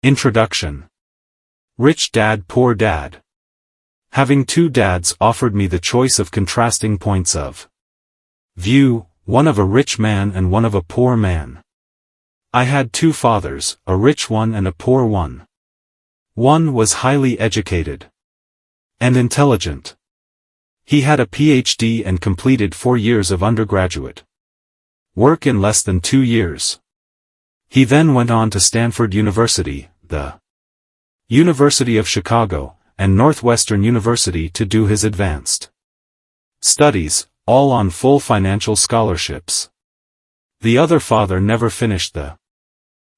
Introduction. Rich Dad Poor Dad. Having two dads offered me the choice of contrasting points of view, one of a rich man and one of a poor man. I had two fathers, a rich one and a poor one. One was highly educated and intelligent. He had a PhD and completed 4 years of undergraduate work in less than 2 years. He then went on to Stanford University, the University of Chicago, and Northwestern University to do his advanced studies, all on full financial scholarships. The other father never finished the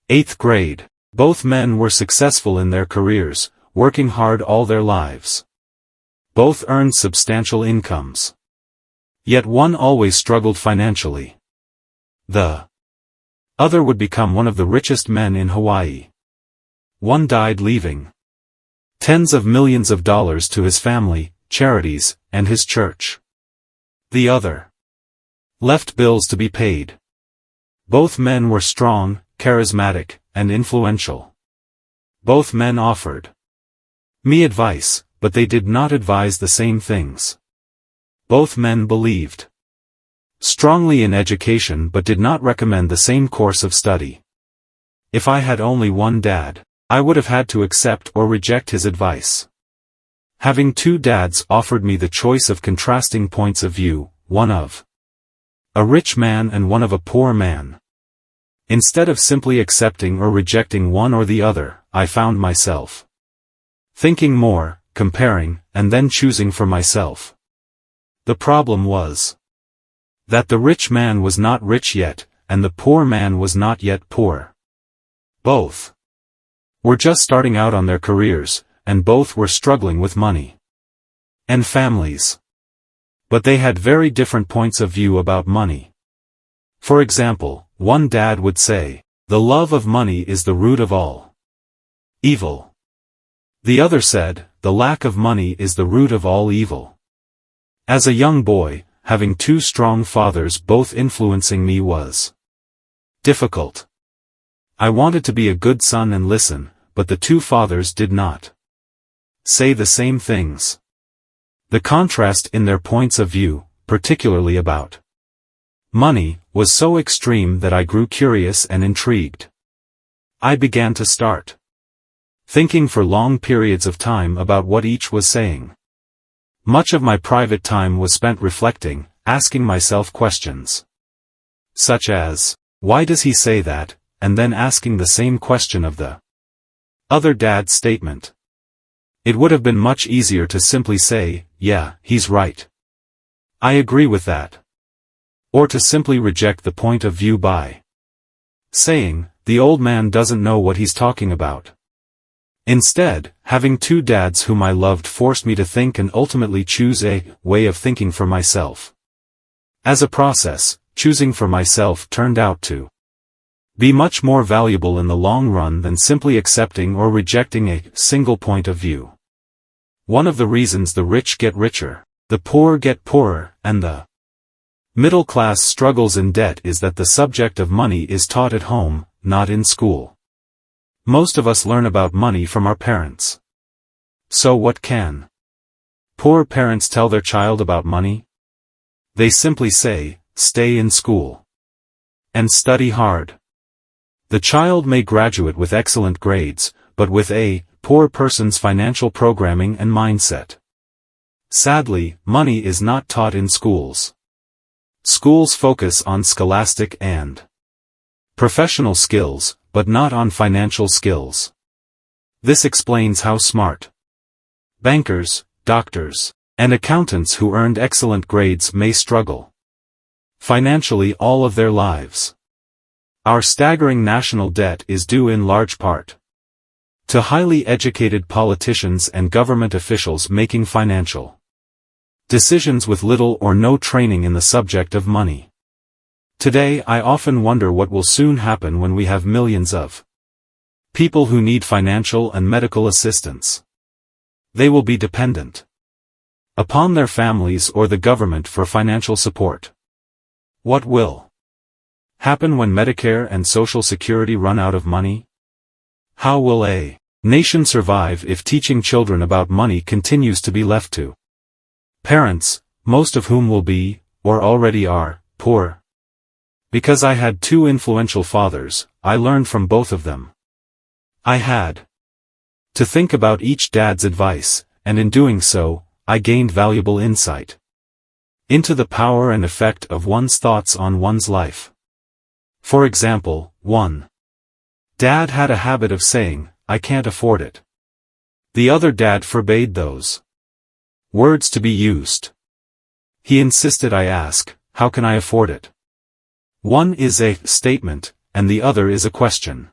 8th grade. Both men were successful in their careers, working hard all their lives. Both earned substantial incomes. Yet one always struggled financially. The other would become one of the richest men in Hawaii. One died leaving tens of millions of dollars to his family, charities, and his church. The other left bills to be paid. Both men were strong, charismatic, and influential. Both men offered me advice, but they did not advise the same things. Both men believed strongly in education but did not recommend the same course of study. If I had only one dad, I would have had to accept or reject his advice. Having two dads offered me the choice of contrasting points of view, one of a rich man and one of a poor man. Instead of simply accepting or rejecting one or the other, I found myself thinking more, comparing, and then choosing for myself. The problem was that the rich man was not rich yet, and the poor man was not yet poor. Both were just starting out on their careers, and both were struggling with money and families. But they had very different points of view about money. For example, one dad would say, "The love of money is the root of all evil." The other said, "The lack of money is the root of all evil." As a young boy, having two strong fathers both influencing me was difficult. I wanted to be a good son and listen, but the two fathers did not say the same things. The contrast in their points of view, particularly about money, was so extreme that I grew curious and intrigued. I began to start thinking for long periods of time about what each was saying. Much of my private time was spent reflecting, asking myself questions such as, why does he say that, and then asking the same question of the other dad's statement. It would have been much easier to simply say, yeah, he's right. I agree with that. Or to simply reject the point of view by saying, the old man doesn't know what he's talking about. Instead, having two dads whom I loved forced me to think and ultimately choose a way of thinking for myself. As a process, choosing for myself turned out to be much more valuable in the long run than simply accepting or rejecting a single point of view. One of the reasons the rich get richer, the poor get poorer, and the middle class struggles in debt is that the subject of money is taught at home, not in school. Most of us learn about money from our parents. So what can poor parents tell their child about money? They simply say, stay in school and study hard. The child may graduate with excellent grades, but with a poor person's financial programming and mindset. Sadly, money is not taught in schools. Schools focus on scholastic and professional skills, but not on financial skills. This explains how smart bankers, doctors, and accountants who earned excellent grades may struggle financially all of their lives. Our staggering national debt is due in large part to highly educated politicians and government officials making financial decisions with little or no training in the subject of money. Today I often wonder what will soon happen when we have millions of people who need financial and medical assistance. They will be dependent upon their families or the government for financial support. What will happen when Medicare and Social Security run out of money? How will a nation survive if teaching children about money continues to be left to parents, most of whom will be, or already are, poor? Because I had two influential fathers, I learned from both of them. I had to think about each dad's advice, and in doing so, I gained valuable insight into the power and effect of one's thoughts on one's life. For example, 1. Dad had a habit of saying, "I can't afford it." The other dad forbade those words to be used. He insisted I ask, "How can I afford it?" One is a statement, and the other is a question.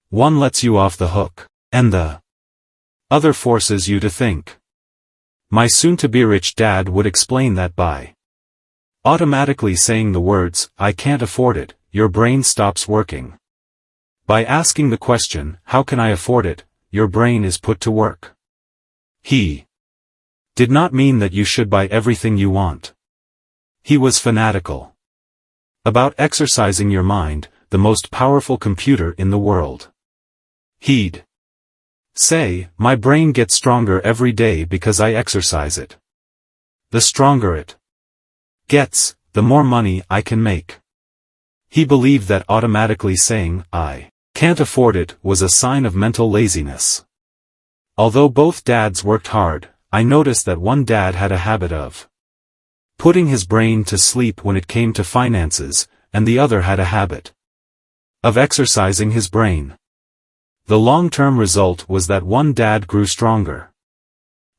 One lets you off the hook, and the other forces you to think. My soon-to-be-rich dad would explain that by automatically saying the words, "I can't afford it," your brain stops working. By asking the question, "How can I afford it?" your brain is put to work. He did not mean that you should buy everything you want. He was fanatical about exercising your mind, the most powerful computer in the world. He'd say, "My brain gets stronger every day because I exercise it. The stronger it gets, the more money I can make." He believed that automatically saying, "I can't afford it," was a sign of mental laziness. Although both dads worked hard, I noticed that one dad had a habit of putting his brain to sleep when it came to finances, and the other had a habit of exercising his brain. The long-term result was that one dad grew stronger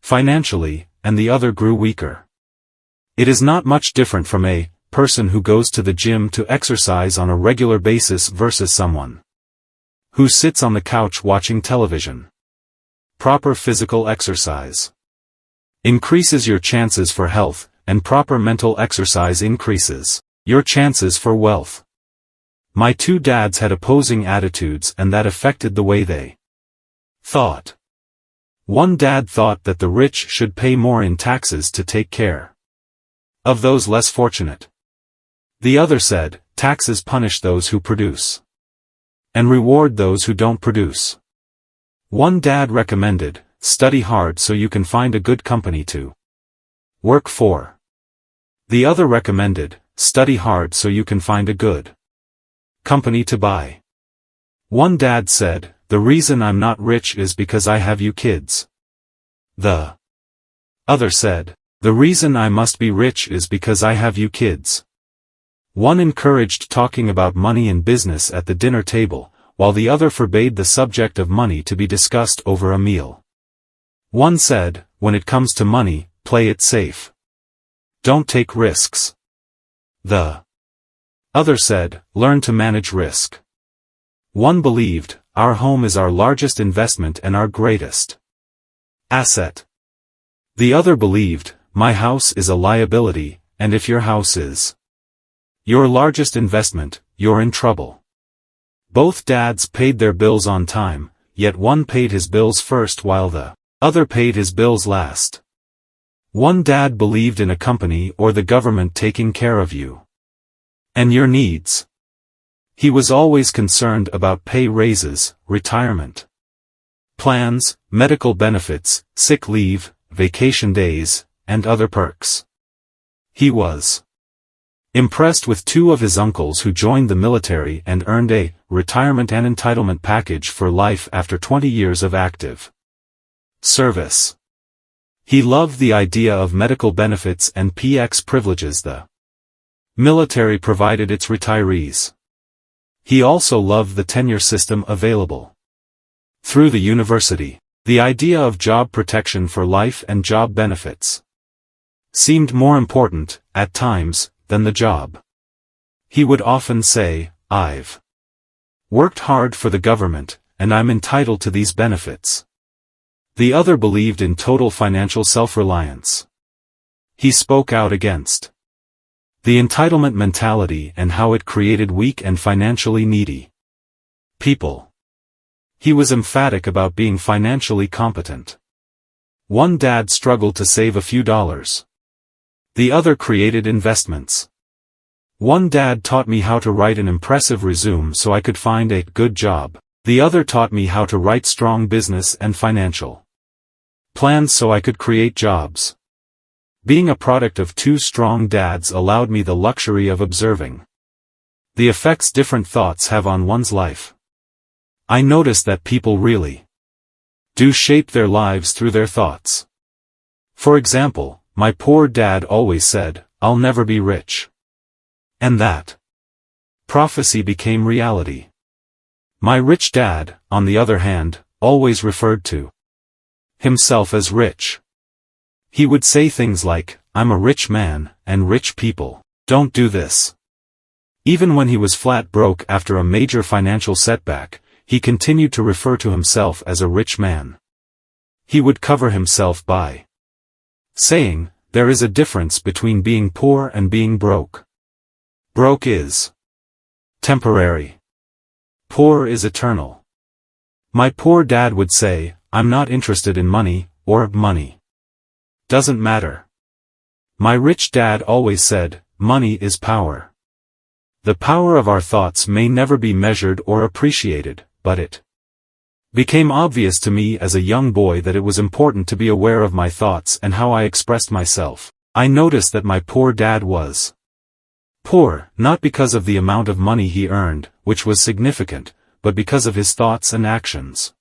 financially, and the other grew weaker. It is not much different from a person who goes to the gym to exercise on a regular basis versus someone who sits on the couch watching television. Proper physical exercise increases your chances for health, and proper mental exercise increases your chances for wealth. My two dads had opposing attitudes, and that affected the way they thought. One dad thought that the rich should pay more in taxes to take care of those less fortunate. The other said, "Taxes punish those who produce and reward those who don't produce." One dad recommended, "Study hard so you can find a good company to work for." The other recommended, "Study hard so you can find a good company to buy." One dad said, "The reason I'm not rich is because I have you kids." The other said, "The reason I must be rich is because I have you kids." One encouraged talking about money and business at the dinner table, while the other forbade the subject of money to be discussed over a meal. One said, "When it comes to money, play it safe. Don't take risks." The other said, "Learn to manage risk." One believed, "Our home is our largest investment and our greatest asset." The other believed, "My house is a liability, and if your house is your largest investment, you're in trouble." Both dads paid their bills on time, yet one paid his bills first while the other paid his bills last. One dad believed in a company or the government taking care of you and your needs. He was always concerned about pay raises, retirement plans, medical benefits, sick leave, vacation days, and other perks. He was impressed with two of his uncles who joined the military and earned a retirement and entitlement package for life after 20 years of active service. He loved the idea of medical benefits and PX privileges the military provided its retirees. He also loved the tenure system available through the university. The idea of job protection for life and job benefits seemed more important, at times, than the job. He would often say, "I've worked hard for the government, and I'm entitled to these benefits." The other believed in total financial self-reliance. He spoke out against the entitlement mentality and how it created weak and financially needy people. He was emphatic about being financially competent. One dad struggled to save a few dollars. The other created investments. One dad taught me how to write an impressive resume so I could find a good job. The other taught me how to write strong business and financial plans so I could create jobs. Being a product of two strong dads allowed me the luxury of observing the effects different thoughts have on one's life. I noticed that people really do shape their lives through their thoughts. For example, my poor dad always said, "I'll never be rich." And that prophecy became reality. My rich dad, on the other hand, always referred to himself as rich. He would say things like, "I'm a rich man, and rich people don't do this." Even when he was flat broke after a major financial setback, he continued to refer to himself as a rich man. He would cover himself by saying, "There is a difference between being poor and being broke. Broke is temporary. Poor is eternal." My poor dad would say, "I'm not interested in money, or money doesn't matter." My rich dad always said, "Money is power. The power of our thoughts may never be measured or appreciated, but it became obvious to me as a young boy that it was important to be aware of my thoughts and how I expressed myself." I noticed that my poor dad was poor, not because of the amount of money he earned, which was significant, but because of his thoughts and actions.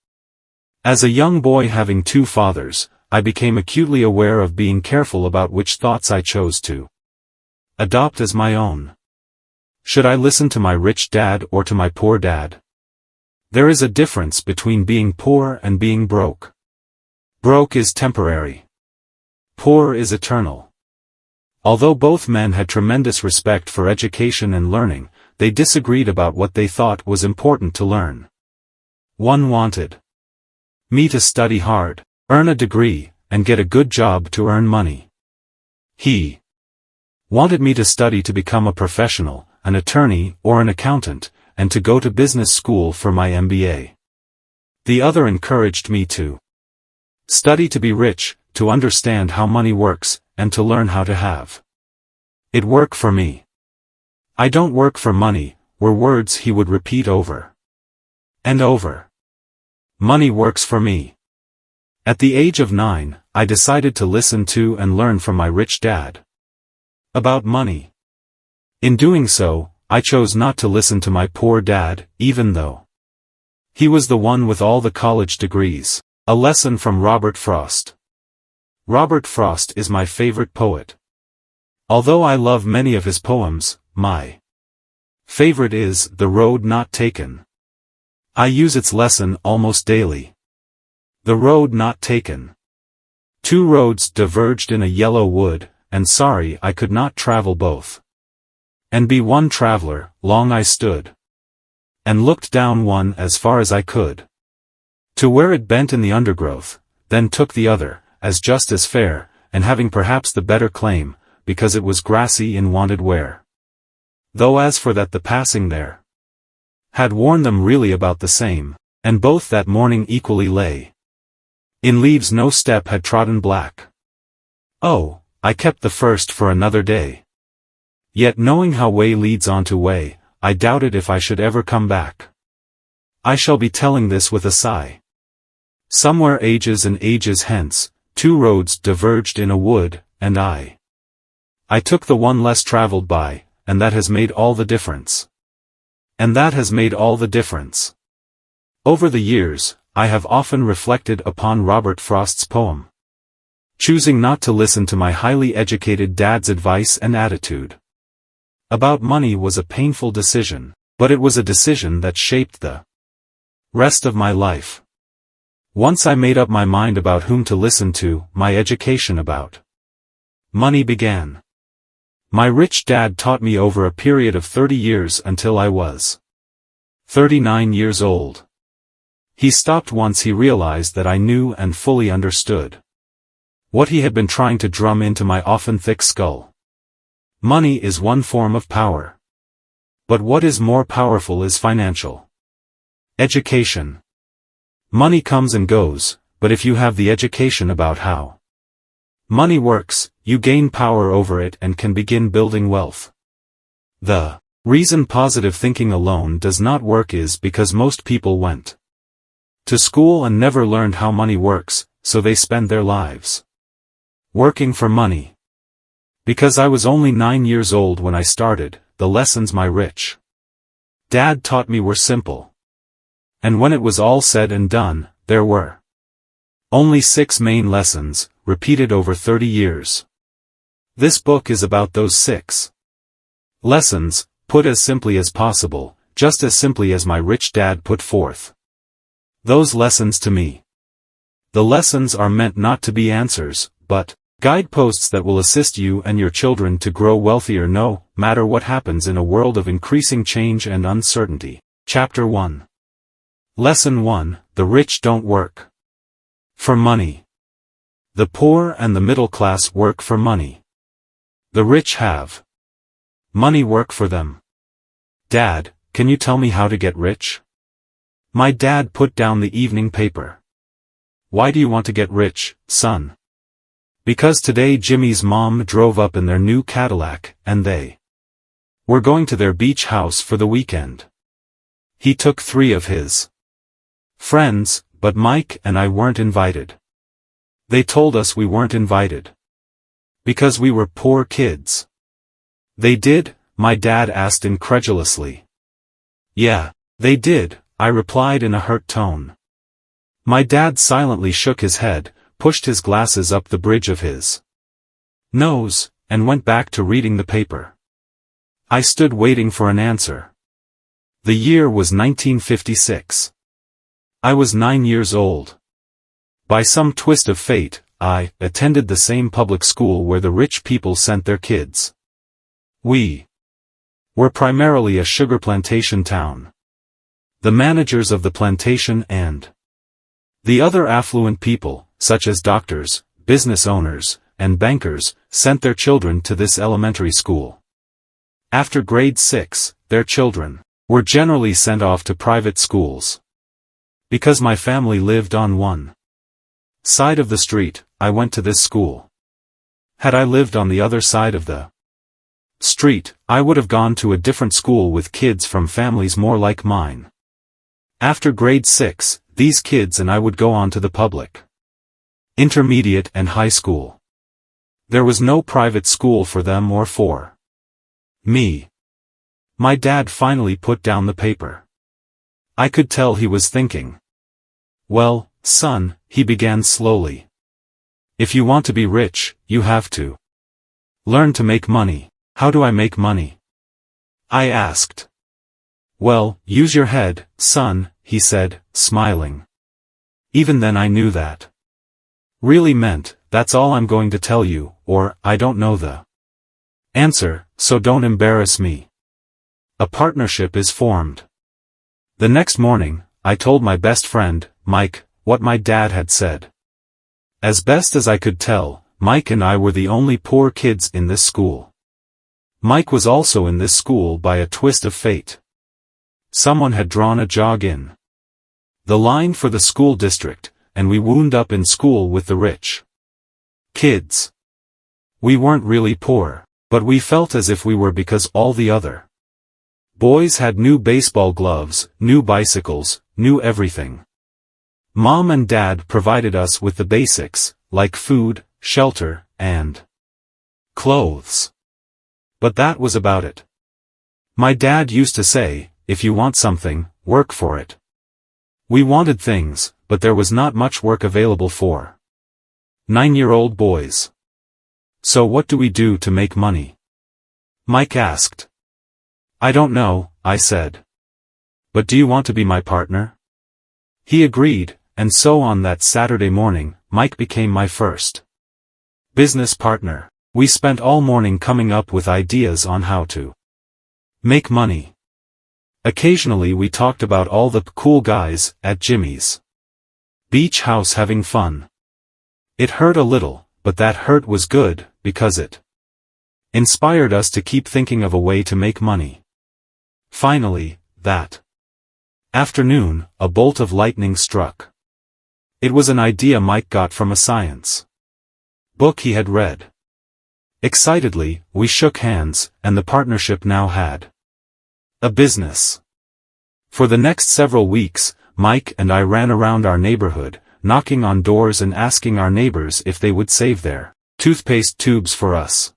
As a young boy having two fathers, I became acutely aware of being careful about which thoughts I chose to adopt as my own. Should I listen to my rich dad or to my poor dad? There is a difference between being poor and being broke. Broke is temporary. Poor is eternal. Although both men had tremendous respect for education and learning, they disagreed about what they thought was important to learn. One wanted me to study hard, earn a degree, and get a good job to earn money. He wanted me to study to become a professional, an attorney or an accountant, and to go to business school for my MBA. The other encouraged me to study to be rich, to understand how money works, and to learn how to have it work for me. "I don't work for money," were words he would repeat over and over. "Money works for me." At the age of 9, I decided to listen to and learn from my rich dad about money. In doing so, I chose not to listen to my poor dad, even though he was the one with all the college degrees. A lesson from Robert Frost. Robert Frost is my favorite poet. Although I love many of his poems, my favorite is The Road Not Taken. I use its lesson almost daily. The road not taken. Two roads diverged in a yellow wood, and sorry I could not travel both. And be one traveler, long I stood, and looked down one as far as I could, to where it bent in the undergrowth, then took the other, as just as fair, and having perhaps the better claim, because it was grassy and wanted wear. Though as for that the passing there had worn them really about the same, and both that morning equally lay in leaves no step had trodden black. Oh, I kept the first for another day. Yet knowing how way leads on to way, I doubted if I should ever come back. I shall be telling this with a sigh. Somewhere ages and ages hence, two roads diverged in a wood, and I took the one less traveled by, and that has made all the difference. And that has made all the difference. Over the years, I have often reflected upon Robert Frost's poem. Choosing not to listen to my highly educated dad's advice and attitude about money was a painful decision, but it was a decision that shaped the rest of my life. Once I made up my mind about whom to listen to, my education about money began. My rich dad taught me over a period of 30 years until I was 39 years old. He stopped once he realized that I knew and fully understood what he had been trying to drum into my often thick skull. Money is one form of power. But what is more powerful is financial education. Money comes and goes, but if you have the education about how money works, you gain power over it and can begin building wealth. The Reason positive thinking alone does not work is because most people went to school and never learned how money works, so they spend their lives working for money. Because I was only 9 years old when I started, the lessons my rich dad taught me were simple. And when it was all said and done, there were only 6 main lessons, repeated over 30 years. This book is about those 6 lessons, put as simply as possible, just as simply as my rich dad put forth those lessons to me. The lessons are meant not to be answers, but guideposts that will assist you and your children to grow wealthier no matter what happens in a world of increasing change and uncertainty. Chapter 1. Lesson 1, The rich don't work for money. The poor and the middle class work for money. The rich have money work for them. Dad, can you tell me how to get rich? My dad put down the evening paper. Why do you want to get rich, son? Because today Jimmy's mom drove up in their new Cadillac, and they were going to their beach house for the weekend. He took 3 of his friends, but Mike and I weren't invited. They told us we weren't invited because we were poor kids. They did? My dad asked incredulously. Yeah, they did, I replied in a hurt tone. My dad silently shook his head, pushed his glasses up the bridge of his nose, and went back to reading the paper. I stood waiting for an answer. The year was 1956. I was 9 years old. By some twist of fate, I attended the same public school where the rich people sent their kids. We were primarily a sugar plantation town. The managers of the plantation and the other affluent people, such as doctors, business owners, and bankers, sent their children to this elementary school. After grade 6, their children were generally sent off to private schools. Because my family lived on one side of the street, I went to this school. Had I lived on the other side of the street, I would have gone to a different school with kids from families more like mine. After grade 6, these kids and I would go on to the public intermediate and high school. There was no private school for them or for me. My dad finally put down the paper. I could tell he was thinking. Well, son, he began slowly. If you want to be rich, you have to learn to make money. How do I make money? I asked. Well, use your head, son, he said, smiling. Even then I knew that really meant, that's all I'm going to tell you, or, I don't know the answer, so don't embarrass me. A partnership is formed. The next morning, I told my best friend, Mike, what my dad had said. As best as I could tell, Mike and I were the only poor kids in this school. Mike was also in this school by a twist of fate. Someone had drawn a jog in the line for the school district, and we wound up in school with the rich kids. We weren't really poor, but we felt as if we were because all the other boys had new baseball gloves, new bicycles, new everything. Mom and Dad provided us with the basics, like food, shelter, and clothes. But that was about it. My dad used to say, if you want something, work for it. We wanted things, but there was not much work available for 9-year-old boys. So what do we do to make money? Mike asked. I don't know, I said. But do you want to be my partner? He agreed, and so on that Saturday morning, Mike became my first business partner. We spent all morning coming up with ideas on how to make money. Occasionally we talked about all the cool guys at Jimmy's beach house having fun. It hurt a little, but that hurt was good, because it inspired us to keep thinking of a way to make money. Finally, that afternoon, a bolt of lightning struck. It was an idea Mike got from a science book he had read. Excitedly, we shook hands, and the partnership now had A business. For the next several weeks, Mike and I ran around our neighborhood, knocking on doors and asking our neighbors if they would save their toothpaste tubes for us.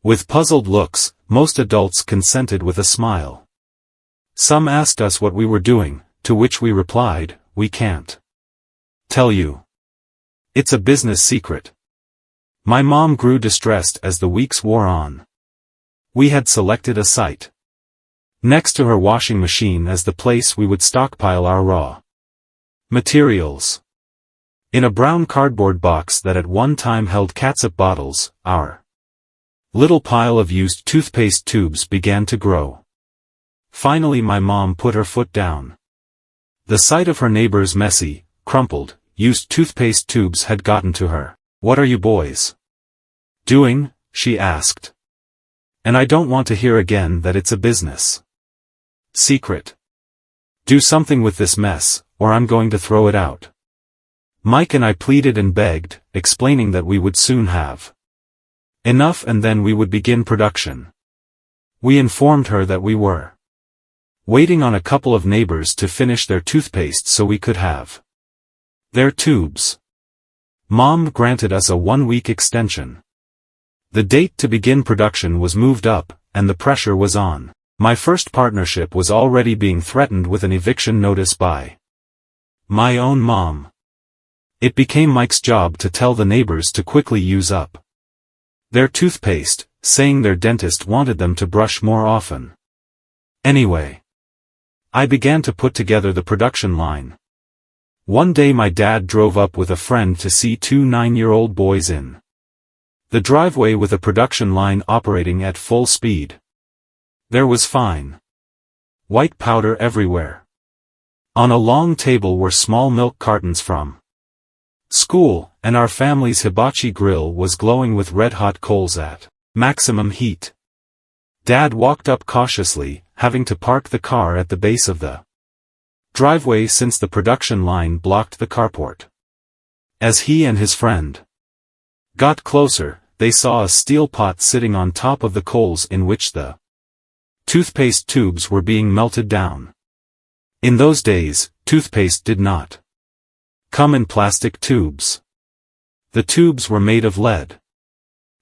With puzzled looks, most adults consented with a smile. Some asked us what we were doing, to which we replied, "We can't tell you. It's a business secret." My mom grew distressed as the weeks wore on. We had selected a site next to her washing machine as the place we would stockpile our raw materials. In a brown cardboard box that at one time held catsup bottles, our little pile of used toothpaste tubes began to grow. Finally my mom put her foot down. The sight of her neighbor's messy, crumpled, used toothpaste tubes had gotten to her. "What are you boys doing?" she asked. "And I don't want to hear again that it's a business secret. Do something with this mess, or I'm going to throw it out." Mike and I pleaded and begged, explaining that we would soon have enough and then we would begin production. We informed her that we were waiting on a couple of neighbors to finish their toothpaste so we could have their tubes. Mom granted us a 1-week extension. The date to begin production was moved up, and the pressure was on. My first partnership was already being threatened with an eviction notice by my own mom. It became Mike's job to tell the neighbors to quickly use up their toothpaste, saying their dentist wanted them to brush more often. Anyway, I began to put together the production line. One day my dad drove up with a friend to see 2 9-year-old boys in the driveway with a production line operating at full speed. There was fine white powder everywhere. On a long table were small milk cartons from school, and our family's hibachi grill was glowing with red-hot coals at maximum heat. Dad walked up cautiously, having to park the car at the base of the driveway since the production line blocked the carport. As he and his friend got closer, they saw a steel pot sitting on top of the coals in which the toothpaste tubes were being melted down. In those days, toothpaste did not come in plastic tubes. The tubes were made of lead.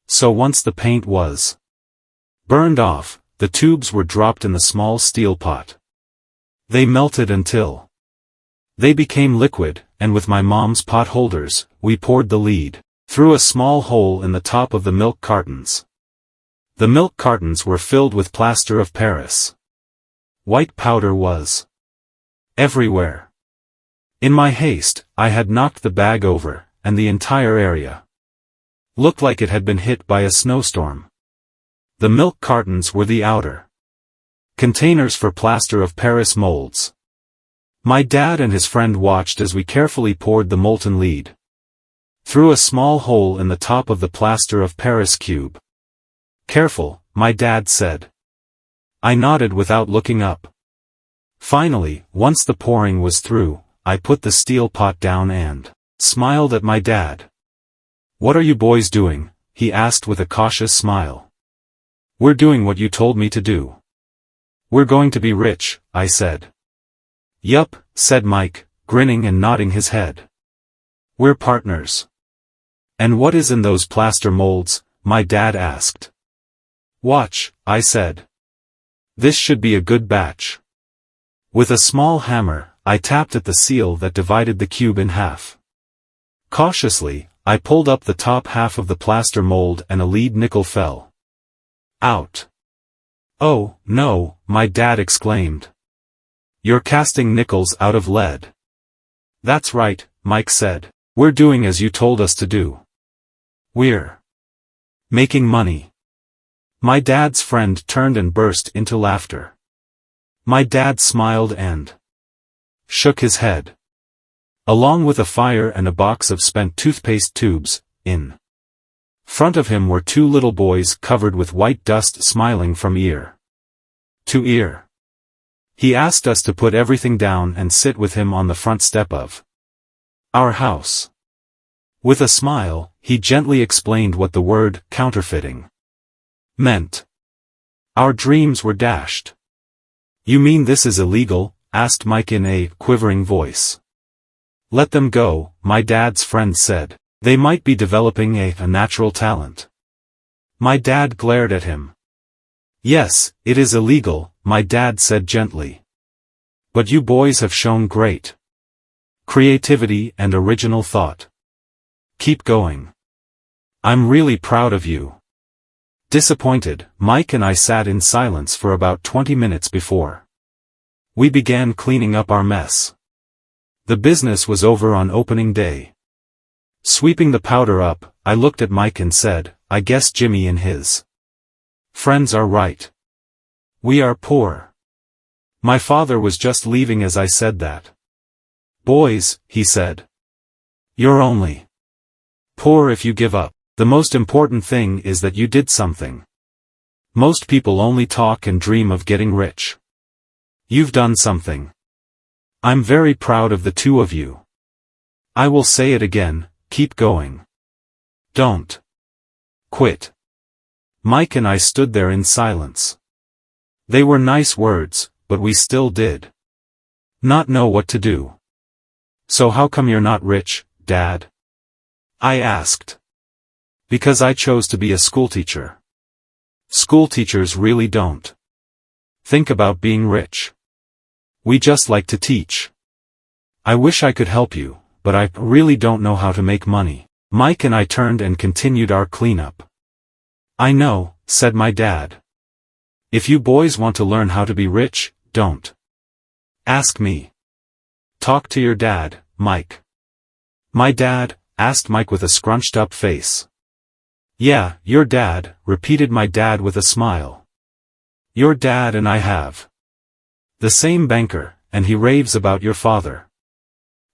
So once the paint was burned off, the tubes were dropped in the small steel pot. They melted until they became liquid, and with my mom's pot holders, we poured the lead through a small hole in the top of the milk cartons. The milk cartons were filled with plaster of Paris. White powder was everywhere. In my haste, I had knocked the bag over, and the entire area looked like it had been hit by a snowstorm. The milk cartons were the outer containers for plaster of Paris molds. My dad and his friend watched as we carefully poured the molten lead through a small hole in the top of the plaster of Paris cube. "Careful," my dad said. I nodded without looking up. Finally, once the pouring was through, I put the steel pot down and smiled at my dad. "What are you boys doing?" he asked with a cautious smile. "We're doing what you told me to do. We're going to be rich," I said. "Yup," said Mike, grinning and nodding his head. "We're partners." "And what is in those plaster molds?" my dad asked. "Watch," I said. "This should be a good batch." With a small hammer, I tapped at the seal that divided the cube in half. Cautiously, I pulled up the top half of the plaster mold and a lead nickel fell out. "Oh, no," my dad exclaimed. "You're casting nickels out of lead." "That's right," Mike said. "We're doing as you told us to do. We're making money." My dad's friend turned and burst into laughter. My dad smiled and shook his head. Along with a fire and a box of spent toothpaste tubes, in front of him were 2 little boys covered with white dust smiling from ear to ear. He asked us to put everything down and sit with him on the front step of our house. With a smile, he gently explained what the word counterfeiting meant. Our dreams were dashed. You mean this is illegal? Asked Mike in a quivering voice. Let them go, my dad's friend said. They might be developing a natural talent. My dad glared at him. Yes, it is illegal, my dad said gently. But you boys have shown great creativity and original thought. Keep going. I'm really proud of you. Disappointed, Mike and I sat in silence for about 20 minutes before we began cleaning up our mess. The business was over on opening day. Sweeping the powder up, I looked at Mike and said, I guess Jimmy and his friends are right. We are poor. My father was just leaving as I said that. Boys, he said. You're only poor if you give up. The most important thing is that you did something. Most people only talk and dream of getting rich. You've done something. I'm very proud of the two of you. I will say it again, keep going. Don't quit. Mike and I stood there in silence. They were nice words, but we still did not know what to do. So how come you're not rich, Dad? I asked. Because I chose to be a schoolteacher. Schoolteachers really don't think about being rich. We just like to teach. I wish I could help you, but I really don't know how to make money. Mike and I turned and continued our cleanup. I know, said my dad. If you boys want to learn how to be rich, don't ask me. Talk to your dad, Mike. My dad? Asked Mike with a scrunched up face. Yeah, your dad, repeated my dad with a smile. Your dad and I have the same banker, and he raves about your father.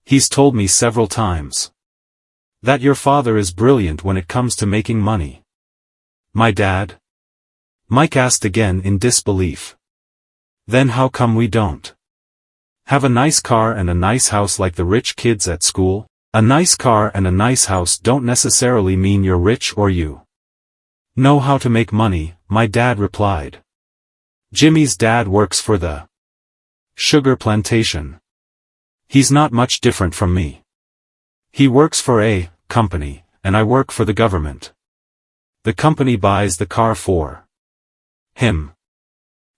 He's told me several times that your father is brilliant when it comes to making money. My dad? Mike asked again in disbelief. Then how come we don't have a nice car and a nice house like the rich kids at school? A nice car and a nice house don't necessarily mean you're rich or you know how to make money, my dad replied. Jimmy's dad works for the sugar plantation. He's not much different from me. He works for a company, and I work for the government. The company buys the car for him.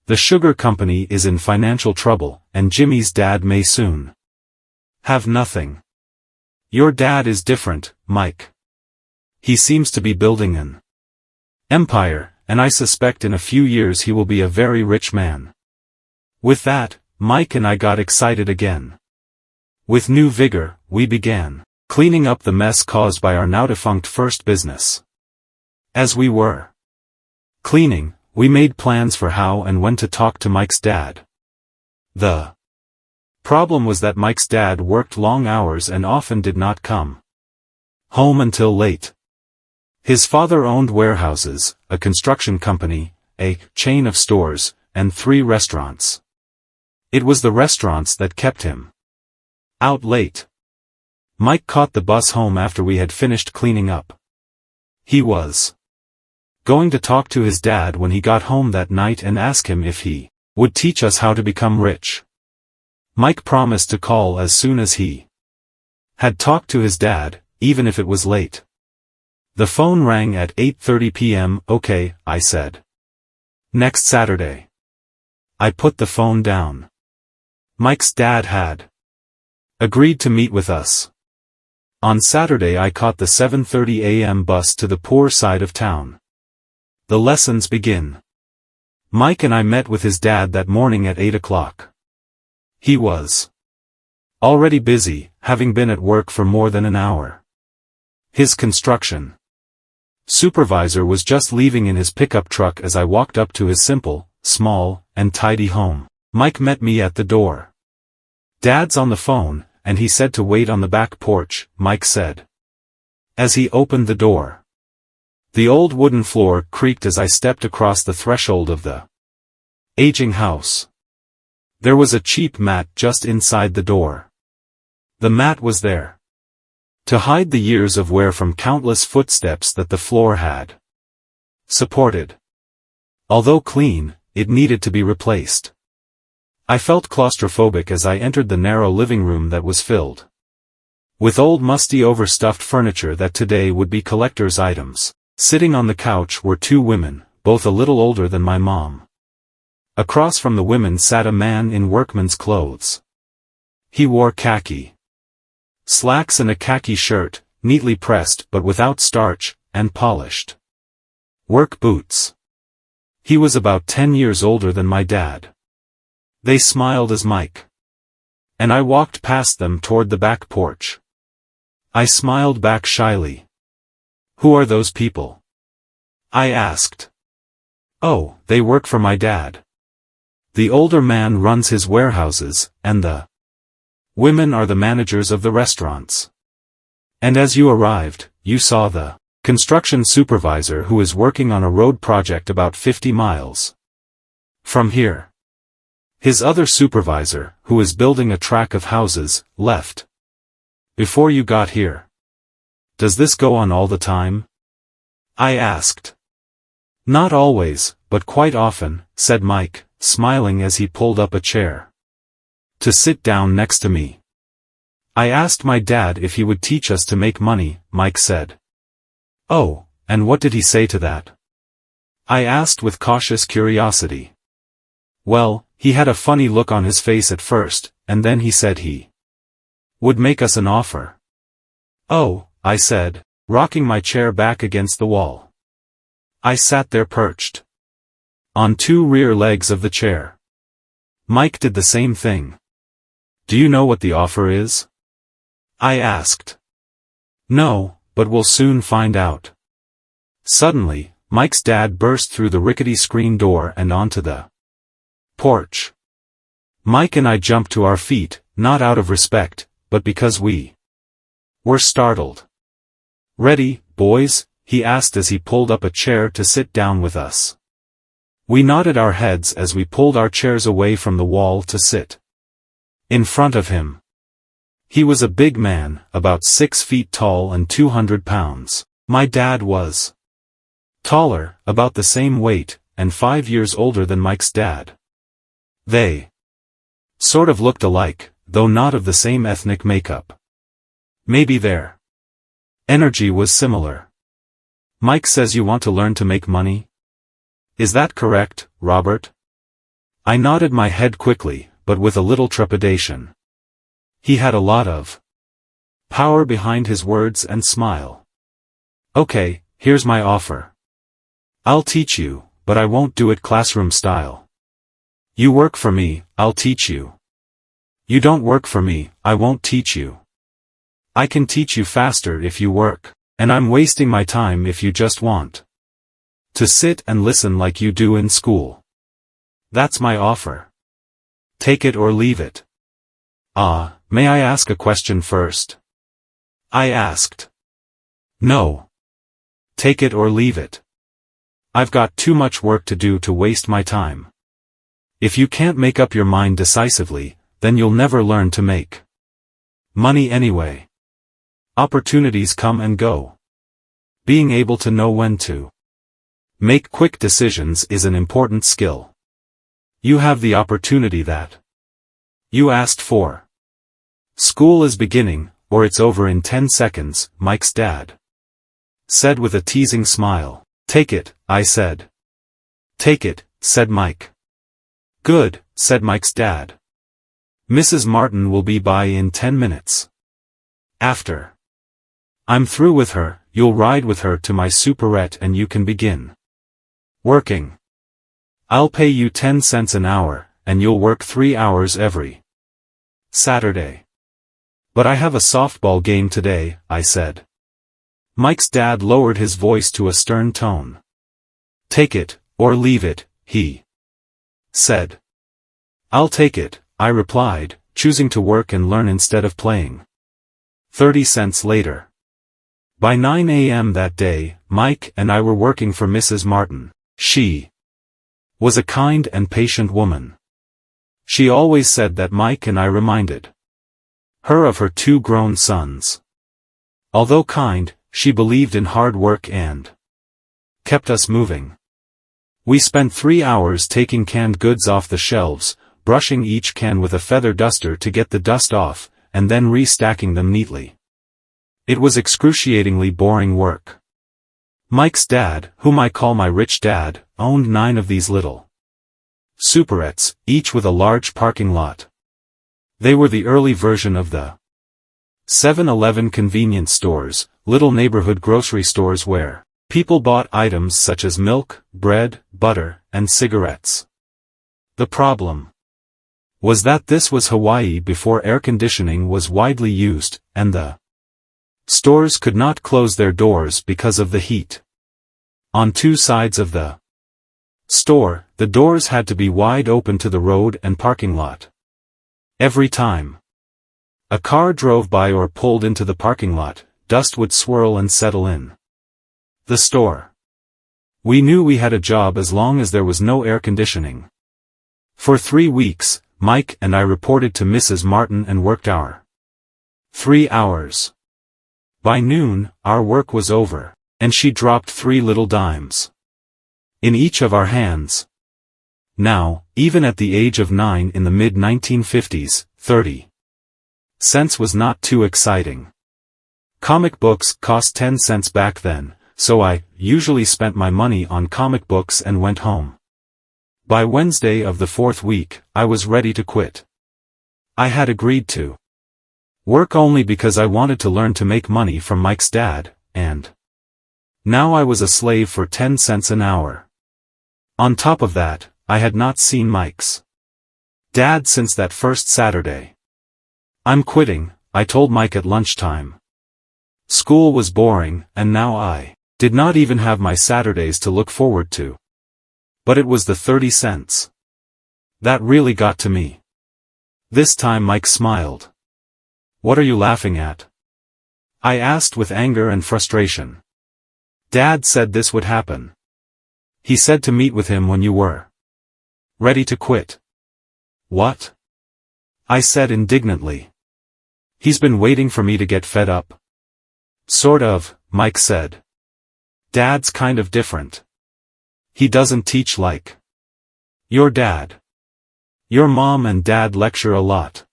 The sugar company is in financial trouble, and Jimmy's dad may soon have nothing. Your dad is different, Mike. He seems to be building an empire, and I suspect in a few years he will be a very rich man. With that, Mike and I got excited again. With new vigor, we began cleaning up the mess caused by our now-defunct first business. As we were cleaning, we made plans for how and when to talk to Mike's dad. The problem was that Mike's dad worked long hours and often did not come home until late. His father owned warehouses, a construction company, a chain of stores, and 3 restaurants. It was the restaurants that kept him out late. Mike caught the bus home after we had finished cleaning up. He was going to talk to his dad when he got home that night and ask him if he would teach us how to become rich. Mike promised to call as soon as he had talked to his dad, even if it was late. The phone rang at 8:30 p.m. Okay, I said. Next Saturday. I put the phone down. Mike's dad had agreed to meet with us. On Saturday I caught the 7:30 a.m. bus to the poor side of town. The lessons begin. Mike and I met with his dad that morning at 8 o'clock. He was already busy, having been at work for more than an hour. His construction supervisor was just leaving in his pickup truck as I walked up to his simple, small, and tidy home. Mike met me at the door. Dad's on the phone, and he said to wait on the back porch, Mike said. As he opened the door, the old wooden floor creaked as I stepped across the threshold of the aging house. There was a cheap mat just inside the door. The mat was there to hide the years of wear from countless footsteps that the floor had supported. Although clean, it needed to be replaced. I felt claustrophobic as I entered the narrow living room that was filled with old musty overstuffed furniture that today would be collector's items. Sitting on the couch were two women, both a little older than my mom. Across from the women sat a man in workman's clothes. He wore khaki slacks and a khaki shirt, neatly pressed but without starch, and polished work boots. He was about 10 years older than my dad. They smiled as Mike and I walked past them toward the back porch. I smiled back shyly. "Who are those people?" I asked. "Oh, they work for my dad. The older man runs his warehouses, and the women are the managers of the restaurants. And as you arrived, you saw the construction supervisor who is working on a road project about 50 miles from here. His other supervisor, who is building a track of houses, left before you got here. Does this go on all the time?" I asked. "Not always, but quite often," said Mike, smiling as he pulled up a chair to sit down next to me. "I asked my dad if he would teach us to make money," Mike said. "Oh, and what did he say to that?" I asked with cautious curiosity. "Well, he had a funny look on his face at first, and then he said he would make us an offer." "Oh," I said, rocking my chair back against the wall. I sat there perched on two rear legs of the chair. Mike did the same thing. "Do you know what the offer is?" I asked. "No, but we'll soon find out." Suddenly, Mike's dad burst through the rickety screen door and onto the porch. Mike and I jumped to our feet, not out of respect, but because we were startled. "Ready, boys?" he asked as he pulled up a chair to sit down with us. We nodded our heads as we pulled our chairs away from the wall to sit in front of him. He was a big man, about 6 feet tall and 200 pounds. My dad was taller, about the same weight, and 5 years older than Mike's dad. They sort of looked alike, though not of the same ethnic makeup. Maybe their energy was similar. "Mike says you want to learn to make money? Is that correct, Robert?" I nodded my head quickly, but with a little trepidation. He had a lot of power behind his words and smile. "Okay, here's my offer. I'll teach you, but I won't do it classroom style. You work for me, I'll teach you. You don't work for me, I won't teach you. I can teach you faster if you work, and I'm wasting my time if you just want to sit and listen like you do in school. That's my offer. Take it or leave it." May I ask a question first?" I asked. "No. Take it or leave it. I've got too much work to do to waste my time. If you can't make up your mind decisively, then you'll never learn to make money anyway. Opportunities come and go. Being able to know when to make quick decisions is an important skill. You have the opportunity that you asked for. School is beginning, or it's over in 10 seconds, Mike's dad said with a teasing smile. "Take it," I said. "Take it," said Mike. "Good," said Mike's dad. "Mrs. Martin will be by in 10 minutes. After I'm through with her, you'll ride with her to my superette and you can begin working. I'll pay you 10 cents an hour, and you'll work 3 hours every Saturday." "But I have a softball game today," I said. Mike's dad lowered his voice to a stern tone. "Take it, or leave it," he said. "I'll take it," I replied, choosing to work and learn instead of playing. 30 cents later. By 9 a.m. that day, Mike and I were working for Mrs. Martin. She was a kind and patient woman. She always said that Mike and I reminded her of her 2 grown sons. Although kind, she believed in hard work and kept us moving. We spent 3 hours taking canned goods off the shelves, brushing each can with a feather duster to get the dust off, and then restacking them neatly. It was excruciatingly boring work. Mike's dad, whom I call my rich dad, owned 9 of these little superettes, each with a large parking lot. They were the early version of the 7-Eleven convenience stores, little neighborhood grocery stores where people bought items such as milk, bread, butter, and cigarettes. The problem was that this was Hawaii before air conditioning was widely used, and the stores could not close their doors because of the heat. On 2 sides of the store, the doors had to be wide open to the road and parking lot. Every time a car drove by or pulled into the parking lot, dust would swirl and settle in the store. We knew we had a job as long as there was no air conditioning. For 3 weeks, Mike and I reported to Mrs. Martin and worked our 3 hours. By noon, our work was over, and she dropped 3 little dimes in each of our hands. Now, even at the age of 9 in the mid-1950s, 30 cents was not too exciting. Comic books cost 10 cents back then, so I usually spent my money on comic books and went home. By Wednesday of the 4th week, I was ready to quit. I had agreed to work only because I wanted to learn to make money from Mike's dad, and now I was a slave for 10 cents an hour. On top of that, I had not seen Mike's dad since that first Saturday. "I'm quitting," I told Mike at lunchtime. School was boring, and now I did not even have my Saturdays to look forward to. But it was the 30 cents that really got to me. This time Mike smiled. "What are you laughing at?" I asked with anger and frustration. "Dad said this would happen. He said to meet with him when you were ready to quit." "What?" I said indignantly. "He's been waiting for me to get fed up." "Sort of," Mike said. "Dad's kind of different. He doesn't teach like your dad. Your mom and dad lecture a lot.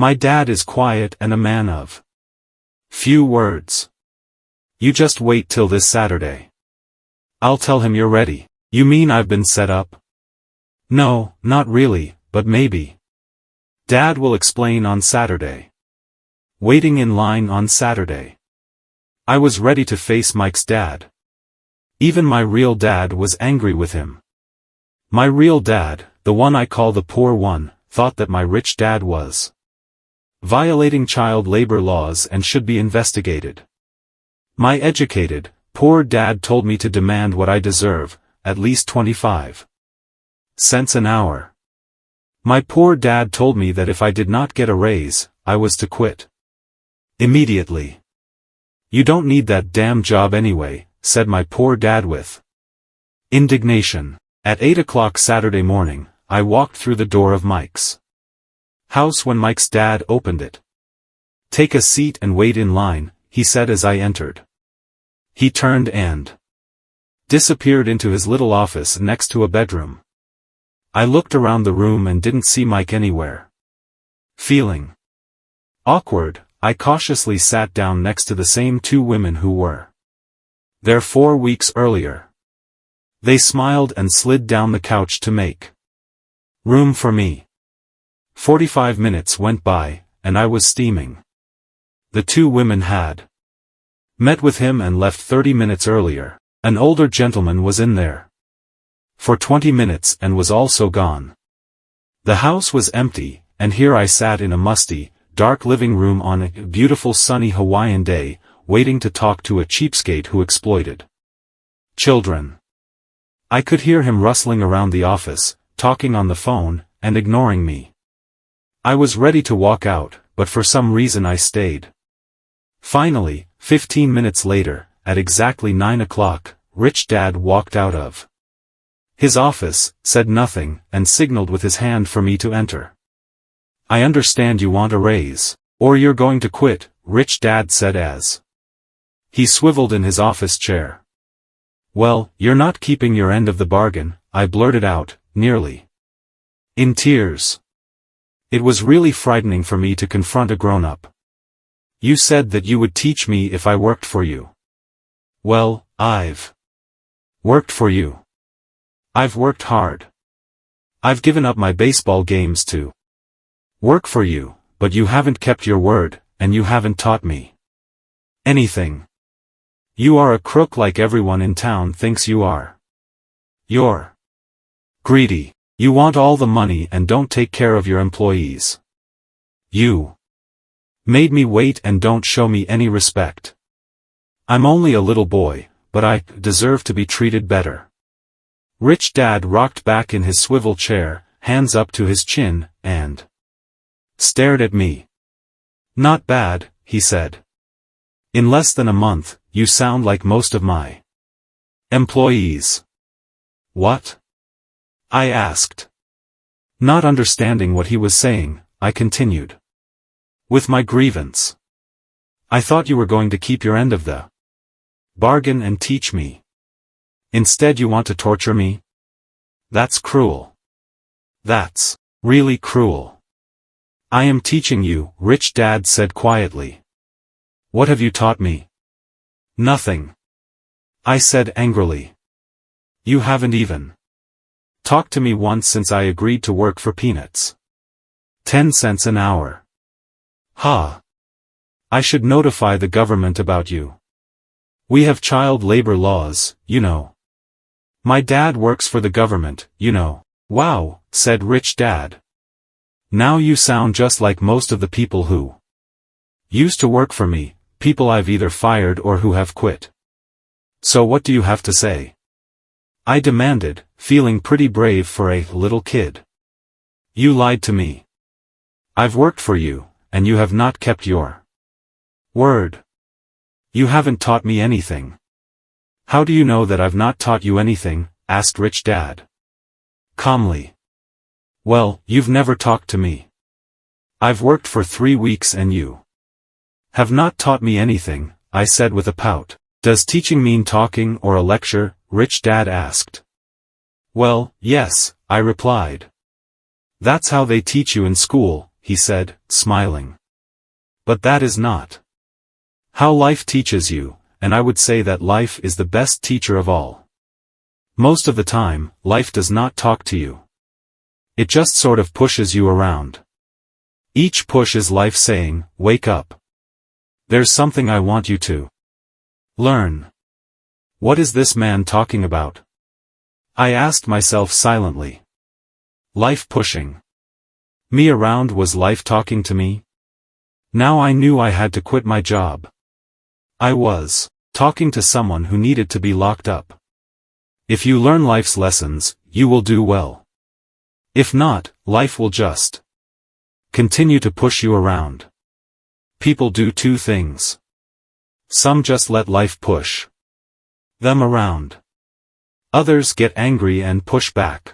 My dad is quiet and a man of few words. You just wait till this Saturday. I'll tell him you're ready." "You mean I've been set up?" "No, not really, but maybe. Dad will explain on Saturday." Waiting in line on Saturday. I was ready to face Mike's dad. Even my real dad was angry with him. My real dad, the one I call the poor one, thought that my rich dad was violating child labor laws and should be investigated. My educated, poor dad told me to demand what I deserve, at least 25 cents an hour. My poor dad told me that if I did not get a raise, I was to quit immediately. "You don't need that damn job anyway," said my poor dad with indignation. At 8 o'clock Saturday morning, I walked through the door of Mike's house when Mike's dad opened it. "Take a seat and wait in line," he said as I entered. He turned and disappeared into his little office next to a bedroom. I looked around the room and didn't see Mike anywhere. Feeling awkward, I cautiously sat down next to the same 2 women who were there 4 weeks earlier. They smiled and slid down the couch to make room for me. 45 minutes went by, and I was steaming. The 2 women had met with him and left 30 minutes earlier. An older gentleman was in there for 20 minutes and was also gone. The house was empty, and here I sat in a musty, dark living room on a beautiful sunny Hawaiian day, waiting to talk to a cheapskate who exploited children. I could hear him rustling around the office, talking on the phone, and ignoring me. I was ready to walk out, but for some reason I stayed. Finally, 15 minutes later, at exactly 9 o'clock, Rich Dad walked out of his office, said nothing, and signaled with his hand for me to enter. "I understand you want a raise, or you're going to quit," Rich Dad said as he swiveled in his office chair. "Well, you're not keeping your end of the bargain," I blurted out, nearly In tears. It was really frightening for me to confront a grown-up. You said that you would teach me if I worked for you. Well, I've worked for you. I've worked hard. I've given up my baseball games to work for you, but you haven't kept your word, and you haven't taught me anything. You are a crook like everyone in town thinks you are. You're greedy. You want all the money and don't take care of your employees. You made me wait and don't show me any respect. I'm only a little boy, but I deserve to be treated better. Rich Dad rocked back in his swivel chair, hands up to his chin, and stared at me. Not bad, he said. In less than a month, you sound like most of my employees. What? I asked. Not understanding what he was saying, I continued. With my grievance. I thought you were going to keep your end of the bargain and teach me. Instead you want to torture me? That's cruel. That's really cruel. I am teaching you, Rich Dad said quietly. What have you taught me? Nothing. I said angrily. You haven't even talked to me once since I agreed to work for peanuts. 10 cents an hour. Ha! I should notify the government about you. We have child labor laws, you know. My dad works for the government, you know. Wow, said Rich Dad. Now you sound just like most of the people who used to work for me, people I've either fired or who have quit. So what do you have to say? I demanded, feeling pretty brave for a little kid. You lied to me. I've worked for you, and you have not kept your word. You haven't taught me anything. How do you know that I've not taught you anything? Asked Rich Dad. Calmly. Well, you've never talked to me. I've worked for 3 weeks and you have not taught me anything, I said with a pout. Does teaching mean talking or a lecture? Rich Dad asked. Well, yes, I replied. That's how they teach you in school, he said, smiling. But that is not how life teaches you, and I would say that life is the best teacher of all. Most of the time, life does not talk to you. It just sort of pushes you around. Each push is life saying, wake up. There's something I want you to learn. What is this man talking about? I asked myself silently. Life pushing me around, was life talking to me? Now I knew I had to quit my job. I was talking to someone who needed to be locked up. If you learn life's lessons, you will do well. If not, life will just continue to push you around. People do two things. Some just let life push them around. Others get angry and push back.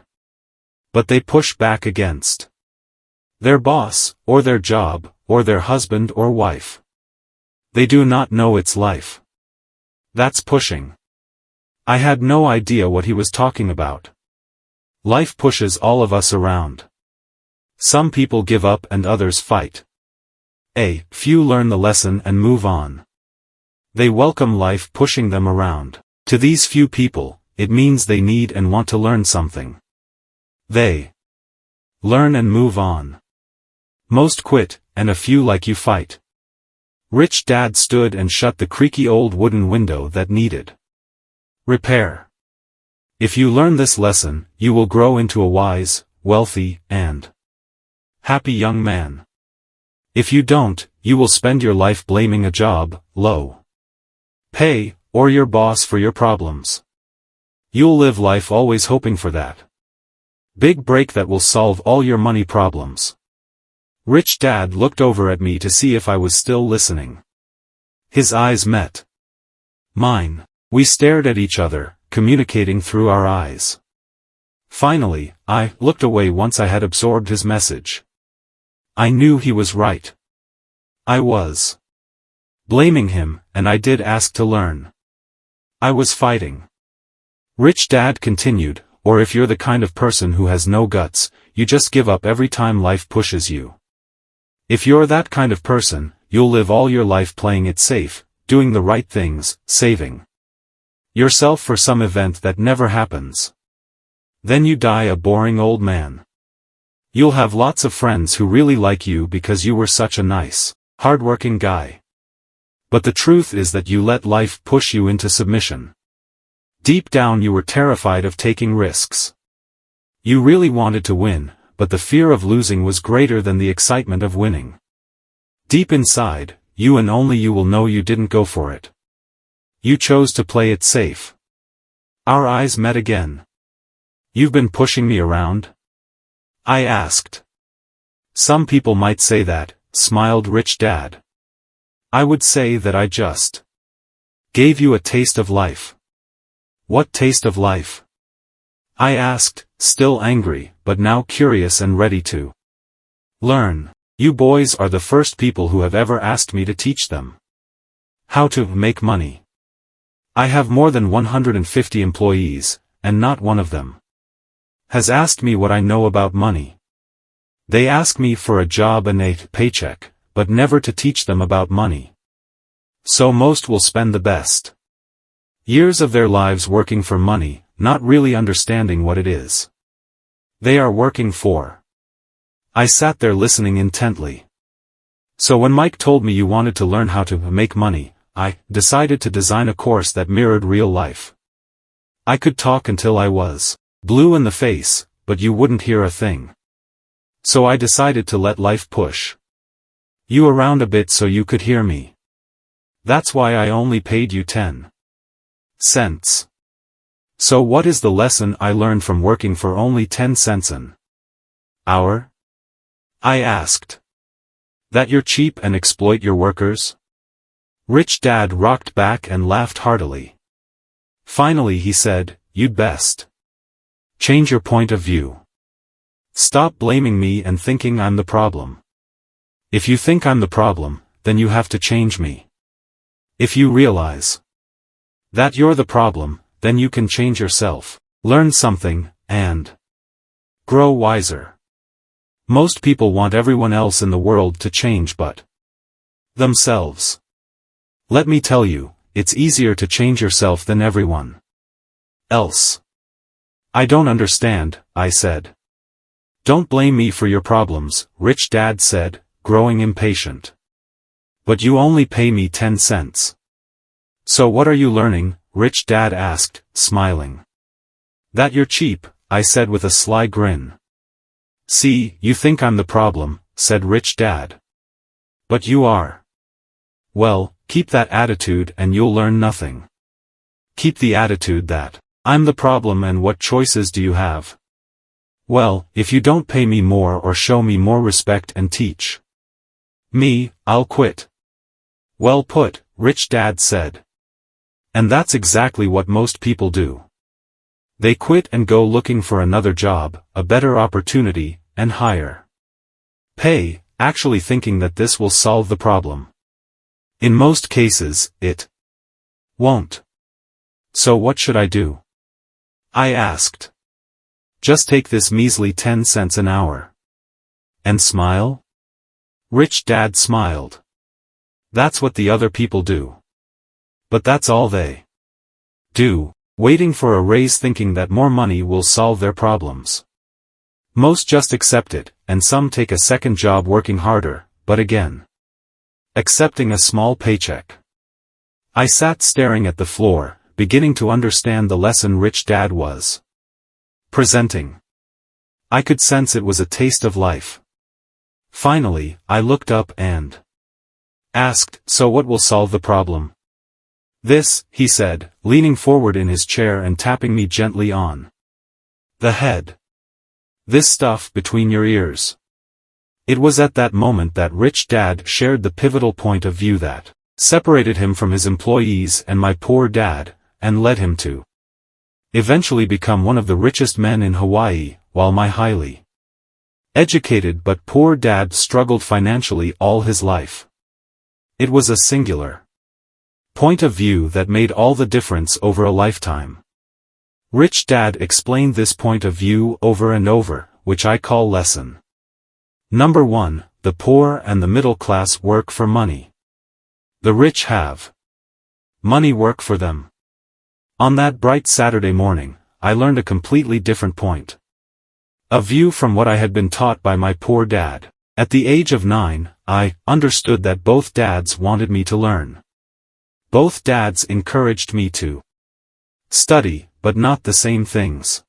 But they push back against their boss, or their job, or their husband or wife. They do not know it's life. That's pushing. I had no idea what he was talking about. Life pushes all of us around. Some people give up and others fight. A few learn the lesson and move on. They welcome life pushing them around. To these few people, it means they need and want to learn something. They learn and move on. Most quit, and a few like you fight. Rich Dad stood and shut the creaky old wooden window that needed repair. If you learn this lesson, you will grow into a wise, wealthy, and happy young man. If you don't, you will spend your life blaming a job, low pay, or your boss for your problems. You'll live life always hoping for that big break that will solve all your money problems. Rich Dad looked over at me to see if I was still listening. His eyes met mine. We stared at each other, communicating through our eyes. Finally, I looked away once I had absorbed his message. I knew he was right. I was blaming him, and I did ask to learn. I was fighting. Rich Dad continued, or if you're the kind of person who has no guts, you just give up every time life pushes you. If you're that kind of person, you'll live all your life playing it safe, doing the right things, saving yourself for some event that never happens. Then you die a boring old man. You'll have lots of friends who really like you because you were such a nice, hardworking guy. But the truth is that you let life push you into submission. Deep down you were terrified of taking risks. You really wanted to win, but the fear of losing was greater than the excitement of winning. Deep inside, you and only you will know you didn't go for it. You chose to play it safe. Our eyes met again. You've been pushing me around? I asked. Some people might say that, smiled Rich Dad. I would say that I just gave you a taste of life. What taste of life? I asked, still angry, but now curious and ready to learn. You boys are the first people who have ever asked me to teach them how to make money. I have more than 150 employees, and not one of them has asked me what I know about money. They ask me for a job and a paycheck, but never to teach them about money. So most will spend the best years of their lives working for money, not really understanding what it is they are working for. I sat there listening intently. So when Mike told me you wanted to learn how to make money, I decided to design a course that mirrored real life. I could talk until I was blue in the face, but you wouldn't hear a thing. So I decided to let life push you around a bit so you could hear me. That's why I only paid you 10 cents. So what is the lesson I learned from working for only 10 cents an hour? I asked. That you're cheap and exploit your workers? Rich Dad rocked back and laughed heartily. Finally he said, you'd best change your point of view. Stop blaming me and thinking I'm the problem. If you think I'm the problem, then you have to change me. If you realize that you're the problem, then you can change yourself, learn something, and grow wiser. Most people want everyone else in the world to change but themselves. Let me tell you, it's easier to change yourself than everyone else. I don't understand, I said. Don't blame me for your problems, Rich Dad said, growing impatient. But you only pay me 10 cents. So what are you learning? Rich Dad asked, smiling. That you're cheap, I said with a sly grin. See, you think I'm the problem, said Rich Dad. But you are. Well, keep that attitude and you'll learn nothing. Keep the attitude that I'm the problem and what choices do you have? Well, if you don't pay me more or show me more respect and teach me, I'll quit. Well put, Rich Dad said. And that's exactly what most people do. They quit and go looking for another job, a better opportunity, and higher pay, actually thinking that this will solve the problem. In most cases, it won't. So what should I do? I asked. Just take this measly 10 cents an hour. And smile? Rich Dad smiled. That's what the other people do. But that's all they do, waiting for a raise thinking that more money will solve their problems. Most just accept it, and some take a second job working harder, but again, accepting a small paycheck. I sat staring at the floor, beginning to understand the lesson Rich Dad was presenting. I could sense it was a taste of life. Finally, I looked up and asked, so what will solve the problem? This, he said, leaning forward in his chair and tapping me gently on the head. This stuff between your ears. It was at that moment that Rich Dad shared the pivotal point of view that separated him from his employees and my poor dad, and led him to eventually become one of the richest men in Hawaii, while my highly educated but poor dad struggled financially all his life. It was a singular point of view that made all the difference over a lifetime. Rich Dad explained this point of view over and over, which I call lesson. Number 1, the poor and the middle class work for money. The rich have money work for them. On that bright Saturday morning, I learned a completely different point. A view from what I had been taught by my poor dad. At the age of 9, I understood that both dads wanted me to learn. Both dads encouraged me to study, but not the same things.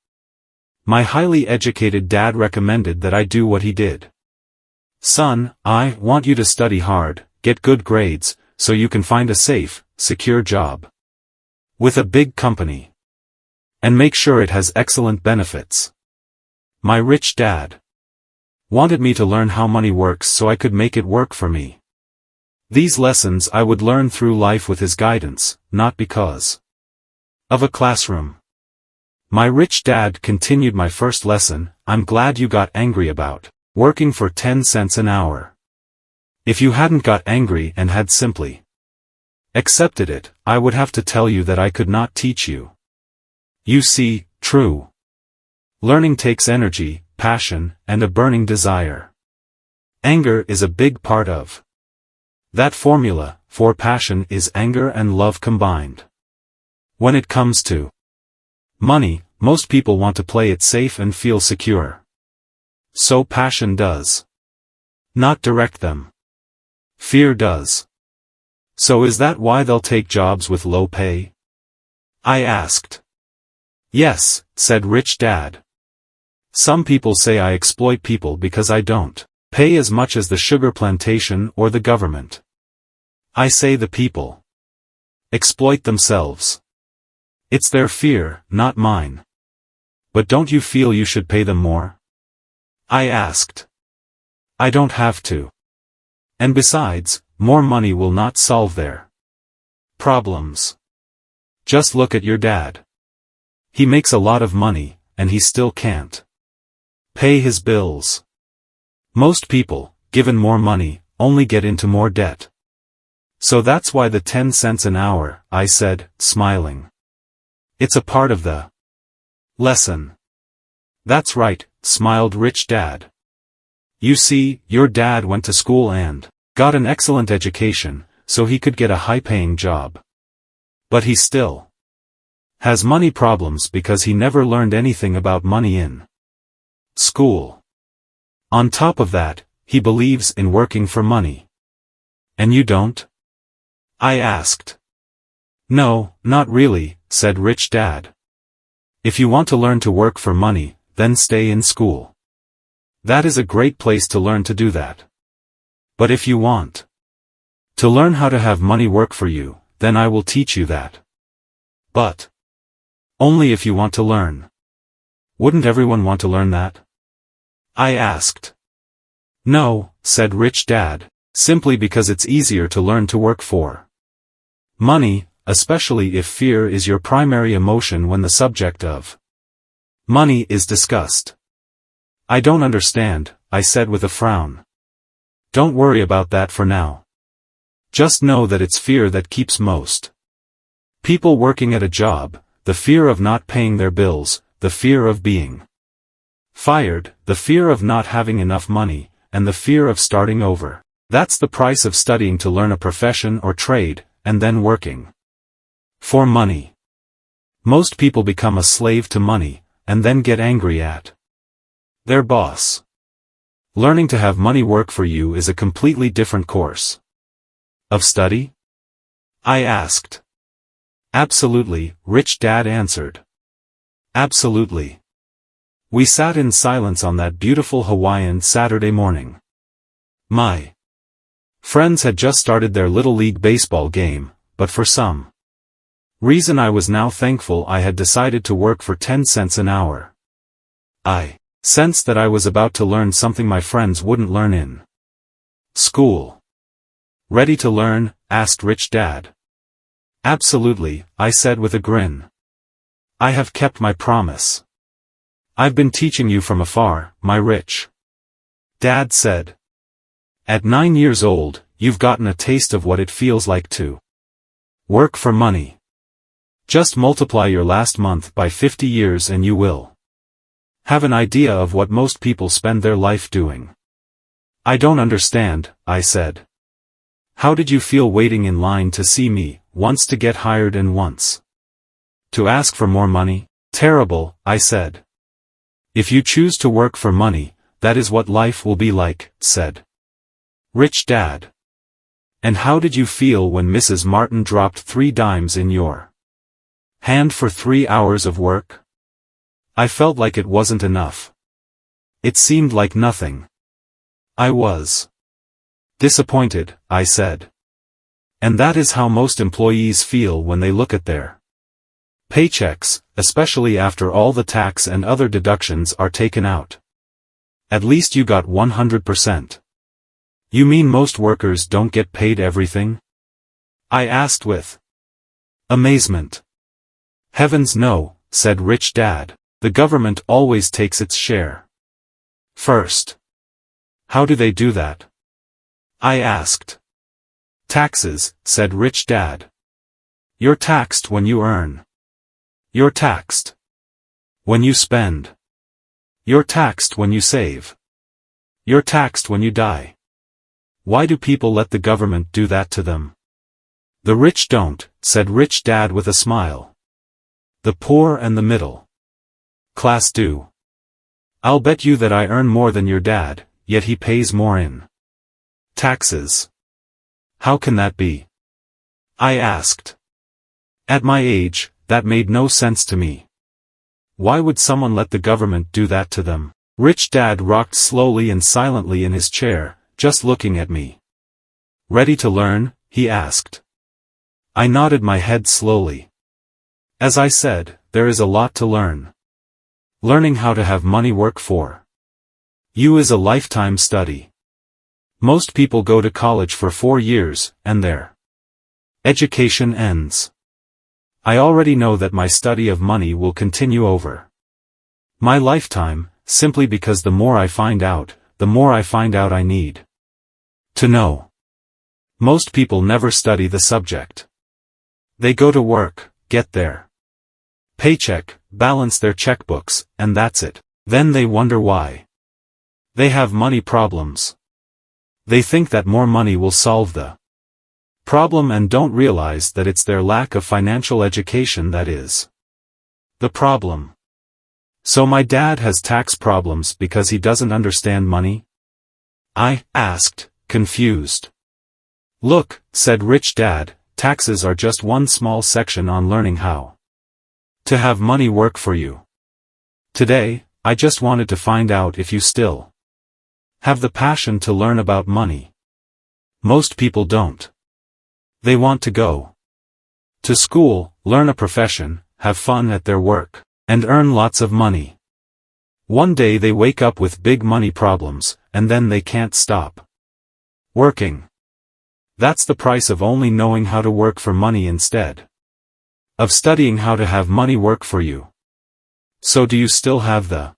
My highly educated dad recommended that I do what he did. Son, I want you to study hard, get good grades, so you can find a safe, secure job with a big company. And make sure it has excellent benefits. My rich dad wanted me to learn how money works so I could make it work for me. These lessons I would learn through life with his guidance, not because of a classroom. My rich dad continued my first lesson. I'm glad you got angry about working for 10 cents an hour. If you hadn't got angry and had simply accepted it, I would have to tell you that I could not teach you. You see, true learning takes energy, passion, and a burning desire. Anger is a big part of that formula, for passion is anger and love combined. When it comes to money, most people want to play it safe and feel secure. So passion does not direct them. Fear does. So is that why they'll take jobs with low pay? I asked. Yes, said Rich Dad. Some people say I exploit people because I don't pay as much as the sugar plantation or the government. I say the people exploit themselves. It's their fear, not mine. But don't you feel you should pay them more? I asked. I don't have to. And besides, more money will not solve their problems. Just look at your dad. He makes a lot of money, and he still can't pay his bills. Most people, given more money, only get into more debt. So that's why the 10 cents an hour, I said, smiling. It's a part of the lesson. That's right, smiled Rich Dad. You see, your dad went to school and got an excellent education, so he could get a high-paying job. But he still has money problems because he never learned anything about money in school. On top of that, he believes in working for money. And you don't? I asked. No, not really, said Rich Dad. If you want to learn to work for money, then stay in school. That is a great place to learn to do that. But if you want to learn how to have money work for you, then I will teach you that. But only if you want to learn. Wouldn't everyone want to learn that? I asked. No, said Rich Dad, simply because it's easier to learn to work for money, especially if fear is your primary emotion when the subject of money is discussed. I don't understand, I said with a frown. Don't worry about that for now. Just know that it's fear that keeps most people working at a job, the fear of not paying their bills, the fear of being fired, the fear of not having enough money, and the fear of starting over. That's the price of studying to learn a profession or trade, and then working for money. Most people become a slave to money, and then get angry at their boss. Learning to have money work for you is a completely different course of study? I asked. Absolutely, Rich Dad answered. Absolutely. We sat in silence on that beautiful Hawaiian Saturday morning. My friends had just started their Little League baseball game, but for some reason I was now thankful I had decided to work for 10 cents an hour. I sensed that I was about to learn something my friends wouldn't learn in school. Ready to learn? Asked Rich Dad. Absolutely, I said with a grin. I have kept my promise. I've been teaching you from afar, my rich Dad said. At 9 years old, you've gotten a taste of what it feels like to work for money. Just multiply your last month by 50 years and you will have an idea of what most people spend their life doing. I don't understand, I said. How did you feel waiting in line to see me, once to get hired and once to ask for more money? Terrible, I said. If you choose to work for money, that is what life will be like, said Rich Dad. And how did you feel when Mrs. Martin dropped 3 dimes in your hand for 3 hours of work? I felt like it wasn't enough. It seemed like nothing. I was disappointed, I said. And that is how most employees feel when they look at their paychecks, especially after all the tax and other deductions are taken out. At least you got 100%. You mean most workers don't get paid everything? I asked with amazement. Heavens no, said Rich Dad. The government always takes its share first. How do they do that? I asked. Taxes, said Rich Dad. You're taxed when you earn. You're taxed when you spend. You're taxed when you save. You're taxed when you die. Why do people let the government do that to them? The rich don't, said Rich Dad with a smile. The poor and the middle class do. I'll bet you that I earn more than your dad, yet he pays more in taxes. How can that be? I asked. At my age, that made no sense to me. Why would someone let the government do that to them? Rich Dad rocked slowly and silently in his chair, just looking at me. Ready to learn? He asked. I nodded my head slowly. As I said, there is a lot to learn. Learning how to have money work for you is a lifetime study. Most people go to college for 4 years, and their education ends. I already know that my study of money will continue over my lifetime, simply because the more I find out, the more I find out I need to know. Most people never study the subject. They go to work, get their paycheck, balance their checkbooks, and that's it. Then they wonder why they have money problems. They think that more money will solve the problem and don't realize that it's their lack of financial education that is the problem. So my dad has tax problems because he doesn't understand money? I asked, confused. Look, said Rich Dad, taxes are just one small section on learning how to have money work for you. Today, I just wanted to find out if you still have the passion to learn about money. Most people don't. They want to go to school, learn a profession, have fun at their work, and earn lots of money. One day they wake up with big money problems, and then they can't stop working. That's the price of only knowing how to work for money instead of studying how to have money work for you. So do you still have the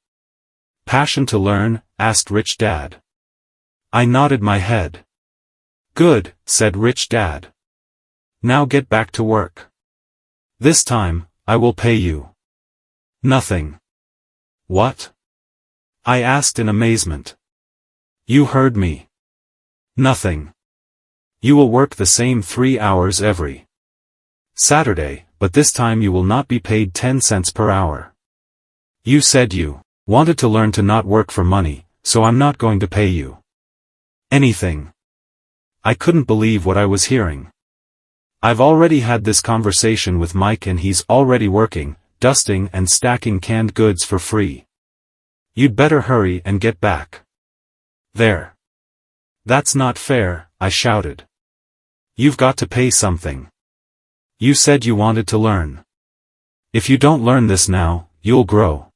passion to learn? Asked Rich Dad. I nodded my head. Good, said Rich Dad. Now get back to work. This time, I will pay you nothing. What? I asked in amazement. You heard me. Nothing. You will work the same 3 hours every Saturday, but this time you will not be paid 10 cents per hour. You said you wanted to learn to not work for money, so I'm not going to pay you anything. I couldn't believe what I was hearing. I've already had this conversation with Mike and he's already working, dusting and stacking canned goods for free. You'd better hurry and get back there. That's not fair, I shouted. You've got to pay something. You said you wanted to learn. If you don't learn this now, you'll grow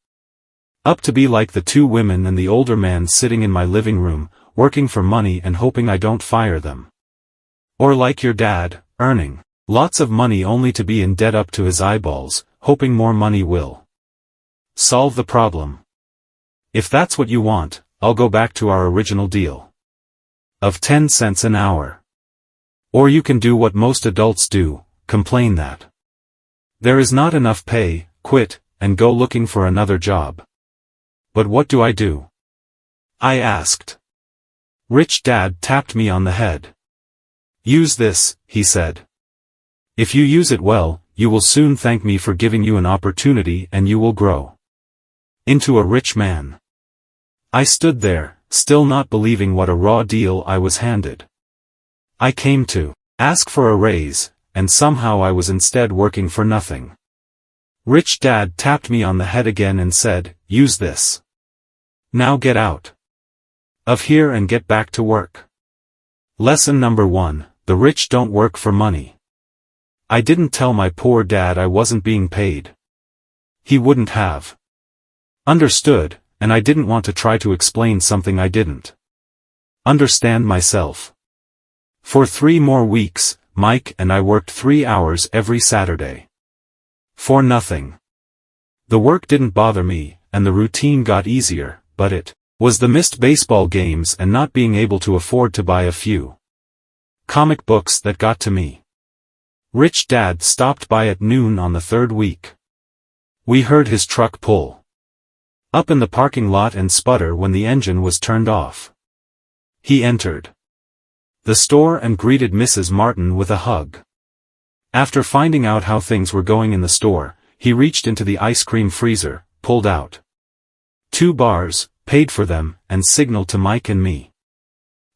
up to be like the 2 women and the older man sitting in my living room, working for money and hoping I don't fire them. Or like your dad, earning lots of money only to be in debt up to his eyeballs, hoping more money will solve the problem. If that's what you want, I'll go back to our original deal of 10 cents an hour. Or you can do what most adults do, complain that There is not enough pay, quit, and go looking for another job. But what do I do? I asked. Rich Dad tapped me on the head. Use this, he said. If you use it well, you will soon thank me for giving you an opportunity and you will grow into a rich man. I stood there, still not believing what a raw deal I was handed. I came to ask for a raise, and somehow I was instead working for nothing. Rich Dad tapped me on the head again and said, use this. Now get out of here and get back to work. Lesson number 1, the rich don't work for money. I didn't tell my poor dad I wasn't being paid. He wouldn't have understood, and I didn't want to try to explain something I didn't understand myself. For 3 more weeks, Mike and I worked 3 hours every Saturday. For nothing. The work didn't bother me, and the routine got easier, but it was the missed baseball games and not being able to afford to buy a few comic books that got to me. Rich Dad stopped by at noon on the 3rd week. We heard his truck pull up in the parking lot and sputter when the engine was turned off. He entered the store and greeted Mrs. Martin with a hug. After finding out how things were going in the store, he reached into the ice cream freezer, pulled out 2 bars, paid for them, and signaled to Mike and me.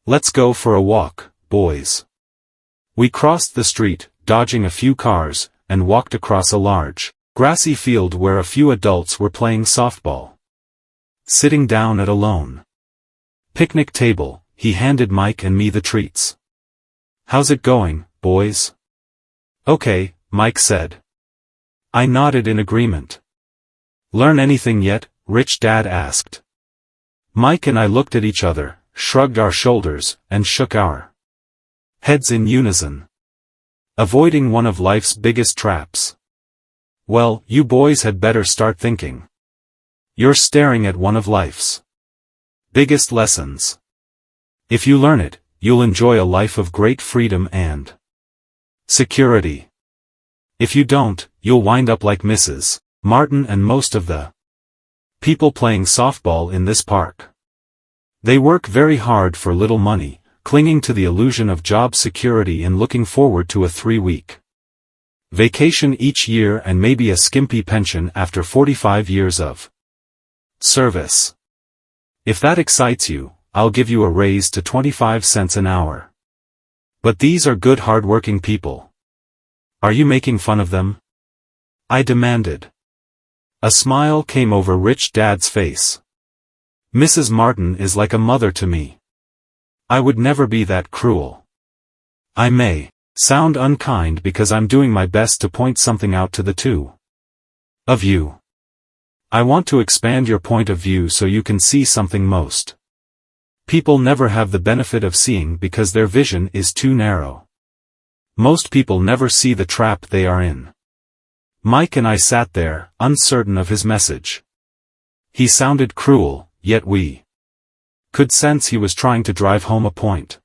Let's go for a walk, boys. We crossed the street, dodging a few cars, and walked across a large, grassy field where a few adults were playing softball. Sitting down at a lone picnic table, he handed Mike and me the treats. How's it going, boys? Okay, Mike said. I nodded in agreement. Learn anything yet? Rich Dad asked. Mike and I looked at each other, shrugged our shoulders, and shook our heads in unison. Avoiding one of life's biggest traps. Well, you boys had better start thinking. You're staring at one of life's biggest lessons. If you learn it, you'll enjoy a life of great freedom and security. If you don't, you'll wind up like Mrs. Martin and most of the people playing softball in this park. They work very hard for little money, clinging to the illusion of job security and looking forward to a 3-week vacation each year and maybe a skimpy pension after 45 years of service. If that excites you, I'll give you a raise to 25 cents an hour. But these are good hard-working people. Are you making fun of them? I demanded. A smile came over Rich Dad's face. Mrs. Martin is like a mother to me. I would never be that cruel. I may sound unkind because I'm doing my best to point something out to the two of you. I want to expand your point of view so you can see something most people never have the benefit of seeing because their vision is too narrow. Most people never see the trap they are in. Mike and I sat there, uncertain of his message. He sounded cruel, yet we could sense he was trying to drive home a point.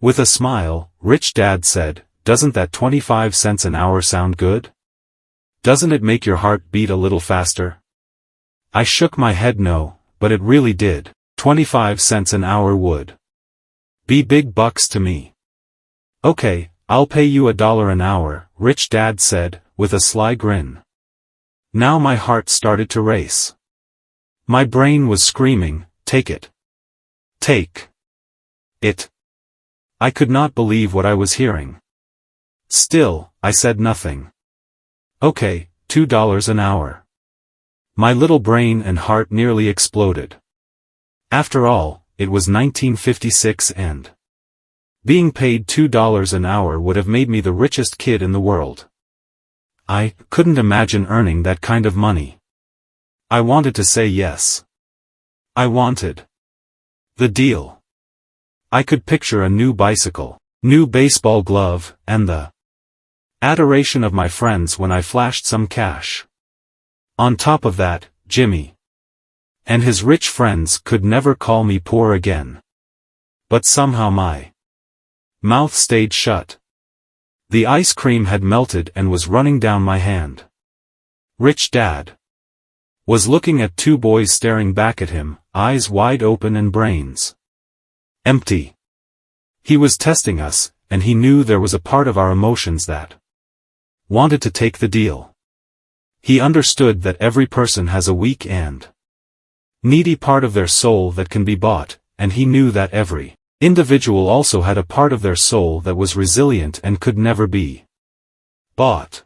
With a smile, Rich Dad said, "Doesn't that 25 cents an hour sound good? Doesn't it make your heart beat a little faster?" I shook my head no, but it really did. 25 cents an hour would be big bucks to me. Okay, I'll pay you $1 an hour, Rich Dad said, with a sly grin. Now my heart started to race. My brain was screaming, take it. Take it. I could not believe what I was hearing. Still, I said nothing. Okay, $2 an hour. My little brain and heart nearly exploded. After all, it was 1956 and being paid $2 an hour would have made me the richest kid in the world. I couldn't imagine earning that kind of money. I wanted to say yes. I wanted the deal. I could picture a new bicycle, new baseball glove, and the adoration of my friends when I flashed some cash. On top of that, Jimmy and his rich friends could never call me poor again. But somehow my mouth stayed shut. The ice cream had melted and was running down my hand. Rich Dad was looking at two boys staring back at him, eyes wide open and brains empty. He was testing us, and he knew there was a part of our emotions that wanted to take the deal. He understood that every person has a weak and needy part of their soul that can be bought, and he knew that every individual also had a part of their soul that was resilient and could never be bought.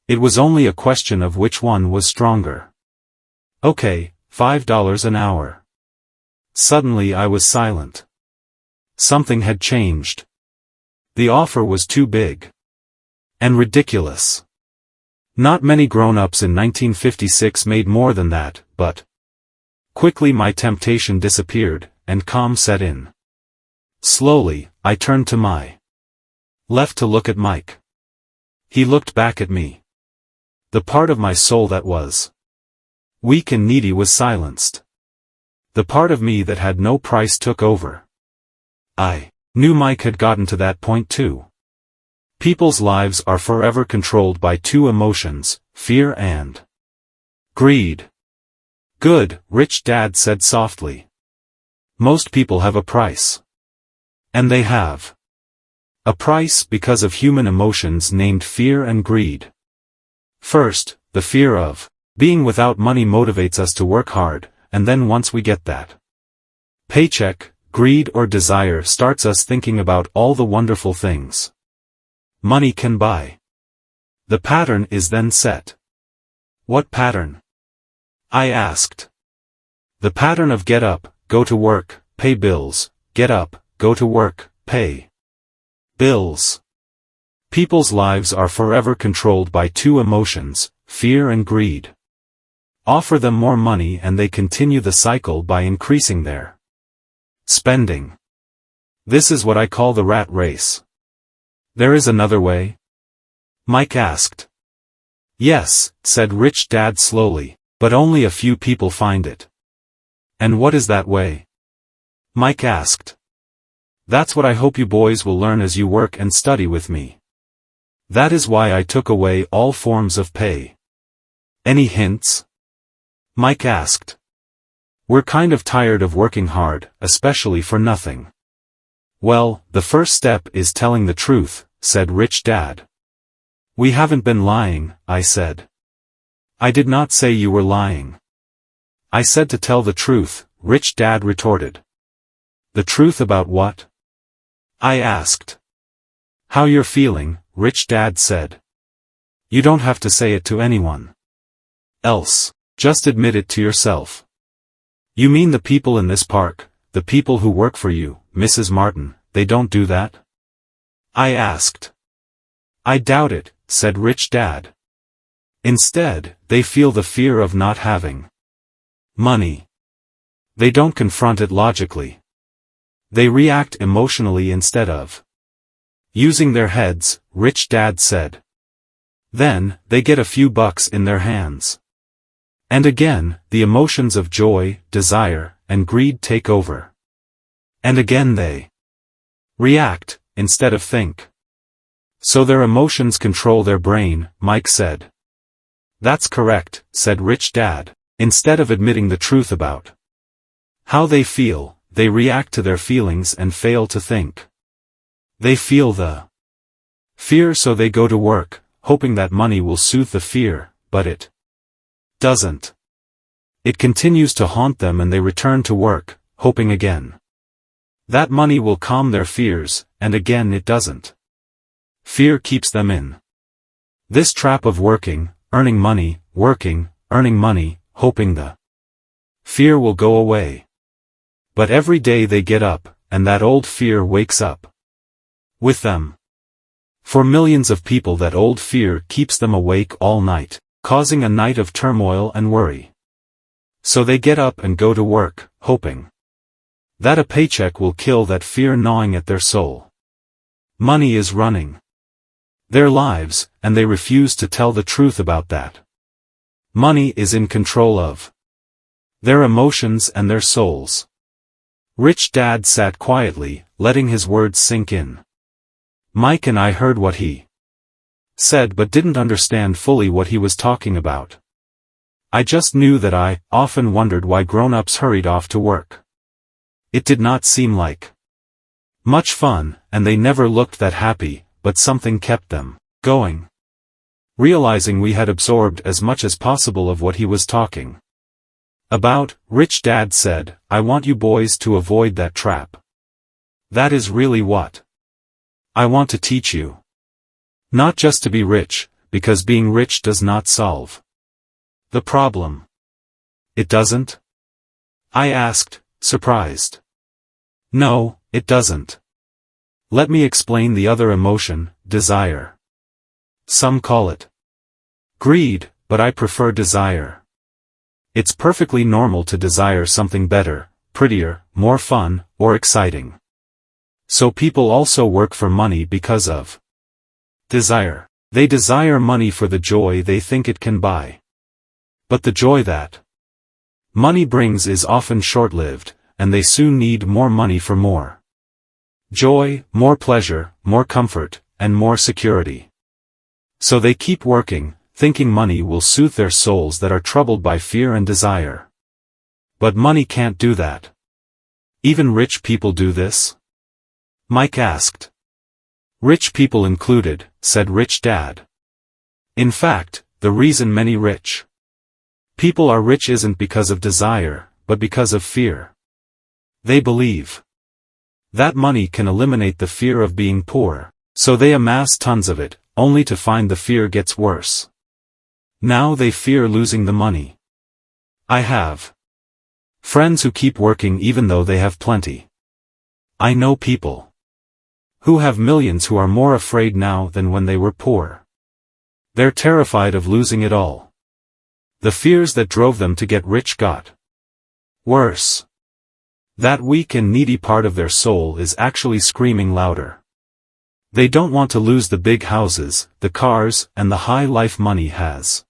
It was only a question of which one was stronger. Okay, $5 an hour. Suddenly I was silent. Something had changed. The offer was too big and ridiculous. Not many grown-ups in 1956 made more than that, but quickly my temptation disappeared, and calm set in. Slowly, I turned to my left to look at Mike. He looked back at me. The part of my soul that was weak and needy was silenced. The part of me that had no price took over. I knew Mike had gotten to that point too. People's lives are forever controlled by two emotions, fear and greed. Good, Rich Dad said softly. Most people have a price. And they have a price because of human emotions named fear and greed. First, the fear of being without money motivates us to work hard, and then once we get that paycheck, greed or desire starts us thinking about all the wonderful things money can buy. The pattern is then set. What pattern? I asked. The pattern of get up, go to work, pay bills, get up, go to work, pay bills. People's lives are forever controlled by two emotions, fear and greed. Offer them more money and they continue the cycle by increasing their spending. This is what I call the rat race. There is another way? Mike asked. Yes, said Rich Dad slowly, but only a few people find it. And what is that way? Mike asked. That's what I hope you boys will learn as you work and study with me. That is why I took away all forms of pay. Any hints? Mike asked. We're kind of tired of working hard, especially for nothing. Well, the first step is telling the truth, said Rich Dad. We haven't been lying, I said. I did not say you were lying. I said to tell the truth, Rich Dad retorted. The truth about what? I asked. How you're feeling, Rich Dad said. You don't have to say it to anyone else, just admit it to yourself. You mean the people in this park, the people who work for you, Mrs. Martin, they don't do that? I asked. I doubt it, said Rich Dad. Instead, they feel the fear of not having money. They don't confront it logically. They react emotionally instead of using their heads, Rich Dad said. Then, they get a few bucks in their hands. And again, the emotions of joy, desire, and greed take over. And again they react, instead of think. So their emotions control their brain, Mike said. That's correct, said Rich Dad. Instead of admitting the truth about how they feel, they react to their feelings and fail to think. They feel the fear so they go to work, hoping that money will soothe the fear, but it doesn't. It continues to haunt them and they return to work, hoping again that money will calm their fears, and again it doesn't. Fear keeps them in this trap of working, earning money, working, earning money, hoping the fear will go away. But every day they get up, and that old fear wakes up with them. For millions of people that old fear keeps them awake all night, causing a night of turmoil and worry. So they get up and go to work, hoping that a paycheck will kill that fear gnawing at their soul. Money is running their lives, and they refuse to tell the truth about that. Money is in control of their emotions and their souls. Rich Dad sat quietly, letting his words sink in. Mike and I heard what he said but didn't understand fully what he was talking about. I just knew that I often wondered why grown-ups hurried off to work. It did not seem like much fun, and they never looked that happy, but something kept them going. Realizing we had absorbed as much as possible of what he was talking about, Rich Dad said, "I want you boys to avoid that trap. That is really what I want to teach you. Not just to be rich, because being rich does not solve the problem." "It doesn't?" I asked, surprised. "No, it doesn't. Let me explain the other emotion, desire. Some call it greed, but I prefer desire. It's perfectly normal to desire something better, prettier, more fun, or exciting. So people also work for money because of desire. They desire money for the joy they think it can buy. But the joy that money brings is often short-lived, and they soon need more money for more joy, more pleasure, more comfort, and more security. So they keep working, thinking money will soothe their souls that are troubled by fear and desire. But money can't do that. Even rich people do this?" Mike asked. "Rich people included," said Rich Dad. "In fact, the reason many rich people are rich isn't because of desire, but because of fear. They believe that money can eliminate the fear of being poor, so they amass tons of it, only to find the fear gets worse. Now they fear losing the money. I have friends who keep working even though they have plenty. I know people who have millions who are more afraid now than when they were poor. They're terrified of losing it all. The fears that drove them to get rich got worse. That weak and needy part of their soul is actually screaming louder. They don't want to lose the big houses, the cars, and the high life money has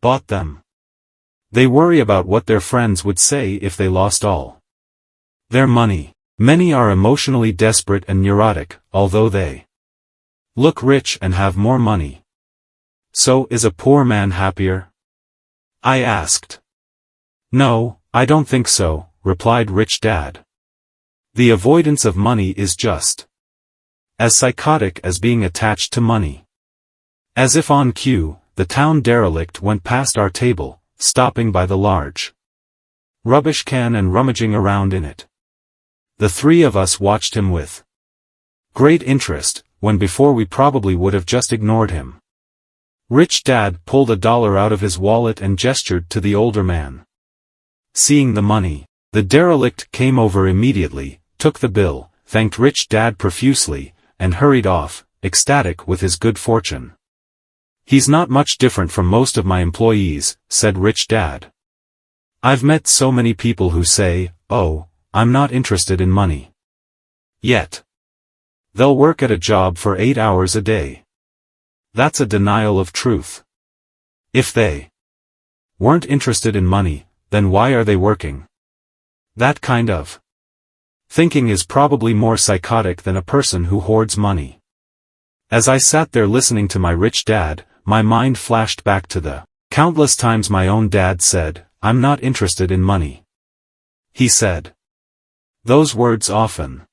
bought them. They worry about what their friends would say if they lost all their money. Many are emotionally desperate and neurotic, although they look rich and have more money. So is a poor man happier?" I asked. "No, I don't think so," replied Rich Dad. "The avoidance of money is just as psychotic as being attached to money." As if on cue, the town derelict went past our table, stopping by the large rubbish can and rummaging around in it. The three of us watched him with great interest, when before we probably would have just ignored him. Rich Dad pulled $1 out of his wallet and gestured to the older man. Seeing the money, the derelict came over immediately, took the bill, thanked Rich Dad profusely, and hurried off, ecstatic with his good fortune. "He's not much different from most of my employees," said Rich Dad. "I've met so many people who say, 'Oh, I'm not interested in money.' Yet they'll work at a job for 8 hours a day. That's a denial of truth. If they weren't interested in money, then why are they working?" That kind of thinking is probably more psychotic than a person who hoards money. As I sat there listening to my Rich Dad, my mind flashed back to the countless times my own dad said, "I'm not interested in money." He said those words often.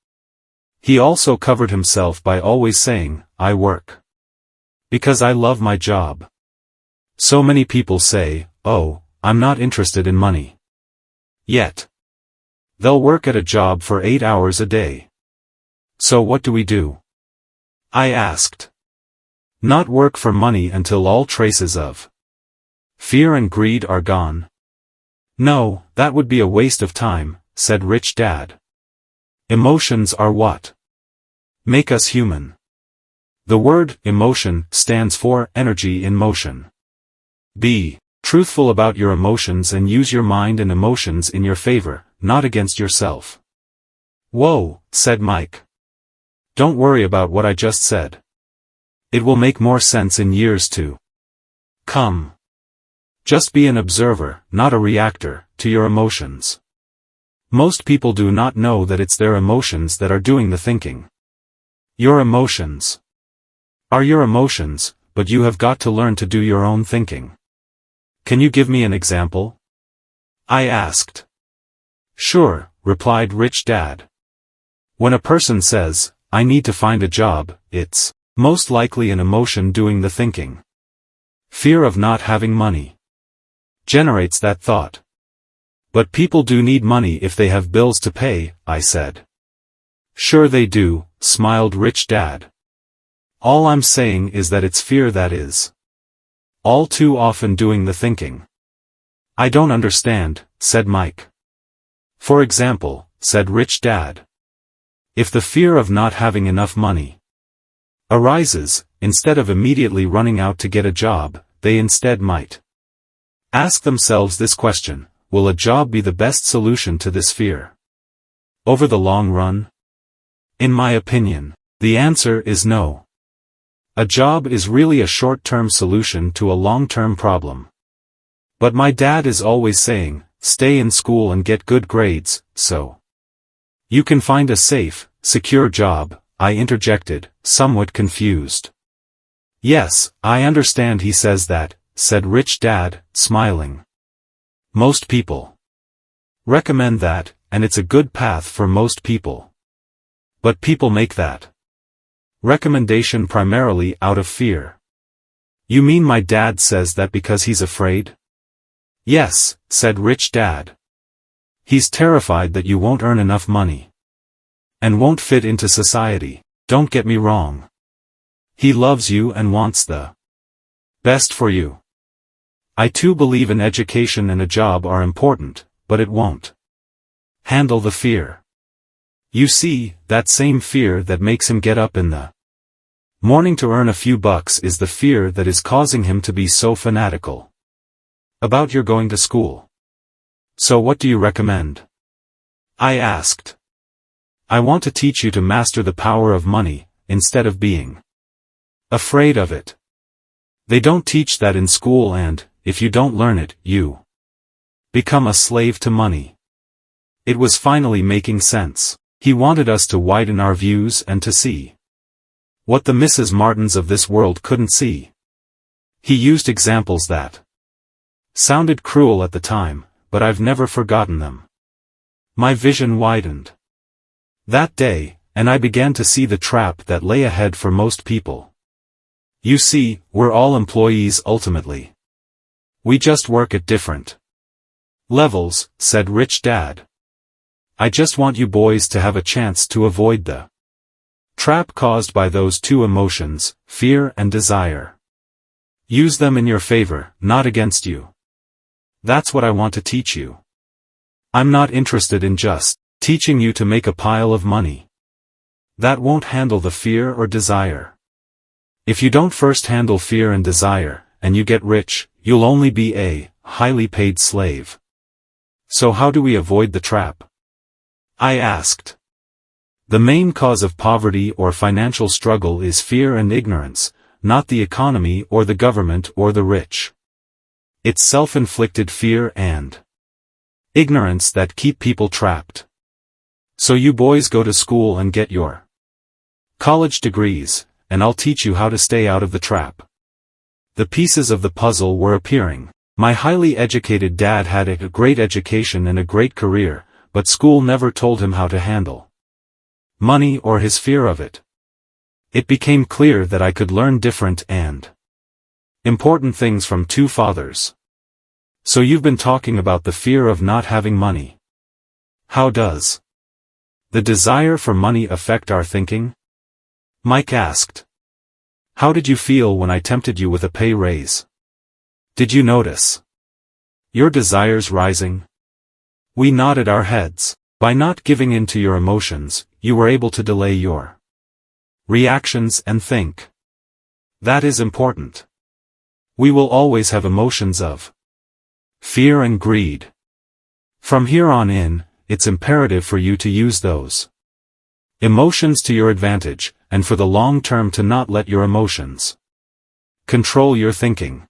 He also covered himself by always saying, "I work because I love my job." So many people say, "Oh, I'm not interested in money." Yet they'll work at a job for 8 hours a day. So what do we do? I asked. Not work for money until all traces of fear and greed are gone? No, that would be a waste of time, said Rich Dad. Emotions are what make us human. The word emotion stands for energy in motion. Be truthful about your emotions and use your mind and emotions in your favor, not against yourself. Whoa, said Mike. Don't worry about what I just said. It will make more sense in years to come. Just be an observer, not a reactor, to your emotions. Most people do not know that it's their emotions that are doing the thinking. Your emotions are your emotions, but you have got to learn to do your own thinking. Can you give me an example? I asked. Sure, replied Rich Dad. When a person says, I need to find a job, it's most likely an emotion doing the thinking. Fear of not having money generates that thought. But people do need money if they have bills to pay, I said. Sure they do, smiled Rich Dad. All I'm saying is that it's fear that is all too often doing the thinking. I don't understand, said Mike. For example, said Rich Dad. If the fear of not having enough money arises, instead of immediately running out to get a job, they instead might ask themselves this question: will a job be the best solution to this fear over the long run? In my opinion, the answer is no. A job is really a short-term solution to a long-term problem. But my dad is always saying, stay in school and get good grades, so you can find a safe, secure job, I interjected, somewhat confused. Yes, I understand he says that, said Rich Dad, smiling. Most people recommend that, and it's a good path for most people. But people make that recommendation primarily out of fear. You mean my dad says that because he's afraid? Yes, said Rich Dad. He's terrified that you won't earn enough money and won't fit into society. Don't get me wrong. He loves you and wants the best for you. I too believe an education and a job are important, but it won't handle the fear. You see, that same fear that makes him get up in the morning to earn a few bucks is the fear that is causing him to be so fanatical about your going to school. So what do you recommend? I asked. I want to teach you to master the power of money, instead of being afraid of it. They don't teach that in school, and, if you don't learn it, you become a slave to money. It was finally making sense. He wanted us to widen our views and to see what the Mrs. Martins of this world couldn't see. He used examples that sounded cruel at the time, but I've never forgotten them. My vision widened that day, and I began to see the trap that lay ahead for most people. You see, we're all employees ultimately. We just work at different levels, said Rich Dad. I just want you boys to have a chance to avoid the trap caused by those two emotions, fear and desire. Use them in your favor, not against you. That's what I want to teach you. I'm not interested in just teaching you to make a pile of money. That won't handle the fear or desire. If you don't first handle fear and desire, and you get rich, you'll only be a highly paid slave. So how do we avoid the trap? I asked. The main cause of poverty or financial struggle is fear and ignorance, not the economy or the government or the rich. It's self-inflicted fear and ignorance that keep people trapped. So you boys go to school and get your college degrees, and I'll teach you how to stay out of the trap. The pieces of the puzzle were appearing. My highly educated dad had a great education and a great career, but school never told him how to handle money or his fear of it. It became clear that I could learn different and important things from two fathers. So you've been talking about the fear of not having money. How does the desire for money affect our thinking? Mike asked. How did you feel when I tempted you with a pay raise? Did you notice your desires rising? We nodded our heads. By not giving in to your emotions, you were able to delay your reactions and think. That is important. We will always have emotions of fear and greed. From here on in, it's imperative for you to use those emotions to your advantage, and for the long term to not let your emotions control your thinking.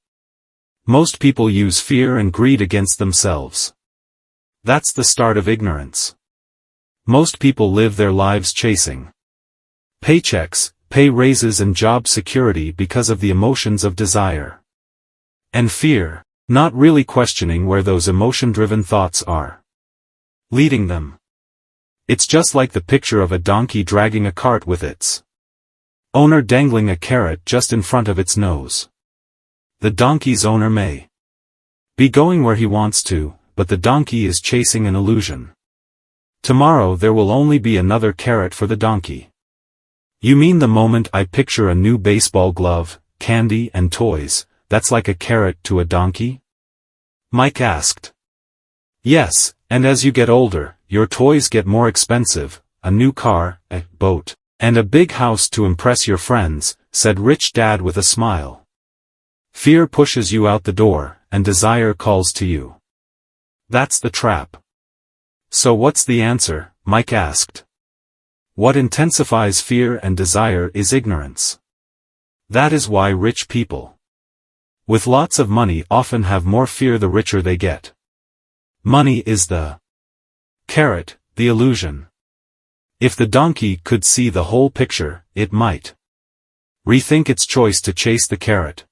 Most people use fear and greed against themselves. That's the start of ignorance. Most people live their lives chasing Paychecks, pay raises and job security because of the emotions of desire and fear, not really questioning where those emotion-driven thoughts are leading them. It's just like the picture of a donkey dragging a cart with its owner dangling a carrot just in front of its nose. The donkey's owner may be going where he wants to, but the donkey is chasing an illusion. Tomorrow there will only be another carrot for the donkey. You mean the moment I picture a new baseball glove, candy and toys, that's like a carrot to a donkey? Mike asked. Yes, and as you get older, your toys get more expensive, a new car, a boat, and a big house to impress your friends, said Rich Dad with a smile. Fear pushes you out the door, and desire calls to you. That's the trap. So what's the answer? Mike asked. What intensifies fear and desire is ignorance. That is why rich people with lots of money often have more fear the richer they get. Money is the carrot, the illusion. If the donkey could see the whole picture, it might rethink its choice to chase the carrot.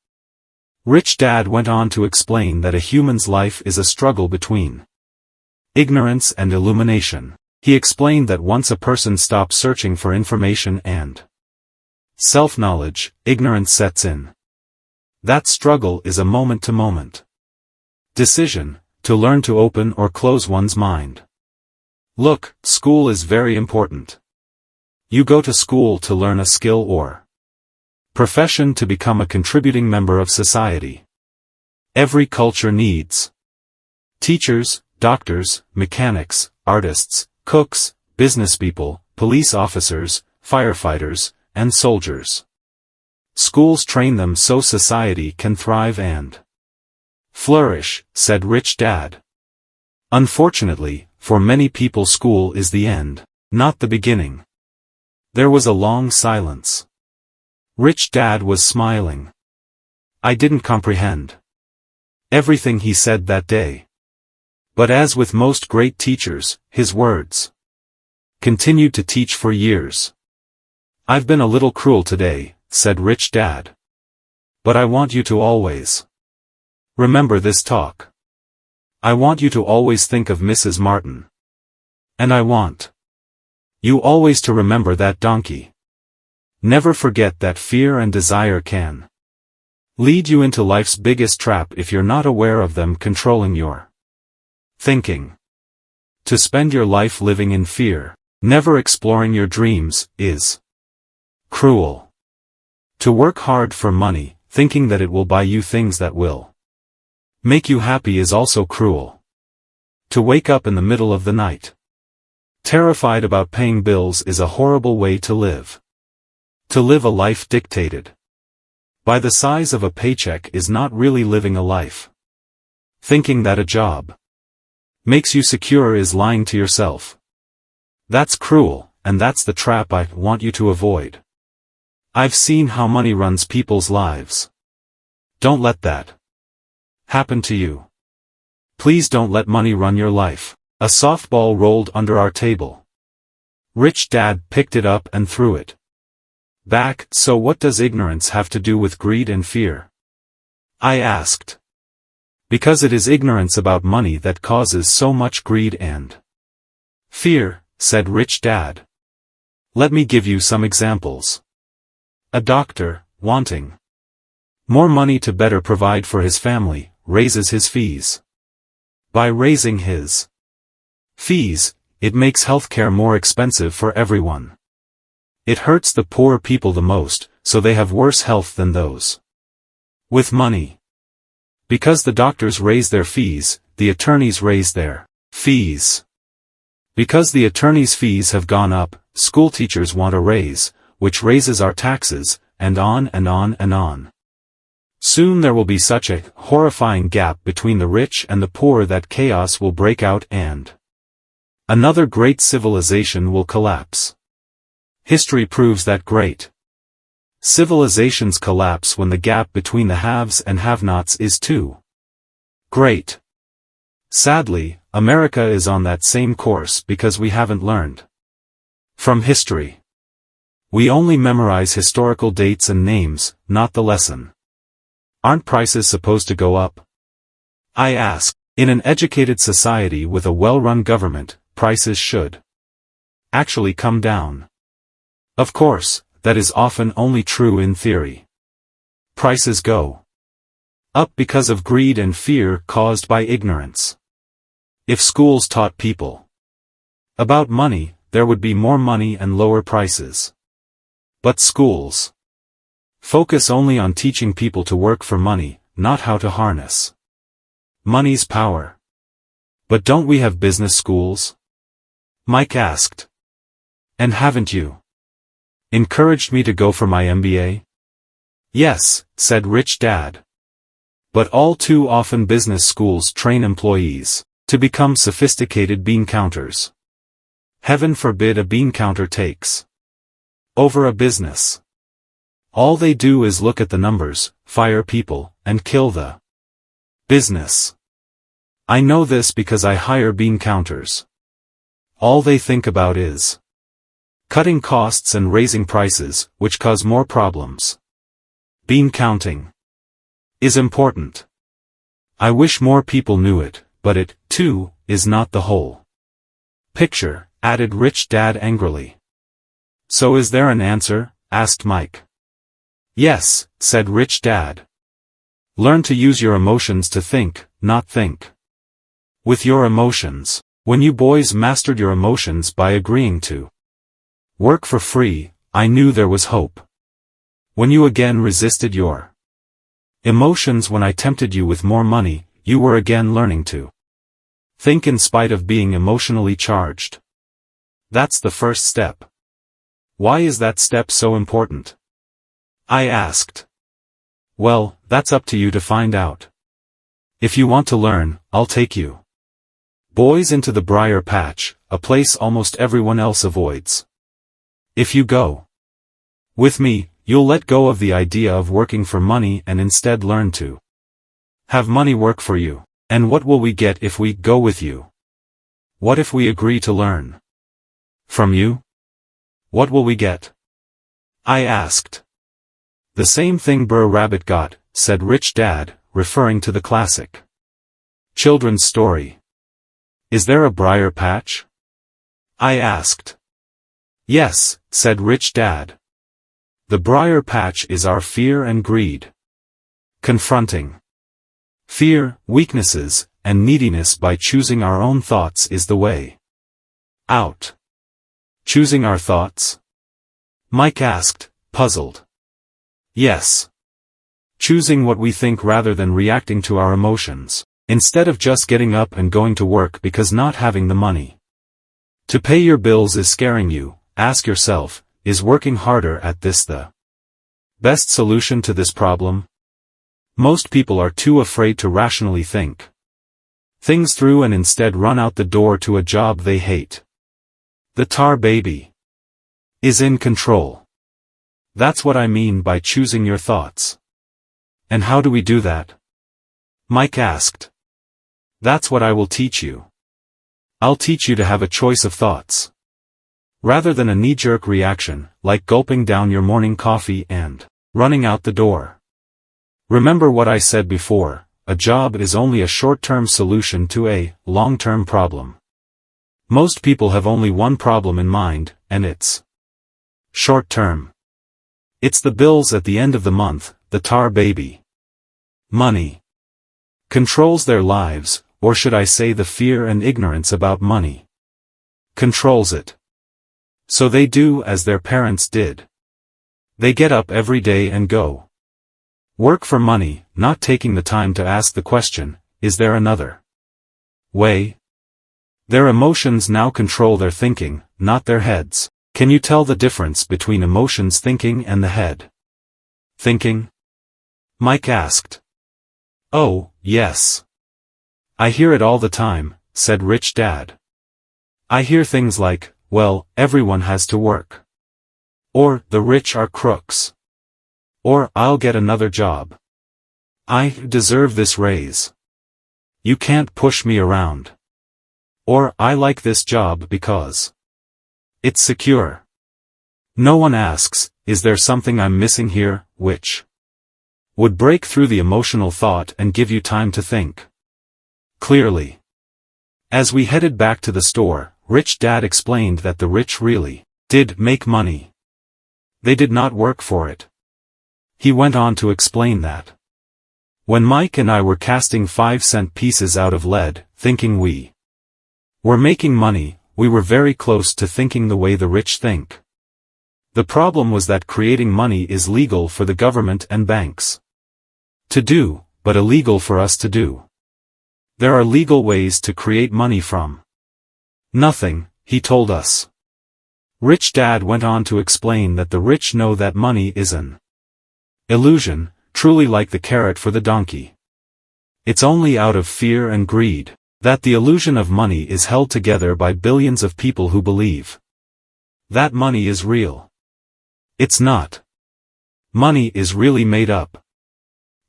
Rich Dad went on to explain that a human's life is a struggle between ignorance and illumination. He explained that once a person stops searching for information and self-knowledge, ignorance sets in. That struggle is a moment-to-moment decision, to learn to open or close one's mind. Look, school is very important. You go to school to learn a skill or profession to become a contributing member of society. Every culture needs teachers, doctors, mechanics, artists, cooks, businesspeople, police officers, firefighters, and soldiers. Schools train them so society can thrive and flourish, said Rich Dad. Unfortunately, for many people school is the end, not the beginning. There was a long silence. Rich Dad was smiling. I didn't comprehend everything he said that day. But as with most great teachers, his words continued to teach for years. I've been a little cruel today, said Rich Dad. But I want you to always remember this talk. I want you to always think of Mrs. Martin. And I want you always to remember that donkey. Never forget that fear and desire can lead you into life's biggest trap if you're not aware of them controlling your thinking. To spend your life living in fear, never exploring your dreams, is cruel. To work hard for money, thinking that it will buy you things that will make you happy, is also cruel. To wake up in the middle of the night terrified about paying bills is a horrible way to live. To live a life dictated by the size of a paycheck is not really living a life. Thinking that a job makes you secure is lying to yourself. That's cruel, and that's the trap I want you to avoid. I've seen how money runs people's lives. Don't let that happen to you. Please don't let money run your life. A softball rolled under our table. Rich Dad picked it up and threw it back. So what does ignorance have to do with greed and fear? I asked. Because it is ignorance about money that causes so much greed and fear, said Rich Dad. Let me give you some examples. A doctor, wanting more money to better provide for his family, raises his fees. By raising his fees, it makes healthcare more expensive for everyone. It hurts the poor people the most, so they have worse health than those with money. Because the doctors raise their fees, the attorneys raise their fees. Because the attorneys' fees have gone up, school teachers want a raise, which raises our taxes, and on and on and on. Soon there will be such a horrifying gap between the rich and the poor that chaos will break out and another great civilization will collapse. History proves that great civilizations collapse when the gap between the haves and have-nots is too great. Sadly, America is on that same course because we haven't learned from history. We only memorize historical dates and names, not the lesson. Aren't prices supposed to go up? I ask. In an educated society with a well-run government, prices should actually come down. Of course, that is often only true in theory. Prices go up because of greed and fear caused by ignorance. If schools taught people about money, there would be more money and lower prices. But schools focus only on teaching people to work for money, not how to harness money's power. But don't we have business schools? Mike asked. And haven't you encouraged me to go for my MBA? Yes, said Rich Dad. But all too often business schools train employees to become sophisticated bean counters. Heaven forbid a bean counter takes over a business. All they do is look at the numbers, fire people, and kill the business. I know this because I hire bean counters. All they think about is cutting costs and raising prices, which cause more problems. Bean counting is important. I wish more people knew it, but it, too, is not the whole picture, added Rich Dad angrily. So is there an answer? Asked Mike. Yes, said Rich Dad. Learn to use your emotions to think, not think with your emotions. When you boys mastered your emotions by agreeing to work for free, I knew there was hope. When you again resisted your emotions when I tempted you with more money, you were again learning to think in spite of being emotionally charged. That's the first step. Why is that step so important? I asked. Well, that's up to you to find out. If you want to learn, I'll take you boys into the briar patch, a place almost everyone else avoids. If you go with me, you'll let go of the idea of working for money and instead learn to have money work for you. And what will we get if we go with you? What if we agree to learn from you? What will we get? I asked. The same thing Burr Rabbit got, said Rich Dad, referring to the classic children's story. Is there a briar patch? I asked. Yes, said Rich Dad. The briar patch is our fear and greed. Confronting fear, weaknesses, and neediness by choosing our own thoughts is the way out. Choosing our thoughts? Mike asked, puzzled. Yes. Choosing what we think rather than reacting to our emotions, instead of just getting up and going to work because not having the money to pay your bills is scaring you. Ask yourself, is working harder at this the best solution to this problem? Most people are too afraid to rationally think things through and instead run out the door to a job they hate. The tar baby is in control. That's what I mean by choosing your thoughts. And how do we do that? Mike asked. That's what I will teach you. I'll teach you to have a choice of thoughts. Rather than a knee-jerk reaction, like gulping down your morning coffee and running out the door. Remember what I said before, a job is only a short-term solution to a long-term problem. Most people have only one problem in mind, and it's short-term. It's the bills at the end of the month, the tar baby. Money controls their lives, or should I say the fear and ignorance about money controls it. So they do as their parents did. They get up every day and go work for money, not taking the time to ask the question, is there another way? Their emotions now control their thinking, not their heads. Can you tell the difference between emotions thinking and the head thinking? Mike asked. Oh, yes. I hear it all the time, said Rich Dad. I hear things like, well, everyone has to work. Or, the rich are crooks. Or, I'll get another job. I deserve this raise. You can't push me around. Or, I like this job because it's secure. No one asks, is there something I'm missing here, which would break through the emotional thought and give you time to think clearly. As we headed back to the store, Rich Dad explained that the rich really did make money. They did not work for it. He went on to explain that when Mike and I were casting 5-cent pieces out of lead, thinking we were making money, we were very close to thinking the way the rich think. The problem was that creating money is legal for the government and banks to do, but illegal for us to do. There are legal ways to create money from nothing, he told us. Rich Dad went on to explain that the rich know that money is an illusion, truly like the carrot for the donkey. It's only out of fear and greed that the illusion of money is held together by billions of people who believe that money is real. It's not. Money is really made up.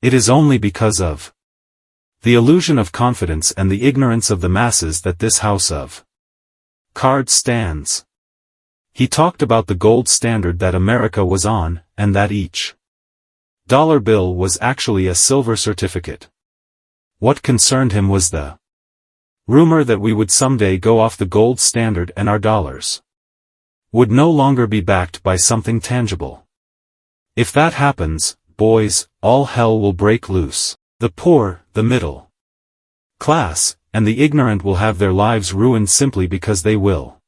It is only because of the illusion of confidence and the ignorance of the masses that this house of cards stands. He talked about the gold standard that America was on, and that each dollar bill was actually a silver certificate. What concerned him was the rumor that we would someday go off the gold standard and our dollars would no longer be backed by something tangible. If that happens, boys, all hell will break loose. The poor, the middle class, and the ignorant will have their lives ruined simply because they will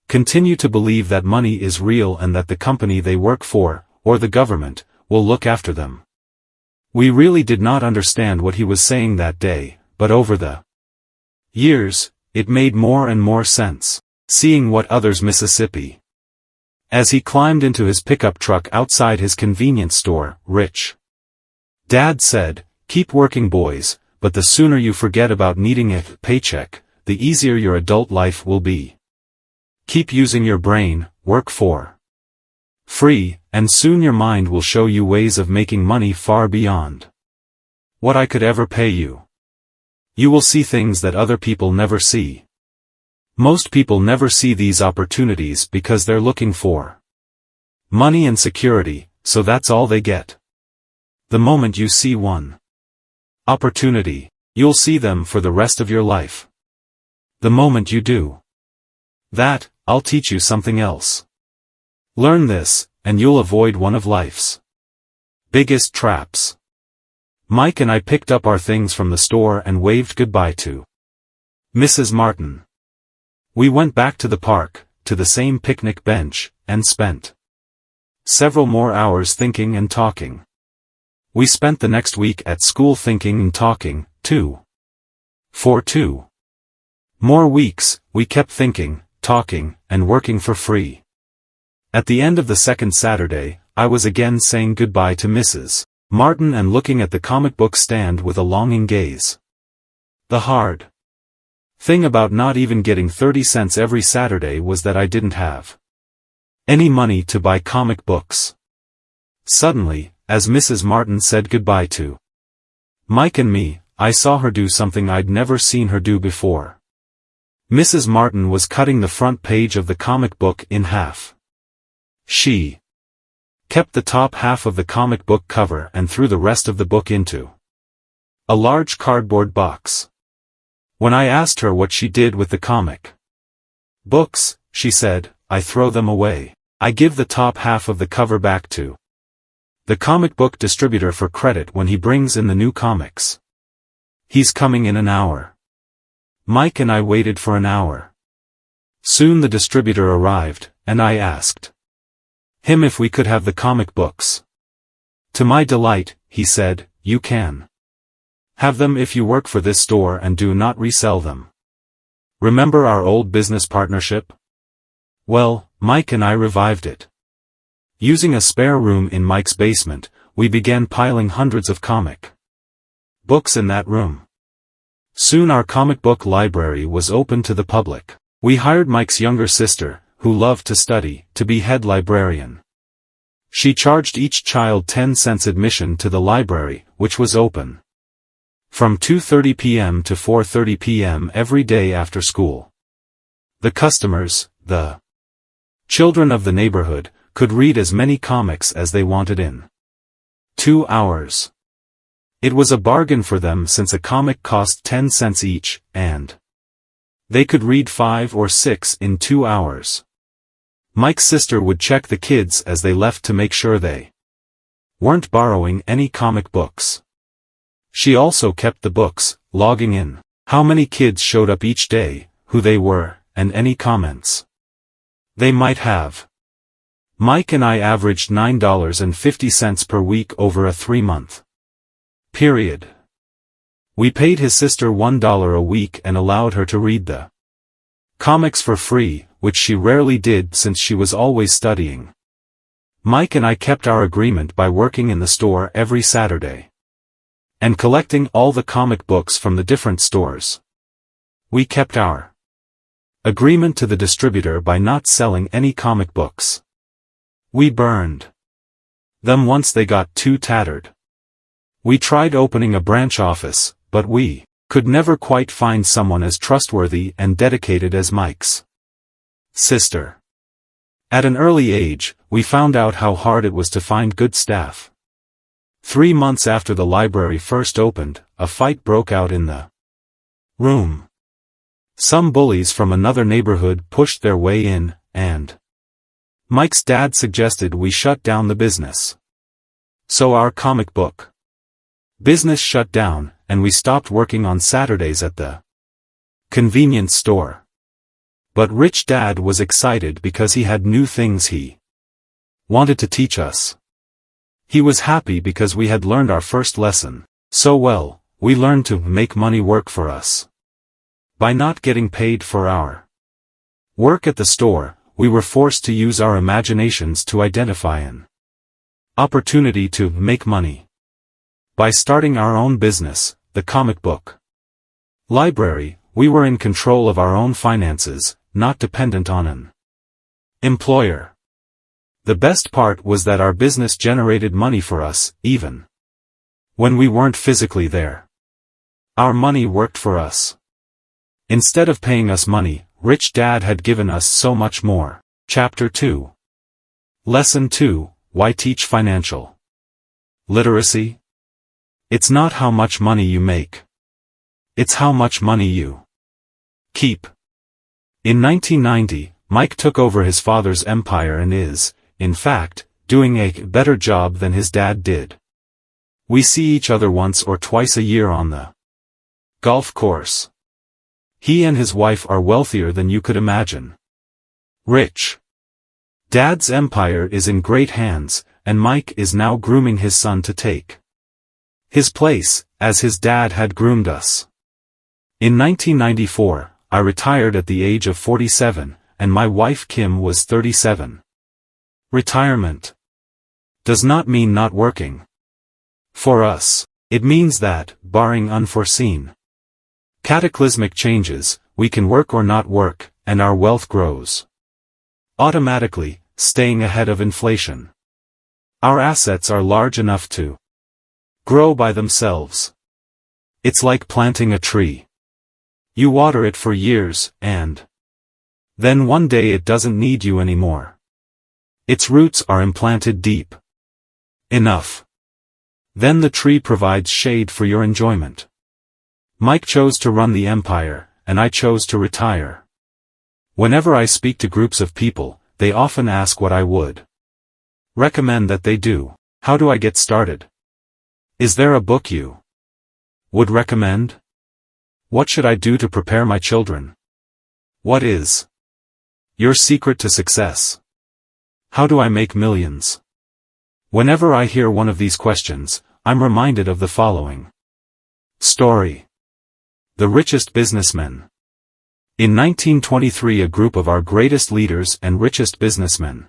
continue to believe that money is real and that the company they work for, or the government, will look after them. We really did not understand what he was saying that day, but over the years, it made more and more sense, seeing what others Mississippi. As he climbed into his pickup truck outside his convenience store, Rich Dad said, "Keep working, boys, but the sooner you forget about needing a paycheck, the easier your adult life will be. Keep using your brain, work for free, and soon your mind will show you ways of making money far beyond what I could ever pay you. You will see things that other people never see. Most people never see these opportunities because they're looking for money and security, so that's all they get. The moment you see one opportunity, you'll see them for the rest of your life. The moment you do that, I'll teach you something else. Learn this, and you'll avoid one of life's biggest traps." Mike and I picked up our things from the store and waved goodbye to Mrs. Martin. We went back to the park, to the same picnic bench, and spent several more hours thinking and talking. We spent the next week at school thinking and talking, too. For 2 more weeks, we kept thinking, talking, and working for free. At the end of the second Saturday, I was again saying goodbye to Mrs. Martin and looking at the comic book stand with a longing gaze. The hard thing about not even getting 30 cents every Saturday was that I didn't have any money to buy comic books. Suddenly, as Mrs. Martin said goodbye to Mike and me, I saw her do something I'd never seen her do before. Mrs. Martin was cutting the front page of the comic book in half. She kept the top half of the comic book cover and threw the rest of the book into a large cardboard box. When I asked her what she did with the comic books, she said, "I throw them away. I give the top half of the cover back to the comic book distributor for credit when he brings in the new comics. He's coming in an hour." Mike and I waited for an hour. Soon the distributor arrived, and I asked him if we could have the comic books. To my delight, he said, "You can have them if you work for this store and do not resell them. Remember our old business partnership?" Well, Mike and I revived it. Using a spare room in Mike's basement, we began piling hundreds of comic books in that room. Soon our comic book library was open to the public. We hired Mike's younger sister, who loved to study, to be head librarian. She charged each child 10 cents admission to the library, which was open from 2:30 p.m. to 4:30 p.m. every day after school. The customers, the Children of the neighborhood could read as many comics as they wanted in 2 hours. It was a bargain for them since a comic cost 10 cents each, and they could read 5 or 6 in 2 hours. Mike's sister would check the kids as they left to make sure they weren't borrowing any comic books. She also kept the books, logging in how many kids showed up each day, who they were, and any comments they might have. Mike and I averaged $9.50 per week over a 3-month period. We paid his sister $1 a week and allowed her to read the comics for free, which she rarely did since she was always studying. Mike and I kept our agreement by working in the store every Saturday and collecting all the comic books from the different stores. We kept our agreement to the distributor by not selling any comic books. We burned them once they got too tattered. We tried opening a branch office, but we could never quite find someone as trustworthy and dedicated as Mike's sister. At an early age, we found out how hard it was to find good staff. 3 months after the library first opened, a fight broke out in the room. Some bullies from another neighborhood pushed their way in, and Mike's dad suggested we shut down the business. So our comic book business shut down, and we stopped working on Saturdays at the convenience store. But Rich Dad was excited because he had new things he wanted to teach us. He was happy because we had learned our first lesson so well. We learned to make money work for us. By not getting paid for our work at the store, we were forced to use our imaginations to identify an opportunity to make money. By starting our own business, the comic book library, we were in control of our own finances, not dependent on an employer. The best part was that our business generated money for us, even when we weren't physically there. Our money worked for us. Instead of paying us money, Rich Dad had given us so much more. Chapter 2. Lesson 2, Why Teach Financial Literacy? It's not how much money you make. It's how much money you keep. In 1990, Mike took over his father's empire and is, in fact, doing a better job than his dad did. We see each other once or twice a year on the golf course. He and his wife are wealthier than you could imagine. Rich Dad's empire is in great hands, and Mike is now grooming his son to take his place, as his dad had groomed us. In 1994, I retired at the age of 47, and my wife Kim was 37. Retirement does not mean not working. For us, it means that, barring unforeseen cataclysmic changes, we can work or not work, and our wealth grows automatically, staying ahead of inflation. Our assets are large enough to grow by themselves. It's like planting a tree. You water it for years, and then one day it doesn't need you anymore. Its roots are implanted deep enough. Then the tree provides shade for your enjoyment. Mike chose to run the empire, and I chose to retire. Whenever I speak to groups of people, they often ask what I would recommend that they do. How do I get started? Is there a book you would recommend? What should I do to prepare my children? What is your secret to success? How do I make millions? Whenever I hear one of these questions, I'm reminded of the following story. The richest businessmen. In 1923, a group of our greatest leaders and richest businessmen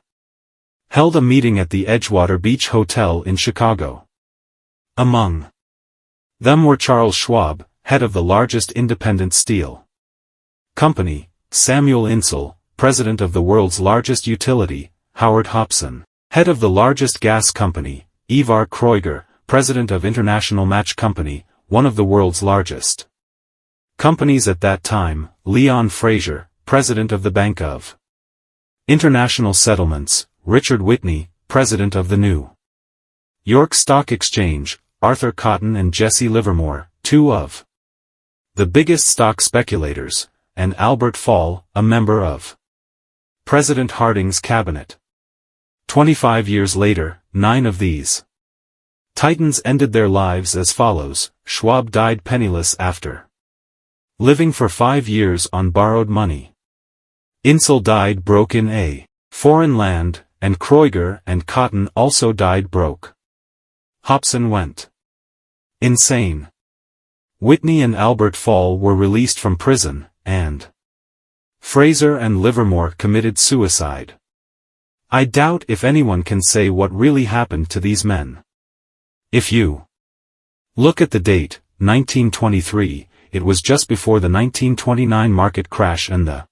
held a meeting at the Edgewater Beach Hotel in Chicago. Among them were Charles Schwab, head of the largest independent steel company, Samuel Insull, president of the world's largest utility, Howard Hobson, head of the largest gas company, Ivar Kreuger, president of International Match Company, one of the world's largest companies at that time, Leon Fraser, president of the Bank of International Settlements, Richard Whitney, President of the New York Stock Exchange, Arthur Cotton and Jesse Livermore, two of the biggest stock speculators, and Albert Fall, a member of President Harding's cabinet. 25 years later, 9 of these titans ended their lives as follows. Schwab died penniless after living for 5 years on borrowed money. Insull died broke in a foreign land, and Kreuger and Cotton also died broke. Hobson went insane. Whitney and Albert Fall were released from prison, and Fraser and Livermore committed suicide. I doubt if anyone can say what really happened to these men. If you look at the date, 1923, it was just before the 1929 market crash and the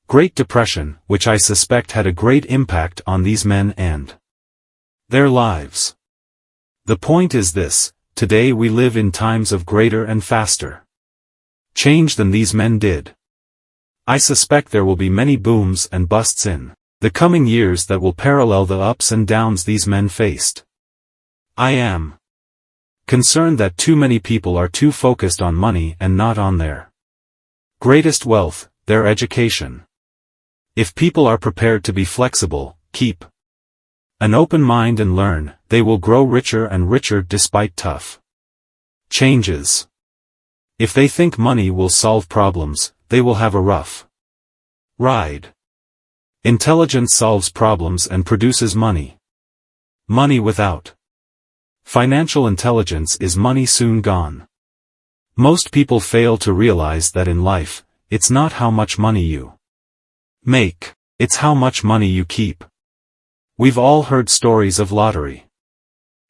Great Depression, which I suspect had a great impact on these men and their lives. The point is this: today we live in times of greater and faster change than these men did. I suspect there will be many booms and busts in the coming years that will parallel the ups and downs these men faced. I am concerned that too many people are too focused on money and not on their greatest wealth, their education. If people are prepared to be flexible, keep an open mind and learn, they will grow richer and richer despite tough changes. If they think money will solve problems, they will have a rough ride. Intelligence solves problems and produces money. Money without financial intelligence is money soon gone. Most people fail to realize that in life, it's not how much money you make, it's how much money you keep. We've all heard stories of lottery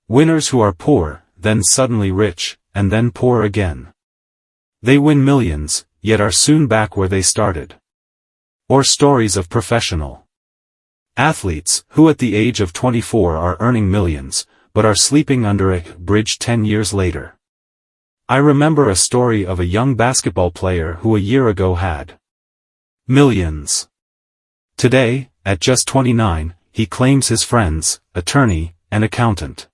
winners who are poor, then suddenly rich, and then poor again. They win millions, yet are soon back where they started. Or stories of professional athletes, who at the age of 24 are earning millions, but are sleeping under a bridge 10 years later. I remember a story of a young basketball player who a year ago had millions. Today, at just 29, he claims his friends, attorney, and accountant,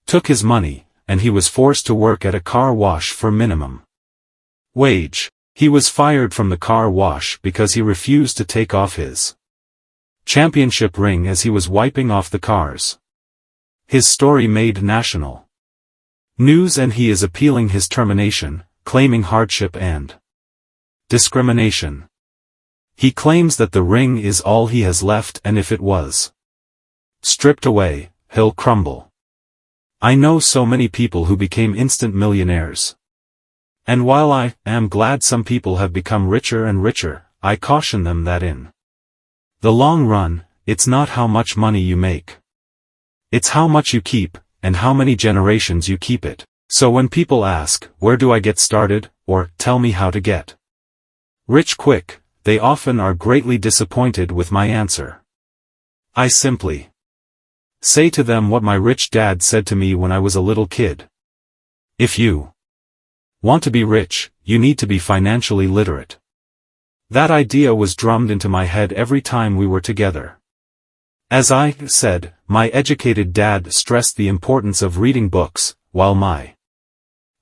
took his money, and he was forced to work at a car wash for minimum wage. He was fired from the car wash because he refused to take off his championship ring as he was wiping off the cars. His story made national news and he is appealing his termination, claiming hardship and discrimination. He claims that the ring is all he has left and if it was stripped away, he'll crumble. I know so many people who became instant millionaires. And while I am glad some people have become richer and richer, I caution them that in the long run, it's not how much money you make. It's how much you keep, and how many generations you keep it. So when people ask, where do I get started, or tell me how to get rich quick, they often are greatly disappointed with my answer. I simply say to them what my rich dad said to me when I was a little kid. If you want to be rich, you need to be financially literate. That idea was drummed into my head every time we were together. As I said, my educated dad stressed the importance of reading books, while my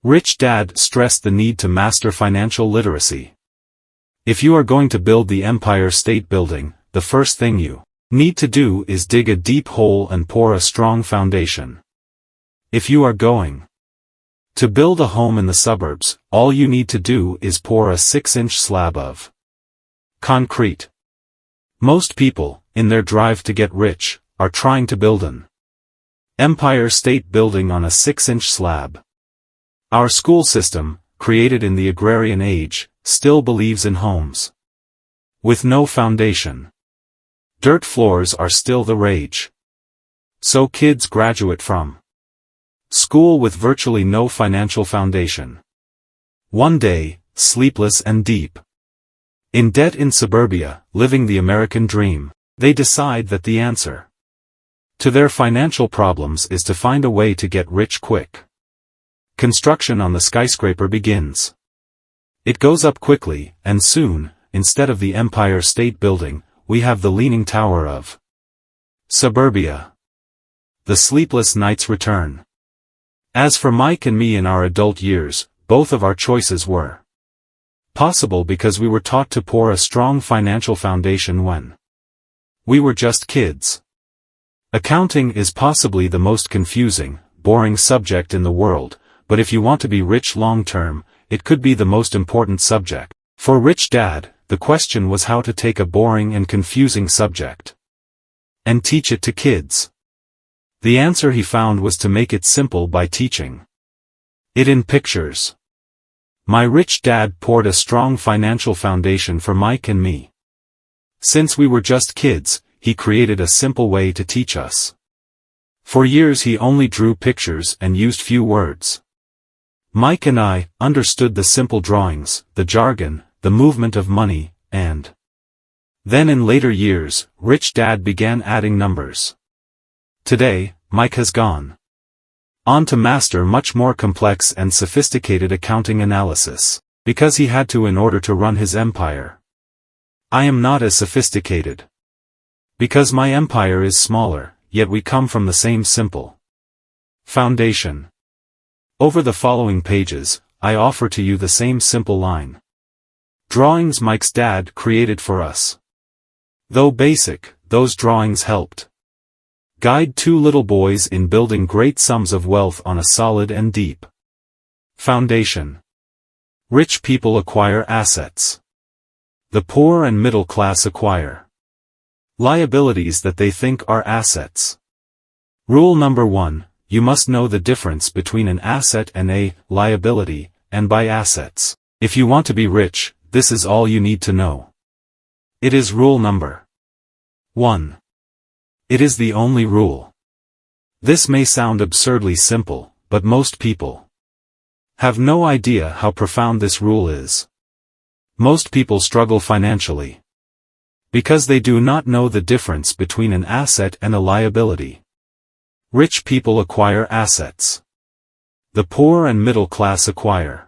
rich dad stressed the need to master financial literacy. If you are going to build the Empire State Building, the first thing you need to do is dig a deep hole and pour a strong foundation. If you are going to build a home in the suburbs, all you need to do is pour a 6-inch slab of concrete. Most people, in their drive to get rich, are trying to build an Empire State Building on a 6-inch slab. Our school system, created in the agrarian age, still believes in homes with no foundation. Dirt floors are still the rage. So kids graduate from school with virtually no financial foundation. One day, sleepless and deep in debt in suburbia, living the American dream, they decide that the answer to their financial problems is to find a way to get rich quick. Construction on the skyscraper begins. It goes up quickly, and soon, instead of the Empire State Building, we have the Leaning Tower of Suburbia. The Sleepless Nights Return. As for Mike and me in our adult years, both of our choices were possible because we were taught to pour a strong financial foundation when we were just kids. Accounting is possibly the most confusing, boring subject in the world, but if you want to be rich long-term, it could be the most important subject. For Rich Dad, the question was how to take a boring and confusing subject and teach it to kids. The answer he found was to make it simple by teaching it in pictures. My rich dad poured a strong financial foundation for Mike and me. Since we were just kids, he created a simple way to teach us. For years he only drew pictures and used few words. Mike and I understood the simple drawings, the jargon, the movement of money, and then in later years, Rich Dad began adding numbers. Today, Mike has gone on to master much more complex and sophisticated accounting analysis, because he had to in order to run his empire. I am not as sophisticated, because my empire is smaller, yet we come from the same simple foundation. Over the following pages, I offer to you the same simple line drawings Mike's dad created for us. Though basic, those drawings helped guide two little boys in building great sums of wealth on a solid and deep foundation. Rich people acquire assets. The poor and middle class acquire liabilities that they think are assets. Rule number 1, you must know the difference between an asset and a liability, and by assets. If you want to be rich, this is all you need to know. It is rule number 1. It is the only rule. This may sound absurdly simple, but most people have no idea how profound this rule is. Most people struggle financially because they do not know the difference between an asset and a liability. Rich people acquire assets. The poor and middle class acquire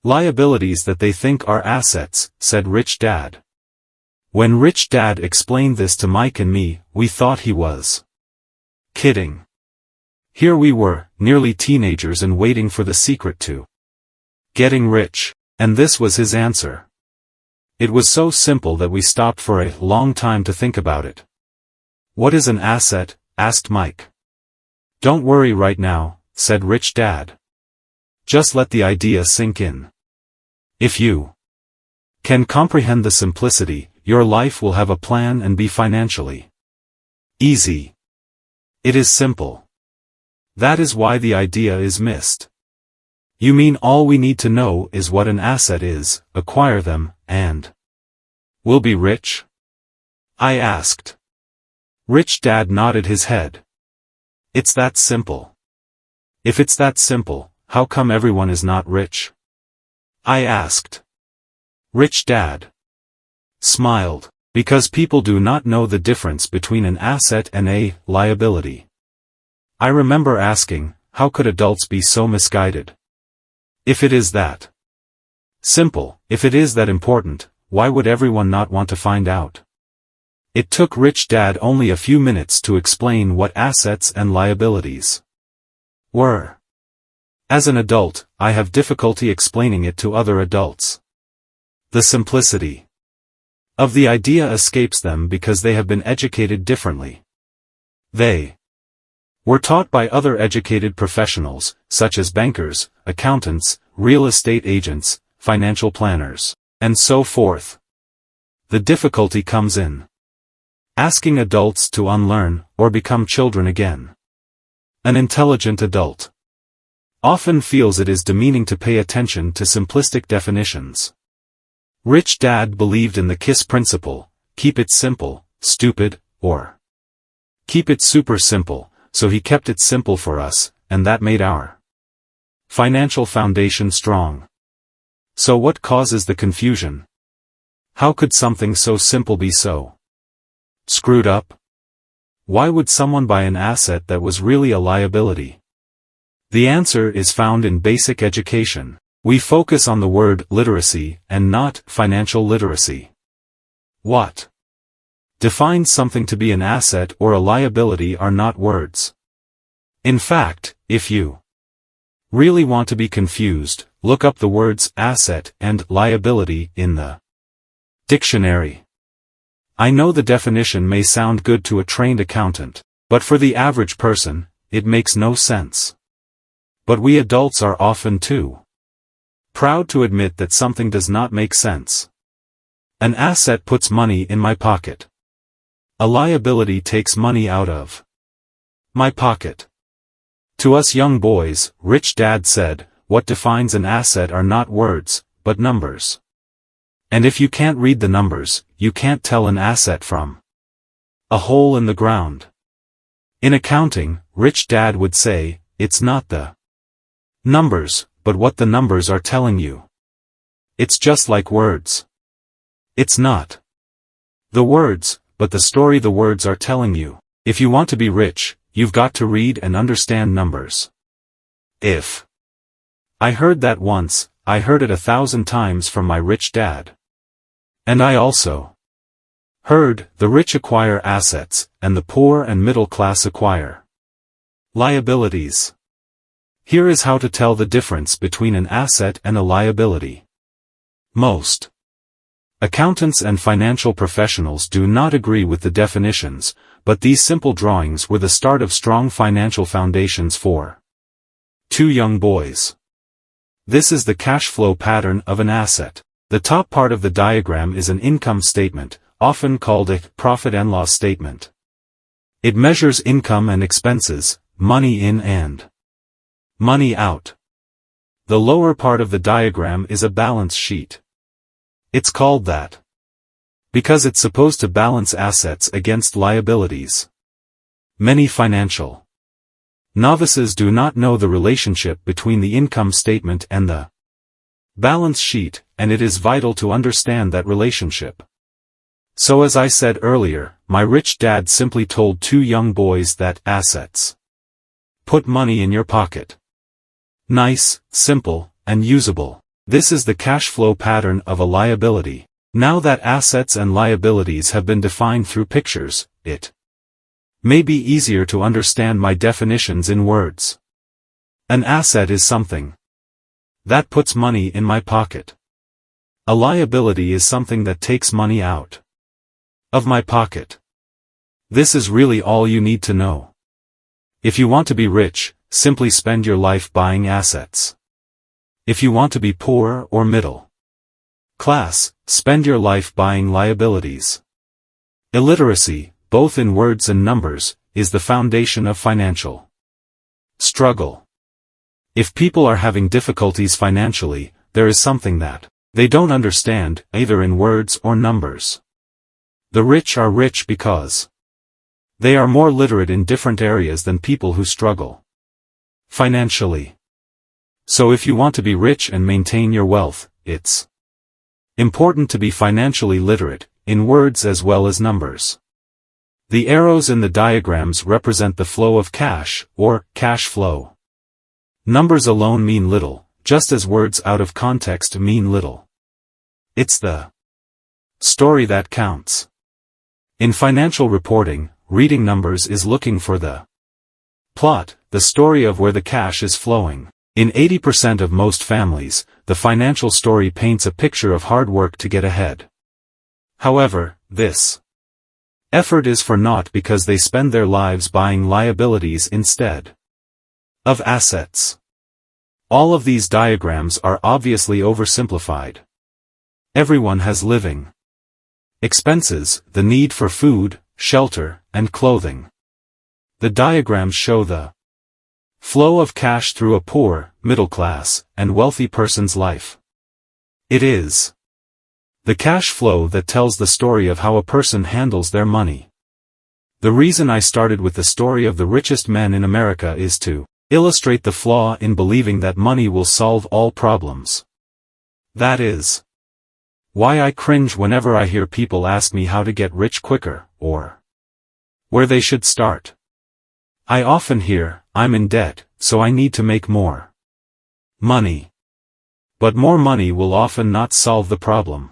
liabilities that they think are assets, said Rich Dad. When Rich Dad explained this to Mike and me, we thought he was kidding. Here we were, nearly teenagers and waiting for the secret to getting rich, and this was his answer. It was so simple that we stopped for a long time to think about it. What is an asset? Asked Mike. Don't worry right now, said Rich Dad. Just let the idea sink in. If you can comprehend the simplicity, your life will have a plan and be financially easy. It is simple. That is why the idea is missed. You mean all we need to know is what an asset is, acquire them, and we'll be rich? I asked. Rich Dad nodded his head. It's that simple. If it's that simple, how come everyone is not rich? I asked. Rich Dad smiled, because people do not know the difference between an asset and a liability. I remember asking, how could adults be so misguided? If it is that simple, if it is that important, why would everyone not want to find out? It took Rich Dad only a few minutes to explain what assets and liabilities were. As an adult, I have difficulty explaining it to other adults. The simplicity of the idea escapes them because they have been educated differently. They were taught by other educated professionals, such as bankers, accountants, real estate agents, financial planners, and so forth. The difficulty comes in asking adults to unlearn, or become children again. An intelligent adult often feels it is demeaning to pay attention to simplistic definitions. Rich Dad believed in the KISS principle, keep it simple, stupid, or keep it super simple, so he kept it simple for us, and that made our financial foundation strong. So what causes the confusion? How could something so simple be so screwed up? Why would someone buy an asset that was really a liability? The answer is found in basic education. We focus on the word literacy and not financial literacy. What defines something to be an asset or a liability are not words. In fact, if you really want to be confused, look up the words asset and liability in the dictionary. I know the definition may sound good to a trained accountant, but for the average person, it makes no sense. But we adults are often too proud to admit that something does not make sense. An asset puts money in my pocket. A liability takes money out of my pocket. To us young boys, Rich Dad said, what defines an asset are not words, but numbers. And if you can't read the numbers, you can't tell an asset from a hole in the ground. In accounting, Rich Dad would say, it's not the numbers, but what the numbers are telling you. It's just like words. It's not the words, but the story the words are telling you. If you want to be rich, you've got to read and understand numbers. If I heard that once, I heard it 1,000 times from my rich dad. And I also heard, the rich acquire assets, and the poor and middle class acquire liabilities. Here is how to tell the difference between an asset and a liability. Most accountants and financial professionals do not agree with the definitions, but these simple drawings were the start of strong financial foundations for two young boys. This is the cash flow pattern of an asset. The top part of the diagram is an income statement, often called a profit and loss statement. It measures income and expenses, money in and money out. The lower part of the diagram is a balance sheet. It's called that because it's supposed to balance assets against liabilities. Many financial novices do not know the relationship between the income statement and the balance sheet, and it is vital to understand that relationship. So as I said earlier, my rich dad simply told two young boys that assets put money in your pocket. Nice, simple, and usable. This is the cash flow pattern of a liability. Now that assets and liabilities have been defined through pictures, it may be easier to understand my definitions in words. An asset is something that puts money in my pocket. A liability is something that takes money out of my pocket. This is really all you need to know. If you want to be rich, simply spend your life buying assets. If you want to be poor or middle class, spend your life buying liabilities. Illiteracy, both in words and numbers, is the foundation of financial struggle. If people are having difficulties financially, there is something that they don't understand, either in words or numbers. The rich are rich because they are more literate in different areas than people who struggle financially. So if you want to be rich and maintain your wealth, it's important to be financially literate, in words as well as numbers. The arrows in the diagrams represent the flow of cash, or cash flow. Numbers alone mean little, just as words out of context mean little. It's the story that counts. In financial reporting, reading numbers is looking for the plot, the story of where the cash is flowing. In 80% of most families, the financial story paints a picture of hard work to get ahead. However, this effort is for naught because they spend their lives buying liabilities instead of assets. All of these diagrams are obviously oversimplified. Everyone has living expenses, the need for food, shelter, and clothing. The diagrams show the flow of cash through a poor, middle class, and wealthy person's life. It is the cash flow that tells the story of how a person handles their money. The reason I started with the story of the richest men in America is to illustrate the flaw in believing that money will solve all problems. That is why I cringe whenever I hear people ask me how to get rich quicker, or where they should start. I often hear, I'm in debt, so I need to make more money. But more money will often not solve the problem.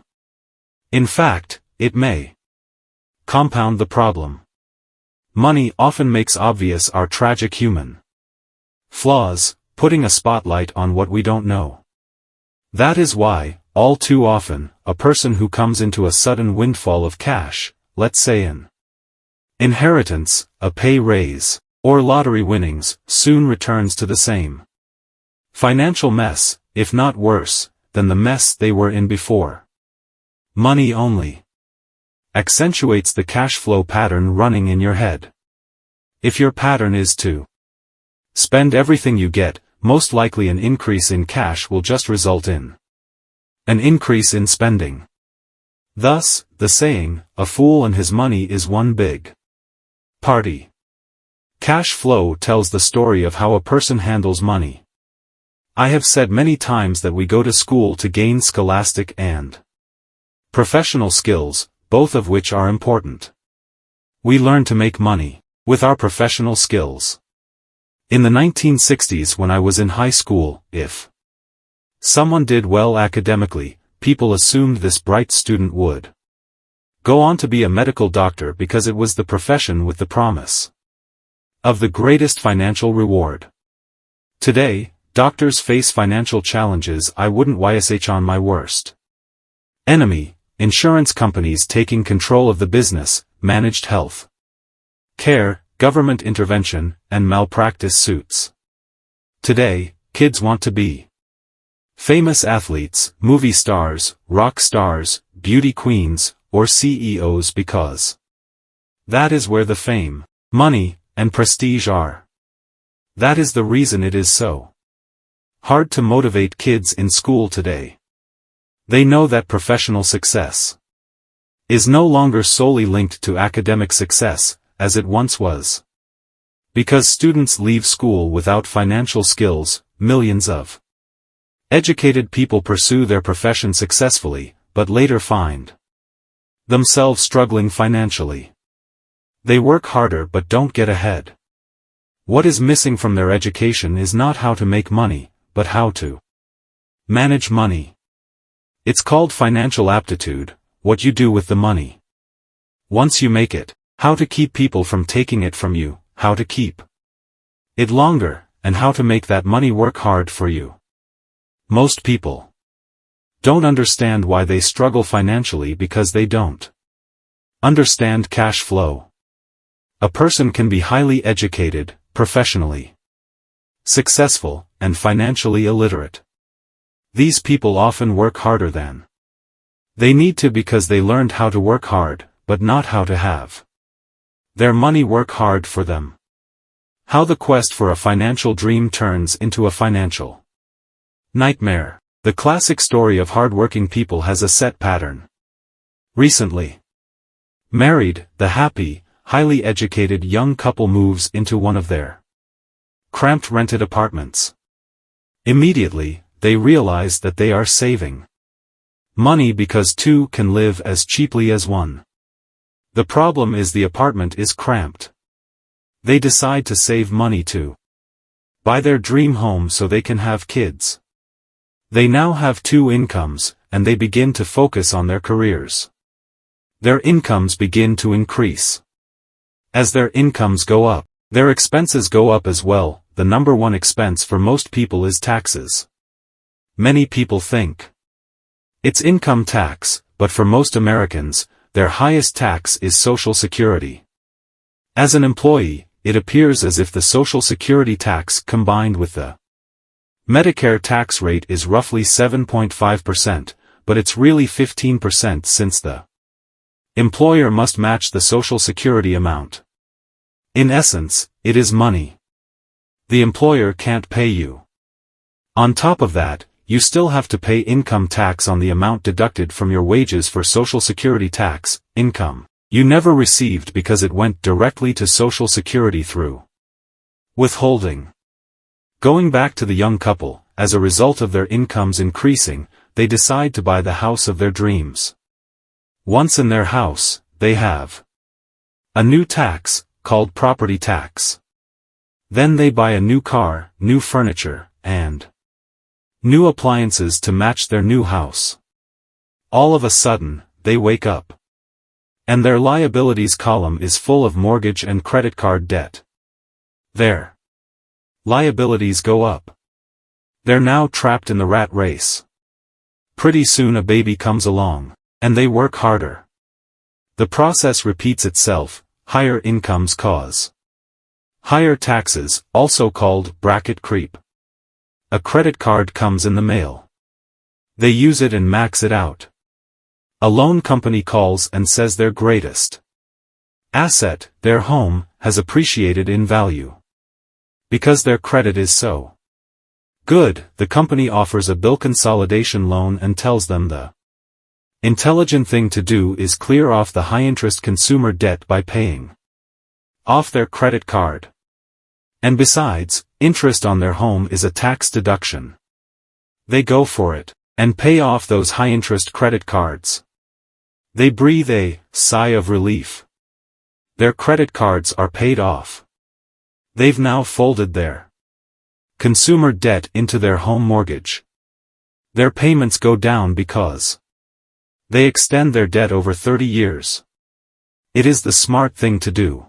In fact, it may. compound the problem. Money often makes obvious our tragic human flaws, putting a spotlight on what we don't know. That is why, all too often, a person who comes into a sudden windfall of cash, let's say an inheritance, a pay raise, or lottery winnings, soon returns to the same financial mess, if not worse, than the mess they were in before. Money only accentuates the cash flow pattern running in your head. If your pattern is to spend everything you get, most likely an increase in cash will just result in an increase in spending. Thus, the saying, "A fool and his money is one big party." Cash flow tells the story of how a person handles money. I have said many times that we go to school to gain scholastic and professional skills, both of which are important. We learn to make money with our professional skills. In the 1960s, when I was in high school, if someone did well academically, people assumed this bright student would go on to be a medical doctor because it was the profession with the promise of the greatest financial reward. Today, doctors face financial challenges I wouldn't wish on my worst enemy: insurance companies taking control of the business, managed health care, government intervention, and malpractice suits. Today, kids want to be famous athletes, movie stars, rock stars, beauty queens, or CEOs because that is where the fame, money, and prestige are. That is the reason it is so hard to motivate kids in school today. They know that professional success is no longer solely linked to academic success, as it once was. Because students leave school without financial skills, millions of educated people pursue their profession successfully, but later find themselves struggling financially. They work harder but don't get ahead. What is missing from their education is not how to make money, but how to manage money. It's called financial aptitude, what you do with the money once you make it, how to keep people from taking it from you, how to keep it longer, and how to make that money work hard for you. Most people don't understand why they struggle financially because they don't understand cash flow. A person can be highly educated, professionally successful, and financially illiterate. These people often work harder than they need to because they learned how to work hard, but not how to have their money work hard for them. How the quest for a financial dream turns into a financial nightmare. The classic story of hard-working people has a set pattern. Recently married, the happy, highly educated young couple moves into one of their cramped rented apartments. Immediately, they realize that they are saving money because two can live as cheaply as one. The problem is the apartment is cramped. They decide to save money to buy their dream home so they can have kids. They now have two incomes, and they begin to focus on their careers. Their incomes begin to increase. As their incomes go up, their expenses go up as well. The number one expense for most people is taxes. Many people think it's income tax, but for most Americans, their highest tax is Social Security. As an employee, it appears as if the Social Security tax combined with the Medicare tax rate is roughly 7.5%, but it's really 15% since the employer must match the Social Security amount. In essence, it is money the employer can't pay you. On top of that, you still have to pay income tax on the amount deducted from your wages for Social Security tax, income you never received because it went directly to Social Security through withholding. Going back to the young couple, as a result of their incomes increasing, they decide to buy the house of their dreams. Once in their house, they have a new tax, called property tax. Then they buy a new car, new furniture, and new appliances to match their new house. All of a sudden, they wake up And their liabilities column is full of mortgage and credit card debt. Their liabilities go up. They're now trapped in the rat race. Pretty soon a baby comes along, and they work harder. The process repeats itself. Higher incomes cause higher taxes, also called bracket creep. A credit card comes in the mail. They use it and max it out. A loan company calls and says their greatest asset, their home, has appreciated in value. Because their credit is so good, the company offers a bill consolidation loan and tells them the intelligent thing to do is clear off the high-interest consumer debt by paying off their credit card. And besides, interest on their home is a tax deduction. They go for it, and pay off those high-interest credit cards. They breathe a sigh of relief. Their credit cards are paid off. They've now folded their consumer debt into their home mortgage. Their payments go down because they extend their debt over 30 years. It is the smart thing to do.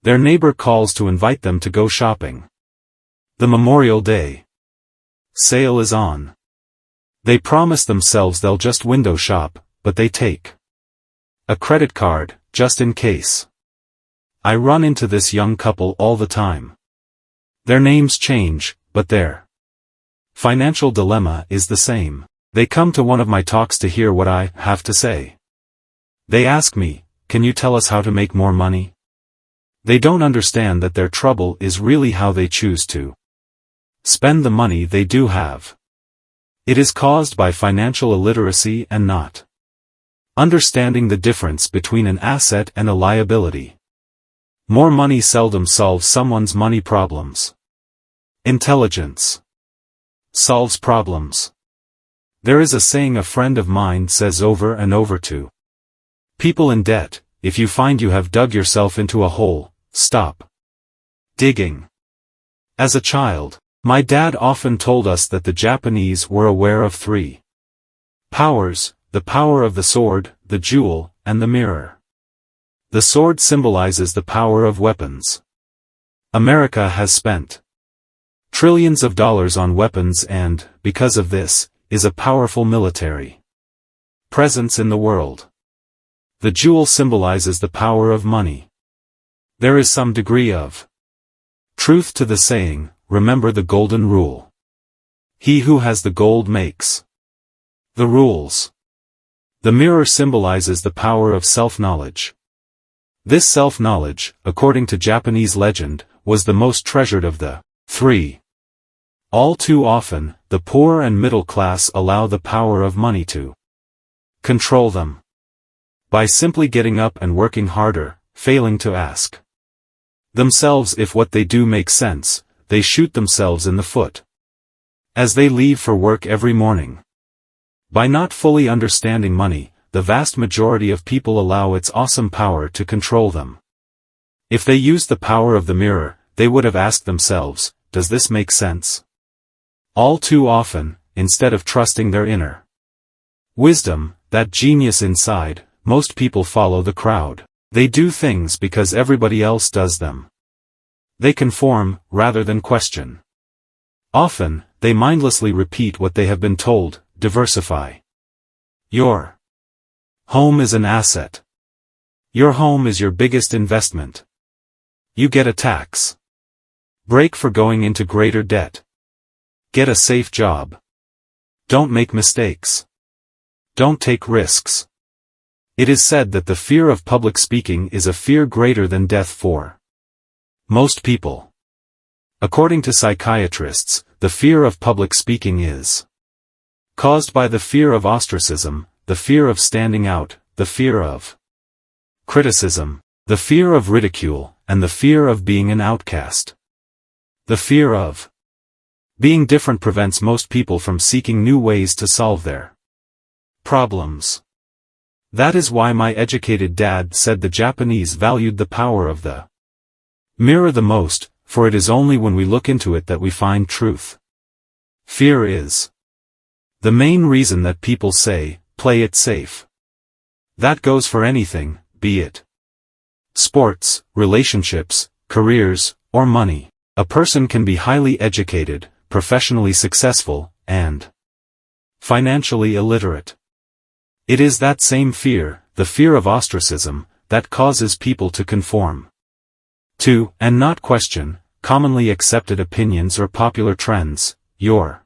Their neighbor calls to invite them to go shopping. The Memorial Day sale is on. They promise themselves they'll just window shop, but they take a credit card, just in case. I run into this young couple all the time. Their names change, but their financial dilemma is the same. They come to one of my talks to hear what I have to say. They ask me, "Can you tell us how to make more money?" They don't understand that their trouble is really how they choose to spend the money they do have. It is caused by financial illiteracy and not understanding the difference between an asset and a liability. More money seldom solves someone's money problems. Intelligence solves problems. There is a saying a friend of mine says over and over to people in debt: if you find you have dug yourself into a hole, stop digging. As a child, my dad often told us that the Japanese were aware of three powers: the power of the sword, the jewel, and the mirror. The sword symbolizes the power of weapons. America has spent trillions of dollars on weapons and, because of this, is a powerful military presence in the world. The jewel symbolizes the power of money. There is some degree of truth to the saying, remember the golden rule. He who has the gold makes the rules. The mirror symbolizes the power of self-knowledge. This self-knowledge, according to Japanese legend, was the most treasured of the three. All too often, the poor and middle class allow the power of money to control them. By simply getting up and working harder, failing to ask themselves if what they do makes sense, they shoot themselves in the foot as they leave for work every morning. By not fully understanding money, the vast majority of people allow its awesome power to control them. If they used the power of the mirror, they would have asked themselves, does this make sense? All too often, instead of trusting their inner wisdom, that genius inside, most people follow the crowd. They do things because everybody else does them. They conform, rather than question. Often, they mindlessly repeat what they have been told: diversify. Your home is an asset. Your home is your biggest investment. You get a tax break for going into greater debt. Get a safe job. Don't make mistakes. Don't take risks. It is said that the fear of public speaking is a fear greater than death for most people. According to psychiatrists, the fear of public speaking is caused by the fear of ostracism, the fear of standing out, the fear of criticism, the fear of ridicule, and the fear of being an outcast. The fear of being different prevents most people from seeking new ways to solve their problems. That is why my educated dad said the Japanese valued the power of the mirror the most, for it is only when we look into it that we find truth. Fear is the main reason that people say, play it safe. That goes for anything, be it sports, relationships, careers, or money. A person can be highly educated, professionally successful, and financially illiterate. It is that same fear, the fear of ostracism, that causes people to conform to, and not question, commonly accepted opinions or popular trends. Your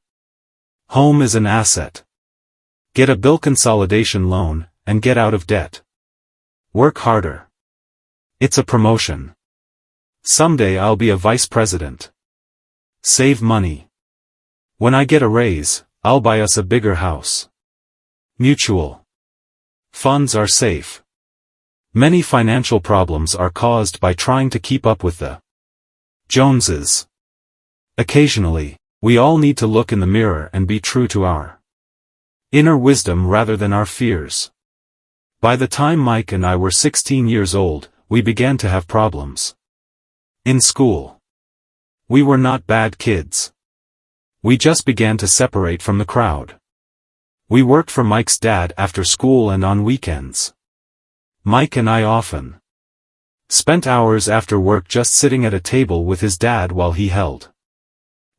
home is an asset. Get a bill consolidation loan, and get out of debt. Work harder. It's a promotion. Someday I'll be a vice president. Save money. When I get a raise, I'll buy us a bigger house. Mutual funds are safe. Many financial problems are caused by trying to keep up with the Joneses. Occasionally, we all need to look in the mirror and be true to our inner wisdom rather than our fears. By the time Mike and I were 16 years old, we began to have problems. In school, we were not bad kids. We just began to separate from the crowd. We worked for Mike's dad after school and on weekends. Mike and I often spent hours after work just sitting at a table with his dad while he held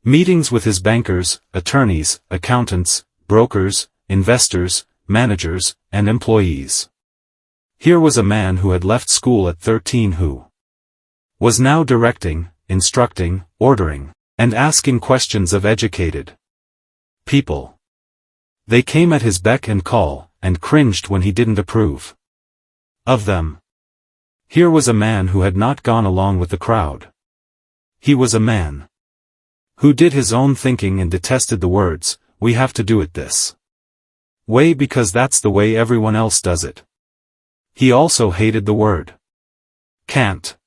meetings with his bankers, attorneys, accountants, brokers, investors, managers, and employees. Here was a man who had left school at 13 who was now directing, instructing, ordering, and asking questions of educated people. They came at his beck and call, and cringed when he didn't approve of them. Here was a man who had not gone along with the crowd. He was a man who did his own thinking and detested the words, "We have to do it this way because that's the way everyone else does it." He also hated the word can't.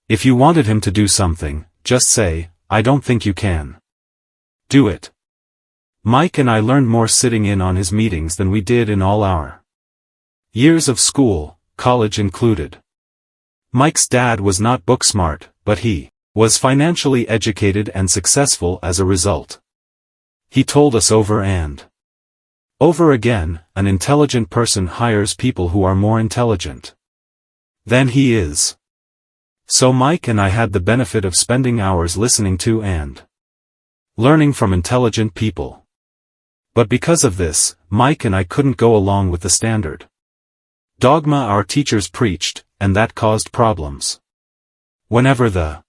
If you wanted him to do something, just say, "I don't think you can do it." Mike and I learned more sitting in on his meetings than we did in all our years of school, college included. Mike's dad was not book smart, but he was financially educated and successful as a result. He told us over and over again, an intelligent person hires people who are more intelligent than he is. So Mike and I had the benefit of spending hours listening to and learning from intelligent people. But because of this, Mike and I couldn't go along with the standard dogma our teachers preached, and that caused problems. Whenever the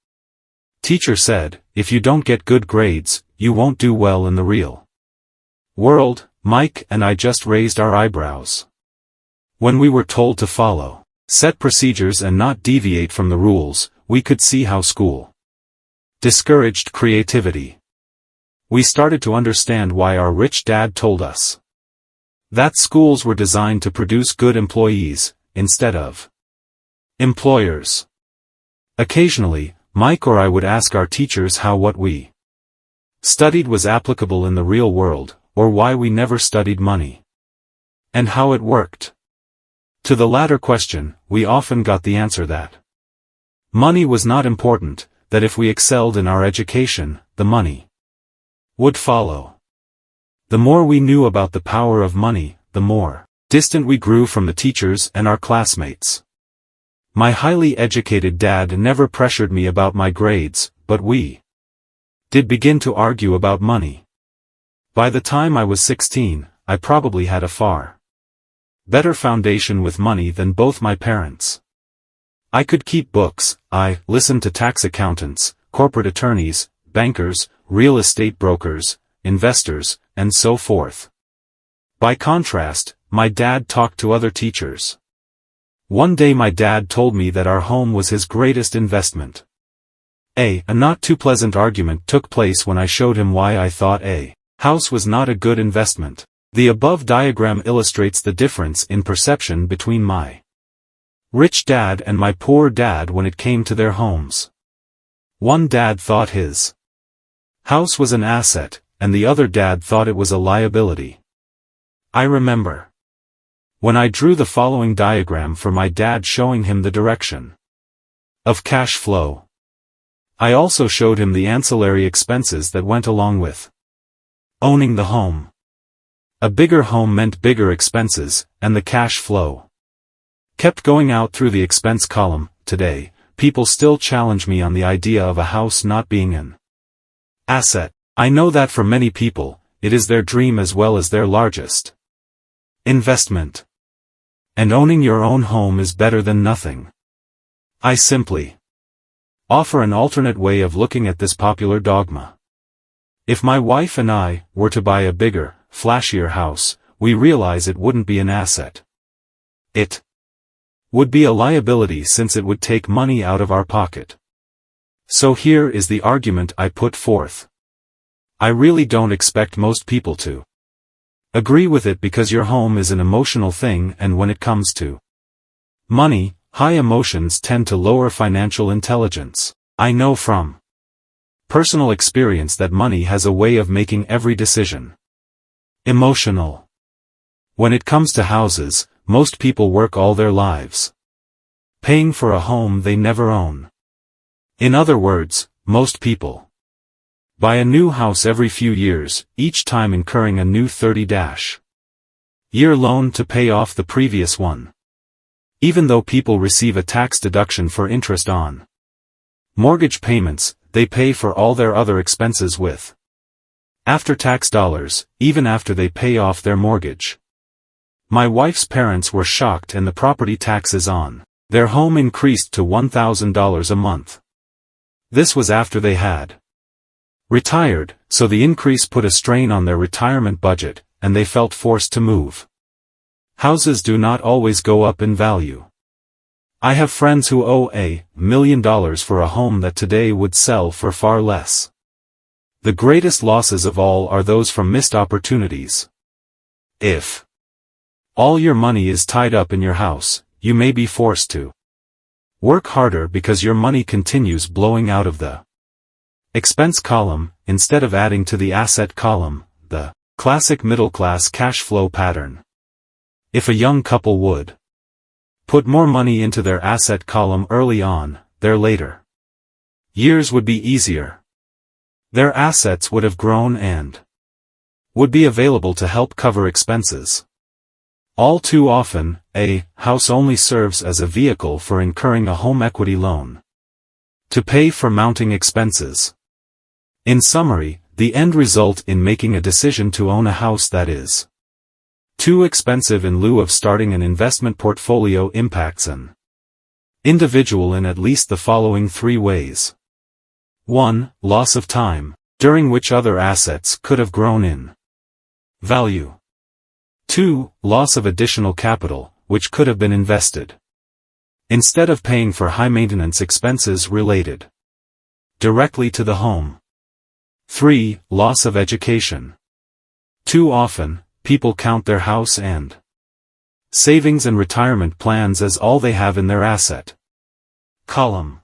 teacher said, "If you don't get good grades, you won't do well in the real world," Mike and I just raised our eyebrows. When we were told to follow set procedures and not deviate from the rules, we could see how school discouraged creativity. We started to understand why our rich dad told us that schools were designed to produce good employees, instead of employers. Occasionally, Mike or I would ask our teachers how what we studied was applicable in the real world, or why we never studied money, and how it worked. To the latter question, we often got the answer that money was not important, that if we excelled in our education, the money would follow. The more we knew about the power of money, the more distant we grew from the teachers and our classmates. My highly educated dad never pressured me about my grades, but we did begin to argue about money. By the time I was 16, I probably had a far better foundation with money than both my parents. I could keep books, I listened to tax accountants, corporate attorneys, bankers, real estate brokers, investors, and so forth. By contrast, my dad talked to other teachers. One day my dad told me that our home was his greatest investment. A not too pleasant argument took place when I showed him why I thought a house was not a good investment. The above diagram illustrates the difference in perception between my rich dad and my poor dad when it came to their homes. One dad thought his house was an asset, and the other dad thought it was a liability. I remember when I drew the following diagram for my dad showing him the direction of cash flow. I also showed him the ancillary expenses that went along with owning the home. A bigger home meant bigger expenses, and the cash flow Kept going out through the expense column. Today, people still challenge me on the idea of a house not being an asset. I know that for many people, it is their dream as well as their largest investment. And owning your own home is better than nothing. I simply offer an alternate way of looking at this popular dogma. If my wife and I were to buy a bigger, flashier house, we realize it wouldn't be an asset. It would be a liability since it would take money out of our pocket. So here is the argument I put forth. I really don't expect most people to agree with it because your home is an emotional thing, and when it comes to money, high emotions tend to lower financial intelligence. I know from personal experience that money has a way of making every decision emotional. When it comes to houses, most people work all their lives paying for a home they never own. In other words, most people buy a new house every few years, each time incurring a new 30-year loan to pay off the previous one. Even though people receive a tax deduction for interest on mortgage payments, they pay for all their other expenses with after-tax dollars, even after they pay off their mortgage. My wife's parents were shocked and the property taxes on their home increased to $1,000 a month. This was after they had retired, so the increase put a strain on their retirement budget, and they felt forced to move. Houses do not always go up in value. I have friends who owe $1 million for a home that today would sell for far less. The greatest losses of all are those from missed opportunities. If all your money is tied up in your house, you may be forced to work harder because your money continues blowing out of the expense column, instead of adding to the asset column, the classic middle-class cash flow pattern. If a young couple would put more money into their asset column early on, their later years would be easier. Their assets would have grown and would be available to help cover expenses. All too often, a house only serves as a vehicle for incurring a home equity loan to pay for mounting expenses. In summary, the end result in making a decision to own a house that is too expensive in lieu of starting an investment portfolio impacts an individual in at least the following 3 ways. 1. Loss of time, during which other assets could have grown in value. 2. Loss of additional capital, which could have been invested instead of paying for high-maintenance expenses related directly to the home. 3. Loss of education. Too often, people count their house and savings and retirement plans as all they have in their asset column.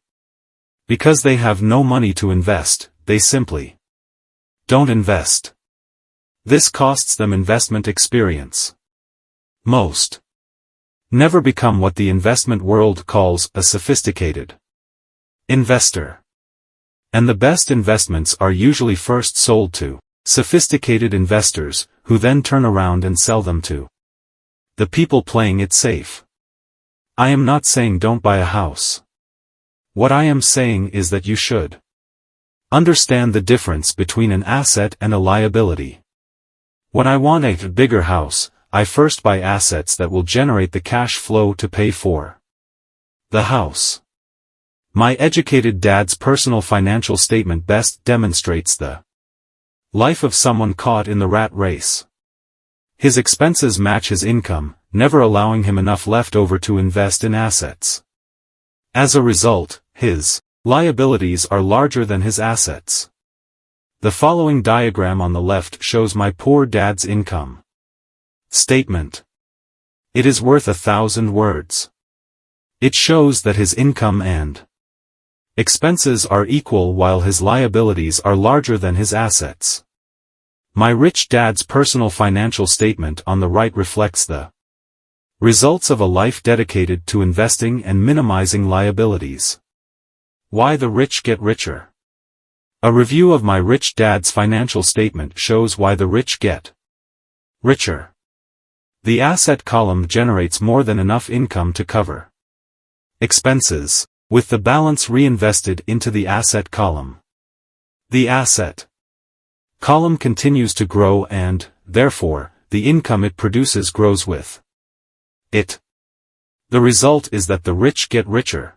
Because they have no money to invest, they simply don't invest. This costs them investment experience. Most never become what the investment world calls a sophisticated investor. And the best investments are usually first sold to sophisticated investors, who then turn around and sell them to the people playing it safe. I am not saying don't buy a house. What I am saying is that you should understand the difference between an asset and a liability. When I want a bigger house, I first buy assets that will generate the cash flow to pay for the house. My educated dad's personal financial statement best demonstrates the life of someone caught in the rat race. His expenses match his income, never allowing him enough left over to invest in assets. As a result, his liabilities are larger than his assets. The following diagram on the left shows my poor dad's income statement. It is worth 1,000 words. It shows that his income and expenses are equal while his liabilities are larger than his assets. My rich dad's personal financial statement on the right reflects the results of a life dedicated to investing and minimizing liabilities. Why the rich get richer. A review of my rich dad's financial statement shows why the rich get richer. The asset column generates more than enough income to cover expenses, with the balance reinvested into the asset column. The asset column continues to grow and, therefore, the income it produces grows with it. The result is that the rich get richer.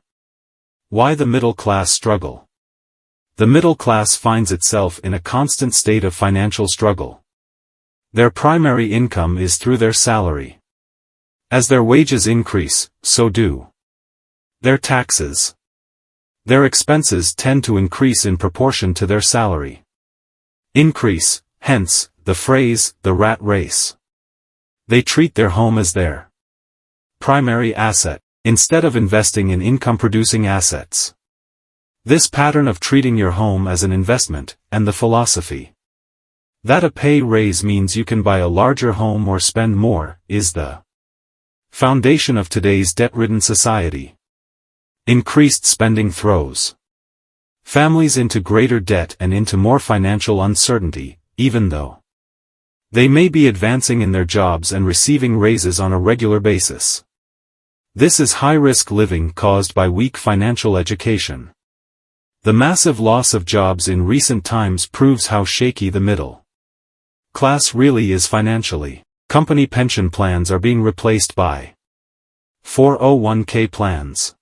Why the middle class struggle? The middle class finds itself in a constant state of financial struggle. Their primary income is through their salary. As their wages increase, so do their taxes. Their expenses tend to increase in proportion to their salary increase, hence, the phrase, the rat race. They treat their home as their primary asset, instead of investing in income-producing assets. This pattern of treating your home as an investment, and the philosophy that a pay raise means you can buy a larger home or spend more, is the foundation of today's debt-ridden society. Increased spending throws families into greater debt and into more financial uncertainty, even though they may be advancing in their jobs and receiving raises on a regular basis. This is high-risk living caused by weak financial education. The massive loss of jobs in recent times proves how shaky the middle class really is financially. Company pension plans are being replaced by 401k plans.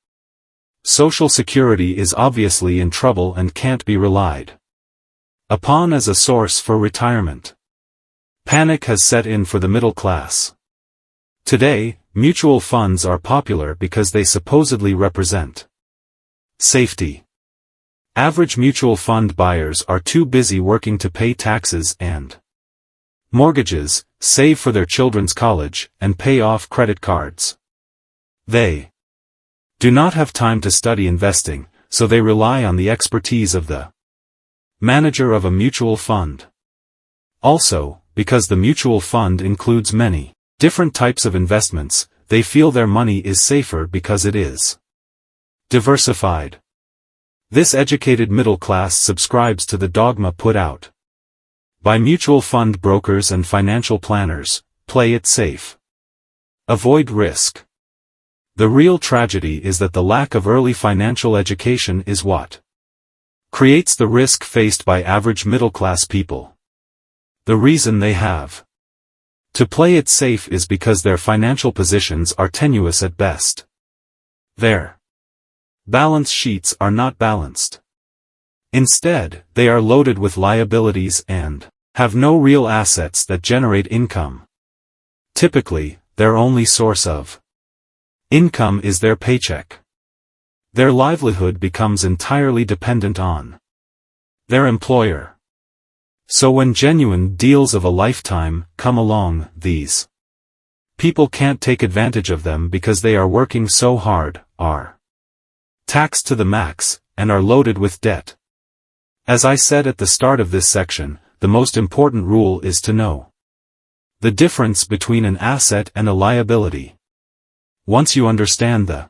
Social Security is obviously in trouble and can't be relied upon as a source for retirement. Panic has set in for the middle class. Today, mutual funds are popular because they supposedly represent safety. Average mutual fund buyers are too busy working to pay taxes and mortgages, save for their children's college, and pay off credit cards. They do not have time to study investing, so they rely on the expertise of the manager of a mutual fund. Also, because the mutual fund includes many different types of investments, they feel their money is safer because it is diversified. This educated middle class subscribes to the dogma put out by mutual fund brokers and financial planners: play it safe. Avoid risk. The real tragedy is that the lack of early financial education is what creates the risk faced by average middle-class people. The reason they have to play it safe is because their financial positions are tenuous at best. Their balance sheets are not balanced. Instead, they are loaded with liabilities and have no real assets that generate income. Typically, their only source of income is their paycheck. Their livelihood becomes entirely dependent on their employer. So when genuine deals of a lifetime come along, these people can't take advantage of them because they are working so hard, are taxed to the max, and are loaded with debt. As I said at the start of this section, the most important rule is to know the difference between an asset and a liability. Once you understand the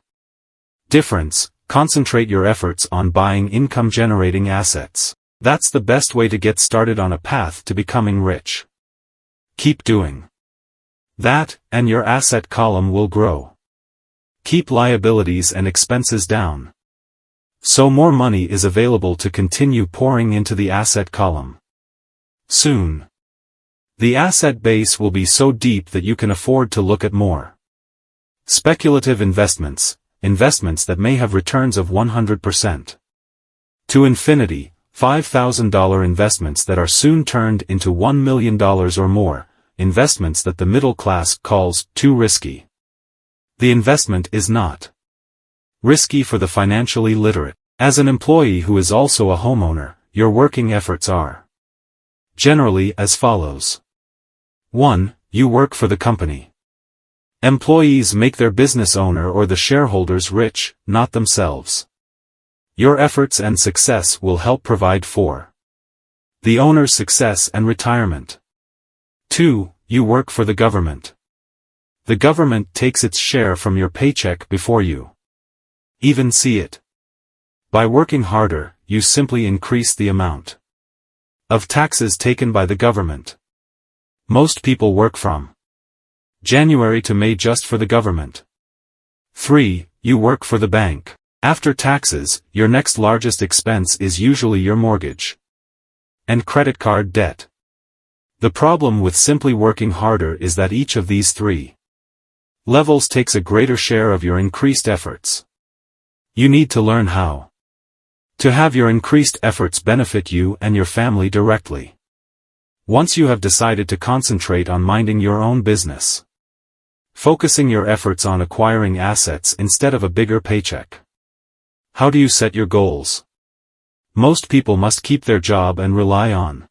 difference, concentrate your efforts on buying income-generating assets. That's the best way to get started on a path to becoming rich. Keep doing that, and your asset column will grow. Keep liabilities and expenses down, so more money is available to continue pouring into the asset column. Soon, the asset base will be so deep that you can afford to look at more speculative investments, investments that may have returns of 100% to infinity, $5,000 investments that are soon turned into $1 million or more, investments that the middle class calls too risky. The investment is not risky for the financially literate. As an employee who is also a homeowner, your working efforts are generally as follows. 1. You work for the company. Employees make their business owner or the shareholders rich, not themselves. Your efforts and success will help provide for the owner's success and retirement. 2. You work for the government. The government takes its share from your paycheck before you even see it. By working harder, you simply increase the amount of taxes taken by the government. Most people work from January to May just for the government. 3. You work for the bank. After taxes, your next largest expense is usually your mortgage and credit card debt. The problem with simply working harder is that each of these 3 levels takes a greater share of your increased efforts. You need to learn how to have your increased efforts benefit you and your family directly. Once you have decided to concentrate on minding your own business, focusing your efforts on acquiring assets instead of a bigger paycheck. How do you set your goals? Most people must keep their job and rely on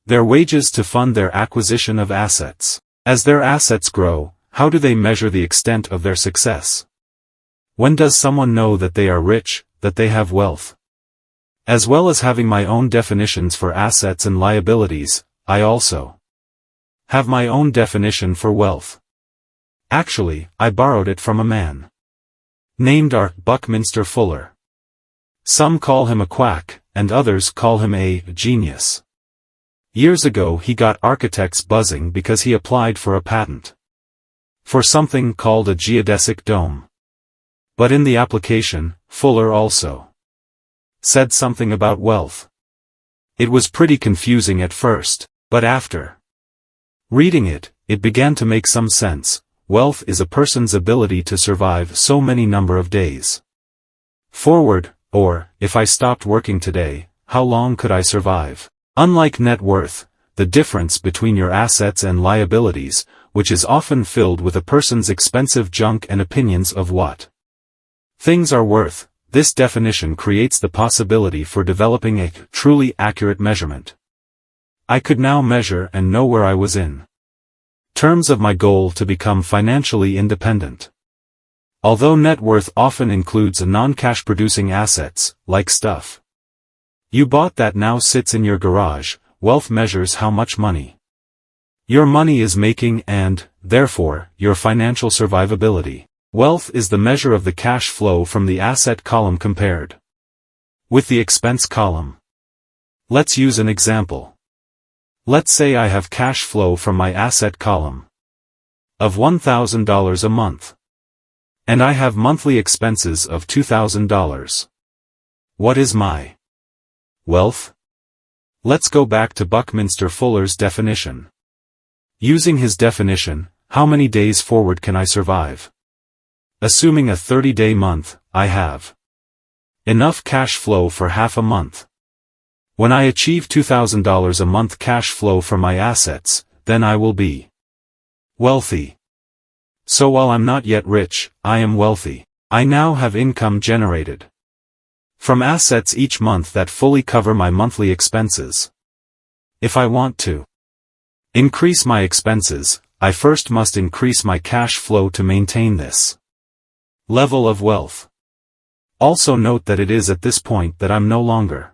their wages to fund their acquisition of assets. As their assets grow, how do they measure the extent of their success? When does someone know that they are rich, that they have wealth? As well as having my own definitions for assets and liabilities, I also have my own definition for wealth. Actually, I borrowed it from a man named Art Buckminster Fuller. Some call him a quack, and others call him a genius. Years ago he got architects buzzing because he applied for a patent for something called a geodesic dome. But in the application, Fuller also said something about wealth. It was pretty confusing at first, but after reading it, it began to make some sense. Wealth is a person's ability to survive so many number of days forward, or, if I stopped working today, how long could I survive? Unlike net worth, the difference between your assets and liabilities, which is often filled with a person's expensive junk and opinions of what things are worth, this definition creates the possibility for developing a truly accurate measurement. I could now measure and know where I was in terms of my goal to become financially independent. Although net worth often includes a non-cash producing assets, like stuff you bought that now sits in your garage, wealth measures how much money your money is making and, therefore, your financial survivability. Wealth is the measure of the cash flow from the asset column compared with the expense column. Let's use an example. Let's say I have cash flow from my asset column of $1,000 a month. And I have monthly expenses of $2,000. What is my wealth? Let's go back to Buckminster Fuller's definition. Using his definition, how many days forward can I survive? Assuming a 30-day month, I have enough cash flow for half a month. When I achieve $2,000 a month cash flow from my assets, then I will be wealthy. So while I'm not yet rich, I am wealthy. I now have income generated from assets each month that fully cover my monthly expenses. If I want to increase my expenses, I first must increase my cash flow to maintain this level of wealth. Also note that it is at this point that I'm no longer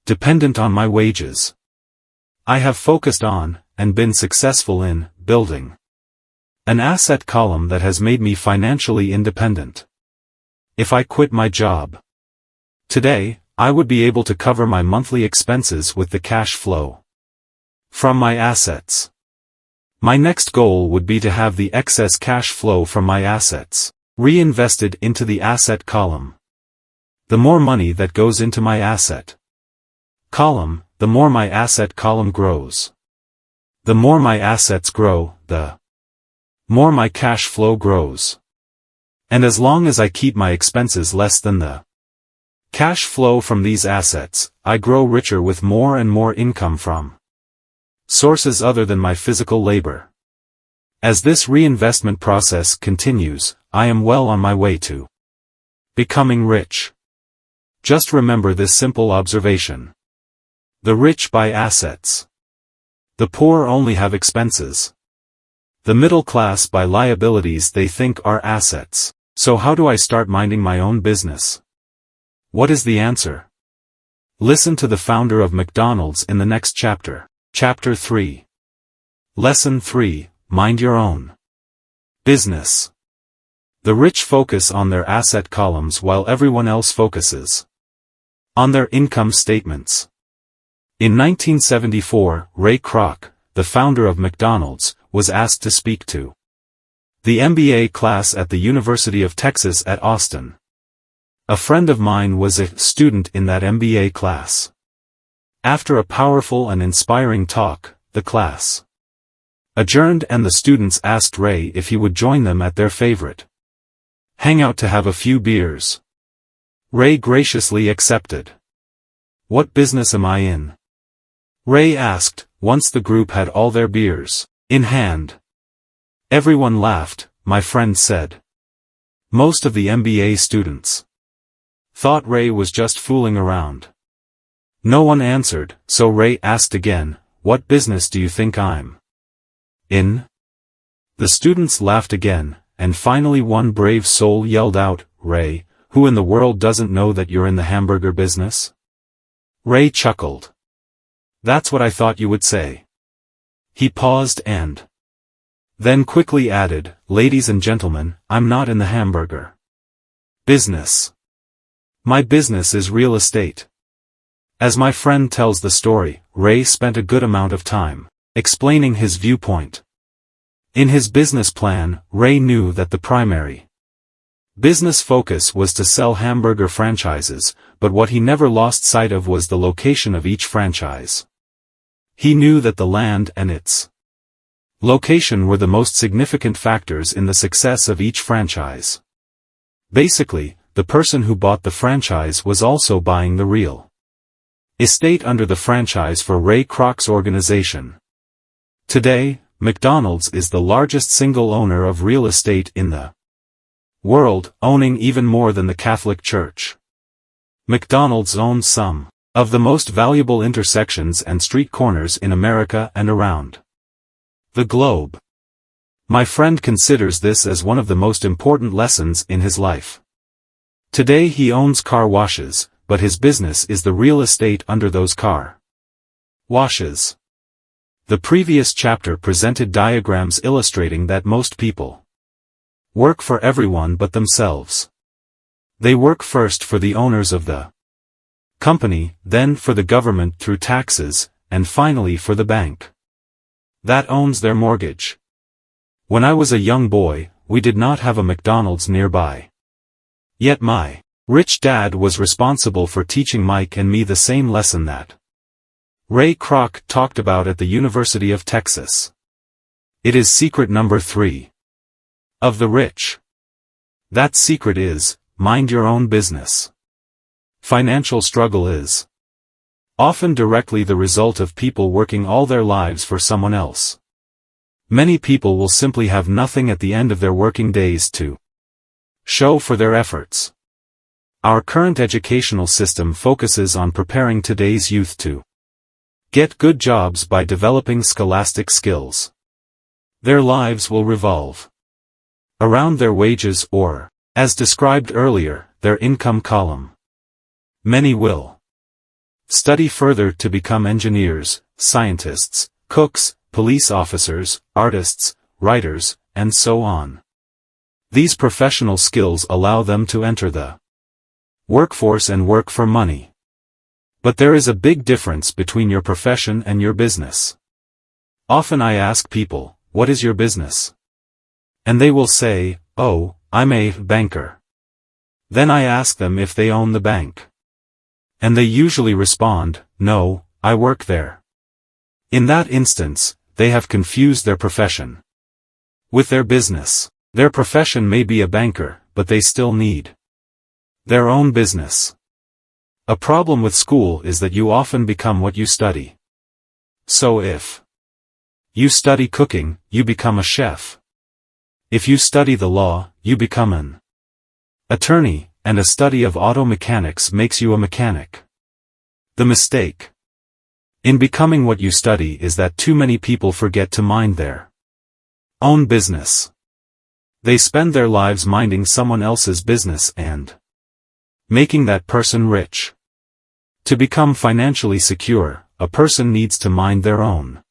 dependent on my wages. I have focused on, and been successful in, building an asset column that has made me financially independent. If I quit my job today, I would be able to cover my monthly expenses with the cash flow from my assets. My next goal would be to have the excess cash flow from my assets reinvested into the asset column. The more money that goes into my asset column, the more my asset column grows. The more my assets grow, the more my cash flow grows. And as long as I keep my expenses less than the cash flow from these assets, I grow richer with more and more income from sources other than my physical labor. As this reinvestment process continues, I am well on my way to becoming rich. Just remember this simple observation. The rich buy assets. The poor only have expenses. The middle class buy liabilities they think are assets. So how do I start minding my own business? What is the answer? Listen to the founder of McDonald's in the next chapter. Chapter 3. Lesson 3, Mind Your Own Business. The rich focus on their asset columns while everyone else focuses on their income statements. In 1974, Ray Kroc, the founder of McDonald's, was asked to speak to the MBA class at the University of Texas at Austin. A friend of mine was a student in that MBA class. After a powerful and inspiring talk, the class adjourned and the students asked Ray if he would join them at their favorite hangout to have a few beers. Ray graciously accepted. "What business am I in?" Ray asked, once the group had all their beers in hand. Everyone laughed, my friend said. Most of the MBA students thought Ray was just fooling around. No one answered, so Ray asked again, "What business do you think I'm in?" The students laughed again, and finally one brave soul yelled out, "Ray, who in the world doesn't know that you're in the hamburger business?" Ray chuckled. "That's what I thought you would say." He paused and then quickly added, "Ladies and gentlemen, I'm not in the hamburger business. My business is real estate." As my friend tells the story, Ray spent a good amount of time explaining his viewpoint. In his business plan, Ray knew that the primary business focus was to sell hamburger franchises, but what he never lost sight of was the location of each franchise. He knew that the land and its location were the most significant factors in the success of each franchise. Basically, the person who bought the franchise was also buying the real estate under the franchise for Ray Kroc's organization. Today, McDonald's is the largest single owner of real estate in the world, owning even more than the Catholic Church. McDonald's owns some of the most valuable intersections and street corners in America and around the globe. My friend considers this as one of the most important lessons in his life. Today he owns car washes, but his business is the real estate under those car washes. The previous chapter presented diagrams illustrating that most people work for everyone but themselves. They work first for the owners of the company, then for the government through taxes, and finally for the bank that owns their mortgage. When I was a young boy, we did not have a McDonald's nearby. Yet my rich dad was responsible for teaching Mike and me the same lesson that Ray Kroc talked about at the University of Texas. It is secret number 3 of the rich. That secret is, mind your own business. Financial struggle is often directly the result of people working all their lives for someone else. Many people will simply have nothing at the end of their working days to show for their efforts. Our current educational system focuses on preparing today's youth to get good jobs by developing scholastic skills. Their lives will revolve around their wages or, as described earlier, their income column. Many will study further to become engineers, scientists, cooks, police officers, artists, writers, and so on. These professional skills allow them to enter the workforce and work for money. But there is a big difference between your profession and your business. Often I ask people, "What is your business?" And they will say, "Oh, I'm a banker." Then I ask them if they own the bank. And they usually respond, "No, I work there." In that instance, they have confused their profession with their business. Their profession may be a banker, but they still need their own business. A problem with school is that you often become what you study. So if you study cooking, you become a chef. If you study the law, you become an attorney, and a study of auto mechanics makes you a mechanic. The mistake in becoming what you study is that too many people forget to mind their own business. They spend their lives minding someone else's business and making that person rich. To become financially secure, a person needs to mind their own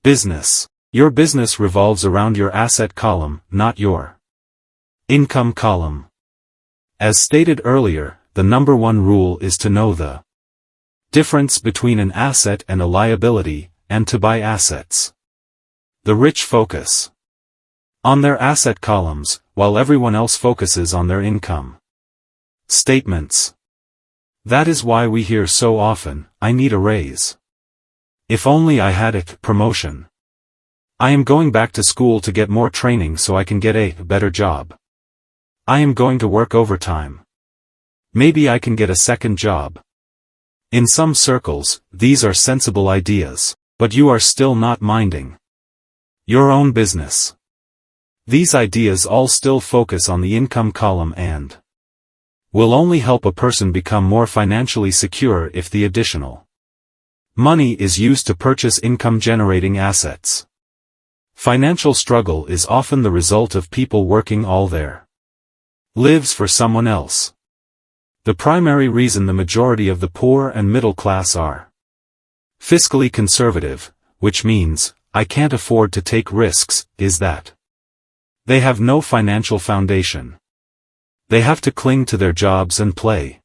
business. Your business revolves around your asset column, not your income column. As stated earlier, the number one rule is to know the difference between an asset and a liability, and to buy assets. The rich focus on their asset columns, while everyone else focuses on their income statements. That is why we hear so often, "I need a raise. If only I had a promotion. I am going back to school to get more training so I can get a better job. I am going to work overtime. Maybe I can get a second job." In some circles, these are sensible ideas, but you are still not minding your own business. These ideas all still focus on the income column and will only help a person become more financially secure if the additional money is used to purchase income-generating assets. Financial struggle is often the result of people working all their lives for someone else. The primary reason the majority of the poor and middle class are fiscally conservative, which means, "I can't afford to take risks," is that they have no financial foundation. They have to cling to their jobs and play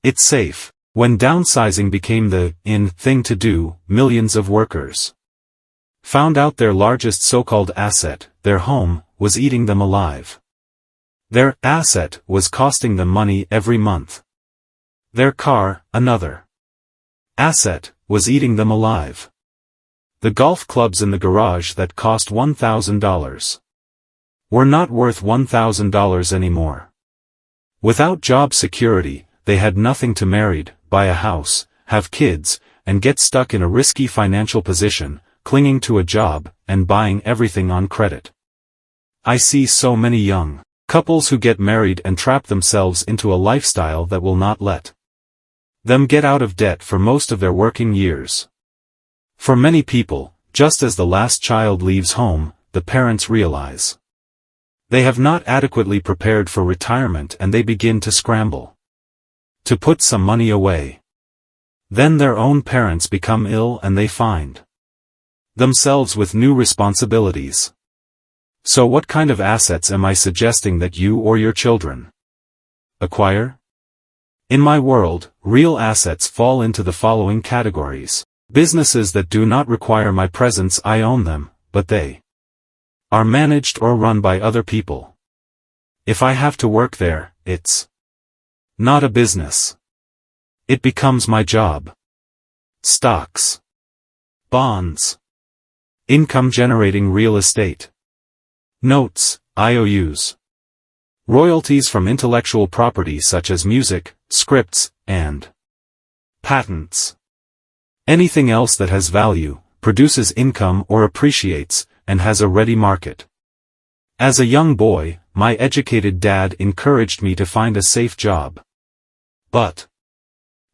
it safe. When downsizing became the in thing to do, millions of workers found out their largest so-called asset, their home, was eating them alive. Their asset was costing them money every month. Their car, another asset, was eating them alive. The golf clubs in the garage that cost $1,000 were not worth $1,000 anymore. Without job security, they had nothing to marry, buy a house, have kids, and get stuck in a risky financial position, clinging to a job, and buying everything on credit. I see so many young couples who get married and trap themselves into a lifestyle that will not let them get out of debt for most of their working years. For many people, just as the last child leaves home, the parents realize they have not adequately prepared for retirement and they begin to scramble to put some money away. Then their own parents become ill and they find themselves with new responsibilities. So what kind of assets am I suggesting that you or your children acquire? In my world, real assets fall into the following categories. Businesses that do not require my presence. I own them, but they are managed or run by other people. If I have to work there, it's not a business. It becomes my job. Stocks, bonds, income-generating real estate, notes, IOUs, royalties from intellectual property such as music, scripts, and patents. Anything else that has value, produces income or appreciates, and has a ready market. As a young boy, my educated dad encouraged me to find a safe job. But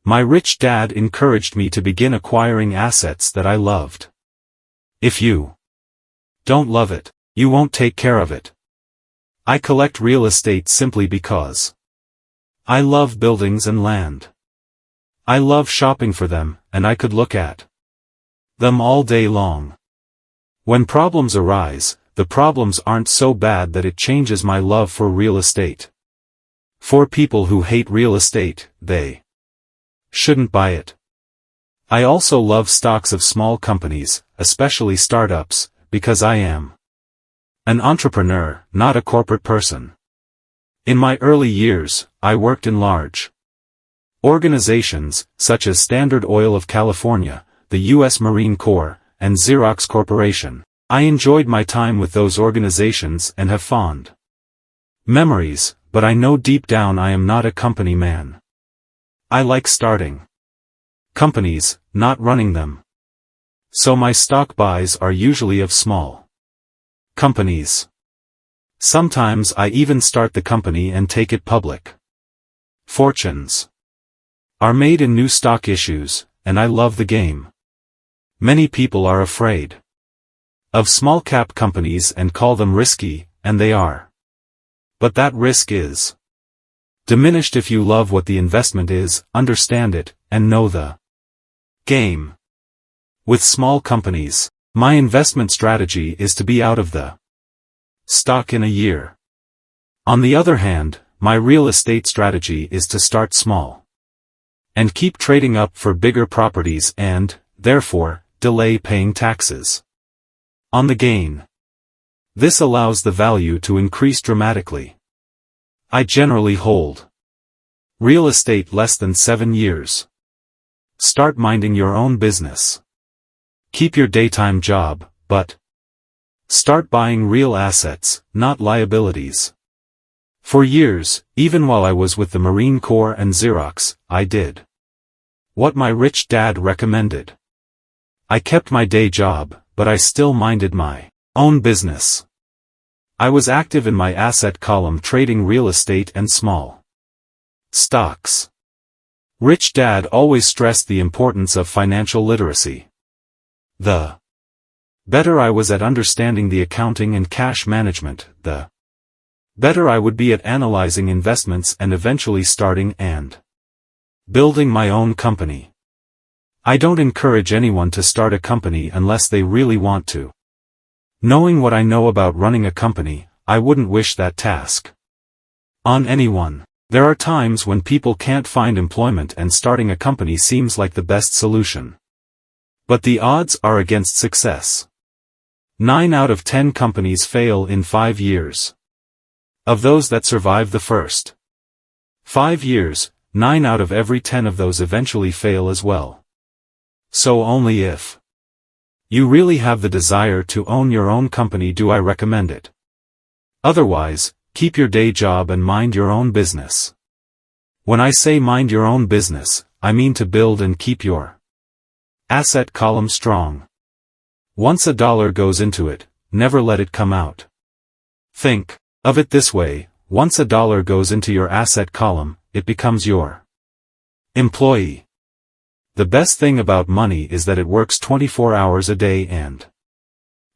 my rich dad encouraged me to begin acquiring assets that I loved. If you don't love it, you won't take care of it. I collect real estate simply because I love buildings and land. I love shopping for them, and I could look at them all day long. When problems arise, the problems aren't so bad that it changes my love for real estate. For people who hate real estate, they shouldn't buy it. I also love stocks of small companies, especially startups, because I am an entrepreneur, not a corporate person. In my early years, I worked in large organizations, such as Standard Oil of California, the U.S. Marine Corps, and Xerox Corporation. I enjoyed my time with those organizations and have fond memories, but I know deep down I am not a company man. I like starting companies, not running them. So my stock buys are usually of small companies. Sometimes I even start the company and take it public. Fortunes are made in new stock issues, and I love the game. Many people are afraid of small-cap companies and call them risky, and they are. But that risk is diminished if you love what the investment is, understand it, and know the game. With small companies, my investment strategy is to be out of the stock in a year. On the other hand, my real estate strategy is to start small and keep trading up for bigger properties and, therefore, delay paying taxes. on the gain. This allows the value to increase dramatically. I generally hold real estate less than 7 years. Start minding your own business. Keep your daytime job, but start buying real assets, not liabilities. For years, even while I was with the Marine Corps and Xerox, I did what my rich dad recommended. I kept my day job, but I still minded my own business. I was active in my asset column trading real estate and small stocks. Rich Dad always stressed the importance of financial literacy. The better I was at understanding the accounting and cash management, the better I would be at analyzing investments and eventually starting and building my own company. I don't encourage anyone to start a company unless they really want to. Knowing what I know about running a company, I wouldn't wish that task on anyone. There are times when people can't find employment and starting a company seems like the best solution. But the odds are against success. 9 out of 10 companies fail in 5 years. Of those that survive the first 5 years, 9 out of every 10 of those eventually fail as well. So only if you really have the desire to own your own company do I recommend it. Otherwise, keep your day job and mind your own business. When I say mind your own business, I mean to build and keep your asset column strong. Once a dollar goes into it, never let it come out. Think of it this way, once a dollar goes into your asset column, it becomes your employee. The best thing about money is that it works 24 hours a day and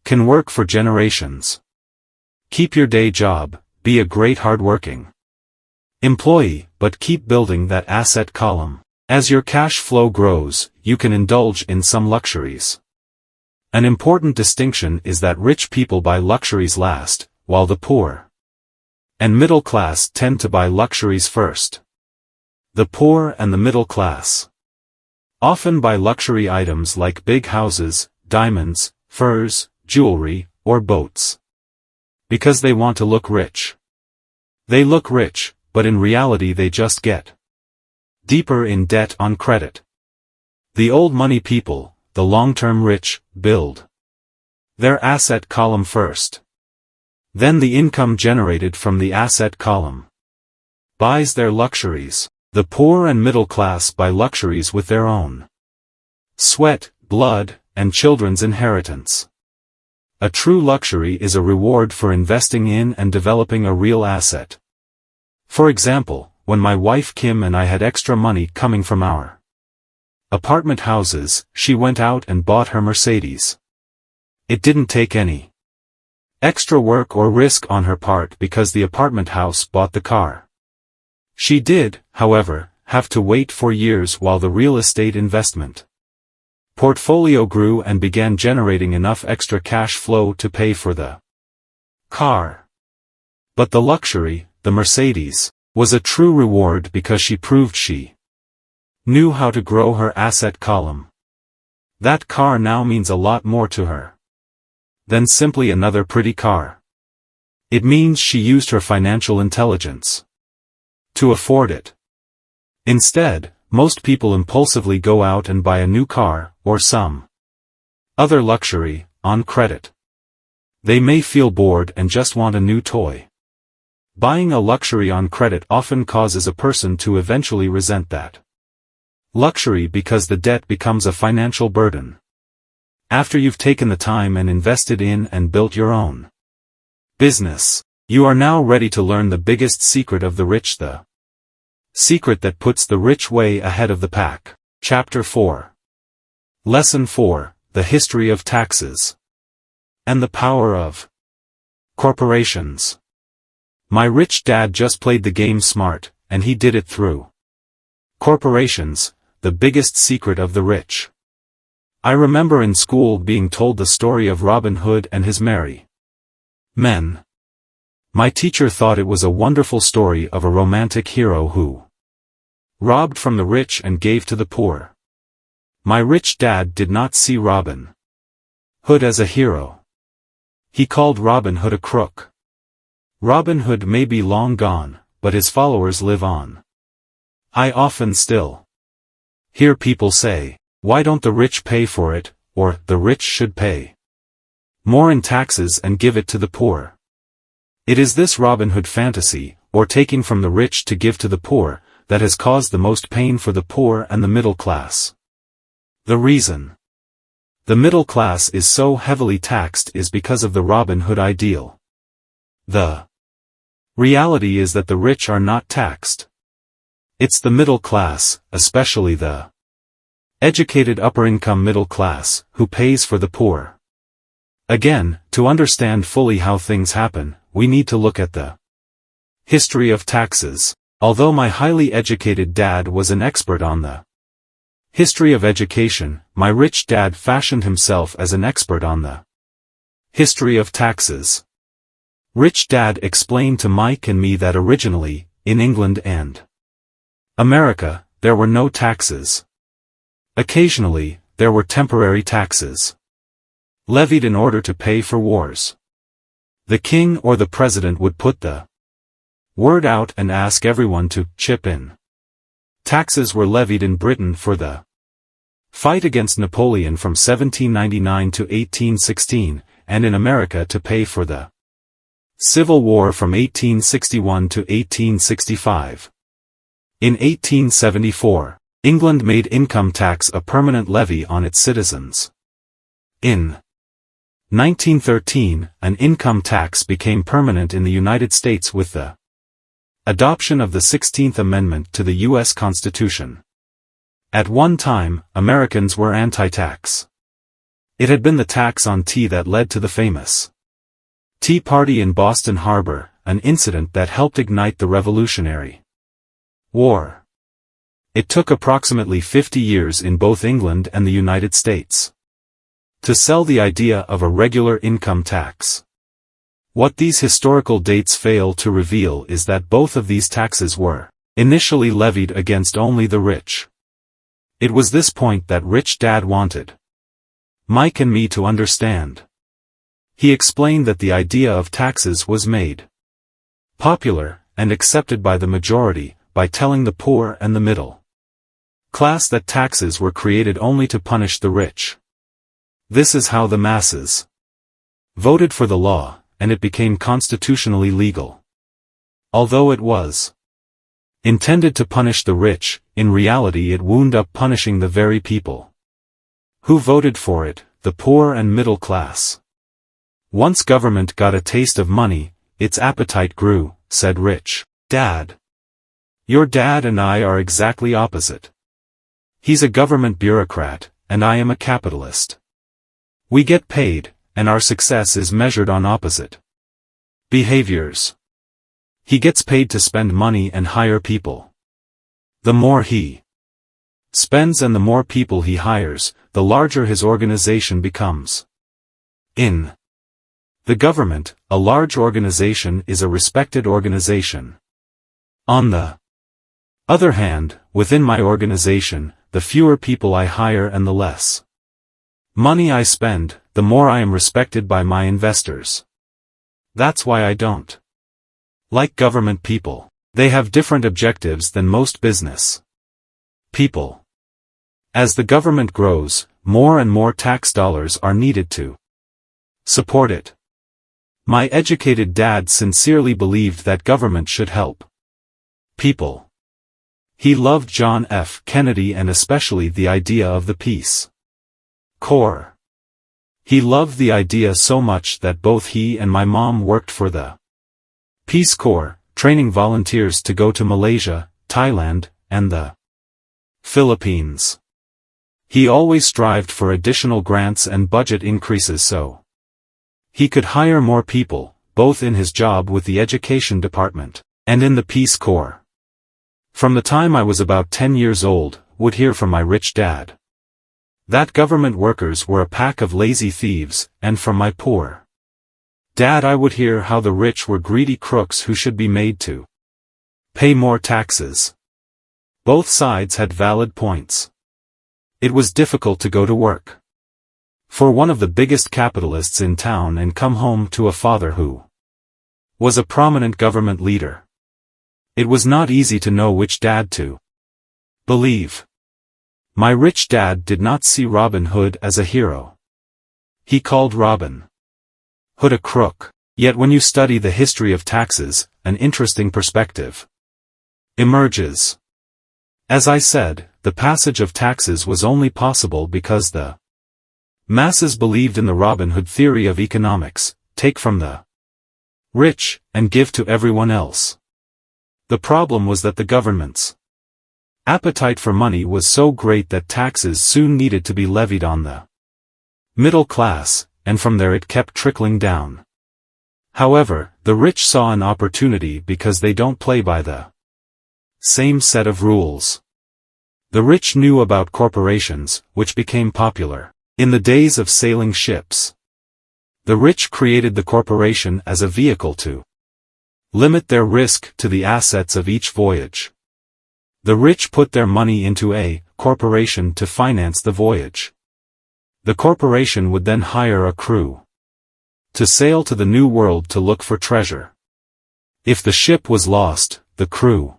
can work for generations. Keep your day job, be a great hardworking employee, but keep building that asset column. As your cash flow grows, you can indulge in some luxuries. An important distinction is that rich people buy luxuries last, while the poor and middle class tend to buy luxuries first. The poor and the middle class often buy luxury items like big houses, diamonds, furs, jewelry, or boats. Because they want to look rich. They look rich, but in reality they just get deeper in debt on credit. The old money people, the long-term rich, build their asset column first. Then the income generated from the asset column buys their luxuries. The poor and middle class buy luxuries with their own sweat, blood, and children's inheritance. A true luxury is a reward for investing in and developing a real asset. For example, when my wife Kim and I had extra money coming from our apartment houses, she went out and bought her Mercedes. It didn't take any extra work or risk on her part because the apartment house bought the car. She did, however, have to wait for years while the real estate investment portfolio grew and began generating enough extra cash flow to pay for the car. But the luxury, the Mercedes, was a true reward because she proved she knew how to grow her asset column. That car now means a lot more to her than simply another pretty car. It means she used her financial intelligence to afford it. Instead, most people impulsively go out and buy a new car, or some other luxury, on credit. They may feel bored and just want a new toy. Buying a luxury on credit often causes a person to eventually resent that luxury because the debt becomes a financial burden. After you've taken the time and invested in and built your own business, you are now ready to learn the biggest secret of the rich, the secret that puts the rich way ahead of the pack. Chapter 4. Lesson 4, The History of Taxes and the Power of Corporations. My rich dad just played the game smart, and he did it through corporations, the biggest secret of the rich. I remember in school being told the story of Robin Hood and his merry men. My teacher thought it was a wonderful story of a romantic hero who robbed from the rich and gave to the poor. My rich dad did not see Robin Hood as a hero. He called Robin Hood a crook. Robin Hood may be long gone, but his followers live on. I often still hear people say, "Why don't the rich pay for it?" or "The rich should pay more in taxes and give it to the poor." It is this Robin Hood fantasy, or taking from the rich to give to the poor, that has caused the most pain for the poor and the middle class. The reason the middle class is so heavily taxed is because of the Robin Hood ideal. The reality is that the rich are not taxed. It's the middle class, especially the educated upper-income middle class, who pays for the poor. Again, to understand fully how things happen, we need to look at the history of taxes. Although my highly educated dad was an expert on the history of education, my rich dad fashioned himself as an expert on the history of taxes. Rich Dad explained to Mike and me that originally, in England and America, there were no taxes. Occasionally, there were temporary taxes levied in order to pay for wars. The king or the president would put the word out and ask everyone to chip in. Taxes were levied in Britain for the fight against Napoleon from 1799 to 1816, and in America to pay for the Civil War from 1861 to 1865. In 1874, England made income tax a permanent levy on its citizens. In 1913, an income tax became permanent in the United States with the adoption of the 16th Amendment to the U.S. Constitution. At one time, Americans were anti-tax. It had been the tax on tea that led to the famous Tea Party in Boston Harbor, an incident that helped ignite the Revolutionary War. It took approximately 50 years in both England and the United States to sell the idea of a regular income tax. What these historical dates fail to reveal is that both of these taxes were initially levied against only the rich. It was this point that Rich Dad wanted Mike and me to understand. He explained that the idea of taxes was made popular and accepted by the majority by telling the poor and the middle class that taxes were created only to punish the rich. This is how the masses voted for the law, and it became constitutionally legal. Although it was intended to punish the rich, in reality it wound up punishing the very people who voted for it, the poor and middle class. Once government got a taste of money, its appetite grew, said Rich Dad. Your dad and I are exactly opposite. He's a government bureaucrat, and I am a capitalist. We get paid, and our success is measured on opposite behaviors. He gets paid to spend money and hire people. The more he spends and the more people he hires, the larger his organization becomes. In the government, a large organization is a respected organization. On the other hand, within my organization, the fewer people I hire and the less money I spend, the more I am respected by my investors. That's why I don't like government people. They have different objectives than most business people. As the government grows, more and more tax dollars are needed to support it. My educated dad sincerely believed that government should help people. He loved John F. Kennedy and especially the idea of the Peace Corps. He loved the idea so much that both he and my mom worked for the Peace Corps, training volunteers to go to Malaysia, Thailand, and the Philippines. He always strived for additional grants and budget increases so he could hire more people, both in his job with the Education Department and in the Peace Corps. From the time I was about 10 years old, would hear from my rich dad that government workers were a pack of lazy thieves, and from my poor dad I would hear how the rich were greedy crooks who should be made to pay more taxes. Both sides had valid points. It was difficult to go to work. for one of the biggest capitalists in town and come home to a father who was a prominent government leader. It was not easy to know which dad to believe. My rich dad did not see Robin Hood as a hero. He called Robin Hood a crook. Yet when you study the history of taxes, an interesting perspective emerges. As I said, the passage of taxes was only possible because the masses believed in the Robin Hood theory of economics: take from the rich, and give to everyone else. The problem was that the government's appetite for money was so great that taxes soon needed to be levied on the middle class, and from there it kept trickling down. However, the rich saw an opportunity because they don't play by the same set of rules. The rich knew about corporations, which became popular in the days of sailing ships. The rich created the corporation as a vehicle to limit their risk to the assets of each voyage. The rich put their money into a corporation to finance the voyage. The corporation would then hire a crew to sail to the New World to look for treasure. If the ship was lost, the crew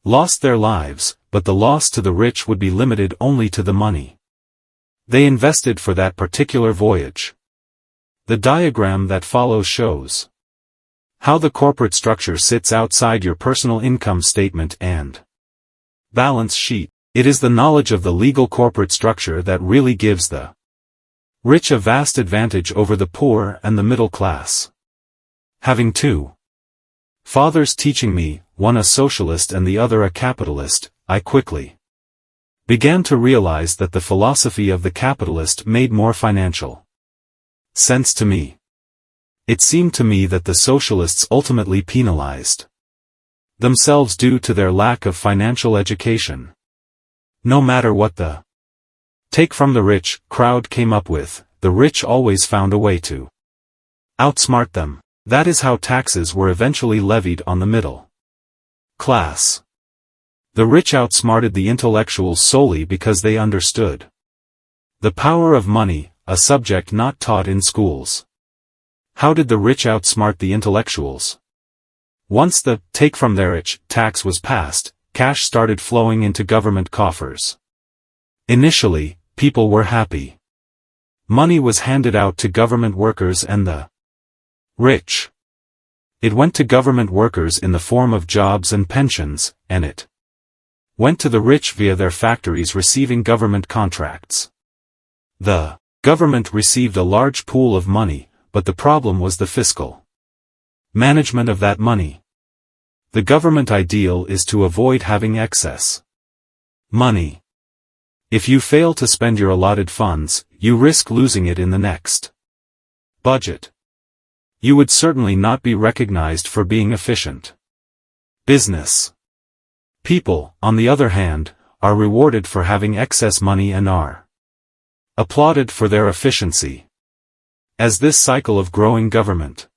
lost their lives, but the loss to the rich would be limited only to the money they invested for that particular voyage. The diagram that follows shows how the corporate structure sits outside your personal income statement and balance sheet. It is the knowledge of the legal corporate structure that really gives the rich a vast advantage over the poor and the middle class. Having two fathers teaching me, one a socialist and the other a capitalist, I quickly began to realize that the philosophy of the capitalist made more financial sense to me. It seemed to me that the socialists ultimately penalized themselves due to their lack of financial education. No matter what the take from the rich crowd came up with, the rich always found a way to outsmart them. That is how taxes were eventually levied on the middle class. The rich outsmarted the intellectuals solely because they understood the power of money, a subject not taught in schools. How did the rich outsmart the intellectuals? Once the take from the rich tax was passed, cash started flowing into government coffers. Initially, people were happy. Money was handed out to government workers and the rich. It went to government workers in the form of jobs and pensions, and it went to the rich via their factories receiving government contracts. The government received a large pool of money, but the problem was the fiscal management of that money. The government ideal is to avoid having excess money. If you fail to spend your allotted funds, you risk losing it in the next budget. You would certainly not be recognized for being efficient. Business people, on the other hand, are rewarded for having excess money and are applauded for their efficiency. As this cycle of growing government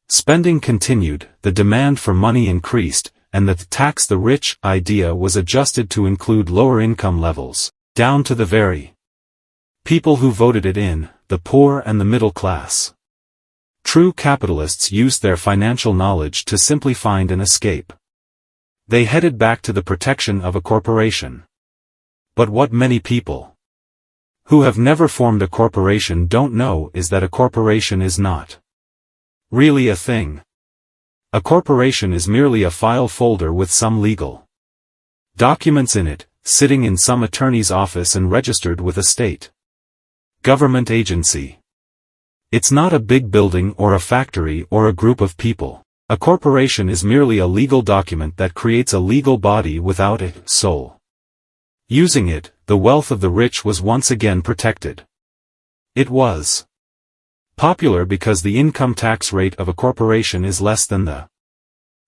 spending continued, the demand for money increased, and the tax the rich idea was adjusted to include lower income levels, down to the very people who voted it in, the poor and the middle class. True capitalists used their financial knowledge to simply find an escape. They headed back to the protection of a corporation. But what many people who have never formed a corporation don't know is that a corporation is not really a thing. A corporation is merely a file folder with some legal documents in it, sitting in some attorney's office and registered with a state government agency. It's not a big building or a factory or a group of people. A corporation is merely a legal document that creates a legal body without a soul. Using it, the wealth of the rich was once again protected. It was popular because the income tax rate of a corporation is less than the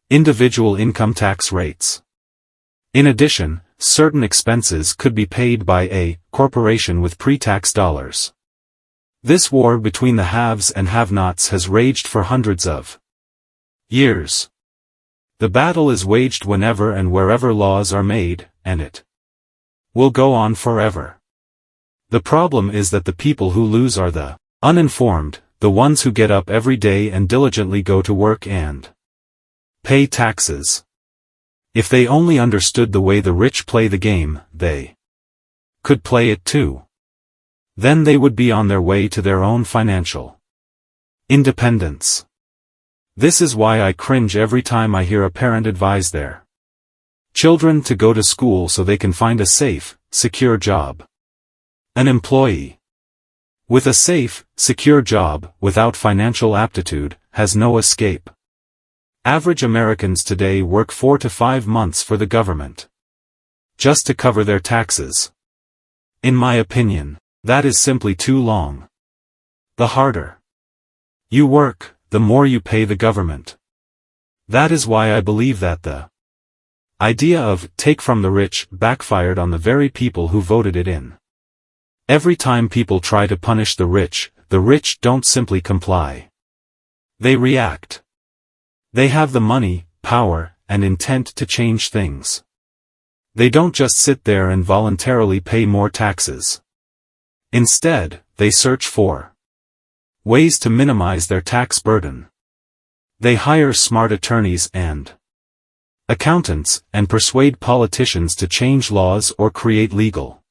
individual income tax rates. In addition, certain expenses could be paid by a corporation with pre-tax dollars. This war between the haves and have-nots has raged for hundreds of years. The battle is waged whenever and wherever laws are made, and it will go on forever. The problem is that the people who lose are the uninformed, the ones who get up every day and diligently go to work and pay taxes. If they only understood the way the rich play the game, they could play it too. Then they would be on their way to their own financial independence. This is why I cringe every time I hear a parent advise their children to go to school so they can find a safe, secure job. An employee with a safe, secure job, without financial aptitude, has no escape. Average Americans today work 4 to 5 months for the government just to cover their taxes. In my opinion, that is simply too long. The harder you work, the more you pay the government. That is why I believe that the idea of "take from the rich" backfired on the very people who voted it in. Every time people try to punish the rich don't simply comply. They react. They have the money, power, and intent to change things. They don't just sit there and voluntarily pay more taxes. Instead, they search for ways to minimize their tax burden. They hire smart attorneys and accountants, and persuade politicians to change laws or create legal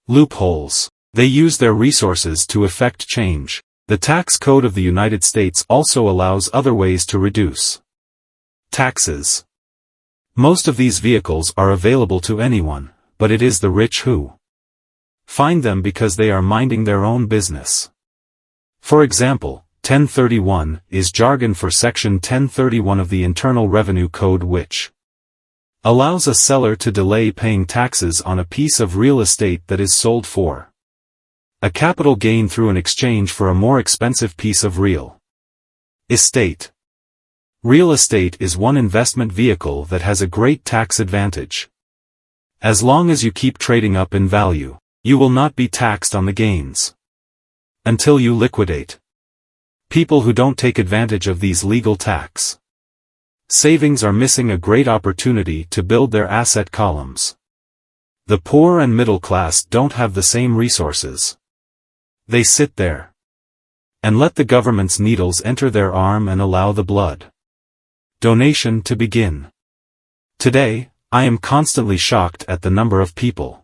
loopholes. They use their resources to effect change. The tax code of the United States also allows other ways to reduce taxes. Most of these vehicles are available to anyone, but it is the rich who find them because they are minding their own business. For example, 1031 is jargon for Section 1031 of the Internal Revenue Code, which allows a seller to delay paying taxes on a piece of real estate that is sold for a capital gain through an exchange for a more expensive piece of real estate. Real estate is one investment vehicle that has a great tax advantage. As long as you keep trading up in value, you will not be taxed on the gains until you liquidate. People who don't take advantage of these legal tax savings are missing a great opportunity to build their asset columns. The poor and middle class don't have the same resources. They sit there and let the government's needles enter their arm and allow the blood donation to begin. Today, I am constantly shocked at the number of people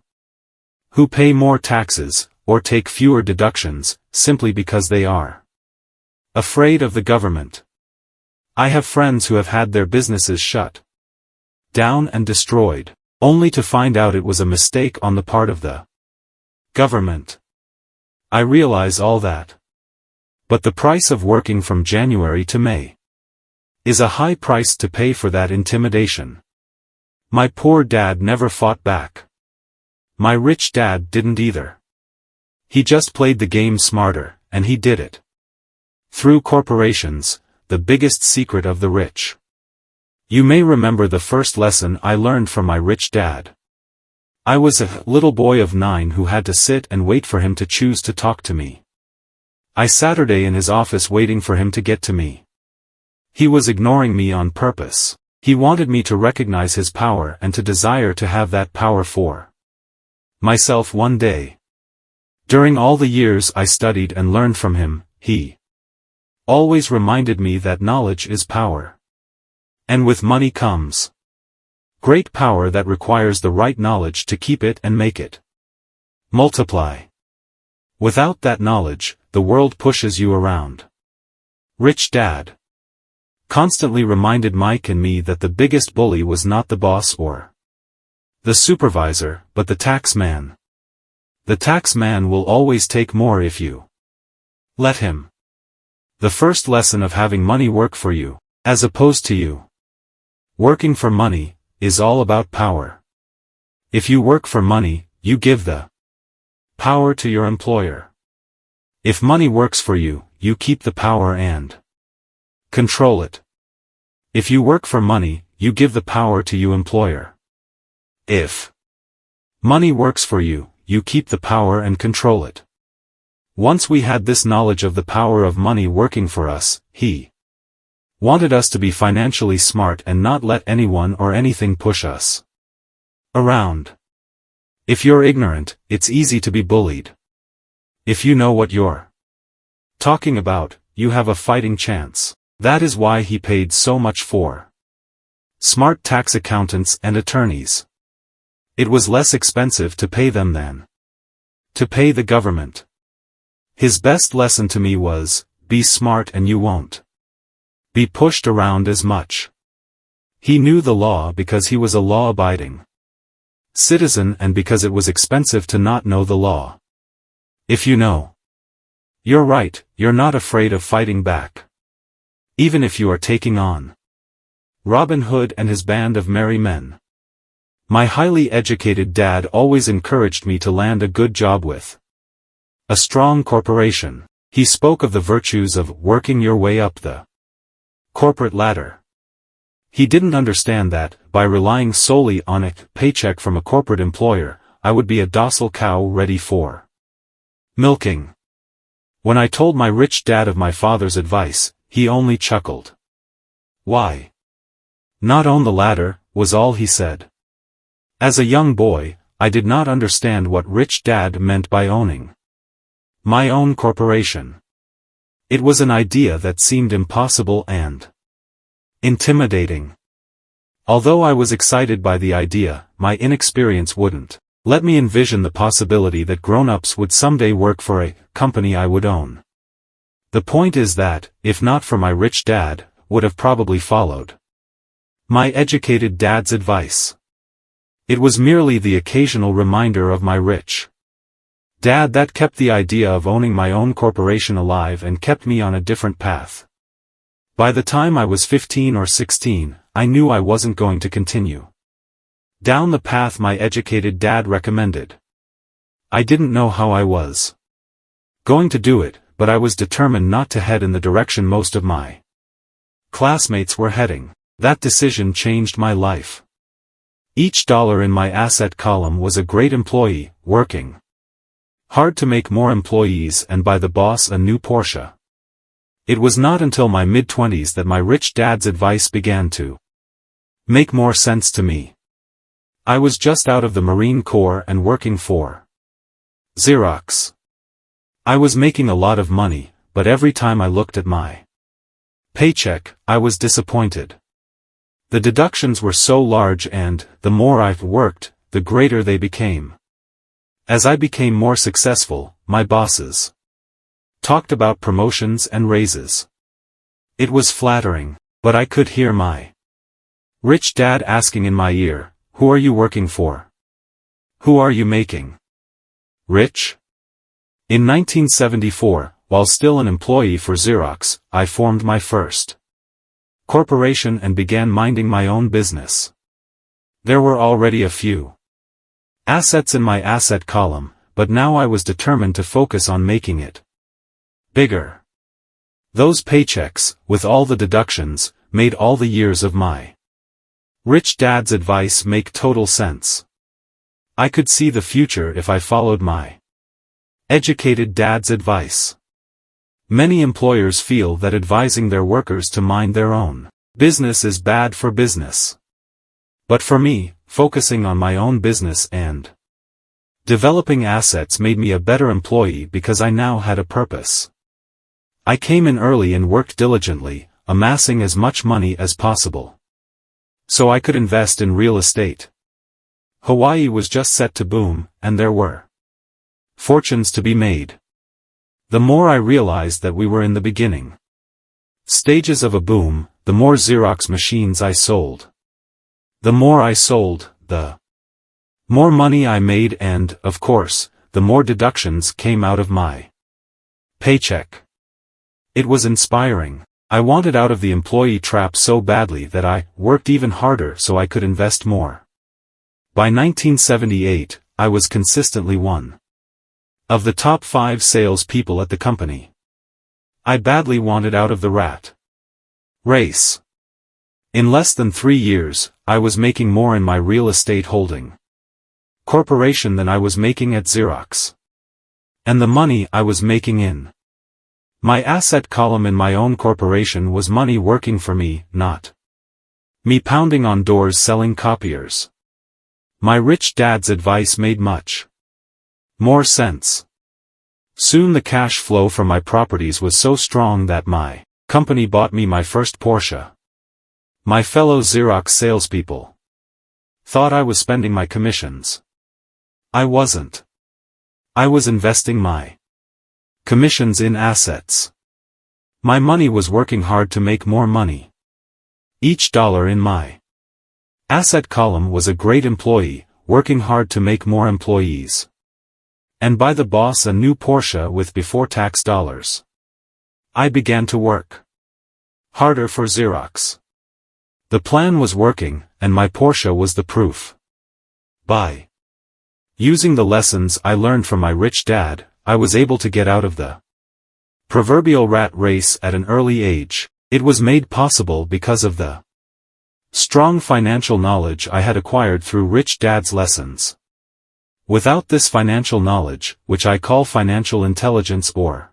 who pay more taxes, or take fewer deductions, simply because they are afraid of the government. I have friends who have had their businesses shut down and destroyed, only to find out it was a mistake on the part of the government. I realize all that. But the price of working from January to May is a high price to pay for that intimidation. My poor dad never fought back. My rich dad didn't either. He just played the game smarter, and he did it through corporations, the biggest secret of the rich. You may remember the first lesson I learned from my rich dad. I was a little boy of 9 who had to sit and wait for him to choose to talk to me. I sat all day in his office waiting for him to get to me. He was ignoring me on purpose. He wanted me to recognize his power and to desire to have that power for myself one day. During all the years I studied and learned from him, he always reminded me that knowledge is power. And with money comes great power that requires the right knowledge to keep it and make it multiply. Without that knowledge, the world pushes you around. Rich Dad constantly reminded Mike and me that the biggest bully was not the boss or the supervisor, but the tax man. The tax man will always take more if you let him. The first lesson of having money work for you, as opposed to you working for money, is all about power. If you work for money, you give the power to your employer. If money works for you, you keep the power and control it. If you work for money, you give the power to your employer. If money works for you, you keep the power and control it. Once we had this knowledge of the power of money working for us, he wanted us to be financially smart and not let anyone or anything push us around. If you're ignorant, it's easy to be bullied. If you know what you're talking about, you have a fighting chance. That is why he paid so much for smart tax accountants and attorneys. It was less expensive to pay them than to pay the government. His best lesson to me was, be smart and you won't be pushed around as much. He knew the law because he was a law-abiding citizen and because it was expensive to not know the law. If you know you're right, you're not afraid of fighting back. Even if you are taking on Robin Hood and his band of merry men. My highly educated dad always encouraged me to land a good job with a strong corporation. He spoke of the virtues of working your way up the corporate ladder. He didn't understand that, by relying solely on a paycheck from a corporate employer, I would be a docile cow ready for milking. When I told my rich dad of my father's advice, he only chuckled. Why not own the ladder, was all he said. As a young boy, I did not understand what rich dad meant by owning my own corporation. It was an idea that seemed impossible and intimidating. Although I was excited by the idea, my inexperience wouldn't let me envision the possibility that grown-ups would someday work for a company I would own. The point is that, if not for my rich dad, would have probably followed my educated dad's advice. It was merely the occasional reminder of my rich dad that kept the idea of owning my own corporation alive and kept me on a different path. By the time I was 15 or 16, I knew I wasn't going to continue down the path my educated dad recommended. I didn't know how I was going to do it, but I was determined not to head in the direction most of my classmates were heading. That decision changed my life. Each dollar in my asset column was a great employee, working hard to make more employees and buy the boss a new Porsche. It was not until my mid-20s that my rich dad's advice began to make more sense to me. I was just out of the Marine Corps and working for Xerox. I was making a lot of money, but every time I looked at my paycheck, I was disappointed. The deductions were so large and, the more I worked, the greater they became. As I became more successful, my bosses talked about promotions and raises. It was flattering, but I could hear my rich dad asking in my ear, "Who are you working for? Who are you making rich?" In 1974, while still an employee for Xerox, I formed my first corporation and began minding my own business. There were already a few assets in my asset column, but now I was determined to focus on making it bigger. Those paychecks, with all the deductions, made all the years of my rich dad's advice make total sense. I could see the future if I followed my educated dad's advice. Many employers feel that advising their workers to mind their own business is bad for business. But for me, focusing on my own business and developing assets made me a better employee because I now had a purpose. I came in early and worked diligently, amassing as much money as possible, so I could invest in real estate. Hawaii was just set to boom, and there were fortunes to be made. The more I realized that we were in the beginning stages of a boom, the more Xerox machines I sold. The more I sold, the more money I made and, of course, the more deductions came out of my paycheck. It was inspiring. I wanted out of the employee trap so badly that I worked even harder so I could invest more. By 1978, I was consistently one of the top 5 sales people at the company. I badly wanted out of the rat race. In less than 3 years, I was making more in my real estate holding corporation than I was making at Xerox. And the money I was making in my asset column in my own corporation was money working for me, not me pounding on doors selling copiers. My rich dad's advice made much more sense. Soon the cash flow from my properties was so strong that my company bought me my first Porsche. My fellow Xerox salespeople thought I was spending my commissions. I wasn't. I was investing my commissions in assets. My money was working hard to make more money. Each dollar in my asset column was a great employee, working hard to make more employees. And buy the boss a new Porsche with before-tax dollars. I began to work harder for Xerox. The plan was working, and my Porsche was the proof. By using the lessons I learned from my rich dad, I was able to get out of the proverbial rat race at an early age. It was made possible because of the strong financial knowledge I had acquired through rich dad's lessons. Without this financial knowledge, which I call financial intelligence or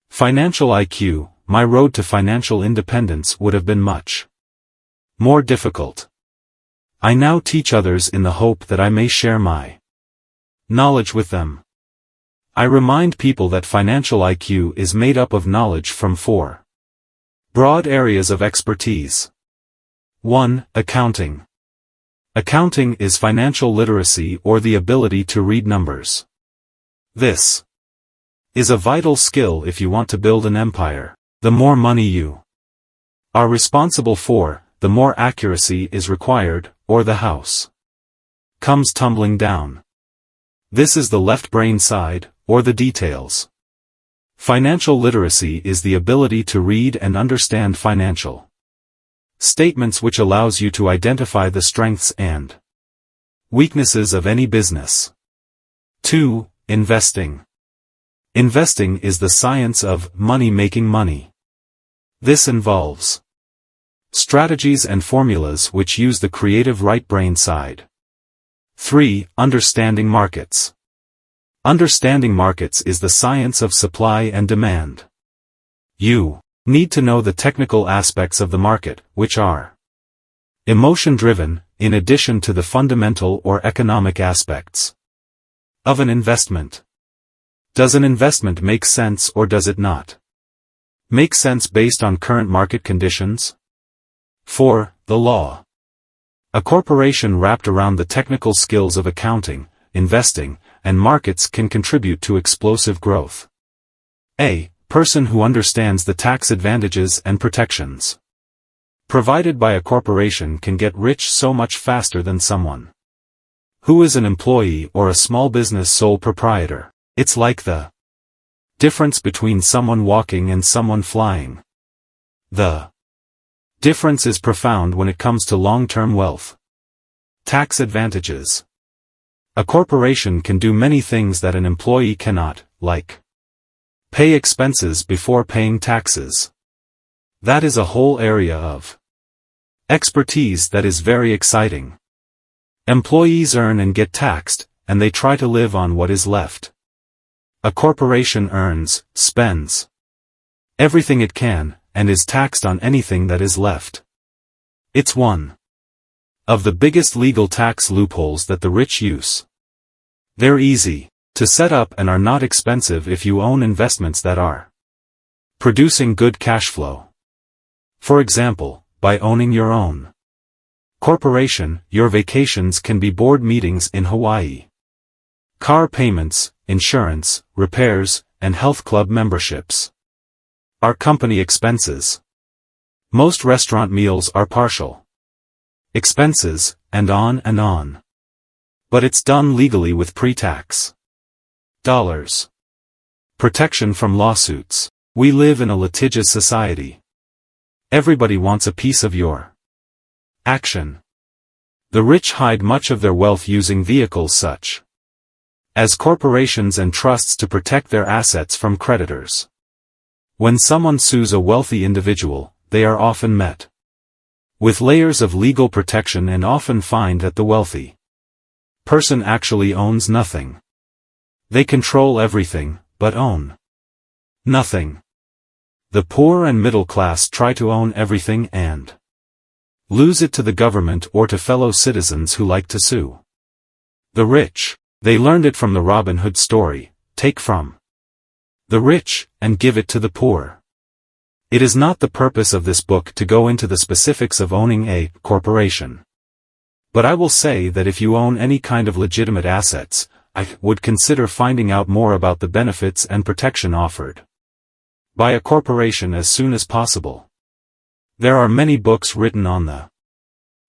financial IQ, my road to financial independence would have been much more difficult. I now teach others in the hope that I may share my knowledge with them. I remind people that financial IQ is made up of knowledge from 4 broad areas of expertise. 1. Accounting. Accounting is financial literacy or the ability to read numbers. This is a vital skill if you want to build an empire. The more money you are responsible for, the more accuracy is required, or the house comes tumbling down. This is the left brain side, or the details. Financial literacy is the ability to read and understand financial statements, which allows you to identify the strengths and weaknesses of any business. 2. Investing. Investing is the science of making money. This involves strategies and formulas which use the creative right brain side. 3. Understanding markets. Understanding markets is the science of supply and demand. You need to know the technical aspects of the market, which are emotion-driven, in addition to the fundamental or economic aspects of an investment. Does an investment make sense or does it not make sense based on current market conditions? 4. The law. A corporation wrapped around the technical skills of accounting, investing, and markets can contribute to explosive growth. A person who understands the tax advantages and protections provided by a corporation can get rich so much faster than someone who is an employee or a small business sole proprietor. It's like the difference between someone walking and someone flying. The difference is profound when it comes to long-term wealth. Tax advantages. A corporation can do many things that an employee cannot, like pay expenses before paying taxes. That is a whole area of expertise that is very exciting. Employees earn and get taxed, and they try to live on what is left. A corporation earns, spends everything it can, and is taxed on anything that is left. It's one of the biggest legal tax loopholes that the rich use. They're easy to set up and are not expensive if you own investments that are producing good cash flow. For example, by owning your own corporation, your vacations can be board meetings in Hawaii, car payments, insurance, repairs, and health club memberships are company expenses. Most restaurant meals are partial expenses, and on. But it's done legally with pre-tax dollars. Protection from lawsuits. We live in a litigious society. Everybody wants a piece of your action. The rich hide much of their wealth using vehicles such as corporations and trusts to protect their assets from creditors. When someone sues a wealthy individual, they are often met with layers of legal protection and often find that the wealthy person actually owns nothing. They control everything, but own nothing. The poor and middle class try to own everything and lose it to the government or to fellow citizens who like to sue. The rich. They learned it from the Robin Hood story, take from the rich, and give it to the poor. It is not the purpose of this book to go into the specifics of owning a corporation. But I will say that if you own any kind of legitimate assets, I would consider finding out more about the benefits and protection offered by a corporation as soon as possible. There are many books written on the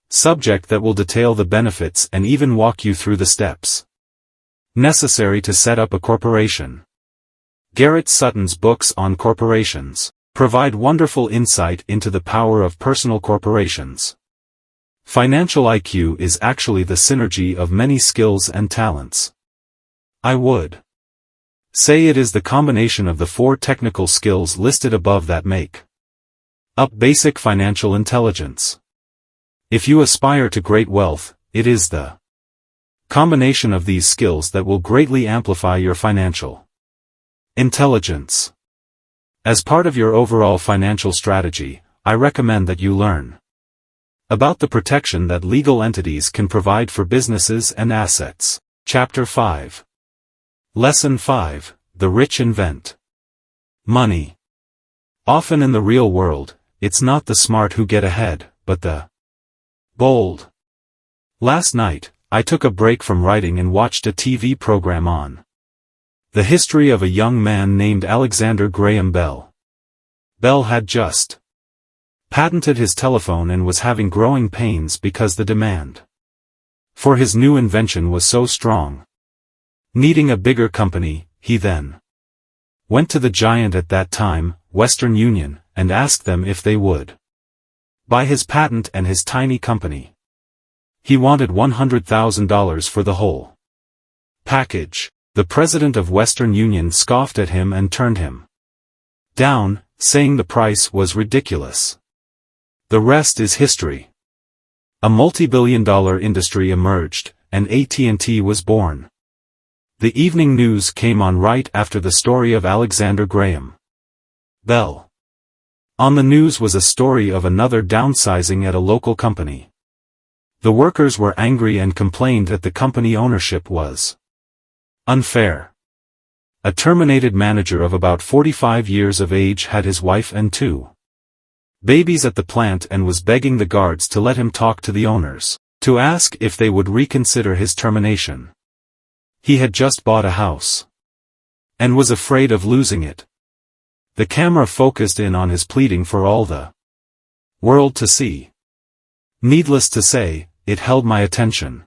subject that will detail the benefits and even walk you through the steps necessary to set up a corporation. Garrett Sutton's books on corporations provide wonderful insight into the power of personal corporations. Financial IQ is actually the synergy of many skills and talents. I would say it is the combination of the 4 technical skills listed above that make up basic financial intelligence. If you aspire to great wealth, it is the combination of these skills that will greatly amplify your financial intelligence. As part of your overall financial strategy, I recommend that you learn about the protection that legal entities can provide for businesses and assets. Chapter 5. Lesson 5. The rich invent money. Often in the real world, it's not the smart who get ahead, but the bold. Last night, I took a break from writing and watched a TV program on the history of a young man named Alexander Graham Bell. Bell had just patented his telephone and was having growing pains because the demand for his new invention was so strong. Needing a bigger company, he then went to the giant at that time, Western Union, and asked them if they would buy his patent and his tiny company. He wanted $100,000 for the whole package. The president of Western Union scoffed at him and turned him down, saying the price was ridiculous. The rest is history. A multi-billion-dollar industry emerged, and AT&T was born. The evening news came on right after the story of Alexander Graham Bell. On the news was a story of another downsizing at a local company. The workers were angry and complained that the company ownership was unfair. A terminated manager of about 45 years of age had his wife and 2 babies at the plant and was begging the guards to let him talk to the owners, to ask if they would reconsider his termination. He had just bought a house and was afraid of losing it. The camera focused in on his pleading for all the world to see. Needless to say, it held my attention.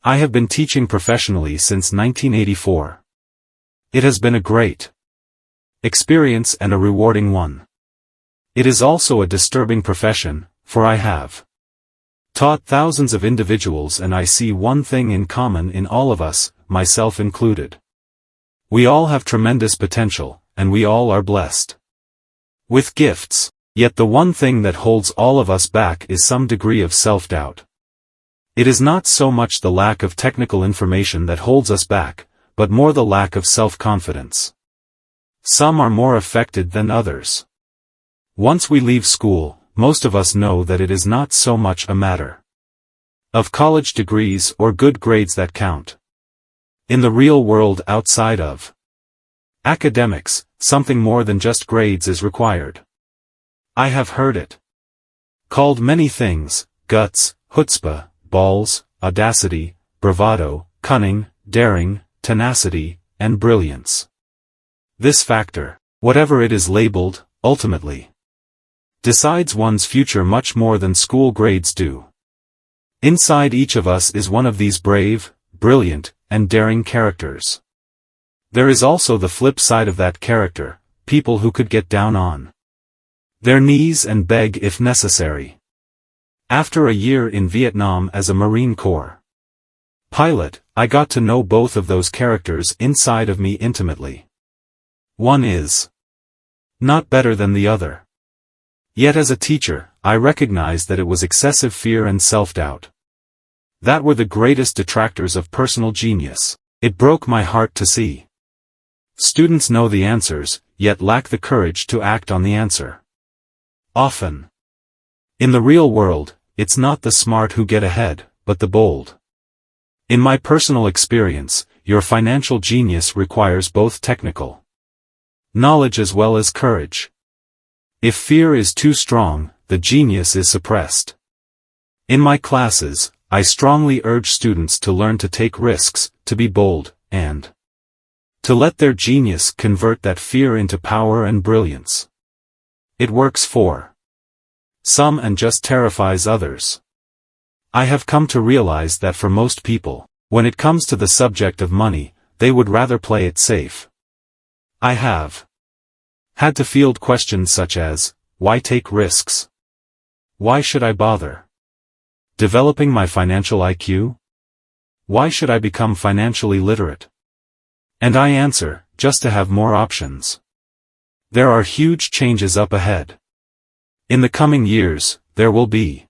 I have been teaching professionally since 1984. It has been a great experience and a rewarding one. It is also a disturbing profession, for I have taught thousands of individuals and I see one thing in common in all of us, myself included. We all have tremendous potential, and we all are blessed with gifts, yet the one thing that holds all of us back is some degree of self-doubt. It is not so much the lack of technical information that holds us back, but more the lack of self-confidence. Some are more affected than others. Once we leave school, most of us know that it is not so much a matter of college degrees or good grades that count. In the real world outside of academics, something more than just grades is required. I have heard it called many things: guts, chutzpah, balls, audacity, bravado, cunning, daring, tenacity, and brilliance. This factor, whatever it is labeled, ultimately decides one's future much more than school grades do. Inside each of us is one of these brave, brilliant, and daring characters. There is also the flip side of that character, people who could get down on their knees and beg if necessary. After a year in Vietnam as a Marine Corps pilot, I got to know both of those characters inside of me intimately. One is not better than the other. Yet as a teacher, I recognized that it was excessive fear and self-doubt that were the greatest detractors of personal genius. It broke my heart to see students know the answers, yet lack the courage to act on the answer. Often, in the real world, it's not the smart who get ahead, but the bold. In my personal experience, your financial genius requires both technical knowledge as well as courage. If fear is too strong, the genius is suppressed. In my classes, I strongly urge students to learn to take risks, to be bold, and to let their genius convert that fear into power and brilliance. It works for some and just terrifies others. I have come to realize that for most people, when it comes to the subject of money, they would rather play it safe. I have had to field questions such as, why take risks? Why should I bother developing my financial IQ? Why should I become financially literate? And I answer, just to have more options. There are huge changes up ahead. In the coming years, there will be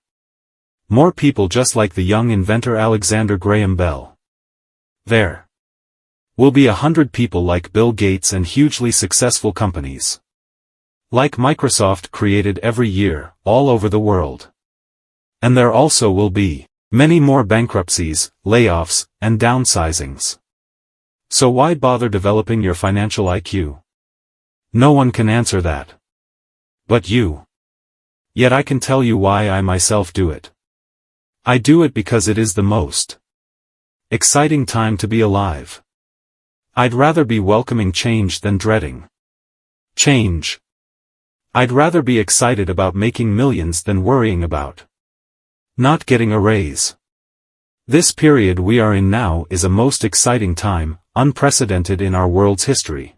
more people just like the young inventor Alexander Graham Bell. There will be 100 people like Bill Gates and hugely successful companies like Microsoft created every year, all over the world. And there also will be many more bankruptcies, layoffs, and downsizings. So why bother developing your financial IQ? No one can answer that. But you. Yet I can tell you why I myself do it. I do it because it is the most exciting time to be alive. I'd rather be welcoming change than dreading change. I'd rather be excited about making millions than worrying about not getting a raise. This period we are in now is a most exciting time, unprecedented in our world's history.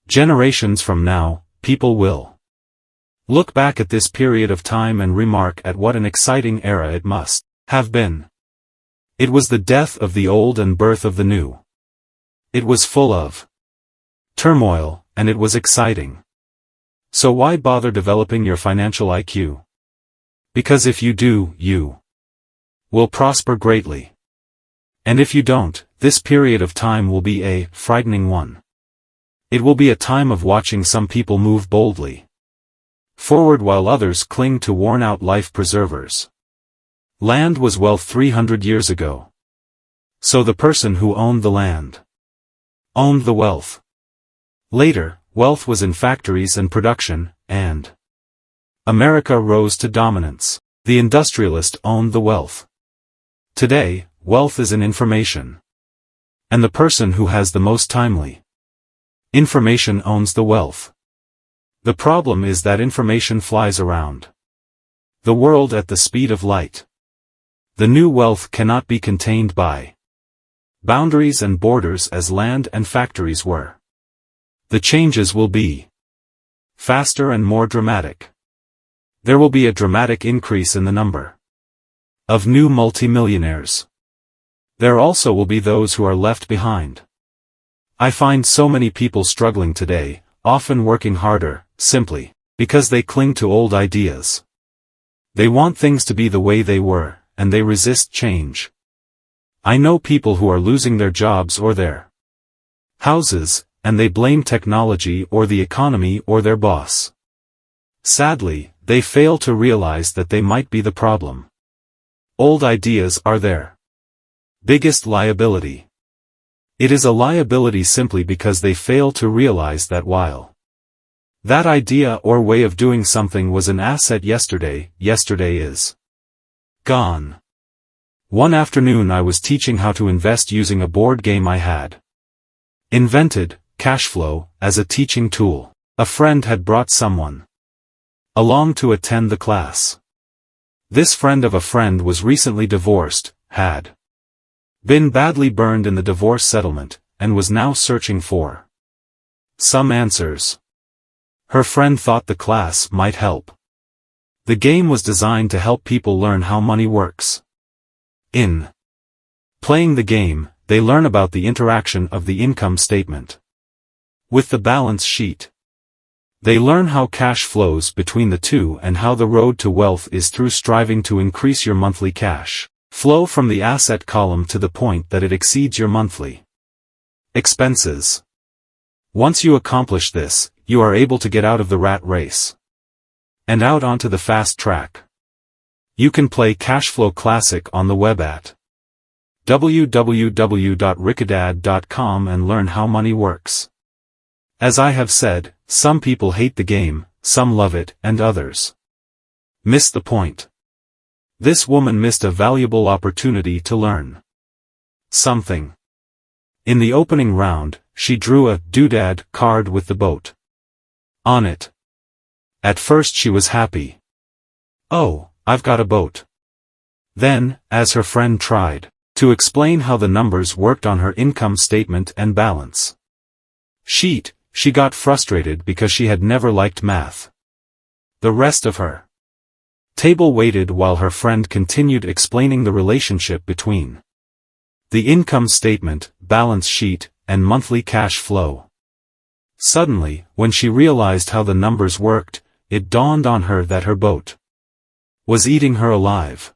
Generations from now, people will look back at this period of time and remark at what an exciting era it must have been. It was the death of the old and birth of the new. It was full of turmoil, and it was exciting. So why bother developing your financial IQ? Because if you do, you will prosper greatly. And if you don't, this period of time will be a frightening one. It will be a time of watching some people move boldly forward while others cling to worn-out life preservers. Land was wealth 300 years ago. So the person who owned the land owned the wealth. Later, wealth was in factories and production, and America rose to dominance. The industrialist owned the wealth. Today, wealth is in information. And the person who has the most timely information owns the wealth. The problem is that information flies around the world at the speed of light. The new wealth cannot be contained by boundaries and borders as land and factories were. The changes will be faster and more dramatic. There will be a dramatic increase in the number of new multimillionaires. There also will be those who are left behind. I find so many people struggling today, often working harder, simply because they cling to old ideas. They want things to be the way they were, and they resist change. I know people who are losing their jobs or their houses, and they blame technology or the economy or their boss. Sadly, they fail to realize that they might be the problem. Old ideas are their biggest liability. It is a liability simply because they fail to realize that while that idea or way of doing something was an asset yesterday, yesterday is gone. One afternoon I was teaching how to invest using a board game I had invented, cash flow, as a teaching tool. A friend had brought someone along to attend the class. This friend of a friend was recently divorced, had been badly burned in the divorce settlement, and was now searching for some answers. Her friend thought the class might help. The game was designed to help people learn how money works. In playing the game, they learn about the interaction of the income statement with the balance sheet. They learn how cash flows between the two and how the road to wealth is through striving to increase your monthly cash flow from the asset column to the point that it exceeds your monthly expenses. Once you accomplish this, you are able to get out of the rat race and out onto the fast track. You can play Cashflow Classic on the web at www.rickadad.com and learn how money works. As I have said, some people hate the game, some love it, and others miss the point. This woman missed a valuable opportunity to learn something. In the opening round, she drew a doodad card with the boat on it. At first she was happy. "Oh, I've got a boat." Then, as her friend tried to explain how the numbers worked on her income statement and balance sheet, she got frustrated because she had never liked math. The rest of her table waited while her friend continued explaining the relationship between the income statement, balance sheet, and monthly cash flow. Suddenly, when she realized how the numbers worked, it dawned on her that her boat was eating her alive.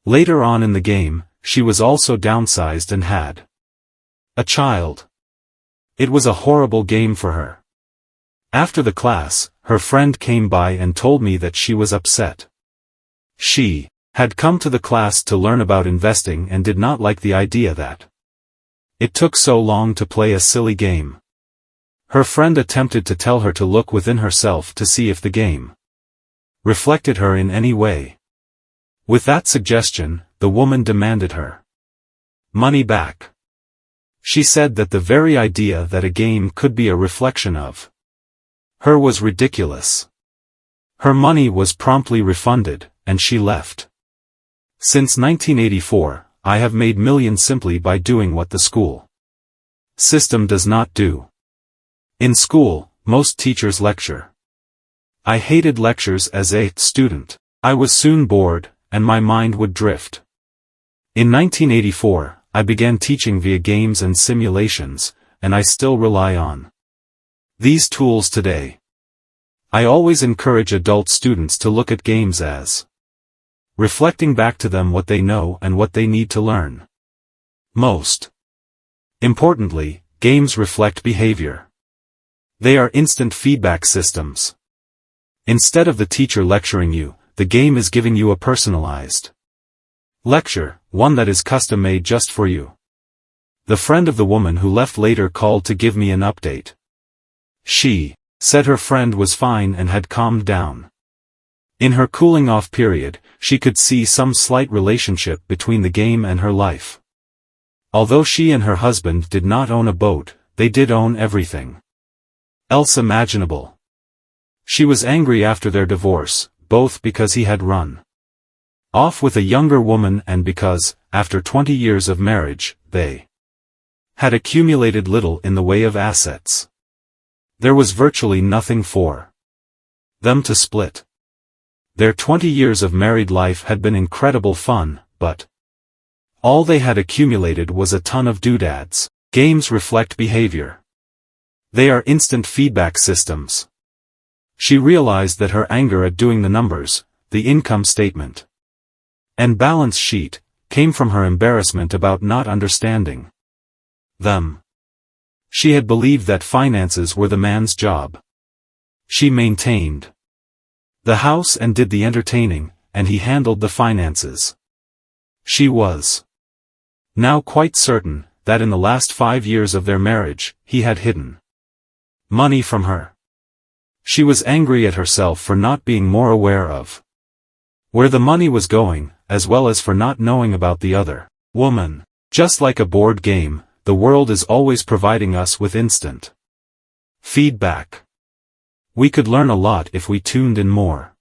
Later on in the game, she was also downsized and had a child. It was a horrible game for her. After the class, her friend came by and told me that she was upset. She had come to the class to learn about investing and did not like the idea that it took so long to play a silly game. Her friend attempted to tell her to look within herself to see if the game reflected her in any way. With that suggestion, the woman demanded her money back. She said that the very idea that a game could be a reflection of her was ridiculous. Her money was promptly refunded, and she left. Since 1984, I have made millions simply by doing what the school system does not do. In school, most teachers lecture. I hated lectures as a student. I was soon bored, and my mind would drift. In 1984, I began teaching via games and simulations, and I still rely on these tools today. I always encourage adult students to look at games as reflecting back to them what they know and what they need to learn. Most importantly, games reflect behavior. They are instant feedback systems. Instead of the teacher lecturing you, the game is giving you a personalized lecture, one that is custom-made just for you. The friend of the woman who left later called to give me an update. She said her friend was fine and had calmed down. In her cooling-off period, she could see some slight relationship between the game and her life. Although she and her husband did not own a boat, they did own everything else imaginable. She was angry after their divorce, both because he had run off with a younger woman and because, after 20 years of marriage, they had accumulated little in the way of assets. There was virtually nothing for them to split. Their 20 years of married life had been incredible fun, but all they had accumulated was a ton of doodads. Games reflect behavior. They are instant feedback systems. She realized that her anger at doing the numbers, the income statement, and balance sheet, came from her embarrassment about not understanding them. She had believed that finances were the man's job. She maintained the house and did the entertaining, and he handled the finances. She was now quite certain that in the last 5 years of their marriage, he had hidden money from her. She was angry at herself for not being more aware of where the money was going, as well as for not knowing about the other woman. Just like a board game, the world is always providing us with instant feedback. We could learn a lot if we tuned in more.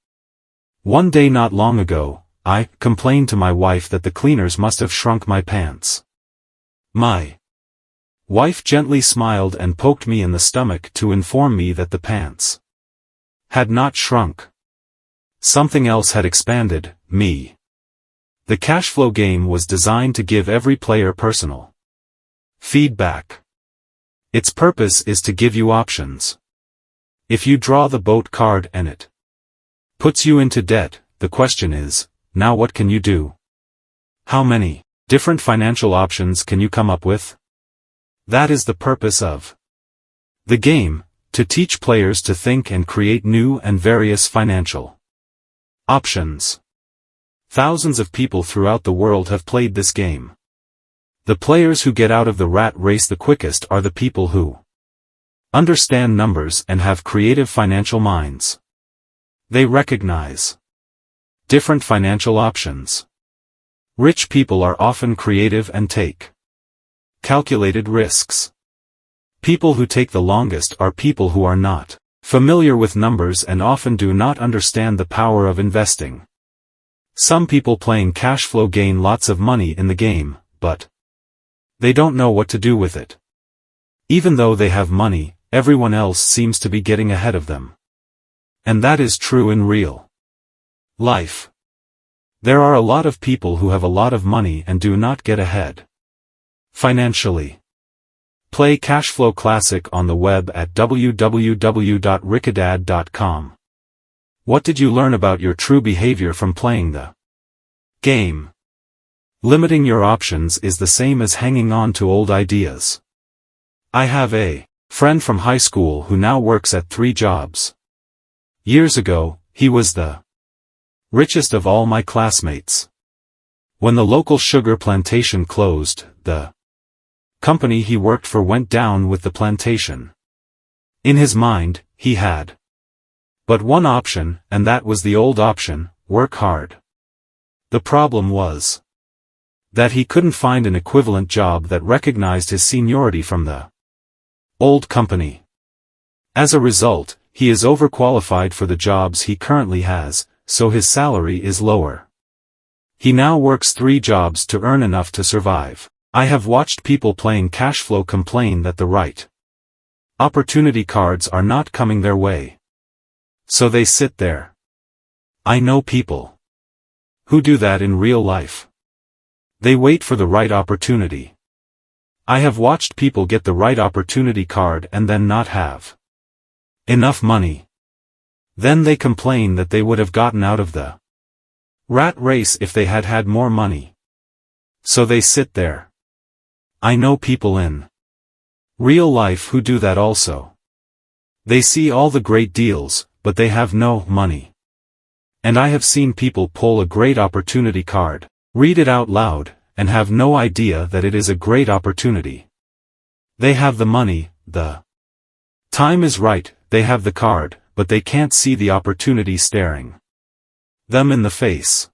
One day not long ago, I complained to my wife that the cleaners must have shrunk my pants. My wife gently smiled and poked me in the stomach to inform me that the pants had not shrunk. Something else had expanded, me. The cash flow game was designed to give every player personal feedback. Its purpose is to give you options. If you draw the boat card and it puts you into debt, the question is, now what can you do? How many different financial options can you come up with? That is the purpose of the game, to teach players to think and create new and various financial options. Thousands of people throughout the world have played this game. The players who get out of the rat race the quickest are the people who understand numbers and have creative financial minds. They recognize different financial options. Rich people are often creative and take calculated risks. People who take the longest are people who are not familiar with numbers and often do not understand the power of investing. Some people playing cash flow gain lots of money in the game, but they don't know what to do with it. Even though they have money, everyone else seems to be getting ahead of them. And that is true in real life. There are a lot of people who have a lot of money and do not get ahead financially. Play Cashflow Classic on the web at www.rickadad.com. What did you learn about your true behavior from playing the game? Limiting your options is the same as hanging on to old ideas. I have a friend from high school who now works at 3 jobs. Years ago, he was the richest of all my classmates. When the local sugar plantation closed, the company he worked for went down with the plantation. In his mind, he had but one option, and that was the old option: work hard. The problem was that he couldn't find an equivalent job that recognized his seniority from the old company. As a result, he is overqualified for the jobs he currently has, so his salary is lower. He now works 3 jobs to earn enough to survive. I have watched people playing cashflow complain that the right opportunity cards are not coming their way. So they sit there. I know people who do that in real life. They wait for the right opportunity. I have watched people get the right opportunity card and then not have enough money. Then they complain that they would have gotten out of the rat race if they had had more money. So they sit there. I know people in real life who do that also. They see all the great deals, but they have no money. And I have seen people pull a great opportunity card, read it out loud, and have no idea that it is a great opportunity. They have the money, the time is right, they have the card, but they can't see the opportunity staring them in the face.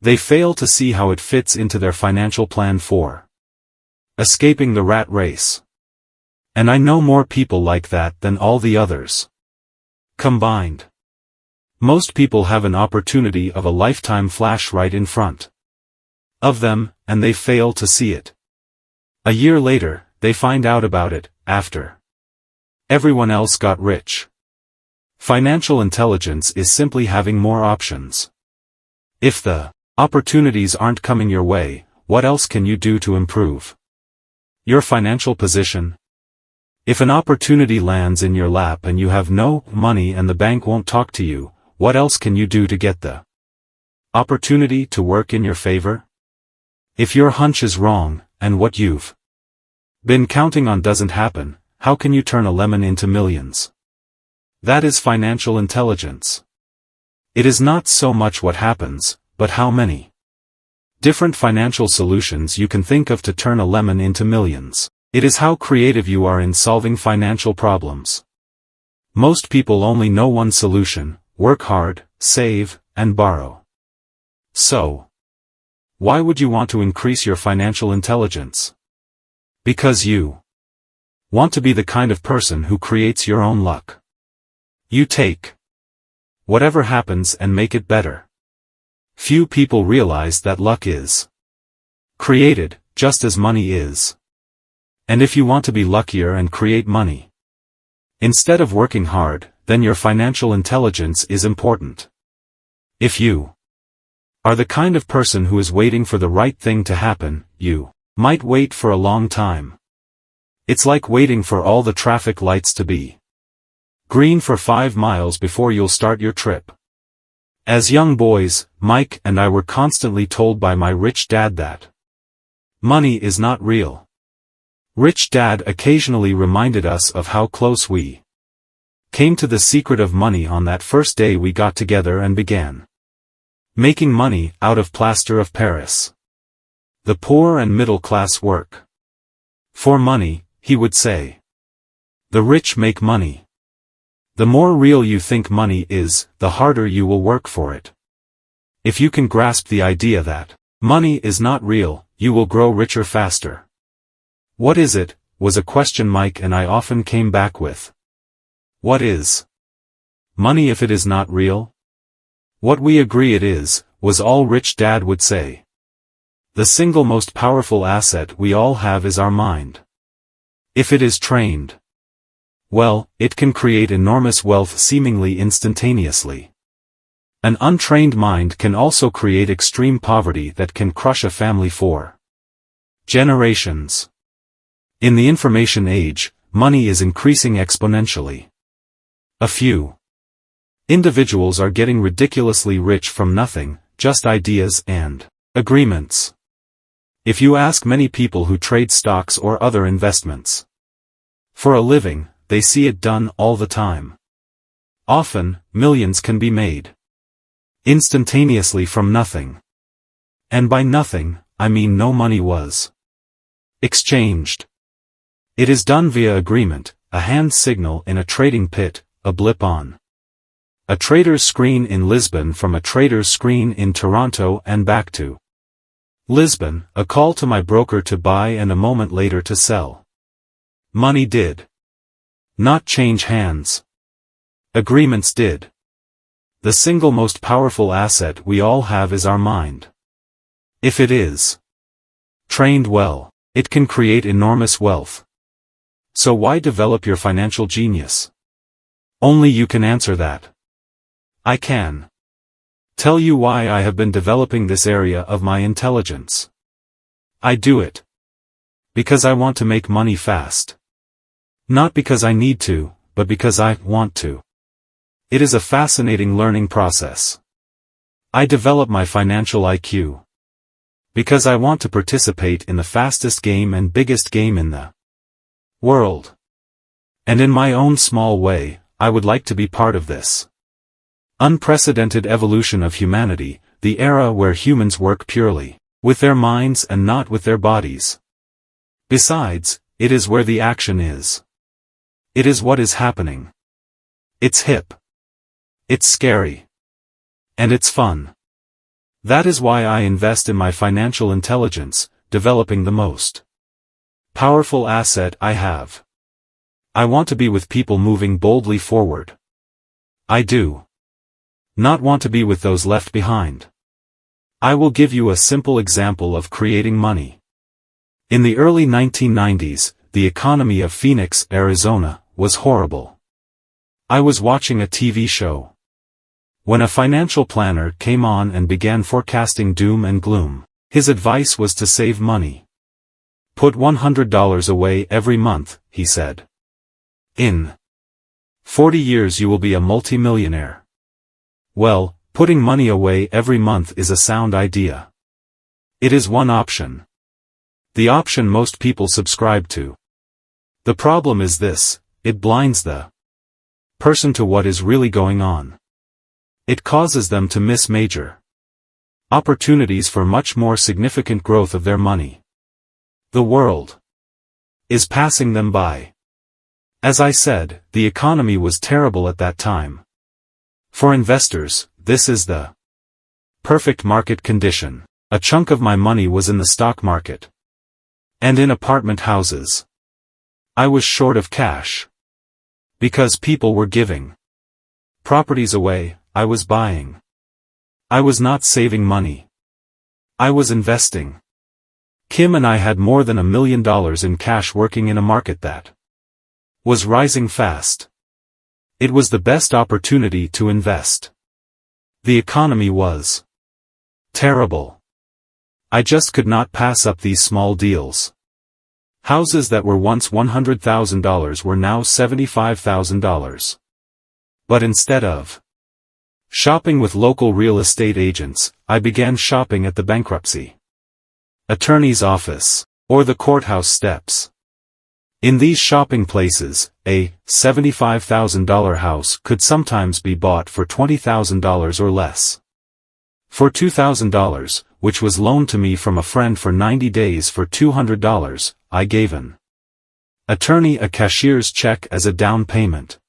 They fail to see how it fits into their financial plan for escaping the rat race. And I know more people like that than all the others combined. Most people have an opportunity of a lifetime flash right in front of them, and they fail to see it. A year later, they find out about it, after everyone else got rich. Financial intelligence is simply having more options. If the opportunities aren't coming your way, what else can you do to improve your financial position? If an opportunity lands in your lap and you have no money and the bank won't talk to you, what else can you do to get the opportunity to work in your favor? If your hunch is wrong, and what you've been counting on doesn't happen, how can you turn a lemon into millions? That is financial intelligence. It is not so much what happens, but how many different financial solutions you can think of to turn a lemon into millions. It is how creative you are in solving financial problems. Most people only know one solution: work hard, save, and borrow. So, why would you want to increase your financial intelligence? Because you want to be the kind of person who creates your own luck. You take whatever happens and make it better. Few people realize that luck is created, just as money is. And if you want to be luckier and create money instead of working hard, then your financial intelligence is important. If you are the kind of person who is waiting for the right thing to happen, you might wait for a long time. It's like waiting for all the traffic lights to be green for 5 miles before you'll start your trip. As young boys, Mike and I were constantly told by my rich dad that money is not real. Rich Dad occasionally reminded us of how close we came to the secret of money on that first day we got together and began making money out of plaster of Paris. The poor and middle class work for money, he would say. The rich make money. The more real you think money is, the harder you will work for it. If you can grasp the idea that money is not real, you will grow richer faster. What is it, was a question Mike and I often came back with. What is money if it is not real? What we agree it is, was all Rich Dad would say. The single most powerful asset we all have is our mind. If it is trained well, it can create enormous wealth seemingly instantaneously. An untrained mind can also create extreme poverty that can crush a family for generations. In the information age, money is increasing exponentially. A few individuals are getting ridiculously rich from nothing, just ideas and agreements. If you ask many people who trade stocks or other investments for a living, they see it done all the time. Often, millions can be made instantaneously from nothing. And by nothing, I mean no money was exchanged. It is done via agreement, a hand signal in a trading pit, a blip on a trader's screen in Lisbon from a trader's screen in Toronto and back to Lisbon, a call to my broker to buy and a moment later to sell. Money did not change hands. Agreements did. The single most powerful asset we all have is our mind. If it is trained well, it can create enormous wealth. So why develop your financial genius? Only you can answer that. I can tell you why I have been developing this area of my intelligence. I do it because I want to make money fast. Not because I need to, but because I want to. It is a fascinating learning process. I develop my financial IQ because I want to participate in the fastest game and biggest game in the world. And in my own small way, I would like to be part of this unprecedented evolution of humanity, the era where humans work purely with their minds and not with their bodies. Besides, it is where the action is. It is what is happening. It's hip. It's scary. And it's fun. That is why I invest in my financial intelligence, developing the most powerful asset I have. I want to be with people moving boldly forward. I do not want to be with those left behind. I will give you a simple example of creating money. In the early 1990s, the economy of Phoenix, Arizona, was horrible. I was watching a TV show when a financial planner came on and began forecasting doom and gloom. His advice was to save money. Put $100 away every month, he said. In 40 years you will be a multimillionaire. Well, putting money away every month is a sound idea. It is one option. The option most people subscribe to. The problem is this, it blinds the person to what is really going on. It causes them to miss major opportunities for much more significant growth of their money. The world is passing them by. As I said, the economy was terrible at that time. For investors, this is the perfect market condition. A chunk of my money was in the stock market and in apartment houses. I was short of cash because people were giving properties away. I was buying. I was not saving money. I was investing. Kim and I had more than $1 million in cash working in a market that was rising fast. It was the best opportunity to invest. The economy was terrible. I just could not pass up these small deals. Houses that were once $100,000 were now $75,000. But instead of shopping with local real estate agents, I began shopping at the bankruptcy attorney's office, or the courthouse steps. In these shopping places, a $75,000 house could sometimes be bought for $20,000 or less. For $2,000, which was loaned to me from a friend for 90 days for $200, I gave an attorney a cashier's check as a down payment.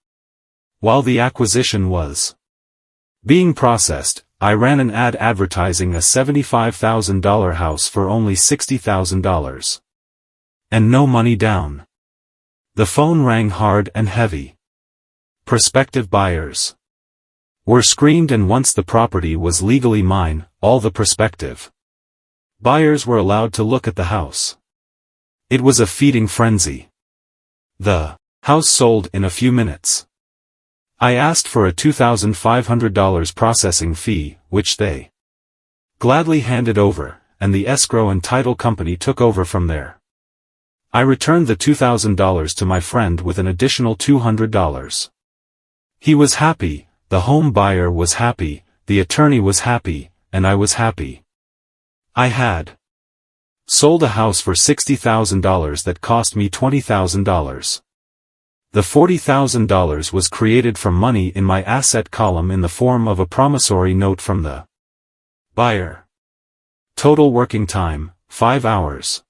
While the acquisition was being processed, I ran an ad advertising a $75,000 house for only $60,000. And no money down. The phone rang hard and heavy. Prospective buyers were screened, and once the property was legally mine, all the prospective buyers were allowed to look at the house. It was a feeding frenzy. The house sold in a few minutes. I asked for a $2,500 processing fee, which they gladly handed over, and the escrow and title company took over from there. I returned the $2,000 to my friend with an additional $200. He was happy, the home buyer was happy, the attorney was happy, and I was happy. I had sold a house for $60,000 that cost me $20,000. The $40,000 was created from money in my asset column in the form of a promissory note from the buyer. Total working time, 5 hours.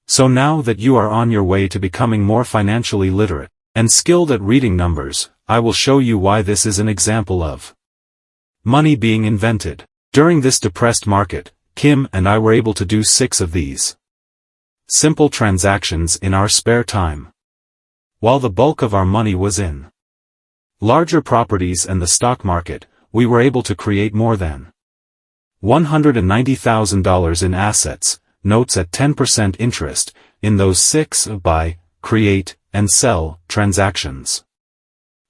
So now that you are on your way to becoming more financially literate and skilled at reading numbers, I will show you why this is an example of money being invented. During this depressed market, Kim and I were able to do 6 of these simple transactions in our spare time. While the bulk of our money was in larger properties and the stock market, we were able to create more than $190,000 in assets, notes at 10% interest, in those 6 buy, create, and sell transactions.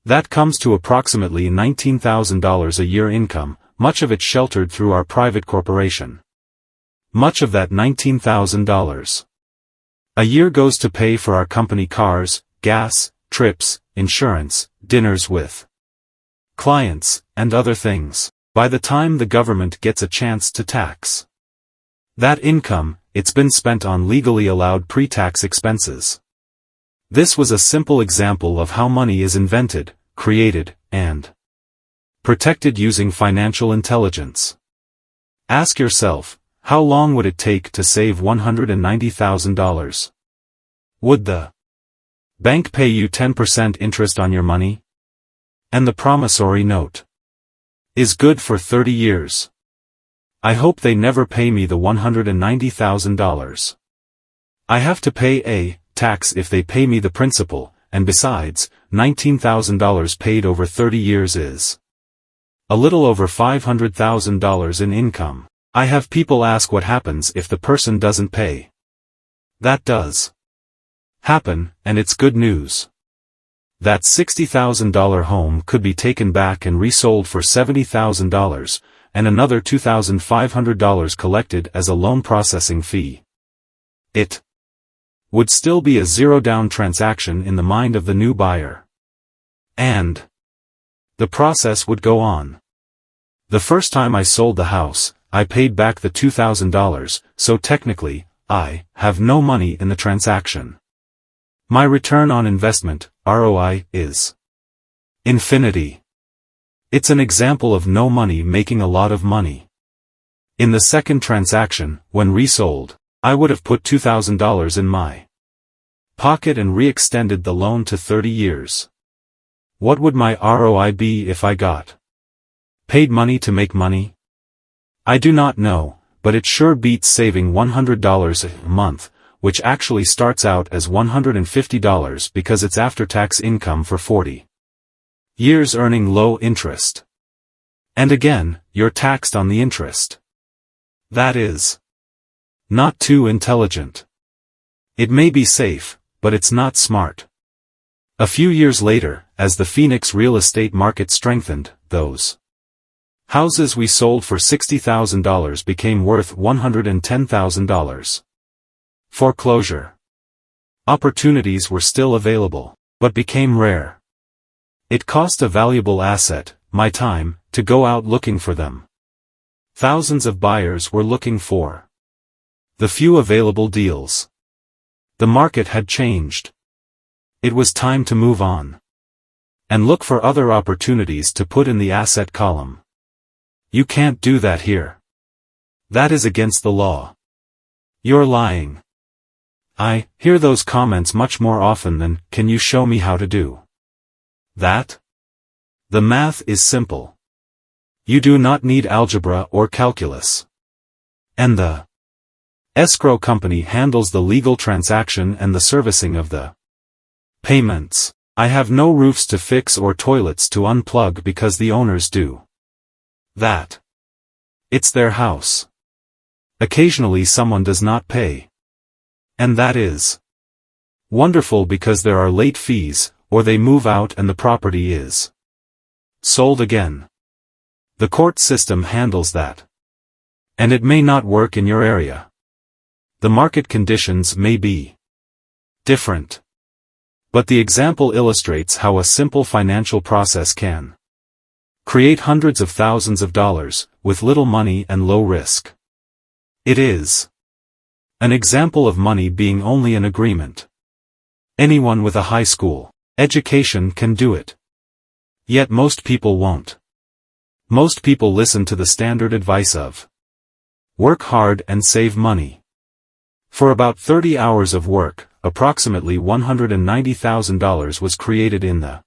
That comes to approximately $19,000 a year income, much of it sheltered through our private corporation. Much of that $19,000 a year goes to pay for our company cars, gas, trips, insurance, dinners with clients, and other things. By the time the government gets a chance to tax that income, it's been spent on legally allowed pre-tax expenses. This was a simple example of how money is invented, created, and protected using financial intelligence. Ask yourself, how long would it take to save $190,000? Would the bank pay you 10% interest on your money? And the promissory note is good for 30 years. I hope they never pay me the $190,000. I have to pay a tax if they pay me the principal, and besides, $19,000 paid over 30 years is a little over $500,000 in income. I have people ask what happens if the person doesn't pay. That does happen, and it's good news. That $60,000 home could be taken back and resold for $70,000, and another $2,500 collected as a loan processing fee. It would still be a zero-down transaction in the mind of the new buyer. And the process would go on. The first time I sold the house, I paid back the $2,000, so technically, I have no money in the transaction. My return on investment, ROI, is infinity. It's an example of no money making a lot of money. In the second transaction, when resold, I would have put $2,000 in my pocket and re-extended the loan to 30 years. What would my ROI be if I got paid money to make money? I do not know, but it sure beats saving $100 a month, which actually starts out as $150 because it's after-tax income for 40 years earning low interest. And again, you're taxed on the interest. That is not too intelligent. It may be safe, but it's not smart. A few years later, as the Phoenix real estate market strengthened, those houses we sold for $60,000 became worth $110,000. Foreclosure opportunities were still available, but became rare. It cost a valuable asset, my time, to go out looking for them. Thousands of buyers were looking for the few available deals. The market had changed. It was time to move on and look for other opportunities to put in the asset column. You can't do that here. That is against the law. You're lying. I hear those comments much more often than, can you show me how to do that? The math is simple. You do not need algebra or calculus. And the escrow company handles the legal transaction and the servicing of the payments. I have no roofs to fix or toilets to unplug because the owners do that. It's their house. Occasionally someone does not pay. And that is wonderful because there are late fees, or they move out and the property is sold again. The court system handles that. And it may not work in your area. The market conditions may be different. But the example illustrates how a simple financial process can create hundreds of thousands of dollars, with little money and low risk. It is an example of money being only an agreement. Anyone with a high school education can do it. Yet most people won't. Most people listen to the standard advice of work hard and save money. For about 30 hours of work, approximately $190,000 was created in the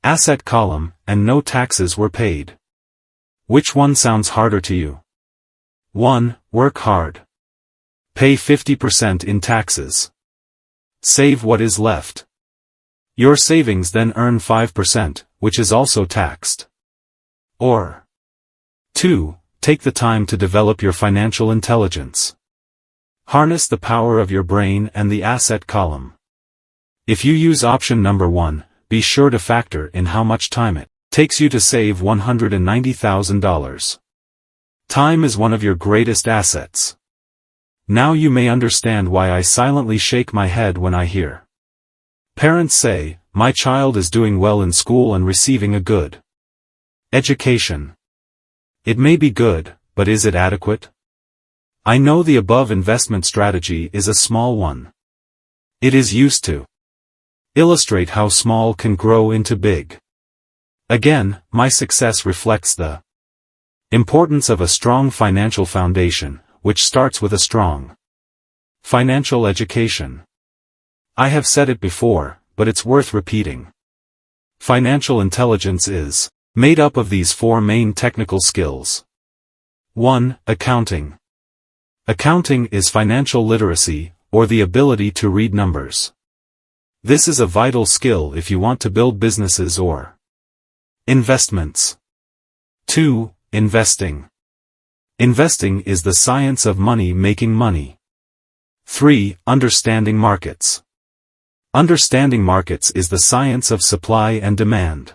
asset column, and no taxes were paid. Which one sounds harder to you? 1. Work hard. Pay 50% in taxes. Save what is left. Your savings then earn 5%, which is also taxed. Or 2. Take the time to develop your financial intelligence. Harness the power of your brain and the asset column. If you use option number 1, be sure to factor in how much time it takes you to save $190,000. Time is one of your greatest assets. Now you may understand why I silently shake my head when I hear parents say, my child is doing well in school and receiving a good education. It may be good, but is it adequate? I know the above investment strategy is a small one. It is used to illustrate how small can grow into big. Again, my success reflects the importance of a strong financial foundation, which starts with a strong financial education. I have said it before, but it's worth repeating. Financial intelligence is made up of these 4 main technical skills. 1. Accounting. Accounting is financial literacy, or the ability to read numbers. This is a vital skill if you want to build businesses or investments. 2. Investing. Investing is the science of money making money. 3. Understanding markets. Understanding markets is the science of supply and demand.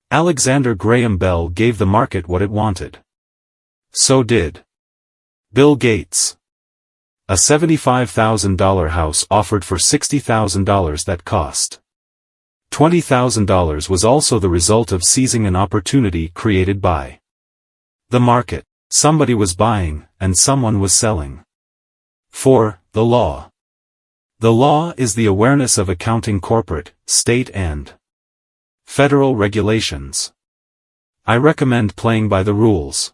Alexander Graham Bell gave the market what it wanted. So did Bill Gates. A $75,000 house offered for $60,000 that cost $20,000 was also the result of seizing an opportunity created by the market. Somebody was buying, and someone was selling. 4. The law. The law is the awareness of accounting corporate, state and federal regulations. I recommend playing by the rules.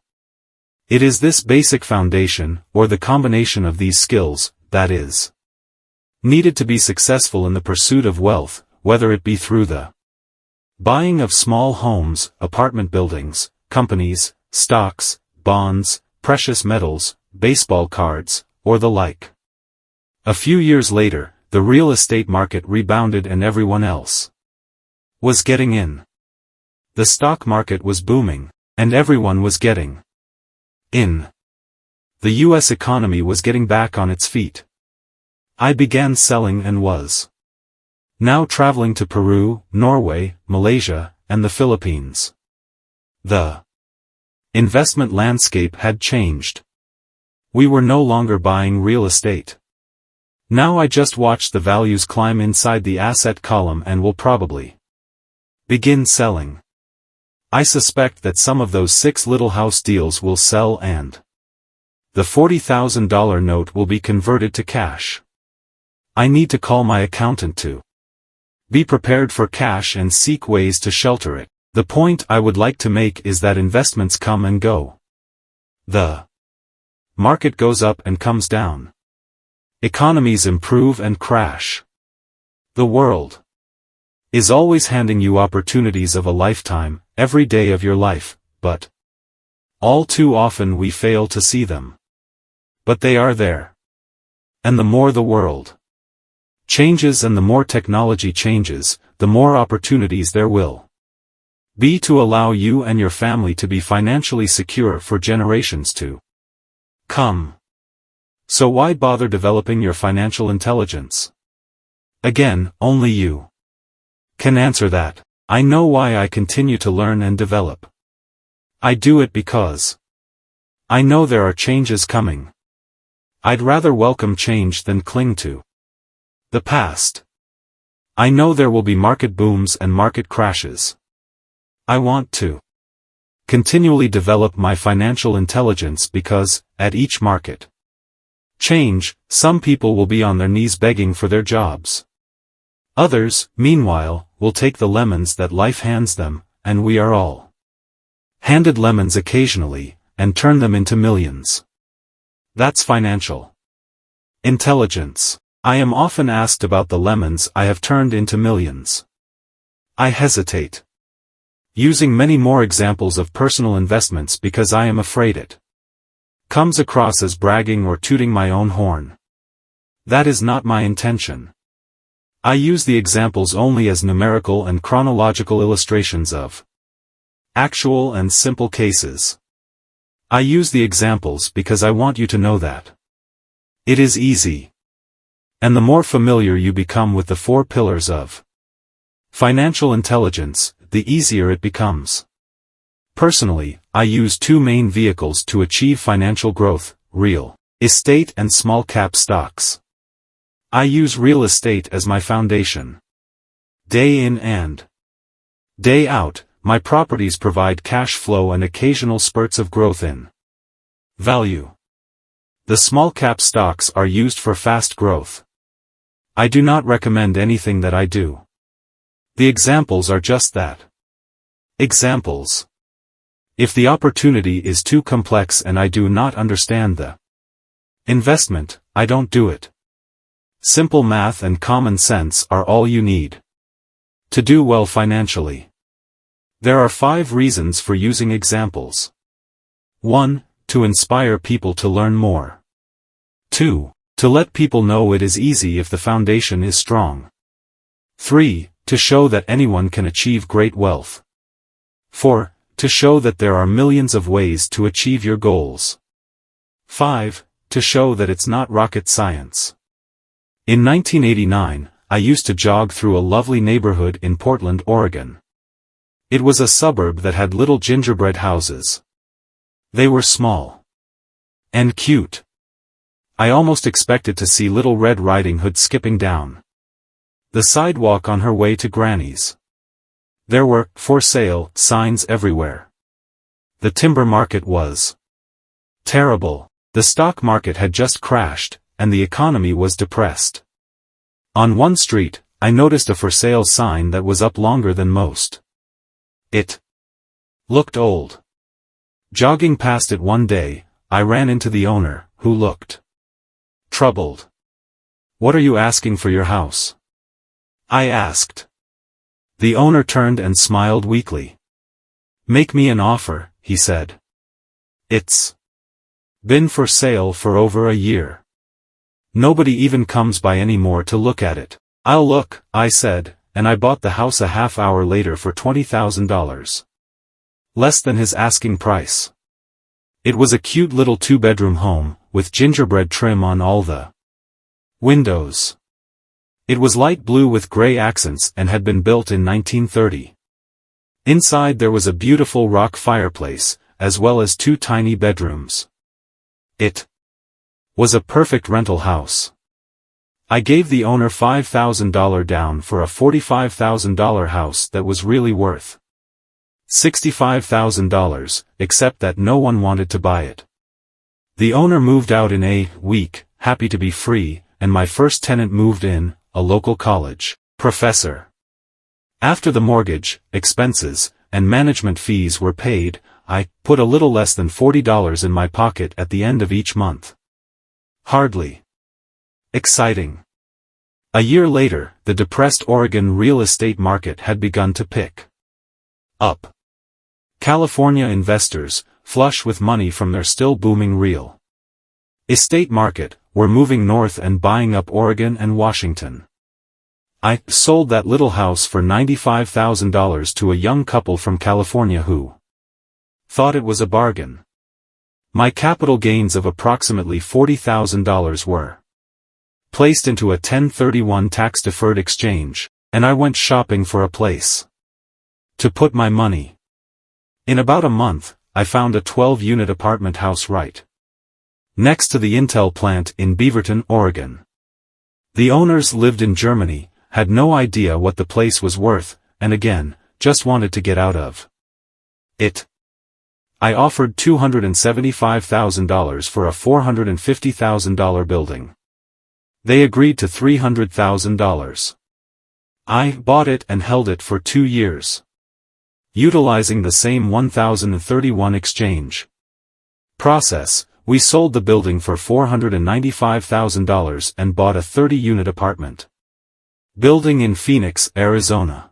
It is this basic foundation, or the combination of these skills, that is needed to be successful in the pursuit of wealth, whether it be through the buying of small homes, apartment buildings, companies, stocks, bonds, precious metals, baseball cards, or the like. A few years later, the real estate market rebounded and everyone else was getting in. The stock market was booming, and everyone was getting in. The U.S. economy was getting back on its feet. I began selling and was now traveling to Peru, Norway, Malaysia, and the Philippines. The investment landscape had changed. We were no longer buying real estate. Now I just watch the values climb inside the asset column and will probably begin selling. I suspect that some of those 6 little house deals will sell and the $40,000 note will be converted to cash. I need to call my accountant to be prepared for cash and seek ways to shelter it. The point I would like to make is that investments come and go. The Market goes up and comes down. Economies improve and crash. The world is always handing you opportunities of a lifetime, every day of your life, but all too often we fail to see them. But they are there. And the more the world changes and the more technology changes, the more opportunities there will be to allow you and your family to be financially secure for generations to come. So why bother developing your financial intelligence? Again, only you can answer that. I know why I continue to learn and develop. I do it because I know there are changes coming. I'd rather welcome change than cling to the past. I know there will be market booms and market crashes. I want to continually develop my financial intelligence because, at each market change, some people will be on their knees begging for their jobs. Others, meanwhile, will take the lemons that life hands them, and we are all handed lemons occasionally, and turn them into millions. That's financial intelligence. I am often asked about the lemons I have turned into millions. I hesitate using many more examples of personal investments because I am afraid it comes across as bragging or tooting my own horn. That is not my intention. I use the examples only as numerical and chronological illustrations of actual and simple cases. I use the examples because I want you to know that it is easy. And the more familiar you become with the 4 pillars of financial intelligence, the easier it becomes. Personally, I use 2 main vehicles to achieve financial growth: real estate and small cap stocks. I use real estate as my foundation. Day in and day out, my properties provide cash flow and occasional spurts of growth in value. The small cap stocks are used for fast growth. I do not recommend anything that I do. The examples are just that. Examples. If the opportunity is too complex and I do not understand the investment, I don't do it. Simple math and common sense are all you need to do well financially. There are 5 reasons for using examples. 1. To inspire people to learn more. 2. To let people know it is easy if the foundation is strong. 3. To show that anyone can achieve great wealth. 4. To show that there are millions of ways to achieve your goals. 5. To show that it's not rocket science. In 1989, I used to jog through a lovely neighborhood in Portland, Oregon. It was a suburb that had little gingerbread houses. They were small and cute. I almost expected to see Little Red Riding Hood skipping down the sidewalk on her way to Granny's. There were "for sale" signs everywhere. The timber market was terrible. The stock market had just crashed, and the economy was depressed. On one street, I noticed a "for sale" sign that was up longer than most. It looked old. Jogging past it one day, I ran into the owner, who looked troubled. "What are you asking for your house?" I asked. The owner turned and smiled weakly. "Make me an offer," he said. "It's been for sale for over a year. Nobody even comes by anymore to look at it." "I'll look," I said, and I bought the house a half hour later for $20,000. Less than his asking price. It was a cute little 2-bedroom home, with gingerbread trim on all the windows. It was light blue with gray accents and had been built in 1930. Inside there was a beautiful rock fireplace, as well as 2 tiny bedrooms. It was a perfect rental house. I gave the owner $5,000 down for a $45,000 house that was really worth $65,000, except that no one wanted to buy it. The owner moved out in a week, happy to be free, and my first tenant moved in, a local college professor. After the mortgage, expenses, and management fees were paid, I put a little less than $40 in my pocket at the end of each month. Hardly exciting. A year later, the depressed Oregon real estate market had begun to pick up. California investors, flush with money from their still booming real estate market, were moving north and buying up Oregon and Washington. I sold that little house for $95,000 to a young couple from California who thought it was a bargain. My capital gains of approximately $40,000 were placed into a 1031 tax-deferred exchange, and I went shopping for a place to put my money. In about a month, I found a 12-unit apartment house right next to the Intel plant in Beaverton, Oregon. The owners lived in Germany, had no idea what the place was worth, and again, just wanted to get out of it. I offered $275,000 for a $450,000 building. They agreed to $300,000. I bought it and held it for 2 years, utilizing the same 1031 exchange process. We sold the building for $495,000 and bought a 30-unit apartment building in Phoenix, Arizona.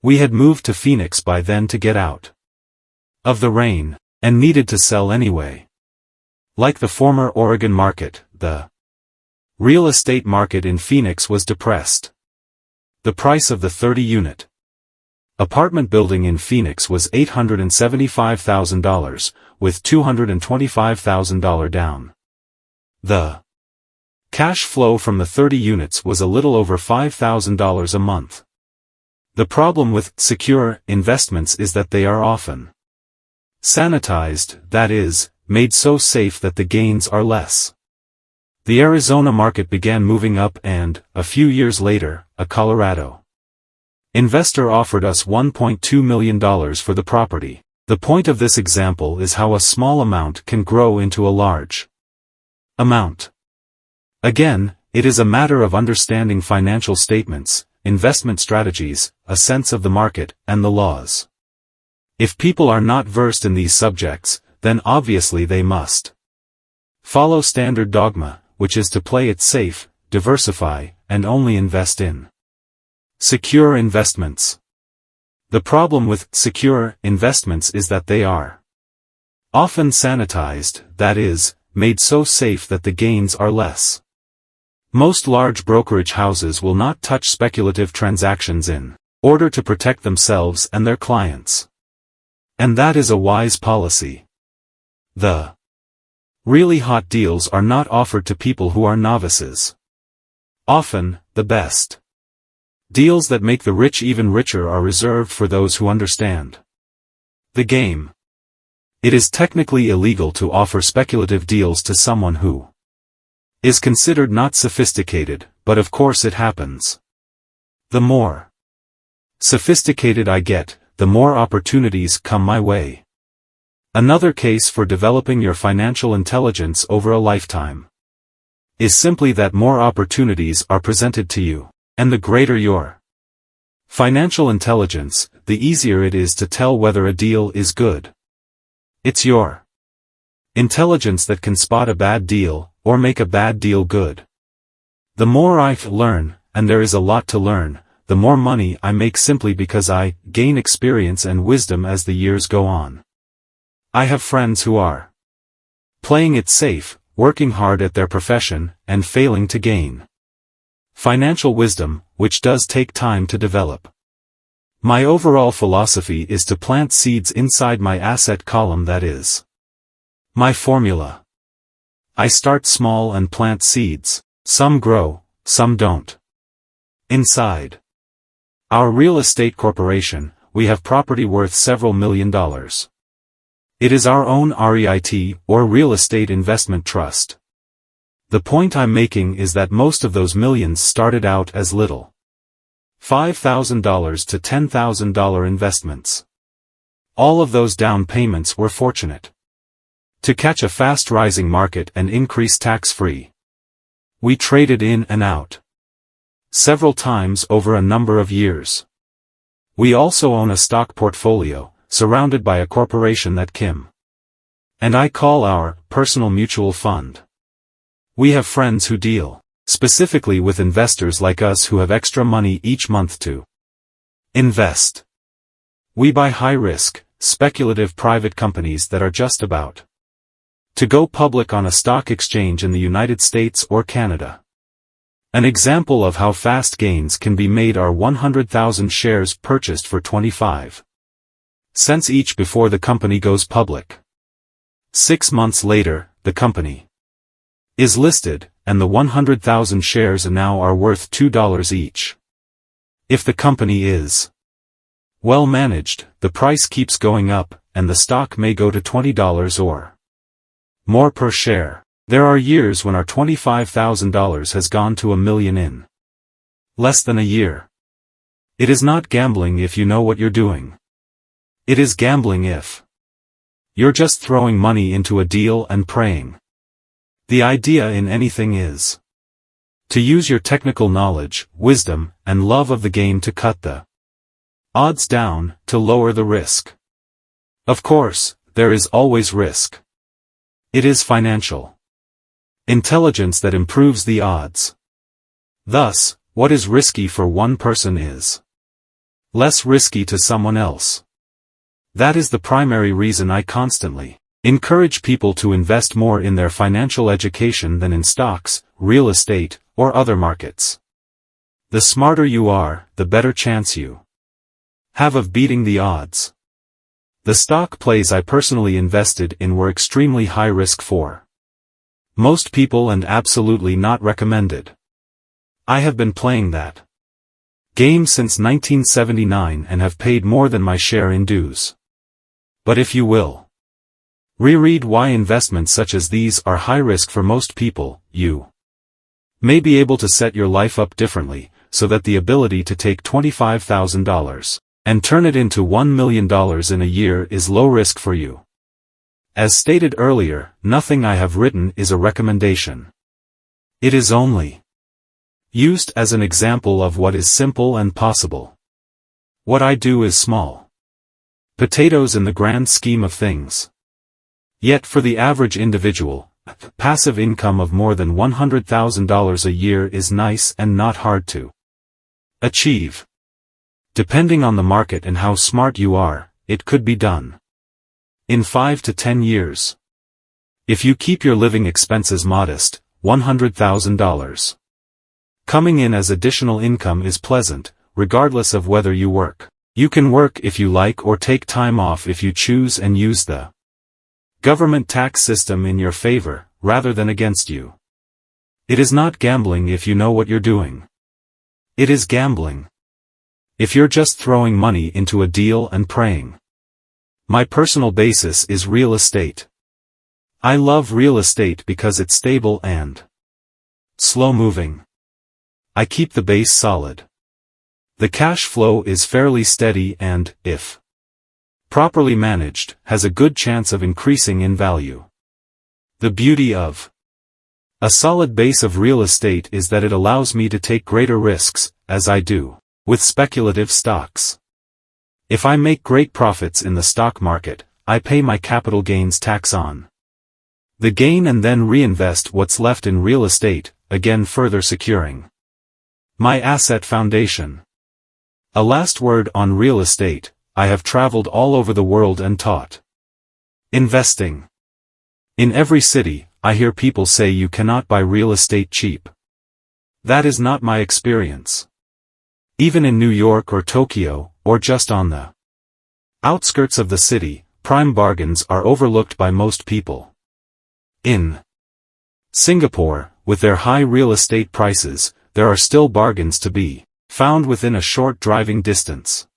We had moved to Phoenix by then to get out of the rain, and needed to sell anyway. Like the former Oregon market, the real estate market in Phoenix was depressed. The price of the 30-unit apartment building in Phoenix was $875,000, with $225,000 down. The cash flow from the 30 units was a little over $5,000 a month. The problem with secure investments is that they are often sanitized, that is, made so safe that the gains are less. The Arizona market began moving up and, a few years later, a Colorado investor offered us $1.2 million for the property. The point of this example is how a small amount can grow into a large amount. Again, it is a matter of understanding financial statements, investment strategies, a sense of the market, and the laws. If people are not versed in these subjects, then obviously they must follow standard dogma, which is to play it safe, diversify, and only invest in secure investments. The problem with secure investments is that they are often sanitized, that is, made so safe that the gains are less. Most large brokerage houses will not touch speculative transactions in order to protect themselves and their clients. And that is a wise policy. The really hot deals are not offered to people who are novices. Often, the best deals that make the rich even richer are reserved for those who understand the game. It is technically illegal to offer speculative deals to someone who is considered not sophisticated, but of course it happens. The more sophisticated I get, the more opportunities come my way. Another case for developing your financial intelligence over a lifetime is simply that more opportunities are presented to you. And the greater your financial intelligence, the easier it is to tell whether a deal is good. It's your intelligence that can spot a bad deal, or make a bad deal good. The more I learn, and there is a lot to learn, the more money I make simply because I gain experience and wisdom as the years go on. I have friends who are playing it safe, working hard at their profession, and failing to gain financial wisdom, which does take time to develop. My overall philosophy is to plant seeds inside my asset column, that is my formula. I start small and plant seeds. Some grow, some don't. Inside our real estate corporation, we have property worth several $1 million. It is our own REIT, or Real Estate Investment Trust. The point I'm making is that most of those millions started out as little $5,000 to $10,000 investments. All of those down payments were fortunate to catch a fast-rising market and increase tax-free. We traded in and out several times over a number of years. We also own a stock portfolio, surrounded by a corporation that Kim and I call our personal mutual fund. We have friends who deal specifically with investors like us who have extra money each month to invest. We buy high-risk, speculative private companies that are just about to go public on a stock exchange in the United States or Canada. An example of how fast gains can be made are 100,000 shares purchased for 25 cents each before the company goes public. 6 months later, the company is listed, and the 100,000 shares now are worth $2 each. If the company is well managed, the price keeps going up, and the stock may go to $20 or more per share. There are years when our $25,000 has gone to $1 million in less than a year. It is not gambling if you know what you're doing. It is gambling if you're just throwing money into a deal and praying. The idea in anything is to use your technical knowledge, wisdom, and love of the game to cut the odds down, to lower the risk. Of course, there is always risk. It is financial intelligence that improves the odds. Thus, what is risky for one person is less risky to someone else. That is the primary reason I constantly encourage people to invest more in their financial education than in stocks, real estate, or other markets. The smarter you are, the better chance you have of beating the odds. The stock plays I personally invested in were extremely high risk for most people and absolutely not recommended. I have been playing that game since 1979 and have paid more than my share in dues. But if you will reread why investments such as these are high risk for most people, you may be able to set your life up differently, so that the ability to take $25,000 and turn it into $1 million in a year is low risk for you. As stated earlier, nothing I have written is a recommendation. It is only used as an example of what is simple and possible. What I do is small potatoes in the grand scheme of things. Yet for the average individual, passive income of more than $100,000 a year is nice and not hard to achieve. Depending on the market and how smart you are, it could be done in 5 to 10 years. If you keep your living expenses modest, $100,000 coming in as additional income is pleasant, regardless of whether you work. You can work if you like or take time off if you choose and use the government tax system in your favor, rather than against you. It is not gambling if you know what you're doing. It is gambling if you're just throwing money into a deal and praying. My personal basis is real estate. I love real estate because it's stable and slow-moving. I keep the base solid. The cash flow is fairly steady and, if properly managed, has a good chance of increasing in value. The beauty of a solid base of real estate is that it allows me to take greater risks, as I do with speculative stocks. If I make great profits in the stock market, I pay my capital gains tax on the gain and then reinvest what's left in real estate, again further securing my asset foundation. A last word on real estate: I have traveled all over the world and taught investing. In every city, I hear people say you cannot buy real estate cheap. That is not my experience. Even in New York or Tokyo, or just on the outskirts of the city, prime bargains are overlooked by most people. In Singapore, with their high real estate prices, there are still bargains to be found within a short driving distance.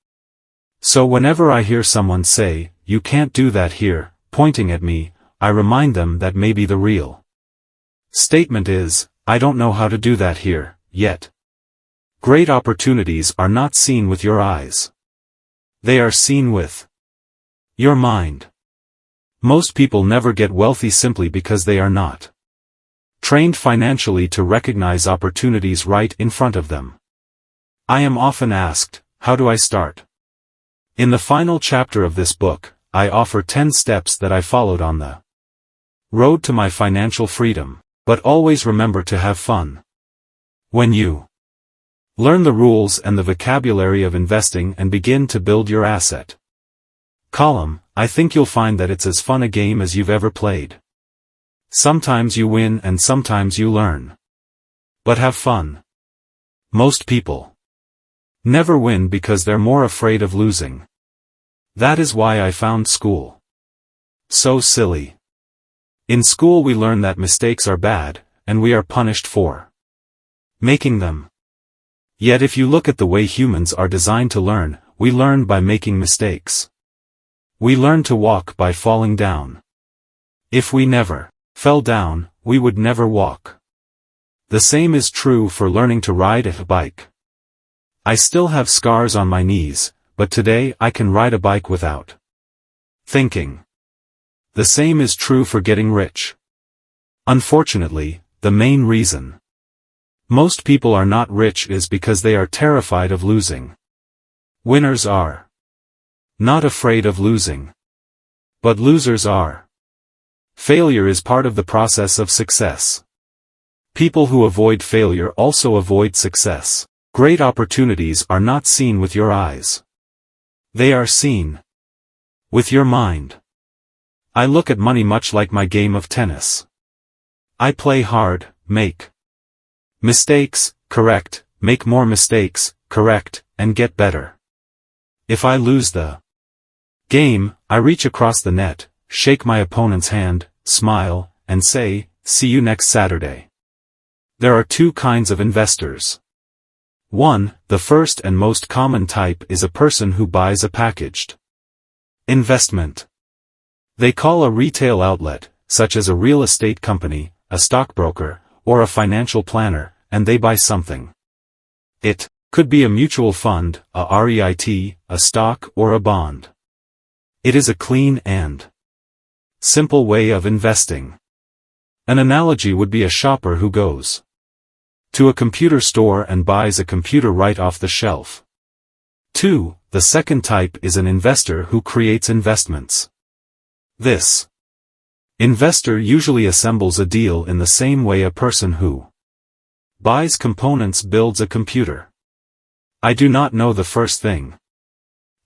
So whenever I hear someone say, "You can't do that here," pointing at me, I remind them that maybe the real statement is, "I don't know how to do that here, yet." Great opportunities are not seen with your eyes. They are seen with your mind. Most people never get wealthy simply because they are not trained financially to recognize opportunities right in front of them. I am often asked, how do I start? In the final chapter of this book, I offer 10 steps that I followed on the road to my financial freedom, but always remember to have fun. When you learn the rules and the vocabulary of investing and begin to build your asset column, I think you'll find that it's as fun a game as you've ever played. Sometimes you win and sometimes you learn. But have fun. Most people never win because they're more afraid of losing. That is why I found school so silly. In school we learn that mistakes are bad, and we are punished for making them. Yet if you look at the way humans are designed to learn, we learn by making mistakes. We learn to walk by falling down. If we never fell down, we would never walk. The same is true for learning to ride a bike. I still have scars on my knees, but today I can ride a bike without thinking. The same is true for getting rich. Unfortunately, the main reason most people are not rich is because they are terrified of losing. Winners are not afraid of losing. But losers are. Failure is part of the process of success. People who avoid failure also avoid success. Great opportunities are not seen with your eyes. They are seen with your mind. I look at money much like my game of tennis. I play hard, make mistakes, correct, make more mistakes, correct, and get better. If I lose the game, I reach across the net, shake my opponent's hand, smile, and say, "See you next Saturday." There are two kinds of investors. 1. The first and most common type is a person who buys a packaged investment. They call a retail outlet, such as a real estate company, a stockbroker, or a financial planner, and they buy something. It could be a mutual fund, a REIT, a stock, or a bond. It is a clean and simple way of investing. An analogy would be a shopper who goes to a computer store and buys a computer right off the shelf. 2. The second type is an investor who creates investments. This investor usually assembles a deal in the same way a person who buys components builds a computer. I do not know the first thing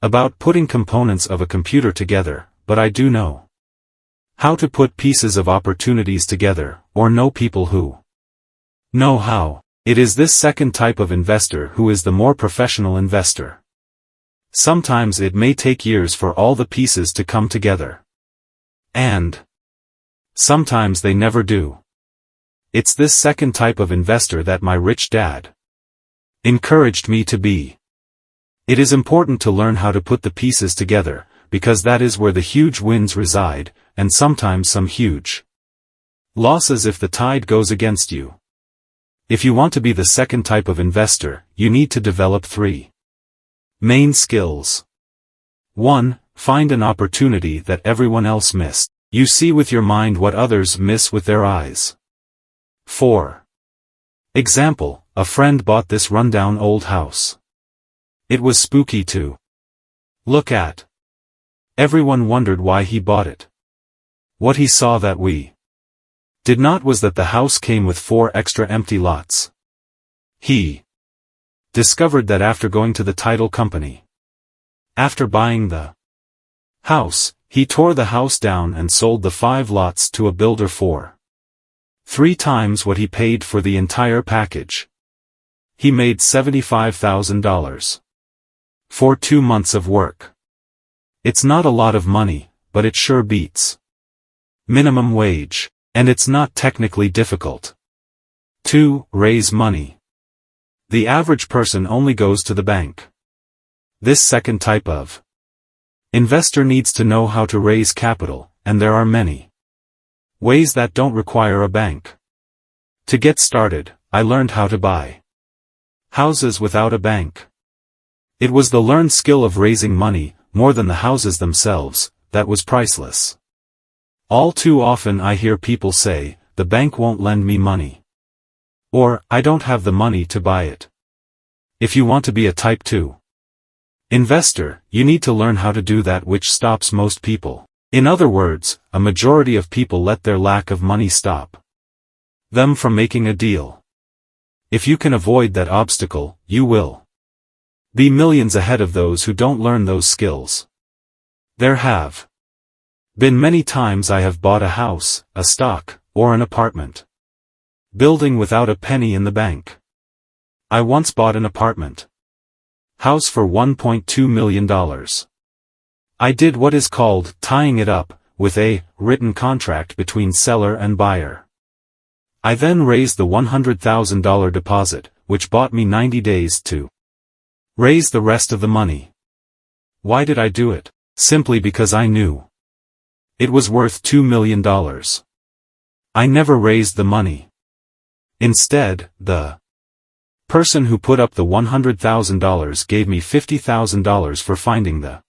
about putting components of a computer together, but I do know how to put pieces of opportunities together, or know people who know how. It is this second type of investor who is the more professional investor. Sometimes it may take years for all the pieces to come together. And sometimes they never do. It's this second type of investor that my rich dad encouraged me to be. It is important to learn how to put the pieces together, because that is where the huge wins reside, and sometimes some huge losses if the tide goes against you. If you want to be the second type of investor, you need to develop 3 main skills. 1. Find an opportunity that everyone else missed. You see with your mind what others miss with their eyes. 4. Example, a friend bought this rundown old house. It was spooky to look at. Everyone wondered why he bought it. What he saw that we did not was that the house came with 4 extra empty lots. He discovered that after going to the title company. After buying the house, he tore the house down and sold the 5 lots to a builder for 3 times what he paid for the entire package. He made $75,000 for 2 months of work. It's not a lot of money, but it sure beats minimum wage. And it's not technically difficult. 2. Raise money. The average person only goes to the bank. This second type of investor needs to know how to raise capital, and there are many ways that don't require a bank. To get started, I learned how to buy houses without a bank. It was the learned skill of raising money, more than the houses themselves, that was priceless. All too often I hear people say, the bank won't lend me money. Or, I don't have the money to buy it. If you want to be a type 2 Investor, you need to learn how to do that which stops most people. In other words, a majority of people let their lack of money stop them from making a deal. If you can avoid that obstacle, you will be millions ahead of those who don't learn those skills. There have been many times I have bought a house, a stock, or an apartment building without a penny in the bank. I once bought an apartment house for $1.2 million. I did what is called tying it up, with a written contract between seller and buyer. I then raised the $100,000 deposit, which bought me 90 days to raise the rest of the money. Why did I do it? Simply because I knew it was worth $2 million. I never raised the money. Instead, the person who put up the $100,000 gave me $50,000 for finding the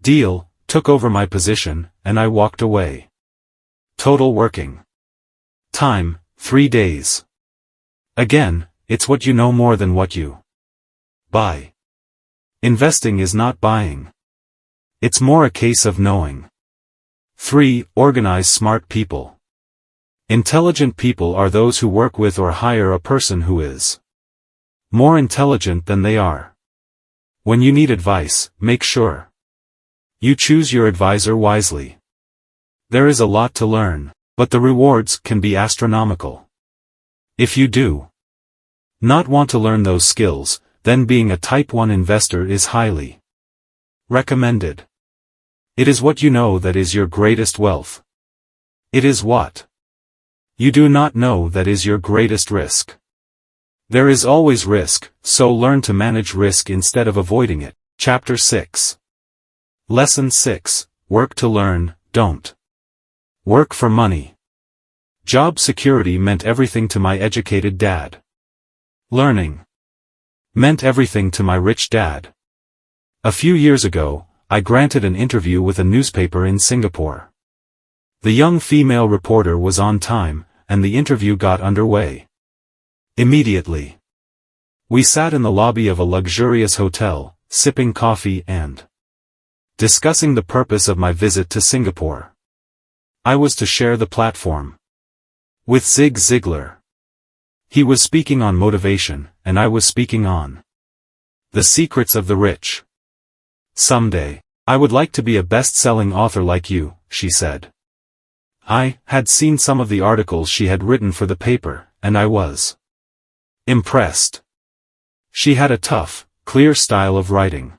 deal, took over my position, and I walked away. Total working time, 3 days. Again, it's what you know more than what you buy. Investing is not buying. It's more a case of knowing. 3. Organize smart people. Intelligent people are those who work with or hire a person who is more intelligent than they are. When you need advice, make sure you choose your advisor wisely. There is a lot to learn, but the rewards can be astronomical. If you do not want to learn those skills, then being a Type 1 investor is highly recommended. It is what you know that is your greatest wealth. It is what you do not know that is your greatest risk. There is always risk, so learn to manage risk instead of avoiding it. Chapter 6. Lesson 6, Work to learn, don't work for money. Job security meant everything to my educated dad. Learning meant everything to my rich dad. A few years ago, I granted an interview with a newspaper in Singapore. The young female reporter was on time, and the interview got underway immediately. We sat in the lobby of a luxurious hotel, sipping coffee and discussing the purpose of my visit to Singapore. I was to share the platform with Zig Ziglar. He was speaking on motivation, and I was speaking on the secrets of the rich. Someday, I would like to be a best-selling author like you, she said. I had seen some of the articles she had written for the paper, and I was impressed. She had a tough, clear style of writing.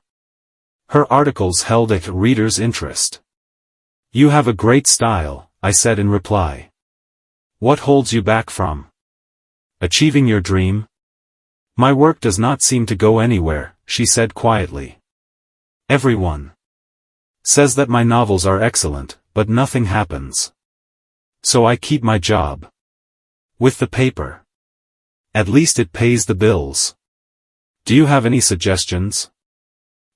Her articles held a reader's interest. You have a great style, I said in reply. What holds you back from achieving your dream? My work does not seem to go anywhere, she said quietly. Everyone says that my novels are excellent, but nothing happens. So I keep my job with the paper. At least it pays the bills. Do you have any suggestions?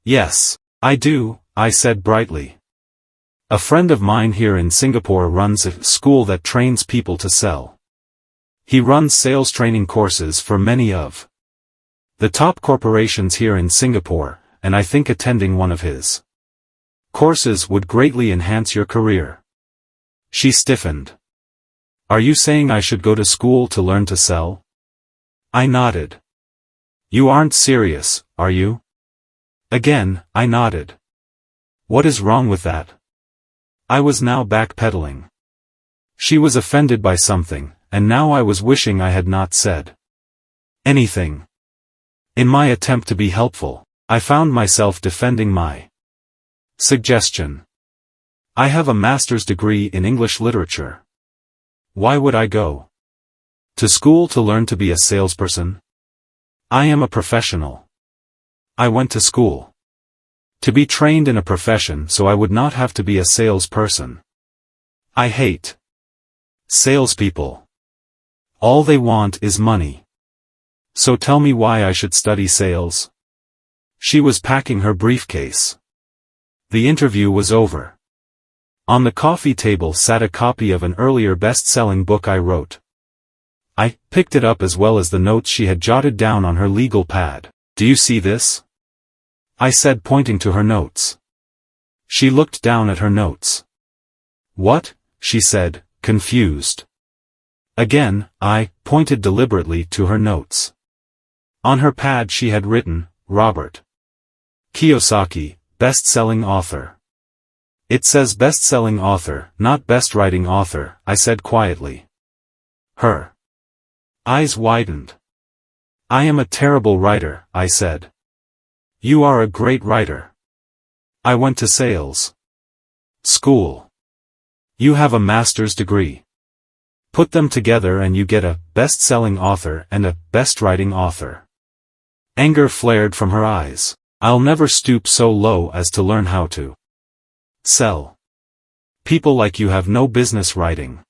Yes, I do, I said brightly. A friend of mine here in Singapore runs a school that trains people to sell. He runs sales training courses for many of the top corporations here in Singapore, and I think attending one of his courses would greatly enhance your career. She stiffened. Are you saying I should go to school to learn to sell? I nodded. You aren't serious, are you? Again, I nodded. What is wrong with that? I was now backpedaling. She was offended by something, and now I was wishing I had not said anything. In my attempt to be helpful, I found myself defending my suggestion. I have a master's degree in English literature. Why would I go to school to learn to be a salesperson? I am a professional. I went to school to be trained in a profession so I would not have to be a salesperson. I hate salespeople. All they want is money. So tell me why I should study sales. She was packing her briefcase. The interview was over. On the coffee table sat a copy of an earlier best-selling book I wrote. I picked it up as well as the notes she had jotted down on her legal pad. Do you see this? I said, pointing to her notes. She looked down at her notes. What? She said, confused. Again, I pointed deliberately to her notes. On her pad she had written, Robert Kiyosaki, best-selling author. It says best-selling author, not best-writing author, I said quietly. Her eyes widened. I am a terrible writer, I said. You are a great writer. I went to sales school. You have a master's degree. Put them together and you get a best-selling author and a best-writing author. Anger flared from her eyes. I'll never stoop so low as to learn how to sell. People like you have no business writing.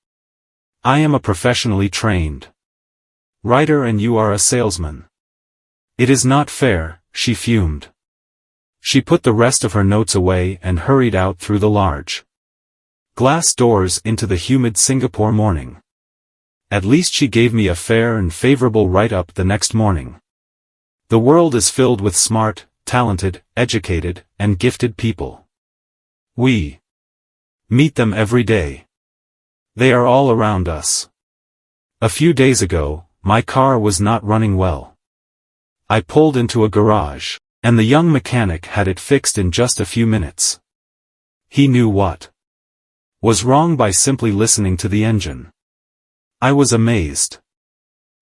I am a professionally trained writer and you are a salesman. It is not fair, she fumed. She put the rest of her notes away and hurried out through the large glass doors into the humid Singapore morning. At least she gave me a fair and favorable write-up the next morning. The world is filled with smart, talented, educated, and gifted people. We meet them every day. They are all around us. A few days ago, my car was not running well. I pulled into a garage, and the young mechanic had it fixed in just a few minutes. He knew what was wrong by simply listening to the engine. I was amazed.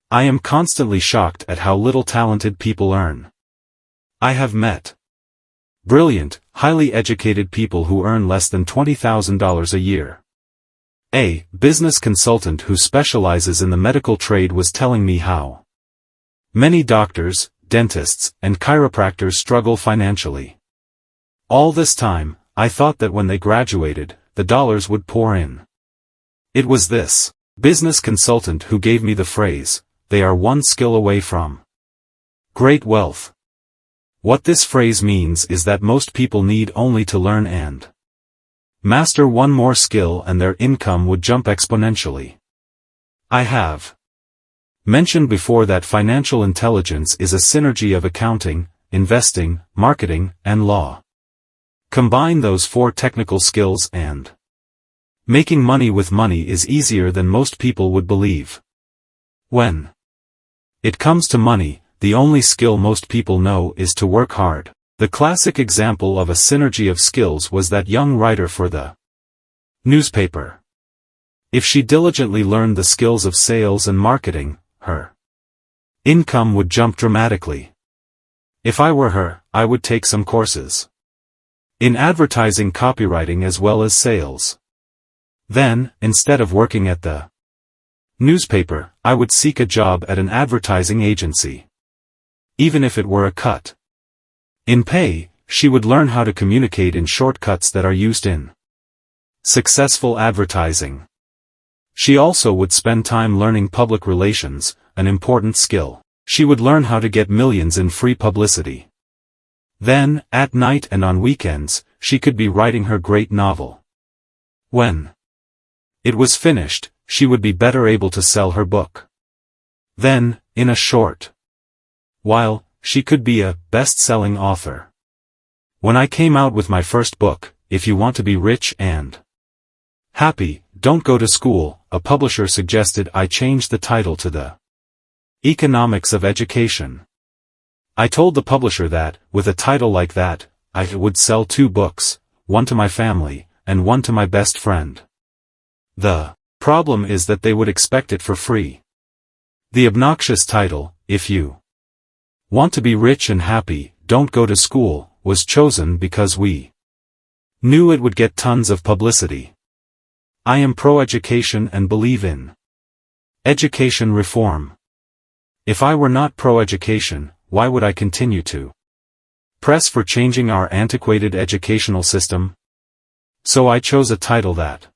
I am constantly shocked at how little talented people earn. I have met brilliant, highly educated people who earn less than $20,000 a year. A business consultant who specializes in the medical trade was telling me how many doctors, dentists, and chiropractors struggle financially. All this time, I thought that when they graduated, the dollars would pour in. It was this business consultant who gave me the phrase, they are one skill away from great wealth. What this phrase means is that most people need only to learn and master one more skill and their income would jump exponentially. I have mentioned before that financial intelligence is a synergy of accounting, investing, marketing, and law. Combine those 4 technical skills and making money with money is easier than most people would believe. When it comes to money, the only skill most people know is to work hard. The classic example of a synergy of skills was that young writer for the newspaper. If she diligently learned the skills of sales and marketing, her income would jump dramatically. If I were her, I would take some courses in advertising, copywriting as well as sales. Then, instead of working at the newspaper, I would seek a job at an advertising agency. Even if it were a cut in pay, she would learn how to communicate in shortcuts that are used in successful advertising. She also would spend time learning public relations, an important skill. She would learn how to get millions in free publicity. Then, at night and on weekends, she could be writing her great novel. When it was finished, she would be better able to sell her book. Then, in a short while, she could be a best-selling author. When I came out with my first book, If You Want to Be Rich and Happy, Don't Go to School, a publisher suggested I change the title to The Economics of Education. I told the publisher that, with a title like that, I would sell 2 books, one to my family, and one to my best friend. The problem is that they would expect it for free. The obnoxious title, If You Want to Be Rich and Happy, Don't Go to School, was chosen because we knew it would get tons of publicity. I am pro-education and believe in education reform. If I were not pro-education, why would I continue to press for changing our antiquated educational system? So I chose a title that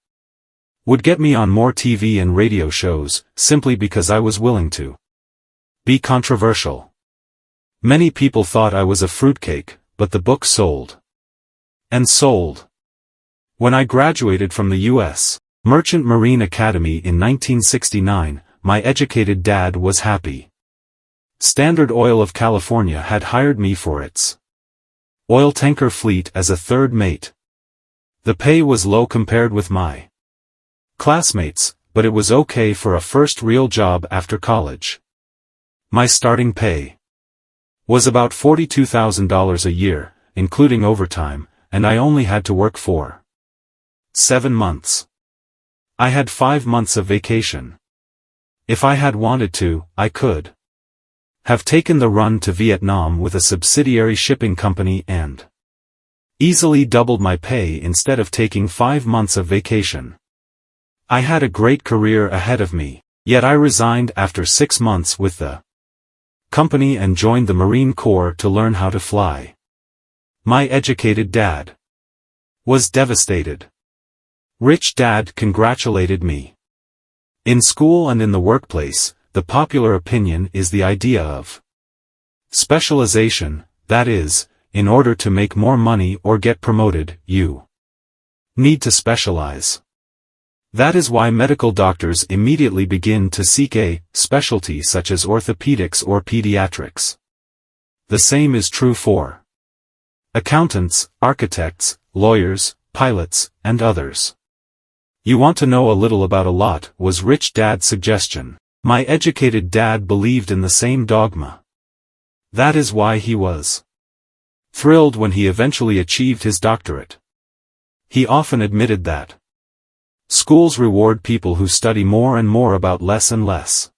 would get me on more TV and radio shows, simply because I was willing to be controversial. Many people thought I was a fruitcake, but the book sold. And sold. When I graduated from the U.S. Merchant Marine Academy in 1969, my educated dad was happy. Standard Oil of California had hired me for its oil tanker fleet as a third mate. The pay was low compared with my classmates, but it was okay for a first real job after college. My starting pay was about $42,000 a year, including overtime, and I only had to work for 7 months. I had 5 months of vacation. If I had wanted to, I could have taken the run to Vietnam with a subsidiary shipping company and easily doubled my pay instead of taking 5 months of vacation. I had a great career ahead of me, yet I resigned after 6 months with the company and joined the Marine Corps to learn how to fly. My educated dad was devastated. Rich Dad congratulated me. In school and in the workplace, the popular opinion is the idea of specialization, that is, in order to make more money or get promoted, you need to specialize. That is why medical doctors immediately begin to seek a specialty such as orthopedics or pediatrics. The same is true for accountants, architects, lawyers, pilots, and others. You want to know a little about a lot, was Rich Dad's suggestion. My educated dad believed in the same dogma. That is why he was thrilled when he eventually achieved his doctorate. He often admitted that schools reward people who study more and more about less and less.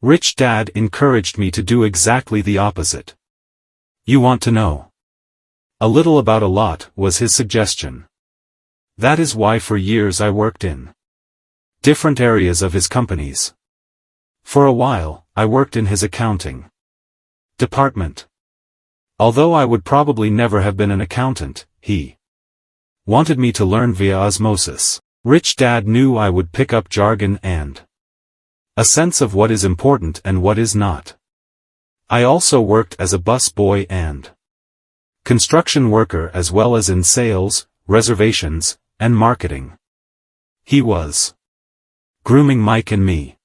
Rich Dad encouraged me to do exactly the opposite. You want to know a little about a lot, was his suggestion. That is why for years I worked in different areas of his companies. For a while, I worked in his accounting department. Although I would probably never have been an accountant, he wanted me to learn via osmosis. Rich Dad knew I would pick up jargon and a sense of what is important and what is not. I also worked as a bus boy and construction worker as well as in sales, reservations, and marketing. He was grooming Mike and me.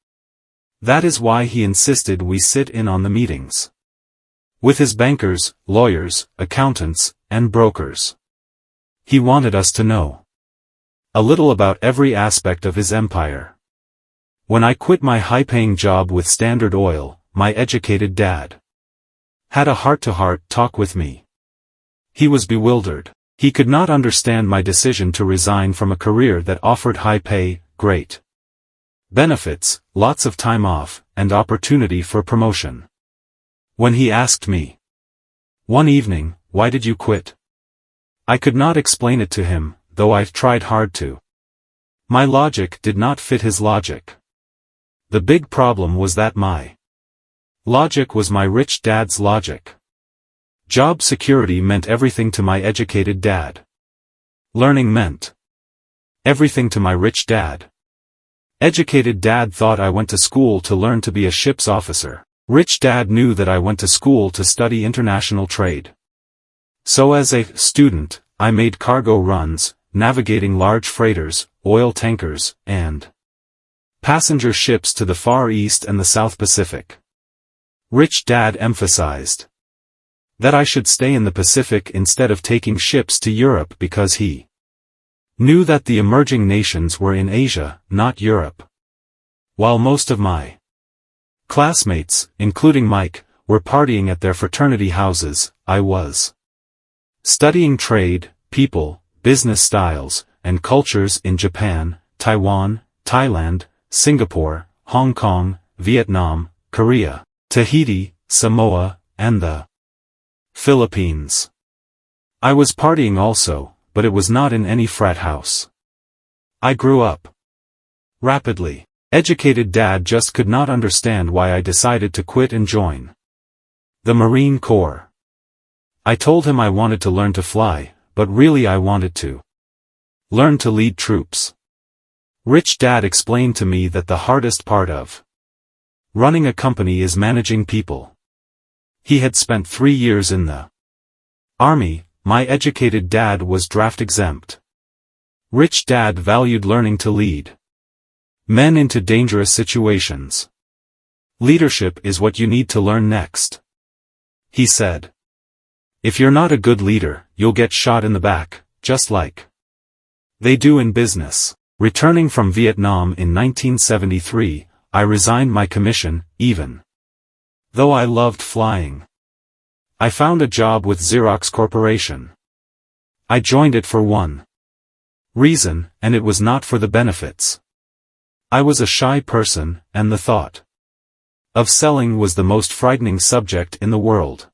That is why he insisted we sit in on the meetings with his bankers, lawyers, accountants, and brokers. He wanted us to know a little about every aspect of his empire. When I quit my high-paying job with Standard Oil, my educated dad had a heart-to-heart talk with me. He was bewildered. He could not understand my decision to resign from a career that offered high pay, great benefits, lots of time off, and opportunity for promotion. When he asked me one evening, "Why did you quit?" I could not explain it to him, though I tried hard to. My logic did not fit his logic. The big problem was that my logic was my rich dad's logic. Job security meant everything to my educated dad. Learning meant everything to my rich dad. Educated dad thought I went to school to learn to be a ship's officer. Rich dad knew that I went to school to study international trade. So as a student, I made cargo runs, navigating large freighters, oil tankers, and passenger ships to the Far East and the South Pacific. Rich Dad emphasized that I should stay in the Pacific instead of taking ships to Europe because he knew that the emerging nations were in Asia, not Europe. While most of my classmates, including Mike, were partying at their fraternity houses, I was studying trade, people, business styles, and cultures in Japan, Taiwan, Thailand, Singapore, Hong Kong, Vietnam, Korea, Tahiti, Samoa, and the Philippines. I was partying also, but it was not in any frat house. I grew up rapidly. Educated dad just could not understand why I decided to quit and join the Marine Corps. I told him I wanted to learn to fly, but really I wanted to learn to lead troops. Rich Dad explained to me that the hardest part of running a company is managing people. He had spent 3 years in the Army. My educated dad was draft exempt. Rich Dad valued learning to lead men into dangerous situations. Leadership is what you need to learn next, he said. If you're not a good leader, you'll get shot in the back, just like they do in business. Returning from Vietnam in 1973, I resigned my commission, even though I loved flying. I found a job with Xerox Corporation. I joined it for one reason, and it was not for the benefits. I was a shy person, and the thought of selling was the most frightening subject in the world.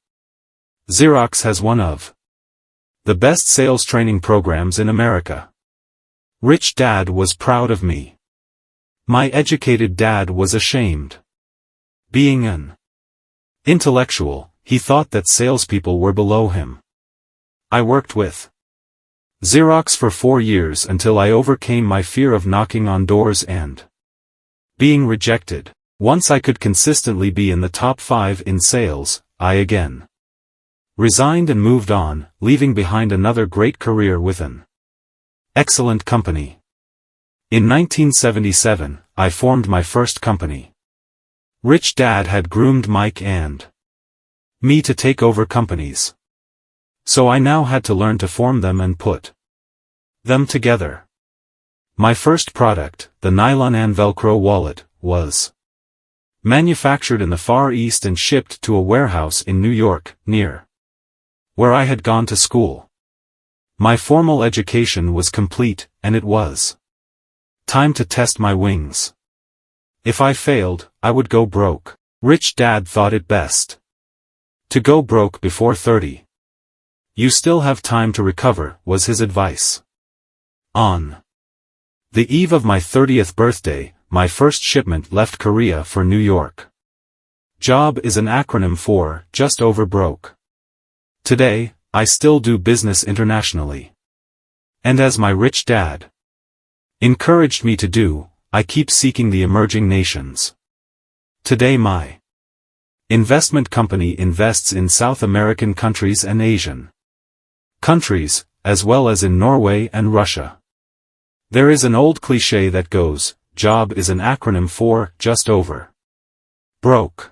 Xerox has one of the best sales training programs in America. Rich Dad was proud of me. My educated dad was ashamed. Being an intellectual, he thought that salespeople were below him. I worked with Xerox for 4 years until I overcame my fear of knocking on doors and being rejected. Once I could consistently be in the top 5 in sales, I again resigned and moved on, leaving behind another great career with an excellent company. In 1977, I formed my first company. Rich Dad had groomed Mike and me to take over companies. So I now had to learn to form them and put them together. My first product, the nylon and Velcro wallet, was manufactured in the Far East and shipped to a warehouse in New York, near where I had gone to school. My formal education was complete, and it was time to test my wings. If I failed, I would go broke. Rich Dad thought it best to go broke before 30. You still have time to recover, was his advice. On the eve of my 30th birthday, my first shipment left Korea for New York. JOB is an acronym for, just over broke. Today, I still do business internationally. And as my rich dad encouraged me to do, I keep seeking the emerging nations. Today my investment company invests in South American countries and Asian countries, as well as in Norway and Russia. There is an old cliché that goes, JOB is an acronym for, just over broke.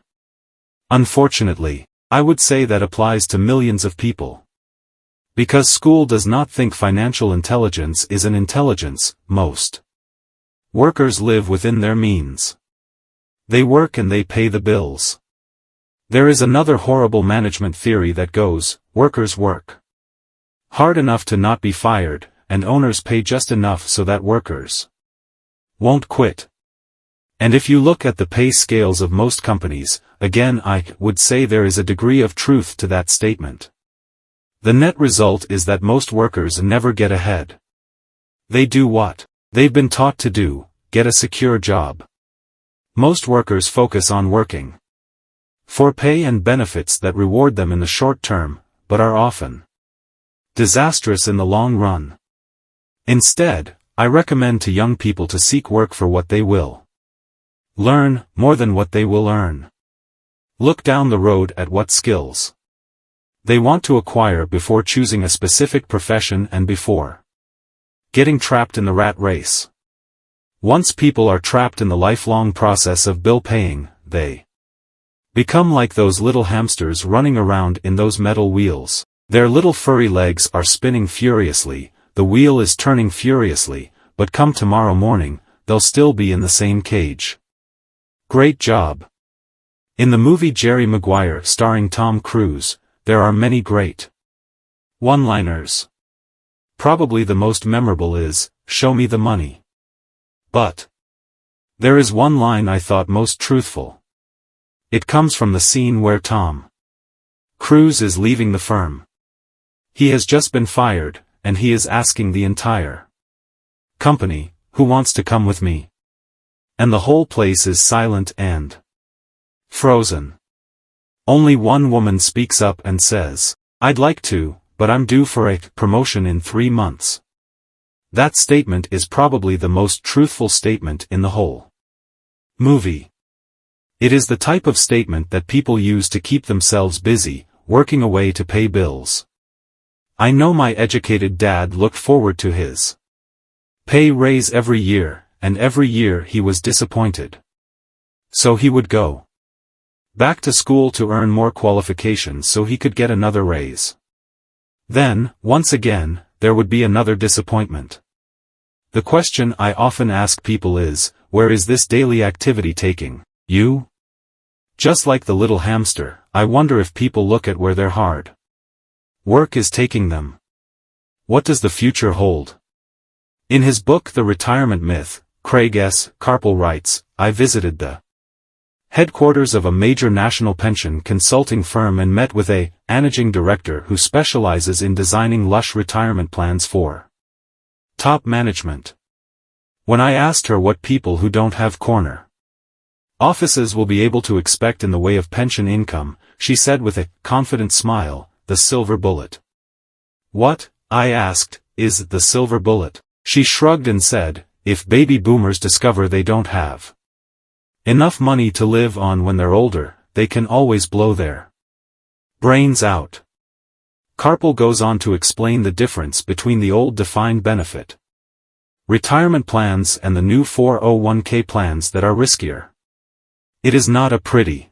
Unfortunately, I would say that applies to millions of people. Because school does not think financial intelligence is an intelligence, most workers live within their means. They work and they pay the bills. There is another horrible management theory that goes, workers work hard enough to not be fired, and owners pay just enough so that workers won't quit. And if you look at the pay scales of most companies, again I would say there is a degree of truth to that statement. The net result is that most workers never get ahead. They do what they've been taught to do, get a secure job. Most workers focus on working for pay and benefits that reward them in the short term, but are often disastrous in the long run. Instead, I recommend to young people to seek work for what they will learn, more than what they will earn. Look down the road at what skills they want to acquire before choosing a specific profession and before getting trapped in the rat race. Once people are trapped in the lifelong process of bill paying, they become like those little hamsters running around in those metal wheels. Their little furry legs are spinning furiously, the wheel is turning furiously, but come tomorrow morning, they'll still be in the same cage. Great job. In the movie Jerry Maguire starring Tom Cruise, there are many great one-liners. Probably the most memorable is, "Show me the money." But there is one line I thought most truthful. It comes from the scene where Tom Cruise is leaving the firm. He has just been fired, and he is asking the entire company, "Who wants to come with me?" And the whole place is silent and frozen. Only one woman speaks up and says, "I'd like to, but I'm due for a promotion in 3 months." That statement is probably the most truthful statement in the whole movie. It is the type of statement that people use to keep themselves busy, working away to pay bills. I know my educated dad looked forward to his pay raise every year, and every year he was disappointed. So he would go back to school to earn more qualifications so he could get another raise. Then, once again, there would be another disappointment. The question I often ask people is, where is this daily activity taking you? Just like the little hamster, I wonder if people look at where their hard work is taking them. What does the future hold? In his book The Retirement Myth, Craig S. Carpel writes, I visited the headquarters of a major national pension consulting firm and met with a managing director who specializes in designing lush retirement plans for top management. When I asked her what people who don't have corner offices will be able to expect in the way of pension income, she said with a confident smile, the silver bullet. What, I asked, is the silver bullet? She shrugged and said, if baby boomers discover they don't have enough money to live on when they're older, they can always blow their brains out. Carpel goes on to explain the difference between the old defined benefit retirement plans and the new 401k plans that are riskier. It is not a pretty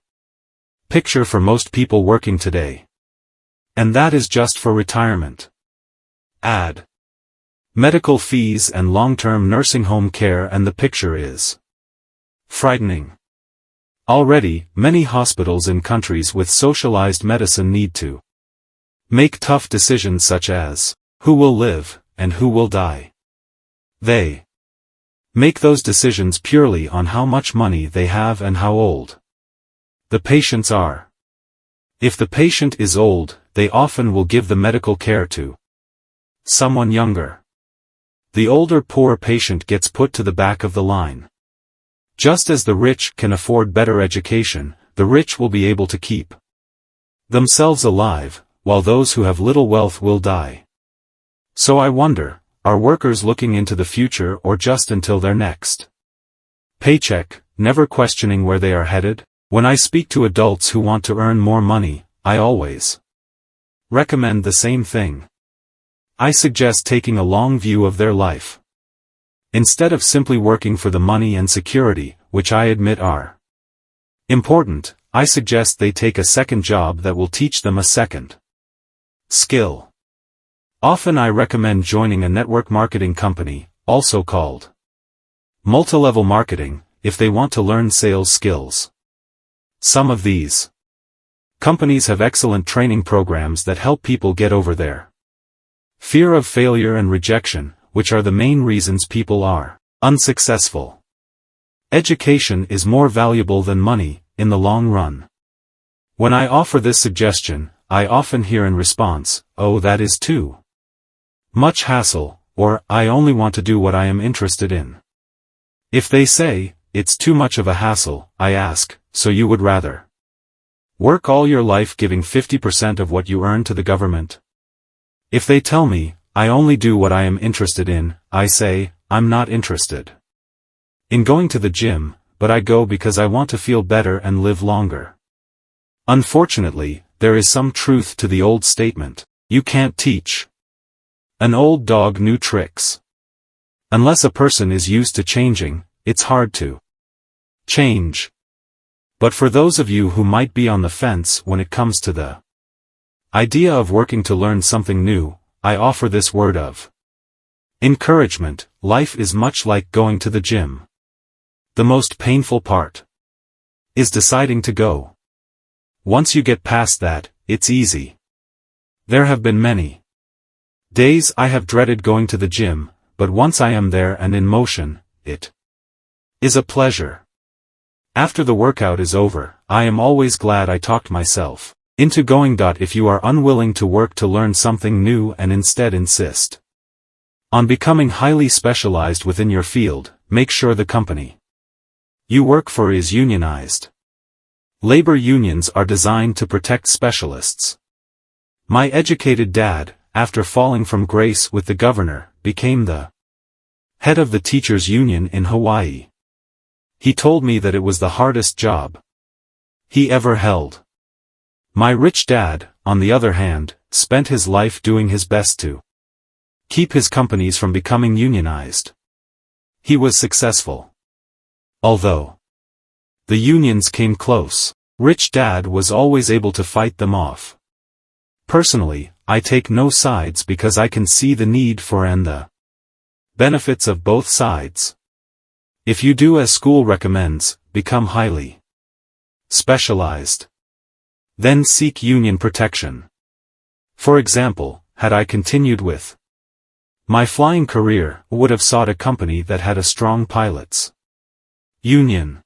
picture for most people working today. And that is just for retirement. Add medical fees and long-term nursing home care and the picture is frightening. Already, many hospitals in countries with socialized medicine need to make tough decisions such as, who will live, and who will die. They make those decisions purely on how much money they have and how old the patients are. If the patient is old, they often will give the medical care to someone younger. The older poor patient gets put to the back of the line. Just as the rich can afford better education, the rich will be able to keep themselves alive, while those who have little wealth will die. So I wonder, are workers looking into the future or just until their next paycheck, never questioning where they are headed? When I speak to adults who want to earn more money, I always recommend the same thing. I suggest taking a long view of their life. Instead of simply working for the money and security, which I admit are important, I suggest they take a second job that will teach them a second skill. Often I recommend joining a network marketing company, also called multi-level marketing, if they want to learn sales skills. Some of these companies have excellent training programs that help people get over their fear of failure and rejection, which are the main reasons people are unsuccessful. Education is more valuable than money, in the long run. When I offer this suggestion, I often hear in response, oh, that is too much hassle, or, I only want to do what I am interested in. If they say, it's too much of a hassle, I ask, so you would rather work all your life giving 50% of what you earn to the government? If they tell me, I only do what I am interested in, I say, I'm not interested in going to the gym, but I go because I want to feel better and live longer. Unfortunately, there is some truth to the old statement, you can't teach an old dog new tricks. Unless a person is used to changing, it's hard to change. But for those of you who might be on the fence when it comes to the idea of working to learn something new, I offer this word of encouragement. Life is much like going to the gym. The most painful part is deciding to go. Once you get past that, it's easy. There have been many days I have dreaded going to the gym, but once I am there and in motion, it is a pleasure. After the workout is over, I am always glad I talked myself into going. If you are unwilling to work to learn something new and instead insist on becoming highly specialized within your field, make sure the company you work for is unionized. Labor unions are designed to protect specialists. My educated dad, after falling from grace with the governor, became the head of the teachers' union in Hawaii. He told me that it was the hardest job he ever held. My rich dad, on the other hand, spent his life doing his best to keep his companies from becoming unionized. He was successful. Although the unions came close, rich dad was always able to fight them off. Personally, I take no sides because I can see the need for and the benefits of both sides. If you do as school recommends, become highly specialized. Then seek union protection. For example, had I continued with my flying career, I would have sought a company that had a strong pilots union.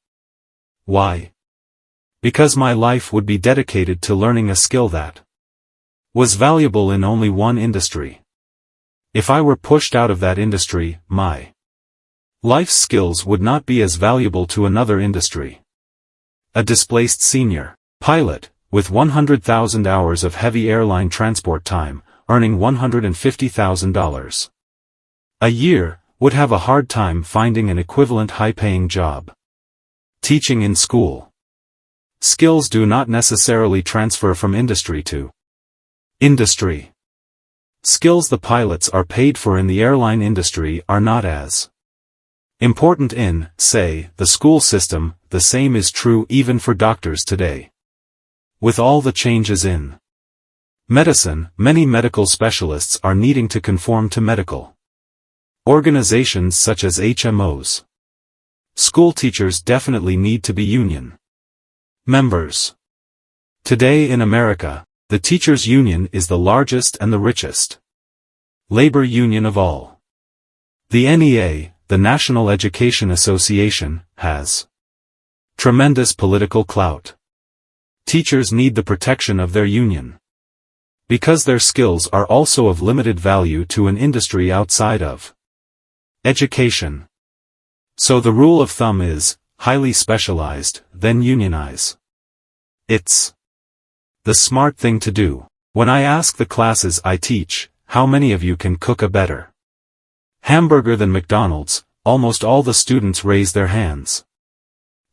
Why? Because my life would be dedicated to learning a skill that was valuable in only one industry. If I were pushed out of that industry, my life's skills would not be as valuable to another industry. A displaced senior pilot, with 100,000 hours of heavy airline transport time, earning $150,000 a year, would have a hard time finding an equivalent high-paying job. Teaching in school. Skills do not necessarily transfer from industry to industry. Skills the pilots are paid for in the airline industry are not as important in, say, the school system. The same is true even for doctors today. With all the changes in medicine, many medical specialists are needing to conform to medical organizations such as HMOs. School teachers definitely need to be union members. Today in America, the teachers' union is the largest and the richest labor union of all. The NEA, the National Education Association, has tremendous political clout. Teachers need the protection of their union because their skills are also of limited value to an industry outside of education. So the rule of thumb is, highly specialized, then unionize. It's the smart thing to do. When I ask the classes I teach, how many of you can cook a better hamburger than McDonald's, almost all the students raise their hands.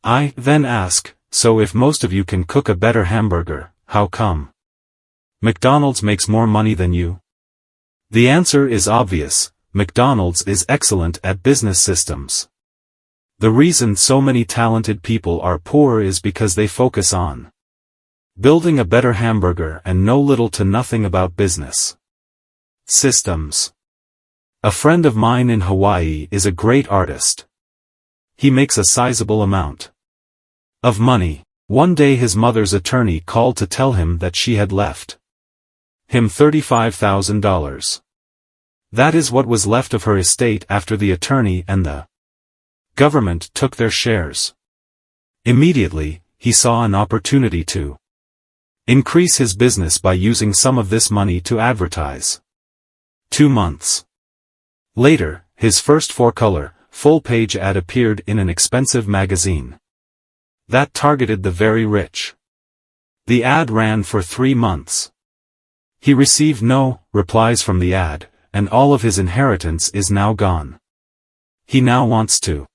I then ask, so if most of you can cook a better hamburger, how come McDonald's makes more money than you? The answer is obvious. McDonald's is excellent at business systems. The reason so many talented people are poor is because they focus on building a better hamburger and know little to nothing about business systems. A friend of mine in Hawaii is a great artist. He makes a sizable amount of money. One day his mother's attorney called to tell him that she had left him $35,000. That is what was left of her estate after the attorney and the government took their shares. Immediately, he saw an opportunity to increase his business by using some of this money to advertise. 2 months later, his first four-color, full-page ad appeared in an expensive magazine that targeted the very rich. The ad ran for 3 months. He received no replies from the ad, and all of his inheritance is now gone. He now wants to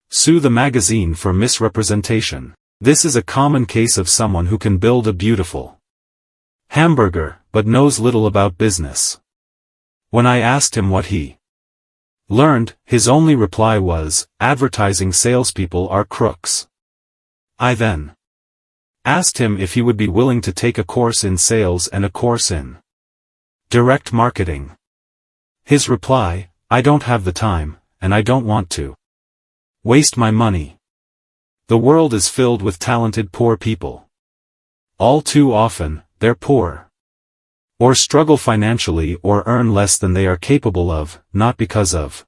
sue the magazine for misrepresentation. This is a common case of someone who can build a beautiful hamburger, but knows little about business. When I asked him what he learned, his only reply was, advertising salespeople are crooks. I then asked him if he would be willing to take a course in sales and a course in direct marketing. His reply, I don't have the time, and I don't want to waste my money. The world is filled with talented poor people. All too often, they're poor, or struggle financially or earn less than they are capable of, not because of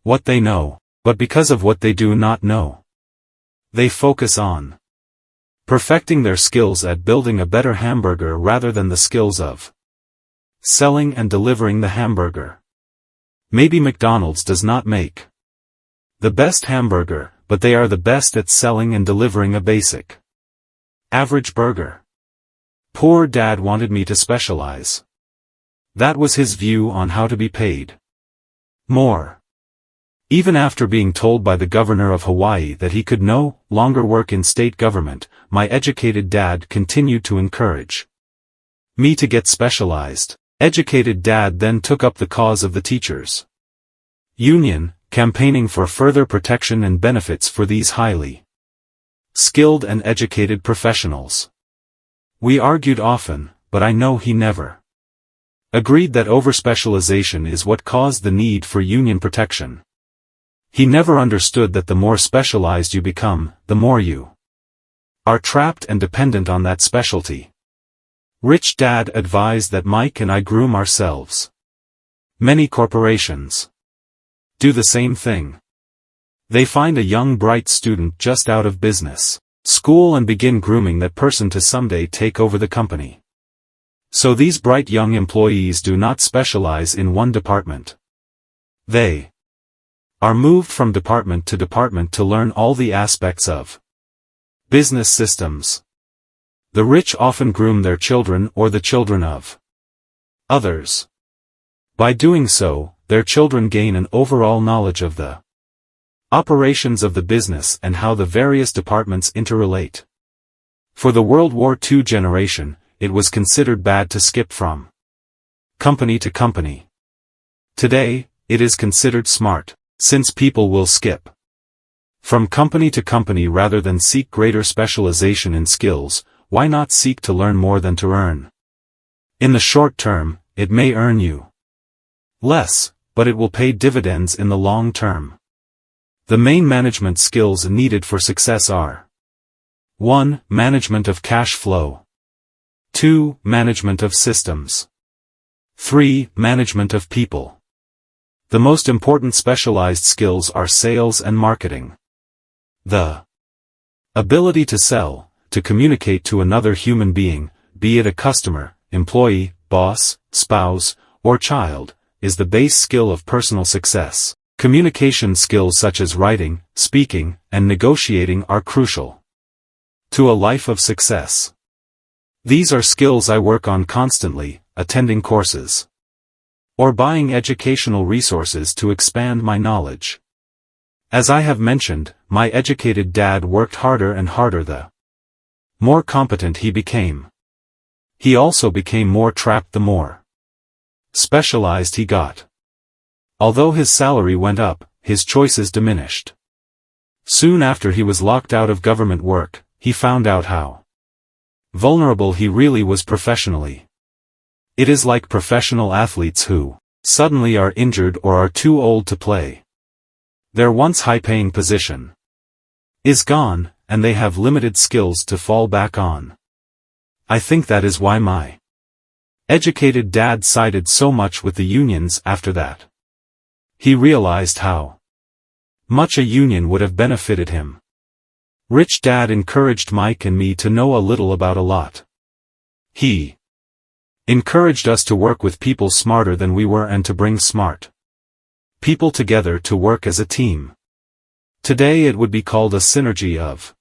what they know, but because of what they do not know. They focus on perfecting their skills at building a better hamburger rather than the skills of selling and delivering the hamburger. Maybe McDonald's does not make the best hamburger, but they are the best at selling and delivering a basic average burger. Poor Dad wanted me to specialize. That was his view on how to be paid more. Even after being told by the governor of Hawaii that he could no longer work in state government, my educated dad continued to encourage me to get specialized. Educated Dad then took up the cause of the teachers' union, campaigning for further protection and benefits for these highly skilled and educated professionals. We argued often, but I know he never agreed that overspecialization is what caused the need for union protection. He never understood that the more specialized you become, the more you are trapped and dependent on that specialty. Rich Dad advised that Mike and I groom ourselves. Many corporations do the same thing. They find a young bright student just out of business school and begin grooming that person to someday take over the company. So these bright young employees do not specialize in one department. They are moved from department to learn all the aspects of business systems. The rich often groom their children or the children of others. By doing so, their children gain an overall knowledge of the operations of the business and how the various departments interrelate. For the World War II generation, it was considered bad to skip from company to company. Today, it is considered smart, since people will skip from company to company rather than seek greater specialization in skills. Why not seek to learn more than to earn? In the short term, it may earn you less, but it will pay dividends in the long term. The main management skills needed for success are 1. Management of cash flow. 2. Management of systems. 3. Management of people. The most important specialized skills are sales and marketing. The ability to sell, to communicate to another human being, be it a customer, employee, boss, spouse, or child, is the base skill of personal success. Communication skills such as writing, speaking, and negotiating are crucial to a life of success. These are skills I work on constantly, attending courses or buying educational resources to expand my knowledge. As I have mentioned, my educated dad worked harder and harder the more competent he became. He also became more trapped the more specialized he got. Although his salary went up, his choices diminished. Soon after he was locked out of government work, he found out how vulnerable he really was professionally. It is like professional athletes who suddenly are injured or are too old to play. Their once high-paying position is gone, and they have limited skills to fall back on. I think that is why my educated dad sided so much with the unions after that. He realized how much a union would have benefited him. Rich Dad encouraged Mike and me to know a little about a lot. He encouraged us to work with people smarter than we were and to bring smart people together to work as a team. Today it would be called a synergy of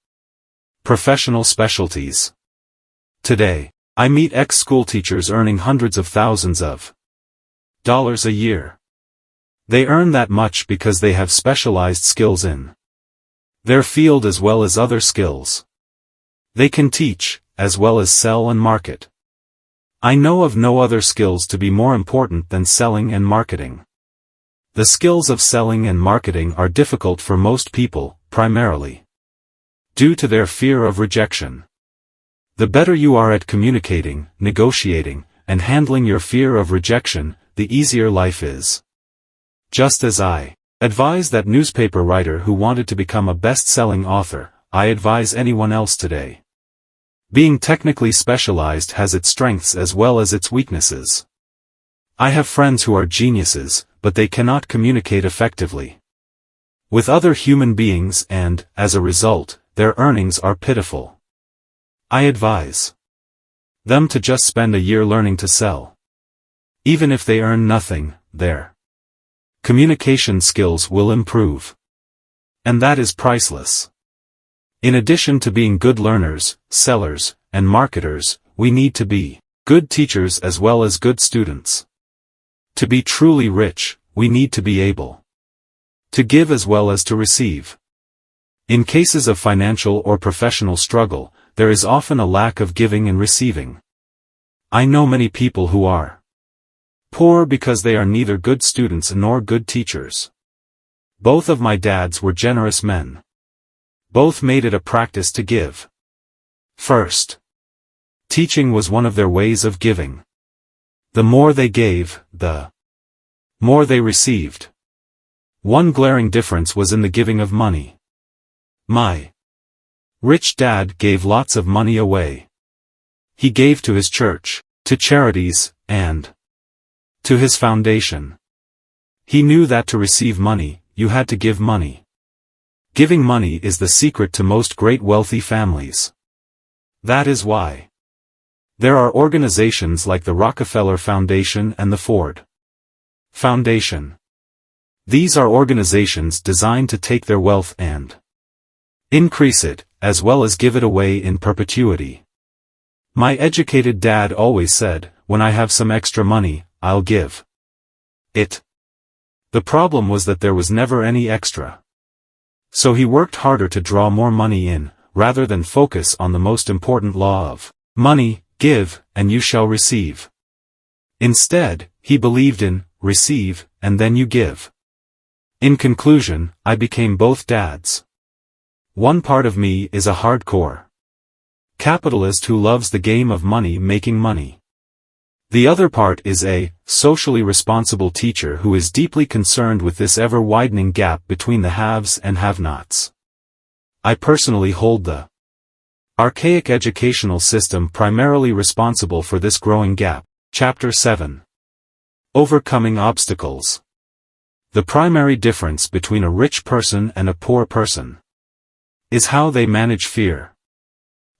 professional specialties. Today, I meet ex-school teachers earning hundreds of thousands of dollars a year. They earn that much because they have specialized skills in their field as well as other skills. They can teach, as well as sell and market. I know of no other skills to be more important than selling and marketing. The skills of selling and marketing are difficult for most people, primarily due to their fear of rejection. The better you are at communicating, negotiating, and handling your fear of rejection, the easier life is. Just as I advise that newspaper writer who wanted to become a best-selling author, I advise anyone else today. Being technically specialized has its strengths as well as its weaknesses. I have friends who are geniuses, but they cannot communicate effectively with other human beings and, as a result, their earnings are pitiful. I advise them to just spend a year learning to sell. Even if they earn nothing, their communication skills will improve. And that is priceless. In addition to being good learners, sellers, and marketers, we need to be good teachers as well as good students. To be truly rich, we need to be able to give as well as to receive. In cases of financial or professional struggle, there is often a lack of giving and receiving. I know many people who are poor because they are neither good students nor good teachers. Both of my dads were generous men. Both made it a practice to give. First, teaching was one of their ways of giving. The more they gave, the more they received. One glaring difference was in the giving of money. My rich dad gave lots of money away. He gave to his church, to charities, and to his foundation. He knew that to receive money, you had to give money. Giving money is the secret to most great wealthy families. That is why there are organizations like the Rockefeller Foundation and the Ford Foundation. These are organizations designed to take their wealth and increase it, as well as give it away in perpetuity. My educated dad always said, when I have some extra money, I'll give it. The problem was that there was never any extra. So he worked harder to draw more money in, rather than focus on the most important law of money, give, and you shall receive. Instead, he believed in, receive, and then you give. In conclusion, I became both dads. One part of me is a hardcore capitalist who loves the game of money making money. The other part is a socially responsible teacher who is deeply concerned with this ever-widening gap between the haves and have-nots. I personally hold the archaic educational system primarily responsible for this growing gap. Chapter 7. Overcoming Obstacles. The primary difference between a rich person and a poor person is how they manage fear.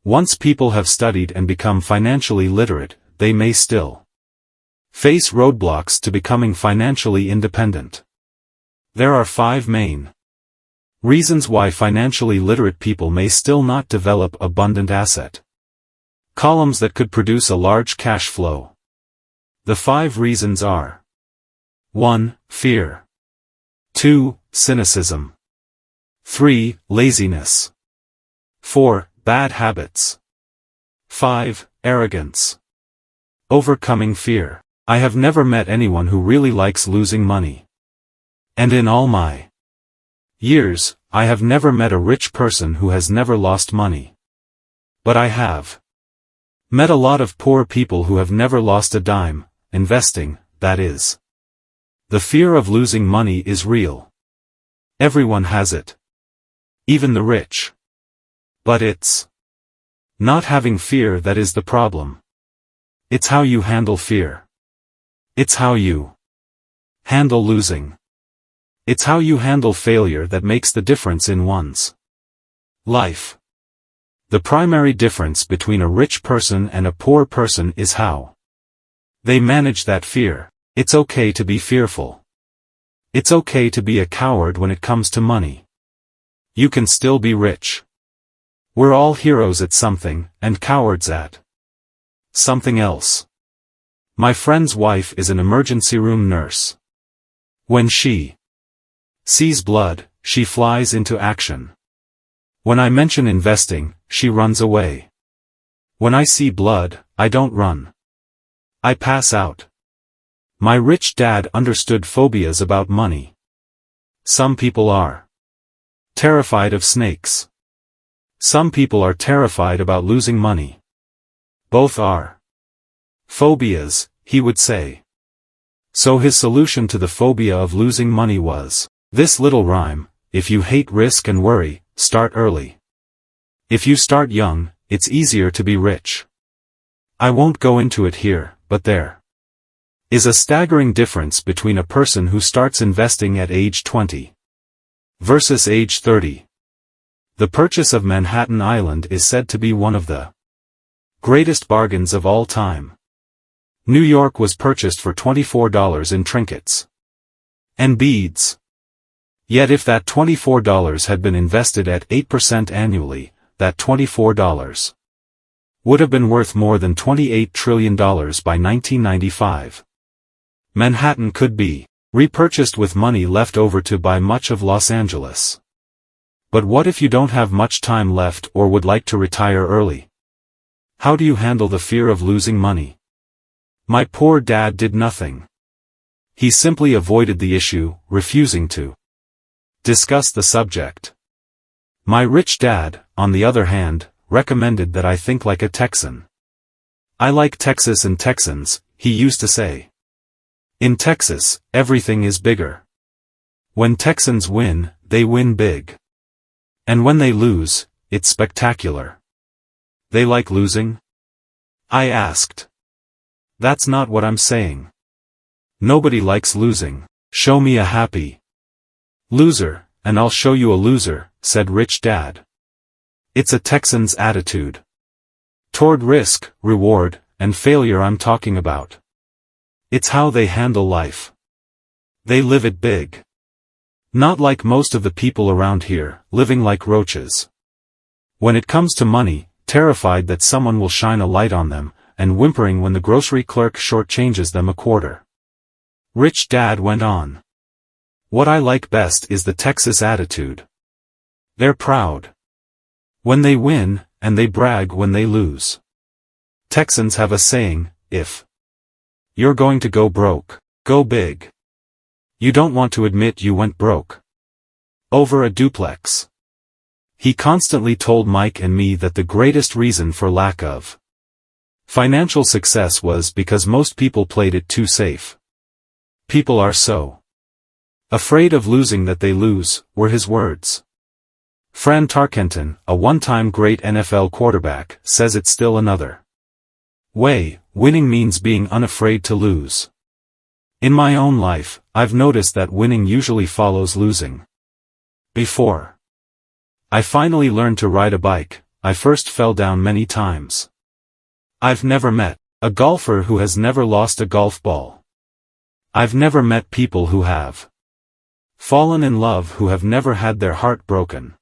Once people have studied and become financially literate, they may still face roadblocks to becoming financially independent. There are 5 main reasons why financially literate people may still not develop abundant asset columns that could produce a large cash flow. The 5 reasons are: 1. Fear. 2. Cynicism. 3. Laziness. 4. Bad habits. 5. Arrogance. Overcoming fear. I have never met anyone who really likes losing money. And in all my years, I have never met a rich person who has never lost money. But I have met a lot of poor people who have never lost a dime, investing, that is. The fear of losing money is real. Everyone has it. Even the rich. But it's not having fear that is the problem. It's how you handle fear. It's how you handle losing. It's how you handle failure that makes the difference in one's life. The primary difference between a rich person and a poor person is how they manage that fear. It's okay to be fearful. It's okay to be a coward when it comes to money. You can still be rich. We're all heroes at something, and cowards at something else. My friend's wife is an emergency room nurse. When she sees blood, she flies into action. When I mention investing, she runs away. When I see blood, I don't run. I pass out. My rich dad understood phobias about money. Some people are terrified of snakes. Some people are terrified about losing money. Both are phobias, he would say. So his solution to the phobia of losing money was this little rhyme: if you hate risk and worry, start early. If you start young, it's easier to be rich. I won't go into it here, but there is a staggering difference between a person who starts investing at age 20 versus age 30. The purchase of Manhattan Island is said to be one of the greatest bargains of all time. New York was purchased for $24 in trinkets and beads. Yet if that $24 had been invested at 8% annually, that $24 would have been worth more than $28 trillion by 1995. Manhattan could be repurchased with money left over to buy much of Los Angeles. But what if you don't have much time left or would like to retire early? How do you handle the fear of losing money? My poor dad did nothing. He simply avoided the issue, refusing to discuss the subject. My rich dad, on the other hand, recommended that I think like a Texan. I like Texas and Texans, he used to say. In Texas, everything is bigger. When Texans win, they win big. And when they lose, it's spectacular. They like losing? I asked. That's not what I'm saying. Nobody likes losing. Show me a happy loser, and I'll show you a loser, said Rich Dad. It's a Texan's attitude toward risk, reward, and failure I'm talking about. It's how they handle life. They live it big. Not like most of the people around here, living like roaches. When it comes to money, terrified that someone will shine a light on them, and whimpering when the grocery clerk shortchanges them a quarter. Rich Dad went on. What I like best is the Texas attitude. They're proud when they win, and they brag when they lose. Texans have a saying, if you're going to go broke, go big. You don't want to admit you went broke over a duplex. He constantly told Mike and me that the greatest reason for lack of financial success was because most people played it too safe. People are so afraid of losing that they lose, were his words. Fran Tarkenton, a one-time great NFL quarterback, says it's still another way. Winning means being unafraid to lose. In my own life, I've noticed that winning usually follows losing. Before I finally learned to ride a bike, I first fell down many times. I've never met a golfer who has never lost a golf ball. I've never met people who have fallen in love who have never had their heart broken.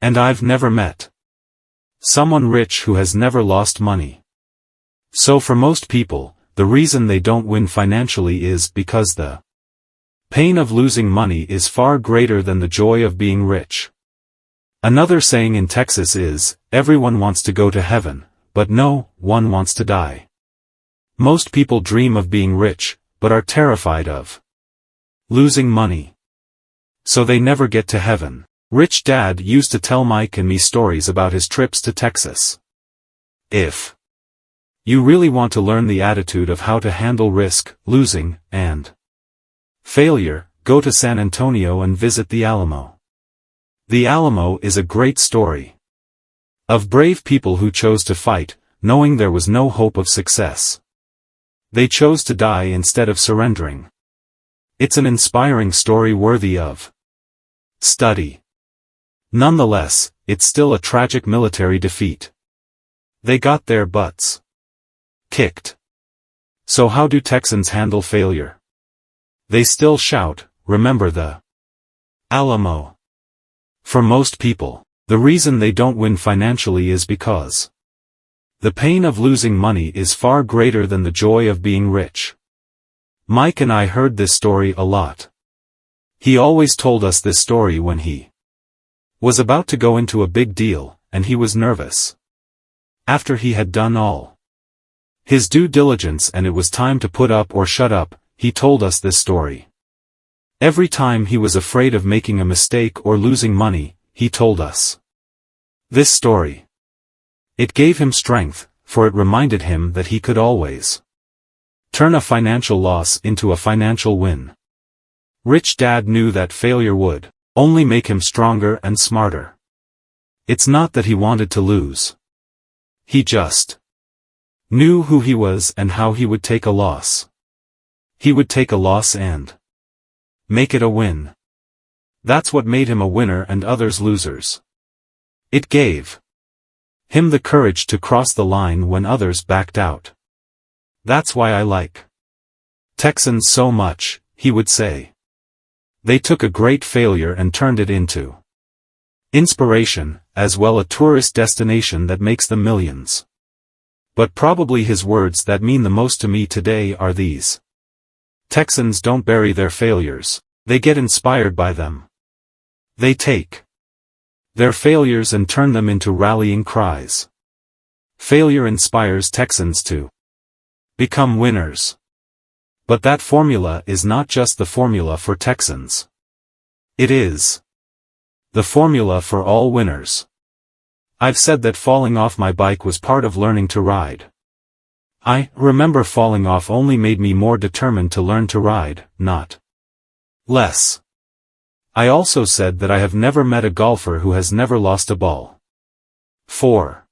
And I've never met someone rich who has never lost money. So for most people, the reason they don't win financially is because the pain of losing money is far greater than the joy of being rich. Another saying in Texas is, everyone wants to go to heaven, but no one wants to die. Most people dream of being rich, but are terrified of losing money. So they never get to heaven. Rich Dad used to tell Mike and me stories about his trips to Texas. If you really want to learn the attitude of how to handle risk, losing, and failure, go to San Antonio and visit the Alamo. The Alamo is a great story of brave people who chose to fight, knowing there was no hope of success. They chose to die instead of surrendering. It's an inspiring story worthy of study. Nonetheless, it's still a tragic military defeat. They got their butts kicked. So how do Texans handle failure? They still shout, remember the Alamo. For most people, the reason they don't win financially is because the pain of losing money is far greater than the joy of being rich. Mike and I heard this story a lot. He always told us this story when he was about to go into a big deal, and he was nervous. After he had done all his due diligence and it was time to put up or shut up, he told us this story. Every time he was afraid of making a mistake or losing money, he told us this story. It gave him strength, for it reminded him that he could always turn a financial loss into a financial win. Rich Dad knew that failure would only make him stronger and smarter. It's not that he wanted to lose. He just knew who he was and how he would take a loss. He would take a loss and make it a win. That's what made him a winner and others losers. It gave him the courage to cross the line when others backed out. That's why I like Texans so much, he would say. They took a great failure and turned it into inspiration, as well a tourist destination that makes them millions. But probably his words that mean the most to me today are these. Texans don't bury their failures, they get inspired by them. They take their failures and turn them into rallying cries. Failure inspires Texans to become winners. But that formula is not just the formula for Texans. It is the formula for all winners. I've said that falling off my bike was part of learning to ride. I remember falling off only made me more determined to learn to ride, not less. I also said that I have never met a golfer who has never lost a ball. 4.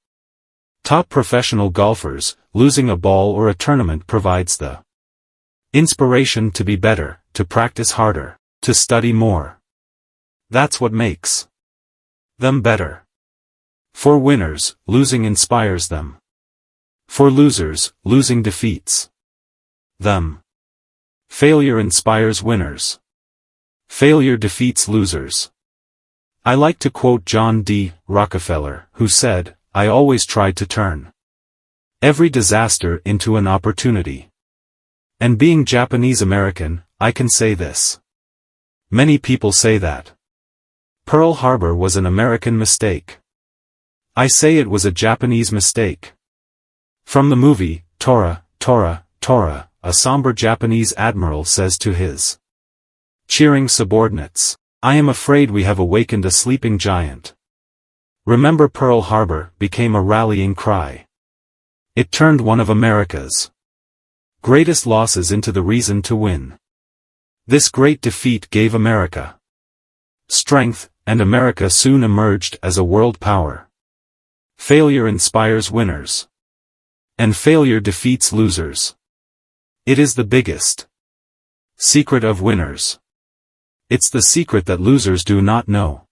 Top professional golfers, losing a ball or a tournament provides the inspiration to be better, to practice harder, to study more. That's what makes them better. For winners, losing inspires them. For losers, losing defeats them. Failure inspires winners. Failure defeats losers. I like to quote John D. Rockefeller, who said, "I always tried to turn every disaster into an opportunity." And being Japanese American, I can say this. Many people say that Pearl Harbor was an American mistake. I say it was a Japanese mistake. From the movie, Tora, Tora, Tora, a somber Japanese admiral says to his cheering subordinates, "I am afraid we have awakened a sleeping giant." Remember Pearl Harbor became a rallying cry. It turned one of America's greatest losses into the reason to win. This great defeat gave America strength, and America soon emerged as a world power. Failure inspires winners. And failure defeats losers. It is the biggest secret of winners. It's the secret that losers do not know.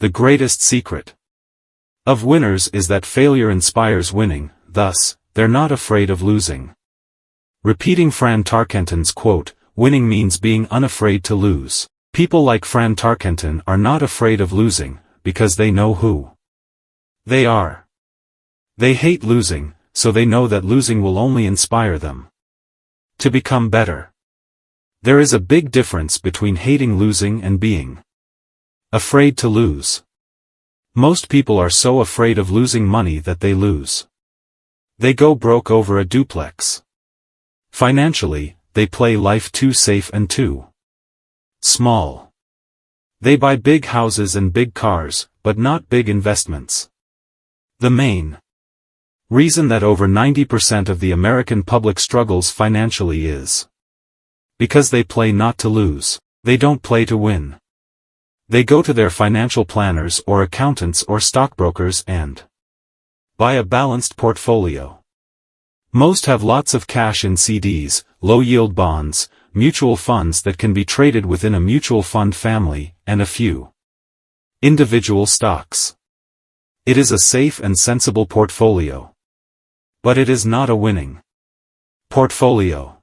The greatest secret of winners is that failure inspires winning, thus, they're not afraid of losing. Repeating Fran Tarkenton's quote, "Winning means being unafraid to lose." People like Fran Tarkenton are not afraid of losing, because they know who they are. They hate losing, so they know that losing will only inspire them to become better. There is a big difference between hating losing and being afraid to lose. Most people are so afraid of losing money that they lose. They go broke over a duplex. Financially, they play life too safe and too small. They buy big houses and big cars, but not big investments. The main reason that over 90% of the American public struggles financially is because they play not to lose. They don't play to win. They go to their financial planners or accountants or stockbrokers and buy a balanced portfolio. Most have lots of cash in CDs, low-yield bonds, mutual funds that can be traded within a mutual fund family, and a few individual stocks. It is a safe and sensible portfolio. But it is not a winning portfolio.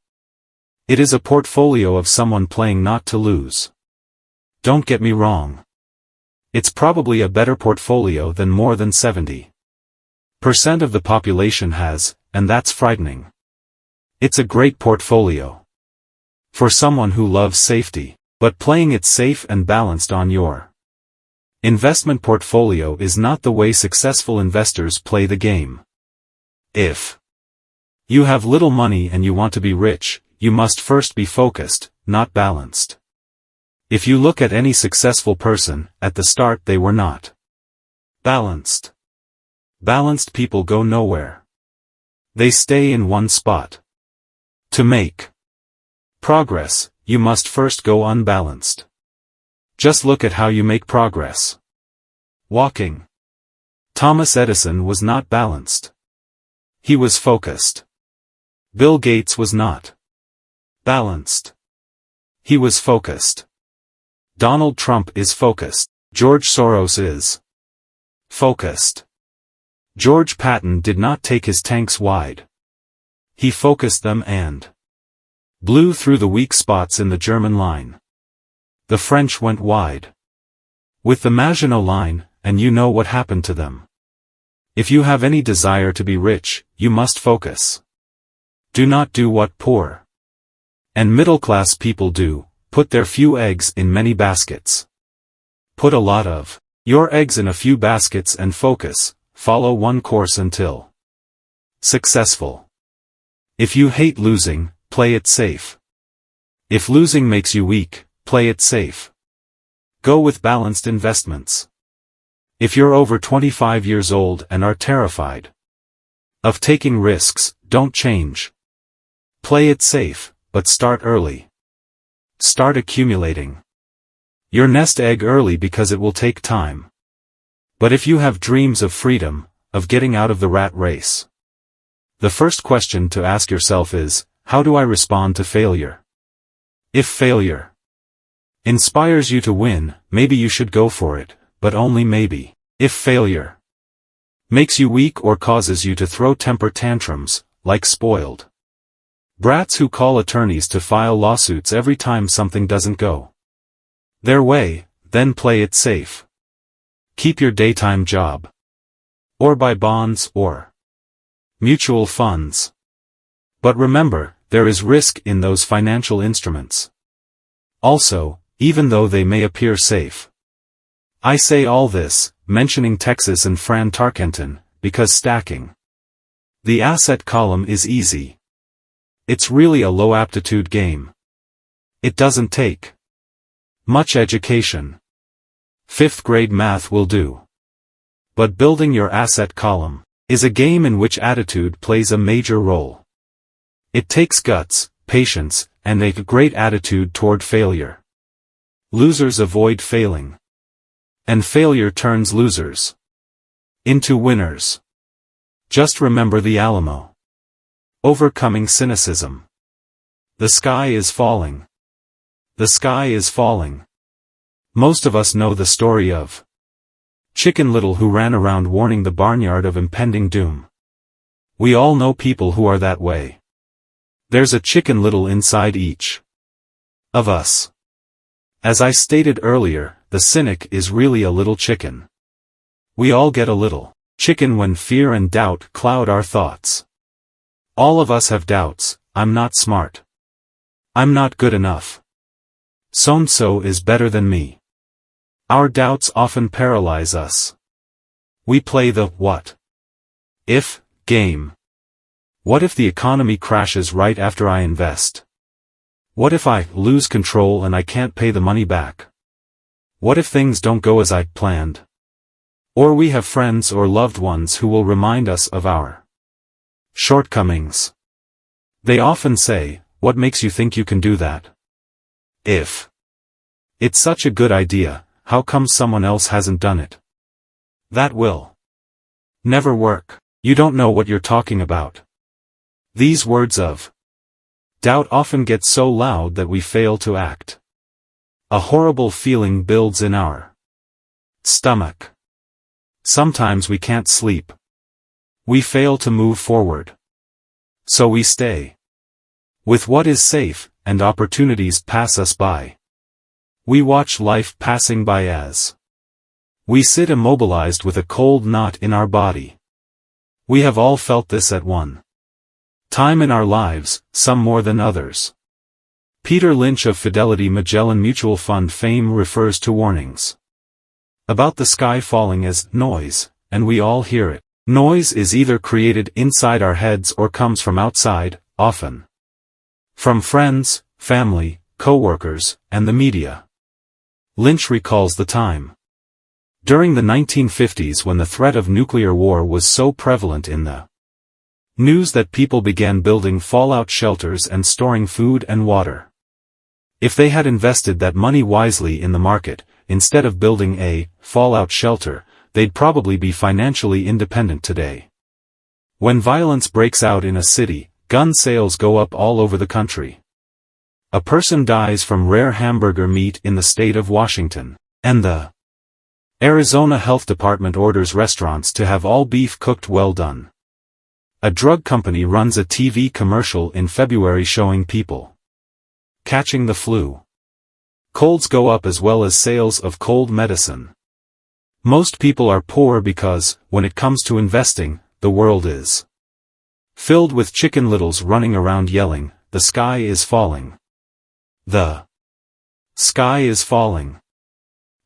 It is a portfolio of someone playing not to lose. Don't get me wrong. It's probably a better portfolio than more than 70% of the population has, and that's frightening. It's a great portfolio for someone who loves safety, but playing it safe and balanced on your investment portfolio is not the way successful investors play the game. If you have little money and you want to be rich, you must first be focused, not balanced. If you look at any successful person, at the start they were not balanced. Balanced people go nowhere. They stay in one spot. To make progress, you must first go unbalanced. Just look at how you make progress. Walking. Thomas Edison was not balanced. He was focused. Bill Gates was not balanced. He was focused. Donald Trump is focused. George Soros is focused. George Patton did not take his tanks wide. He focused them and blew through the weak spots in the German line. The French went wide with the Maginot Line, and you know what happened to them. If you have any desire to be rich, you must focus. Do not do what poor and middle-class people do, put their few eggs in many baskets. Put a lot of your eggs in a few baskets and focus, follow one course until successful. If you hate losing, play it safe. If losing makes you weak, play it safe. Go with balanced investments. If you're over 25 years old and are terrified of taking risks, don't change. Play it safe, but start early. Start accumulating your nest egg early because it will take time. But if you have dreams of freedom, of getting out of the rat race, the first question to ask yourself is, how do I respond to failure? If failure inspires you to win, maybe you should go for it, but only maybe. If failure makes you weak or causes you to throw temper tantrums, like spoiled brats who call attorneys to file lawsuits every time something doesn't go their way, then play it safe. Keep your daytime job. Or buy bonds or mutual funds. But remember, there is risk in those financial instruments. Also, even though they may appear safe. I say all this, mentioning Texas and Fran Tarkenton, because stacking the asset column is easy. It's really a low-aptitude game. It doesn't take much education. 5th grade math will do. But building your asset column is a game in which attitude plays a major role. It takes guts, patience, and a great attitude toward failure. Losers avoid failing. And failure turns losers into winners. Just remember the Alamo. Overcoming cynicism. The sky is falling. The sky is falling. Most of us know the story of Chicken Little who ran around warning the barnyard of impending doom. We all know people who are that way. There's a Chicken Little inside each of us. As I stated earlier, the cynic is really a little chicken. We all get a little chicken when fear and doubt cloud our thoughts. All of us have doubts. I'm not smart. I'm not good enough. So-and-so is better than me. Our doubts often paralyze us. We play the what if game. What if the economy crashes right after I invest? What if I lose control and I can't pay the money back? What if things don't go as I planned? Or we have friends or loved ones who will remind us of our shortcomings. They often say, "What makes you think you can do that? If it's such a good idea, how come someone else hasn't done it? That will never work. You don't know what you're talking about." These words of doubt often get so loud that we fail to act. A horrible feeling builds in our stomach. Sometimes we can't sleep. We fail to move forward. So we stay with what is safe, and opportunities pass us by. We watch life passing by as we sit immobilized with a cold knot in our body. We have all felt this at one time in our lives, some more than others. Peter Lynch of Fidelity Magellan Mutual Fund fame refers to warnings about the sky falling as noise, and we all hear it. Noise is either created inside our heads or comes from outside, often from friends, family, co-workers, and the media. Lynch recalls the time during the 1950s when the threat of nuclear war was so prevalent in the news that people began building fallout shelters and storing food and water. If they had invested that money wisely in the market, instead of building a fallout shelter, they'd probably be financially independent today. When violence breaks out in a city, gun sales go up all over the country. A person dies from rare hamburger meat in the state of Washington, and the Arizona Health Department orders restaurants to have all beef cooked well done. A drug company runs a TV commercial in February showing people catching the flu. Colds go up as well as sales of cold medicine. Most people are poor because, when it comes to investing, the world is filled with chicken littles running around yelling, "The sky is falling. The sky is falling."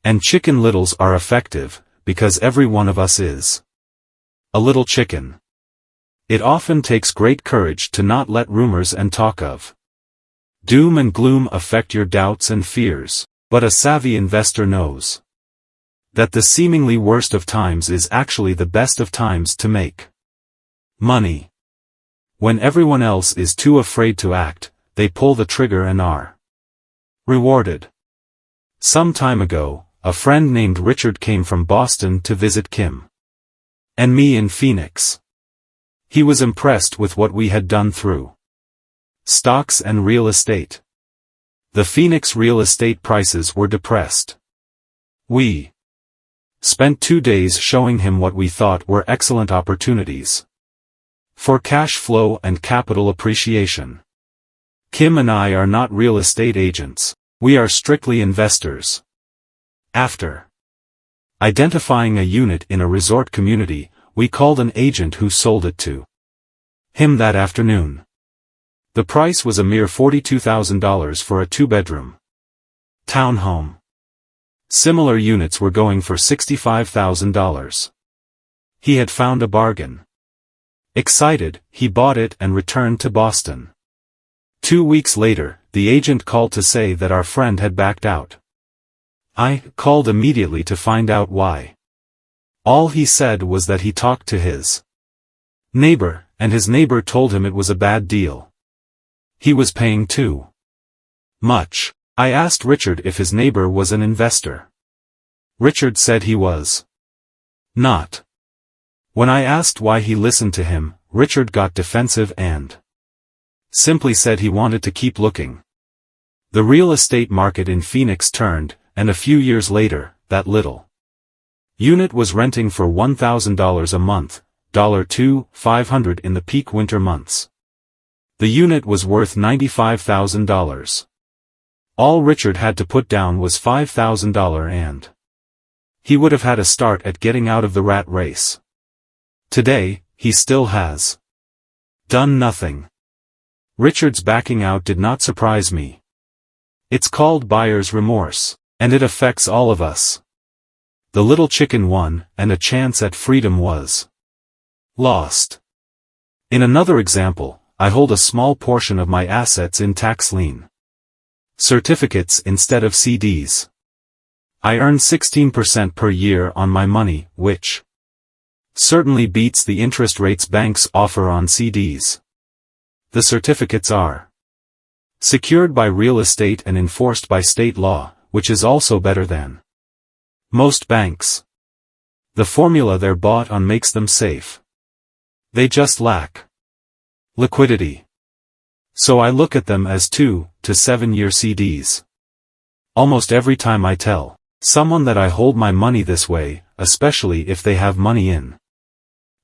And chicken littles are effective, because every one of us is a little chicken. It often takes great courage to not let rumors and talk of doom and gloom affect your doubts and fears, but a savvy investor knows that the seemingly worst of times is actually the best of times to make money. When everyone else is too afraid to act, they pull the trigger and are rewarded. Some time ago, a friend named Richard came from Boston to visit Kim and me in Phoenix. He was impressed with what we had done through stocks and real estate. The Phoenix real estate prices were depressed. We spent 2 days showing him what we thought were excellent opportunities for cash flow and capital appreciation. Kim and I are not real estate agents, we are strictly investors. After identifying a unit in a resort community, we called an agent who sold it to him that afternoon. The price was a mere $42,000 for a 2-bedroom townhome. Similar units were going for $65,000. He had found a bargain. Excited, he bought it and returned to Boston. 2 weeks later, the agent called to say that our friend had backed out. I called immediately to find out why. All he said was that he talked to his neighbor, and his neighbor told him it was a bad deal. He was paying too much. I asked Richard if his neighbor was an investor. Richard said he was not. When I asked why he listened to him, Richard got defensive and simply said he wanted to keep looking. The real estate market in Phoenix turned, and a few years later, that little unit was renting for $1,000 a month, $2,500 in the peak winter months. The unit was worth $95,000. All Richard had to put down was $5,000 and he would have had a start at getting out of the rat race. Today, he still has done nothing. Richard's backing out did not surprise me. It's called buyer's remorse, and it affects all of us. The little chicken won, and a chance at freedom was lost. In another example, I hold a small portion of my assets in tax lien certificates instead of CDs. I earn 16% per year on my money, which certainly beats the interest rates banks offer on CDs. The certificates are secured by real estate and enforced by state law, which is also better than most banks. The formula they're bought on makes them safe. They just lack liquidity. So I look at them as 2 to 7 year CDs. Almost every time I tell someone that I hold my money this way, especially if they have money in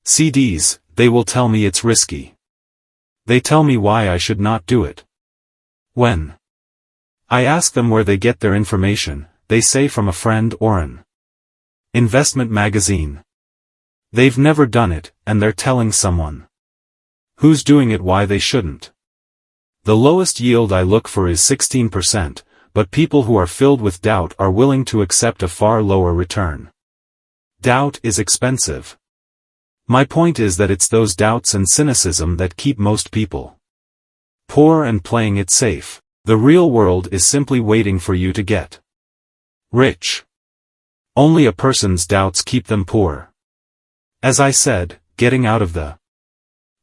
CDs, they will tell me it's risky. They tell me why I should not do it. When I ask them where they get their information, they say from a friend or an investment magazine. They've never done it, and they're telling someone who's doing it why they shouldn't. The lowest yield I look for is 16%, but people who are filled with doubt are willing to accept a far lower return. Doubt is expensive. My point is that it's those doubts and cynicism that keep most people poor and playing it safe. The real world is simply waiting for you to get rich. Only a person's doubts keep them poor. As I said, getting out of the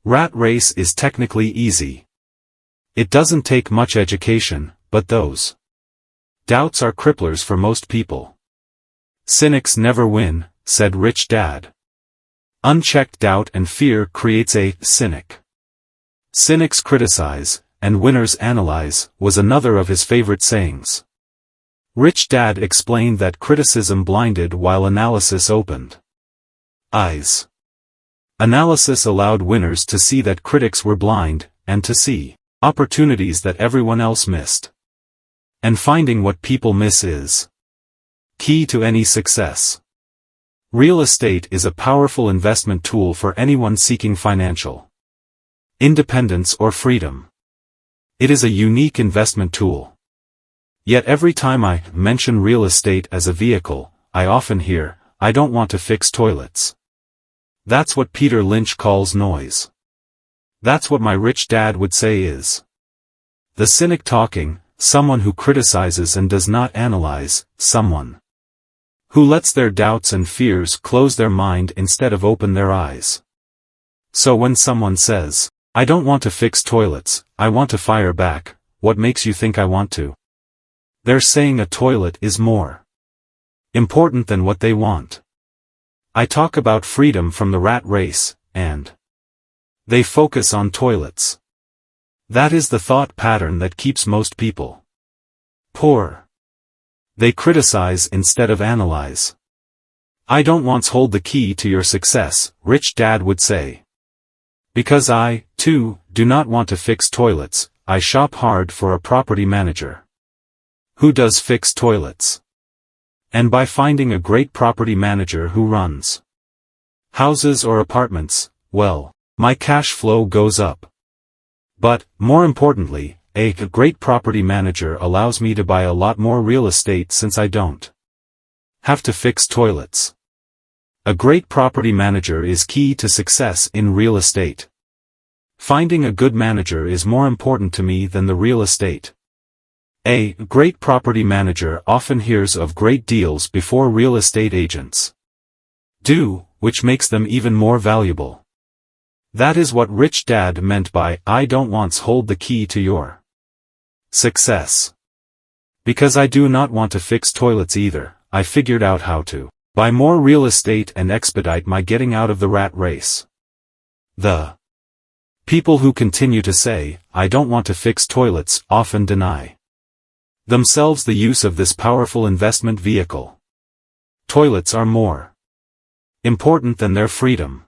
rat race is technically easy. It doesn't take much education, but those doubts are cripplers for most people. Cynics never win, said Rich Dad. Unchecked doubt and fear creates a cynic. Cynics criticize, and winners analyze, was another of his favorite sayings. Rich Dad explained that criticism blinded while analysis opened eyes. Analysis allowed winners to see that critics were blind, and to see opportunities that everyone else missed. And finding what people miss is key to any success. Real estate is a powerful investment tool for anyone seeking financial independence or freedom. It is a unique investment tool. Yet every time I mention real estate as a vehicle, I often hear, "I don't want to fix toilets." That's what Peter Lynch calls noise. That's what my rich dad would say is the cynic talking, someone who criticizes and does not analyze, someone who lets their doubts and fears close their mind instead of open their eyes. So when someone says, I don't want to fix toilets, I want to fire back. What makes you think I want to? They're saying a toilet is more important than what they want. I talk about freedom from the rat race, and they focus on toilets. That is the thought pattern that keeps most people poor. They criticize instead of analyze. I don't once hold the key to your success, Rich Dad would say. Because I, too, do not want to fix toilets, I shop hard for a property manager who does fix toilets. And by finding a great property manager who runs houses or apartments, well, my cash flow goes up. But, more importantly, a great property manager allows me to buy a lot more real estate since I don't have to fix toilets. A great property manager is key to success in real estate. Finding a good manager is more important to me than the real estate. A great property manager often hears of great deals before real estate agents do, which makes them even more valuable. That is what Rich Dad meant by, I don't once hold the key to your success. Because I do not want to fix toilets either, I figured out how to buy more real estate and expedite my getting out of the rat race. The people who continue to say, I don't want to fix toilets, often deny themselves the use of this powerful investment vehicle. Toilets are more important than their freedom.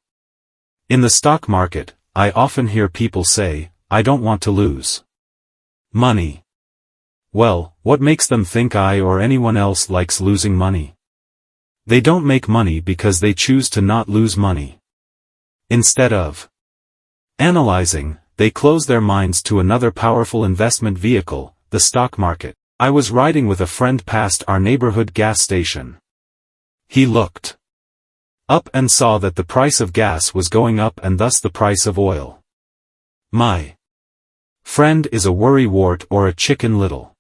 In the stock market, I often hear people say, I don't want to lose money. Well, what makes them think I or anyone else likes losing money? They don't make money because they choose to not lose money. Instead of analyzing, they close their minds to another powerful investment vehicle, the stock market. I was riding with a friend past our neighborhood gas station. He looked up and saw that the price of gas was going up and thus the price of oil. My friend is a worrywart or a chicken little.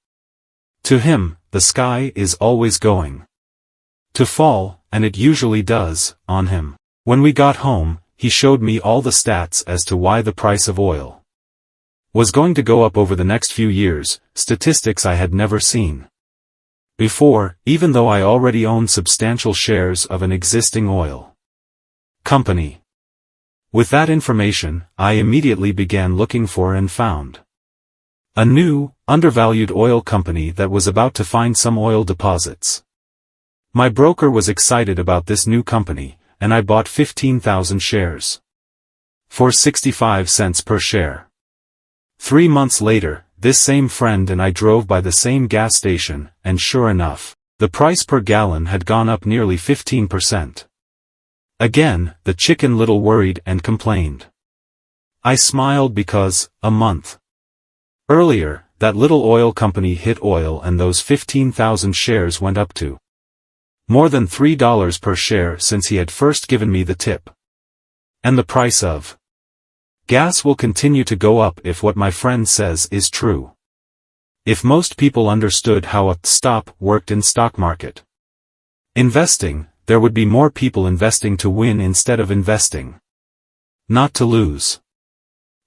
To him, the sky is always going to fall, and it usually does, on him. When we got home, he showed me all the stats as to why the price of oil was going to go up over the next few years, statistics I had never seen before, even though I already owned substantial shares of an existing oil company. With that information, I immediately began looking for and found a new, undervalued oil company that was about to find some oil deposits. My broker was excited about this new company, and I bought 15,000 shares for 65 cents per share. 3 months later, this same friend and I drove by the same gas station, and sure enough, the price per gallon had gone up nearly 15%. Again, the chicken little worried and complained. I smiled because, a month earlier, that little oil company hit oil and those 15,000 shares went up to more than $3 per share since he had first given me the tip. And the price of gas will continue to go up if what my friend says is true. If most people understood how a stop worked in stock market investing, there would be more people investing to win instead of investing not to lose.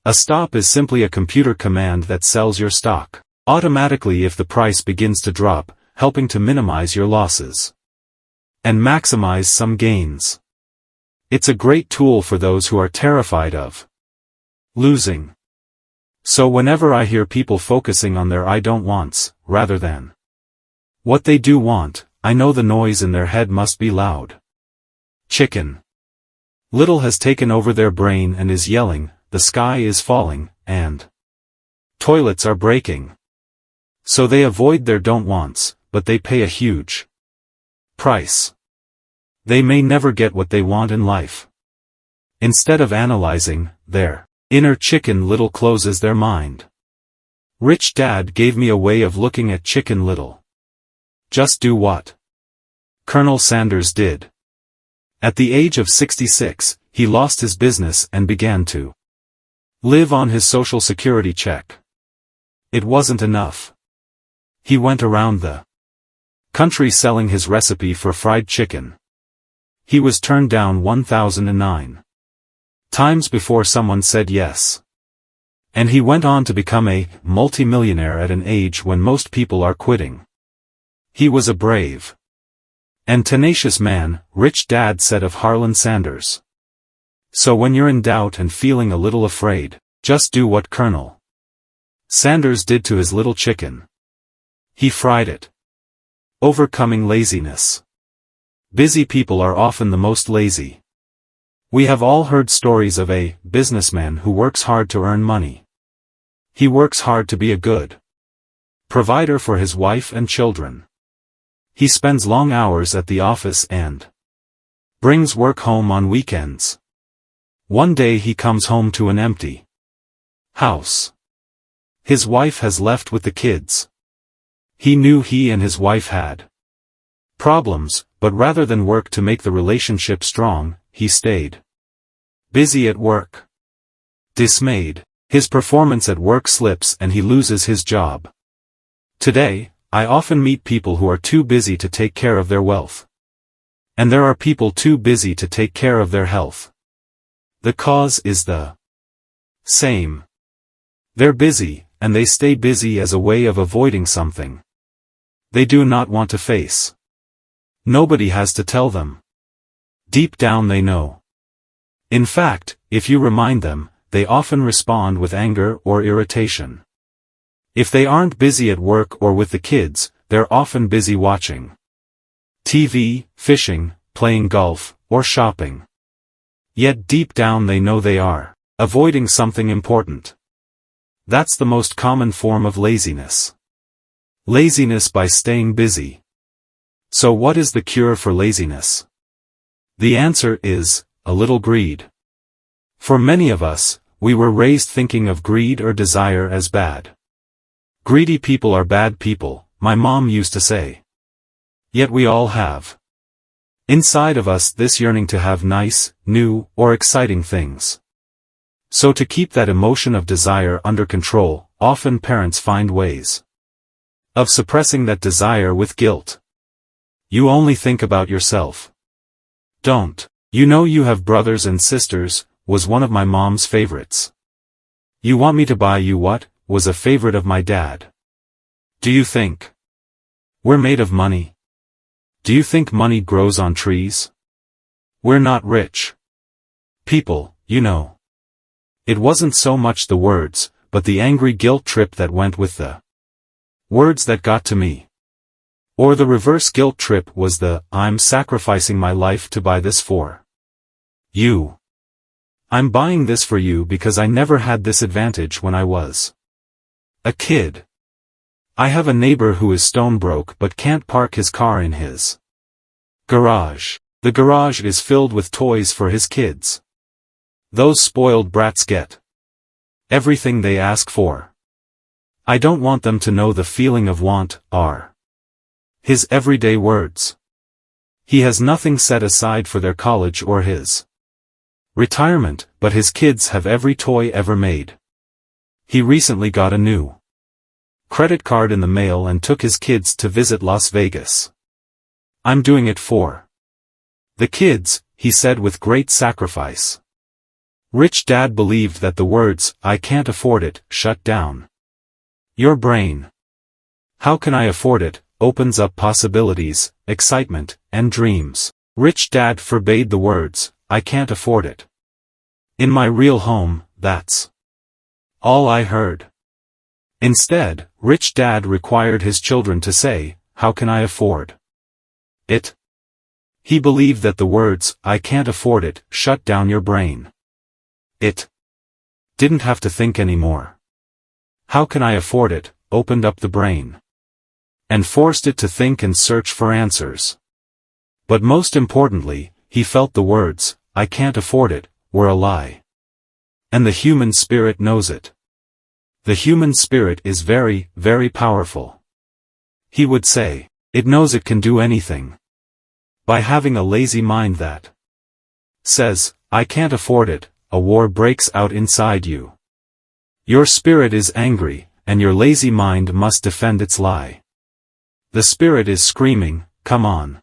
A stop is simply a computer command that sells your stock automatically if the price begins to drop, helping to minimize your losses and maximize some gains. It's a great tool for those who are terrified of losing. So whenever I hear people focusing on their I don't wants, rather than what they do want, I know the noise in their head must be loud. Chicken little has taken over their brain and is yelling, the sky is falling, and toilets are breaking. So they avoid their don't wants, but they pay a huge price. They may never get what they want in life. Instead of analyzing, their inner chicken little closes their mind. Rich Dad gave me a way of looking at Chicken Little. Just do what Colonel Sanders did. At the age of 66, he lost his business and began to live on his Social Security check. It wasn't enough. He went around the country selling his recipe for fried chicken. He was turned down 1,009 times before someone said yes. And he went on to become a multimillionaire at an age when most people are quitting. He was a brave and tenacious man, Rich Dad said of Harlan Sanders. So when you're in doubt and feeling a little afraid, just do what Colonel Sanders did to his little chicken. He fried it. Overcoming laziness. Busy people are often the most lazy. We have all heard stories of a businessman who works hard to earn money. He works hard to be a good provider for his wife and children. He spends long hours at the office and brings work home on weekends. One day he comes home to an empty house. His wife has left with the kids. He knew he and his wife had problems, but rather than work to make the relationship strong, he stayed busy at work. Dismayed, his performance at work slips and he loses his job. Today, I often meet people who are too busy to take care of their wealth. And there are people too busy to take care of their health. The cause is the same. They're busy, and they stay busy as a way of avoiding something they do not want to face. Nobody has to tell them. Deep down they know. In fact, if you remind them, they often respond with anger or irritation. If they aren't busy at work or with the kids, they're often busy watching TV, fishing, playing golf, or shopping. Yet deep down they know they are avoiding something important. That's the most common form of laziness. Laziness by staying busy. So what is the cure for laziness? The answer is, a little greed. For many of us, we were raised thinking of greed or desire as bad. Greedy people are bad people, my mom used to say. Yet we all have inside of us this yearning to have nice, new, or exciting things. So to keep that emotion of desire under control, often parents find ways of suppressing that desire with guilt. You only think about yourself. Don't. You know you have brothers and sisters, was one of my mom's favorites. You want me to buy you what, was a favorite of my dad. Do you think we're made of money? Do you think money grows on trees? We're not rich people, you know. It wasn't so much the words, but the angry guilt trip that went with the words that got to me. Or the reverse guilt trip was the, I'm sacrificing my life to buy this for you. I'm buying this for you because I never had this advantage when I was a kid. I have a neighbor who is stone broke but can't park his car in his garage. The garage is filled with toys for his kids. Those spoiled brats get everything they ask for. I don't want them to know the feeling of want, are his everyday words. He has nothing set aside for their college or his retirement, but his kids have every toy ever made. He recently got a new credit card in the mail and took his kids to visit Las Vegas. I'm doing it for the kids, he said with great sacrifice. Rich Dad believed that the words, I can't afford it, shut down your brain. How can I afford it, opens up possibilities, excitement, and dreams. Rich Dad forbade the words, I can't afford it. In my real home, that's all I heard. Instead, Rich Dad required his children to say, how can I afford it? He believed that the words, I can't afford it, shut down your brain. It didn't have to think anymore. How can I afford it, opened up the brain. And forced it to think and search for answers. But most importantly, he felt the words, I can't afford it, were a lie. And the human spirit knows it. The human spirit is very, very powerful. He would say, it knows it can do anything. By having a lazy mind that says, I can't afford it, a war breaks out inside you. Your spirit is angry, and your lazy mind must defend its lie. The spirit is screaming, come on.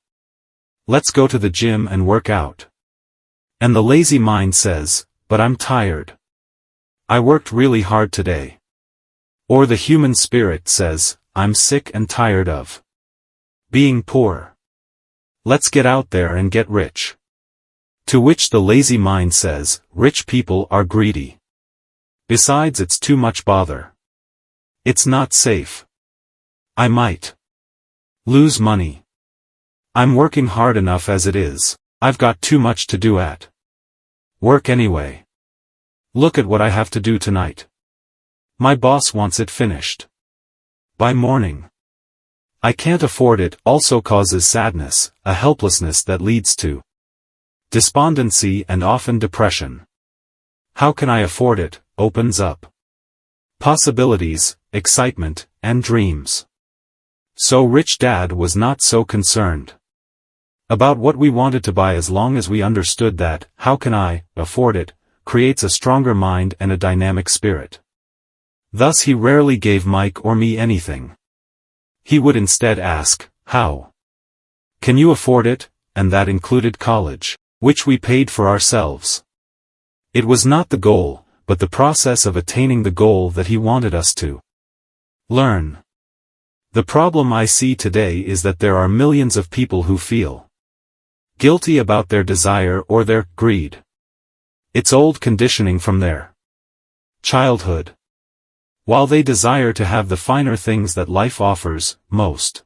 Let's go to the gym and work out. And the lazy mind says, but I'm tired. I worked really hard today. Or the human spirit says, I'm sick and tired of being poor. Let's get out there and get rich. To which the lazy mind says, rich people are greedy. Besides, it's too much bother. It's not safe. I might lose money. I'm working hard enough as it is. I've got too much to do at work anyway. Look at what I have to do tonight. My boss wants it finished by morning. I can't afford it also causes sadness, a helplessness that leads to despondency and often depression. How can I afford it? Opens up possibilities, excitement, and dreams. So Rich Dad was not so concerned about what we wanted to buy as long as we understood that, how can I afford it, creates a stronger mind and a dynamic spirit. Thus he rarely gave Mike or me anything. He would instead ask, how can you afford it? And that included college, which we paid for ourselves. It was not the goal, but the process of attaining the goal that he wanted us to learn. The problem I see today is that there are millions of people who feel guilty about their desire or their greed. It's old conditioning from their childhood. While they desire to have the finer things that life offers, most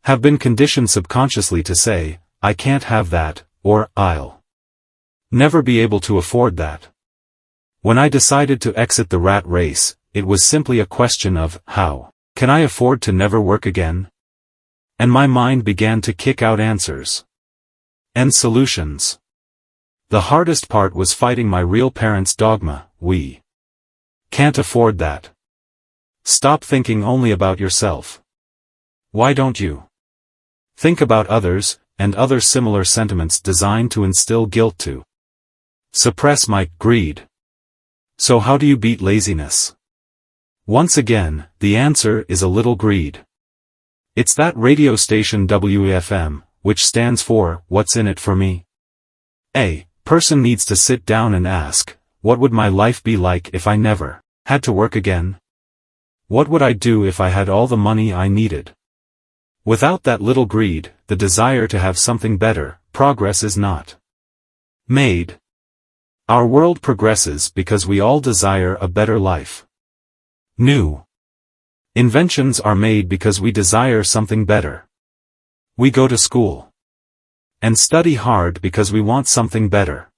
have been conditioned subconsciously to say, I can't have that, or I'll never be able to afford that. When I decided to exit the rat race, it was simply a question of, how can I afford to never work again? And my mind began to kick out answers and solutions. The hardest part was fighting my real parents' dogma, we can't afford that. Stop thinking only about yourself. Why don't you think about others, and other similar sentiments designed to instill guilt to suppress my greed? So how do you beat laziness? Once again, the answer is a little greed. It's that radio station WFM, which stands for, what's in it for me? A person needs to sit down and ask, what would my life be like if I never had to work again? What would I do if I had all the money I needed? Without that little greed, the desire to have something better, progress is not made. Our world progresses because we all desire a better life. New inventions are made because we desire something better. We go to school and study hard because we want something better.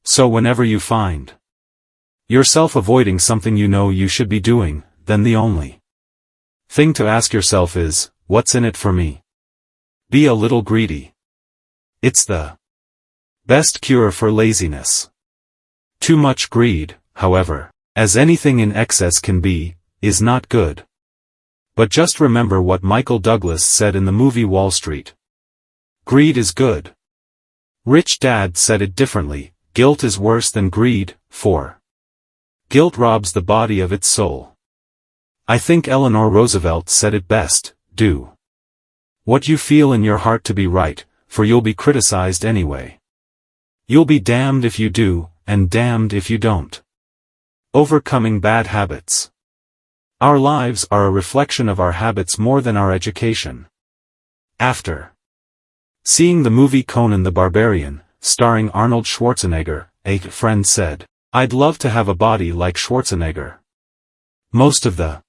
So whenever you find yourself avoiding something you know you should be doing, then the only thing to ask yourself is, what's in it for me? Be a little greedy. It's the best cure for laziness. Too much greed, however, as anything in excess can be, is not good. But just remember what Michael Douglas said in the movie Wall Street. Greed is good. Rich Dad said it differently, guilt is worse than greed, for guilt robs the body of its soul. I think Eleanor Roosevelt said it best, do what you feel in your heart to be right, for you'll be criticized anyway. You'll be damned if you do, and damned if you don't. Overcoming bad habits. Our lives are a reflection of our habits more than our education. After seeing the movie Conan the Barbarian, starring Arnold Schwarzenegger, a friend said, I'd love to have a body like Schwarzenegger. Most of the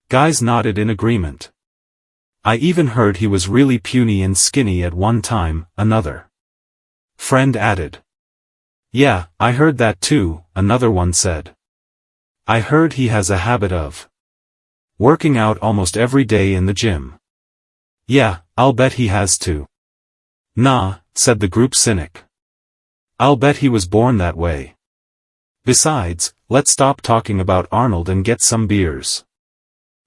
guys nodded in agreement. I even heard he was really puny and skinny at one time, another friend added. Yeah, I heard that too, another one said. I heard he has a habit of working out almost every day in the gym. Yeah, I'll bet he has too. Nah, said the group cynic. I'll bet he was born that way. Besides, let's stop talking about Arnold and get some beers.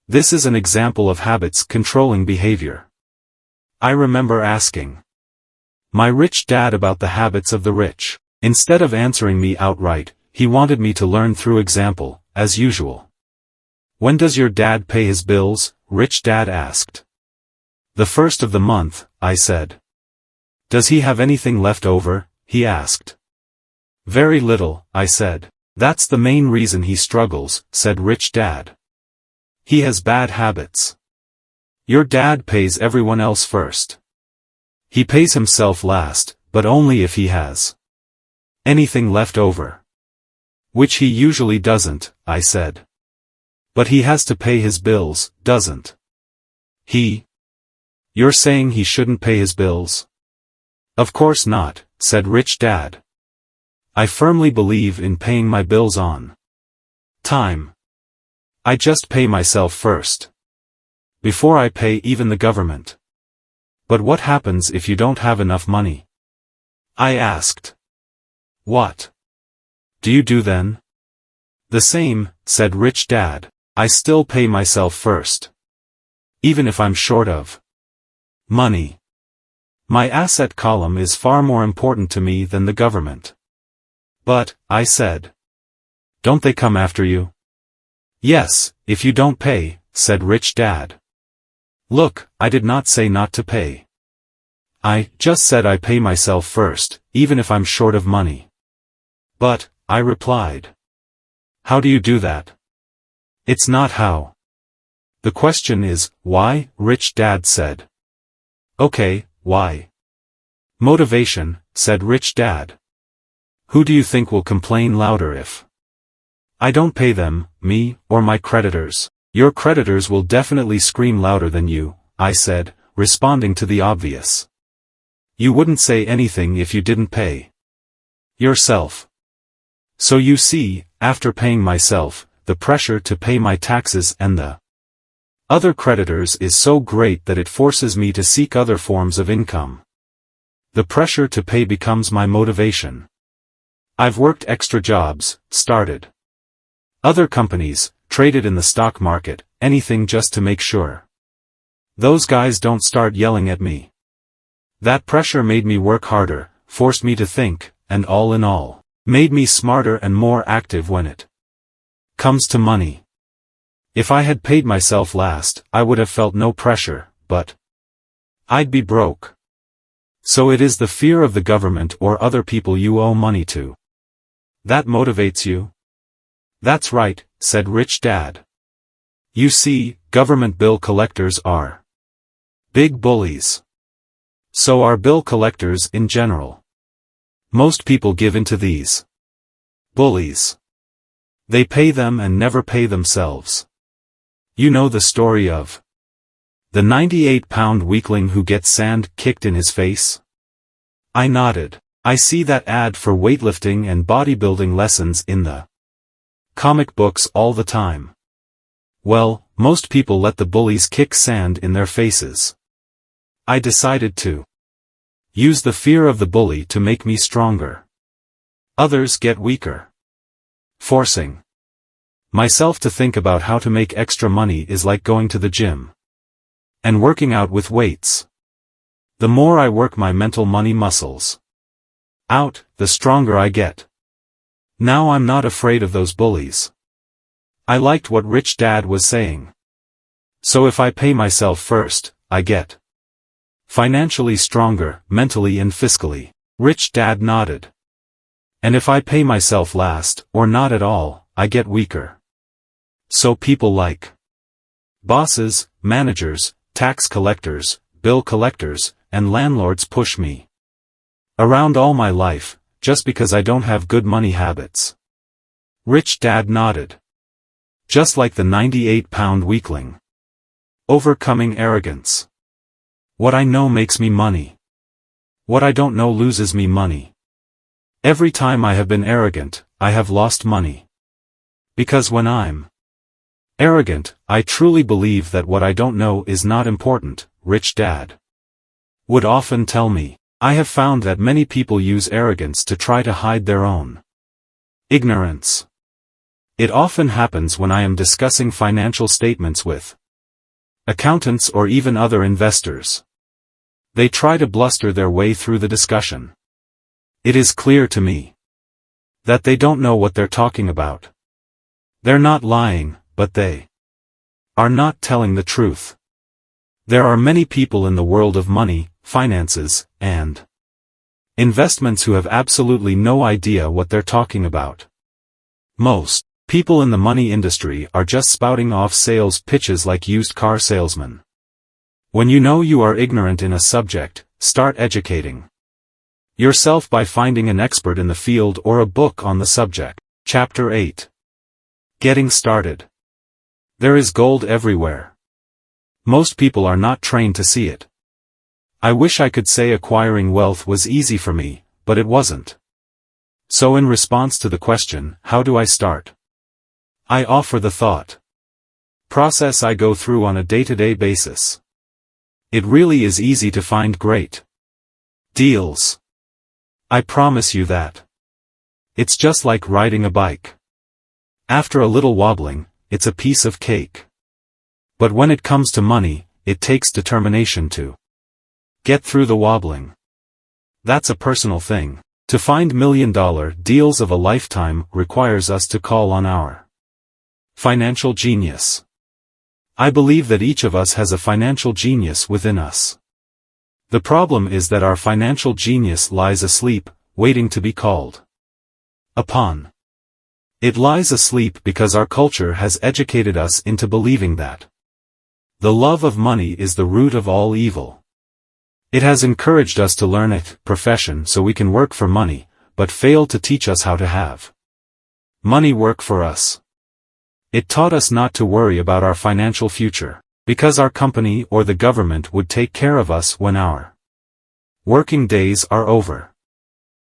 This is an example of habits controlling behavior. I remember asking my rich dad about the habits of the rich. Instead of answering me outright, he wanted me to learn through example, as usual. When does your dad pay his bills? Rich Dad asked. The first of the month, I said. Does he have anything left over? He asked. Very little, I said. That's the main reason he struggles, said Rich Dad. He has bad habits. Your dad pays everyone else first. He pays himself last, but only if he has anything left over. Which he usually doesn't, I said. But he has to pay his bills, doesn't he? You're saying he shouldn't pay his bills? Of course not, said Rich Dad. I firmly believe in paying my bills on time. I just pay myself first, before I pay even the government. But what happens if you don't have enough money? I asked. What do you do then? The same, said Rich Dad. I still pay myself first, even if I'm short of money. My asset column is far more important to me than the government. But, I said, don't they come after you? Yes, if you don't pay, said Rich Dad. Look, I did not say not to pay. I just said I pay myself first, even if I'm short of money. But, I replied. How do you do that? It's not how. The question is, why? Rich Dad said. Okay, why? Motivation, said Rich Dad. Who do you think will complain louder if I don't pay them, me, or my creditors? Your creditors will definitely scream louder than you, I said, responding to the obvious. You wouldn't say anything if you didn't pay yourself. So you see, after paying myself, the pressure to pay my taxes and the other creditors is so great that it forces me to seek other forms of income. The pressure to pay becomes my motivation. I've worked extra jobs, started other companies, traded in the stock market, anything just to make sure those guys don't start yelling at me. That pressure made me work harder, forced me to think, and all in all, made me smarter and more active when it comes to money. If I had paid myself last, I would have felt no pressure, but I'd be broke. So it is the fear of the government or other people you owe money to that motivates you? That's right, said Rich Dad. You see, government bill collectors are big bullies. So are bill collectors in general. Most people give in to these bullies. They pay them and never pay themselves. You know the story of the 98-pound weakling who gets sand kicked in his face? I nodded. I see that ad for weightlifting and bodybuilding lessons in the comic books all the time. Well, most people let the bullies kick sand in their faces. I decided to use the fear of the bully to make me stronger. Others get weaker. Forcing myself to think about how to make extra money is like going to the gym and working out with weights. The more I work my mental money muscles out, the stronger I get. Now I'm not afraid of those bullies. I liked what Rich Dad was saying. So if I pay myself first, I get financially stronger, mentally and fiscally. Rich Dad nodded. And if I pay myself last, or not at all, I get weaker. So people like bosses, managers, tax collectors, bill collectors, and landlords push me around all my life, just because I don't have good money habits. Rich Dad nodded. Just like the 98-pound weakling. Overcoming arrogance. What I know makes me money. What I don't know loses me money. Every time I have been arrogant, I have lost money. Because when I'm arrogant, I truly believe that what I don't know is not important, Rich Dad would often tell me. I have found that many people use arrogance to try to hide their own ignorance. It often happens when I am discussing financial statements with accountants or even other investors. They try to bluster their way through the discussion. It is clear to me that they don't know what they're talking about. They're not lying, but they are not telling the truth. There are many people in the world of money, finances, and investments who have absolutely no idea what they're talking about. Most people in the money industry are just spouting off sales pitches like used car salesmen. When you know you are ignorant in a subject, start educating yourself by finding an expert in the field or a book on the subject. Chapter 8. Getting started. There is gold everywhere. Most people are not trained to see it. I wish I could say acquiring wealth was easy for me, but it wasn't. So in response to the question, how do I start? I offer the thought process I go through on a day-to-day basis. It really is easy to find great deals. I promise you that. It's just like riding a bike. After a little wobbling, it's a piece of cake. But when it comes to money, it takes determination to get through the wobbling. That's a personal thing. To find million-dollar deals of a lifetime requires us to call on our financial genius. I believe that each of us has a financial genius within us. The problem is that our financial genius lies asleep, waiting to be called upon. It lies asleep because our culture has educated us into believing that the love of money is the root of all evil. It has encouraged us to learn a profession so we can work for money, but failed to teach us how to have money work for us. It taught us not to worry about our financial future, because our company or the government would take care of us when our working days are over.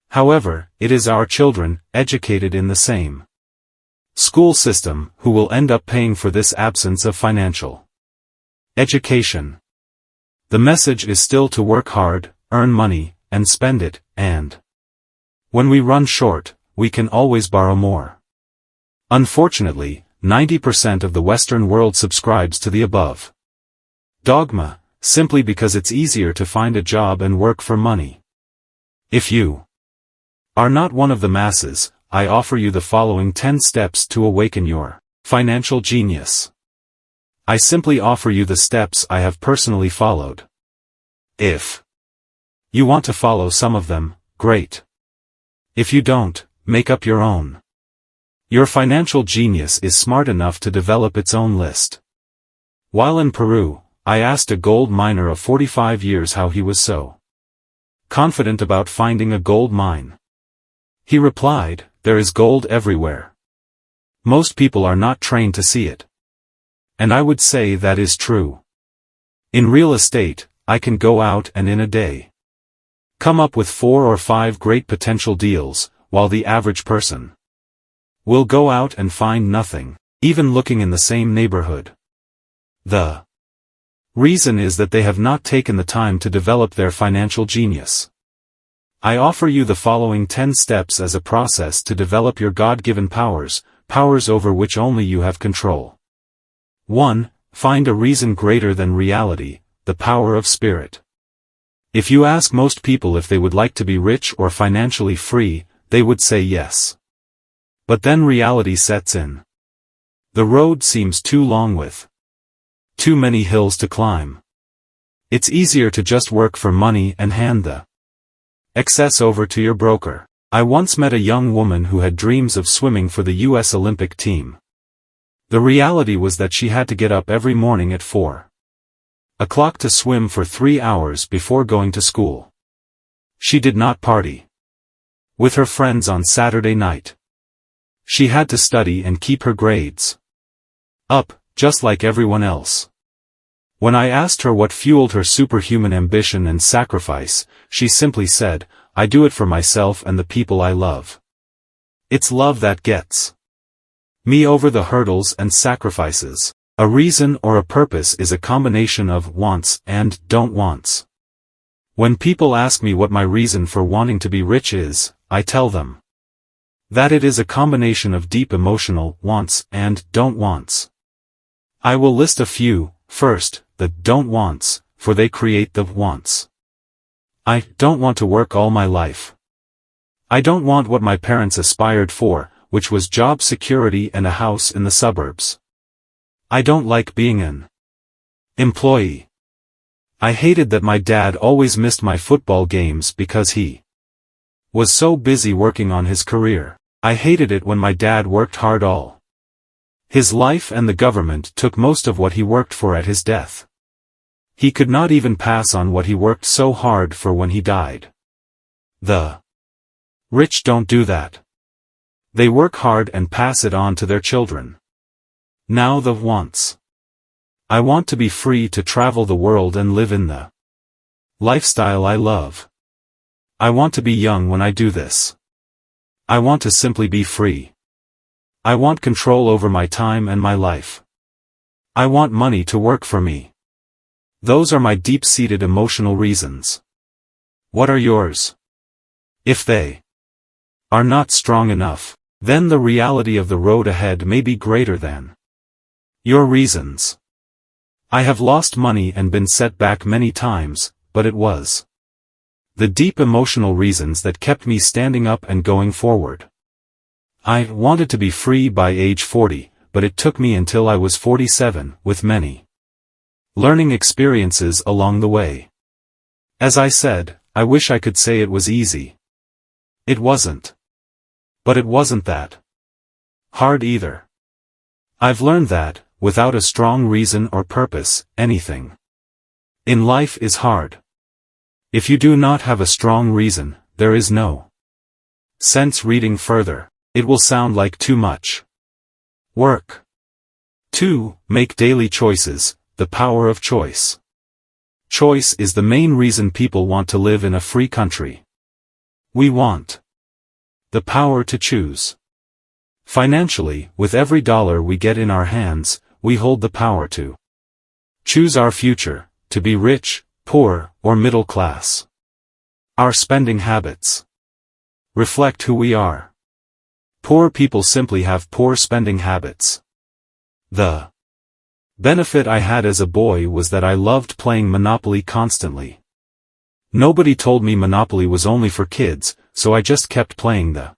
However, it is our children, educated in the same school system, who will end up paying for this absence of financial education. The message is still to work hard, earn money, and spend it, and when we run short, we can always borrow more. Unfortunately, 90% of the Western world subscribes to the above dogma, simply because it's easier to find a job and work for money. If you are not one of the masses, I offer you the following 10 steps to awaken your financial genius. I simply offer you the steps I have personally followed. If you want to follow some of them, great. If you don't, make up your own. Your financial genius is smart enough to develop its own list. While in Peru, I asked a gold miner of 45 years how he was so confident about finding a gold mine. He replied, "There is gold everywhere. Most people are not trained to see it." And I would say that is true. In real estate, I can go out and in a day come up with 4 or 5 great potential deals, while the average person will go out and find nothing, even looking in the same neighborhood. The reason is that they have not taken the time to develop their financial genius. I offer you the following 10 steps as a process to develop your God-given powers, powers over which only you have control. 1. Find a reason greater than reality, the power of spirit. If you ask most people if they would like to be rich or financially free, they would say yes. But then reality sets in. The road seems too long with too many hills to climb. It's easier to just work for money and hand the excess over to your broker. I once met a young woman who had dreams of swimming for the U.S. Olympic team. The reality was that she had to get up every morning at 4 o'clock to swim for 3 hours before going to school. She did not party with her friends on Saturday night. She had to study and keep her grades up, just like everyone else. When I asked her what fueled her superhuman ambition and sacrifice, she simply said, "I do it for myself and the people I love. It's love that gets me over the hurdles and sacrifices." A reason or a purpose is a combination of wants and don't wants. When people ask me what my reason for wanting to be rich is, I tell them that it is a combination of deep emotional wants and don't wants. I will list a few. First, the don't wants, for they create the wants. I don't want to work all my life. I don't want what my parents aspired for, which was job security and a house in the suburbs. I don't like being an employee. I hated that my dad always missed my football games because he was so busy working on his career. I hated it when my dad worked hard all his life and the government took most of what he worked for at his death. He could not even pass on what he worked so hard for when he died. The rich don't do that. They work hard and pass it on to their children. Now the wants. I want to be free to travel the world and live in the lifestyle I love. I want to be young when I do this. I want to simply be free. I want control over my time and my life. I want money to work for me. Those are my deep-seated emotional reasons. What are yours? If they are not strong enough, then the reality of the road ahead may be greater than your reasons. I have lost money and been set back many times, but it was the deep emotional reasons that kept me standing up and going forward. I wanted to be free by age 40, but it took me until I was 47, with many learning experiences along the way. As I said, I wish I could say it was easy. It wasn't. But it wasn't that hard either. I've learned that, without a strong reason or purpose, anything in life is hard. If you do not have a strong reason, there is no sense reading further. It will sound like too much work. 2. Make daily choices, the power of choice. Choice is the main reason people want to live in a free country. We want the power to choose. Financially, with every dollar we get in our hands, we hold the power to choose our future, to be rich, poor, or middle class. Our spending habits reflect who we are. Poor people simply have poor spending habits. The benefit I had as a boy was that I loved playing Monopoly constantly. Nobody told me Monopoly was only for kids, so I just kept playing the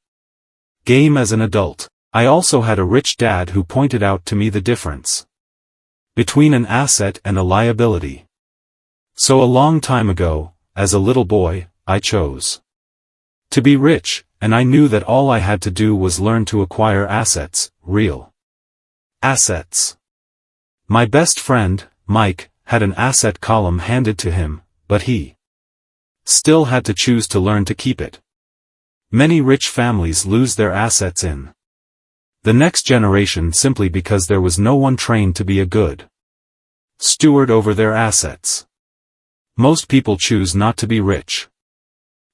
game as an adult. I also had a rich dad who pointed out to me the difference between an asset and a liability. So a long time ago, as a little boy, I chose to be rich, and I knew that all I had to do was learn to acquire assets, real assets. My best friend, Mike, had an asset column handed to him, but he still had to choose to learn to keep it. Many rich families lose their assets in the next generation simply because there was no one trained to be a good steward over their assets. Most people choose not to be rich.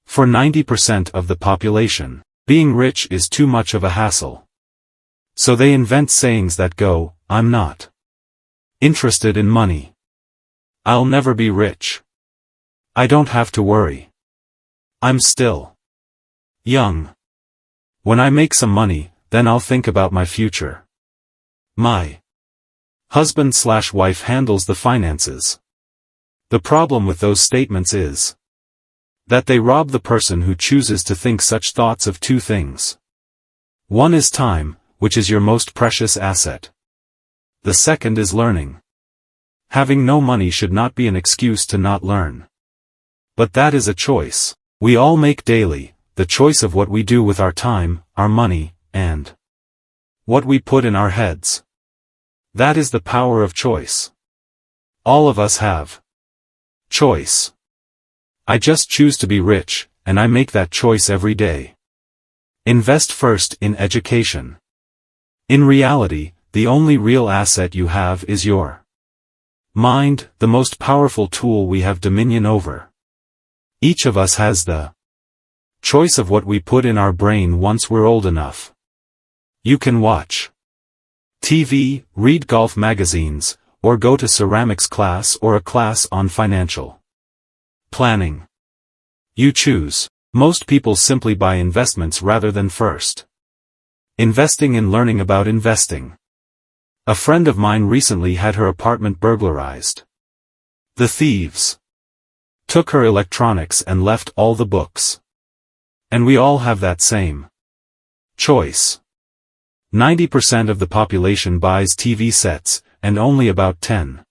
For 90% of the population, being rich is too much of a hassle. So they invent sayings that go, I'm not interested in money. I'll never be rich. I don't have to worry. I'm still young. When I make some money, then I'll think about my future. My husband/wife handles the finances. The problem with those statements is that they rob the person who chooses to think such thoughts of two things. One is time, which is your most precious asset. The second is learning. Having no money should not be an excuse to not learn. But that is a choice we all make daily, the choice of what we do with our time, our money, and what we put in our heads. That is the power of choice. All of us have choice. I just choose to be rich, and I make that choice every day. Invest first in education. In reality, the only real asset you have is your mind, the most powerful tool we have dominion over. Each of us has the choice of what we put in our brain once we're old enough. You can watch TV, read golf magazines, or go to ceramics class or a class on financial planning. You choose. Most people simply buy investments rather than first investing in learning about investing. A friend of mine recently had her apartment burglarized. The thieves took her electronics and left all the books. And we all have that same choice. 90% of the population buys TV sets, and only about 10%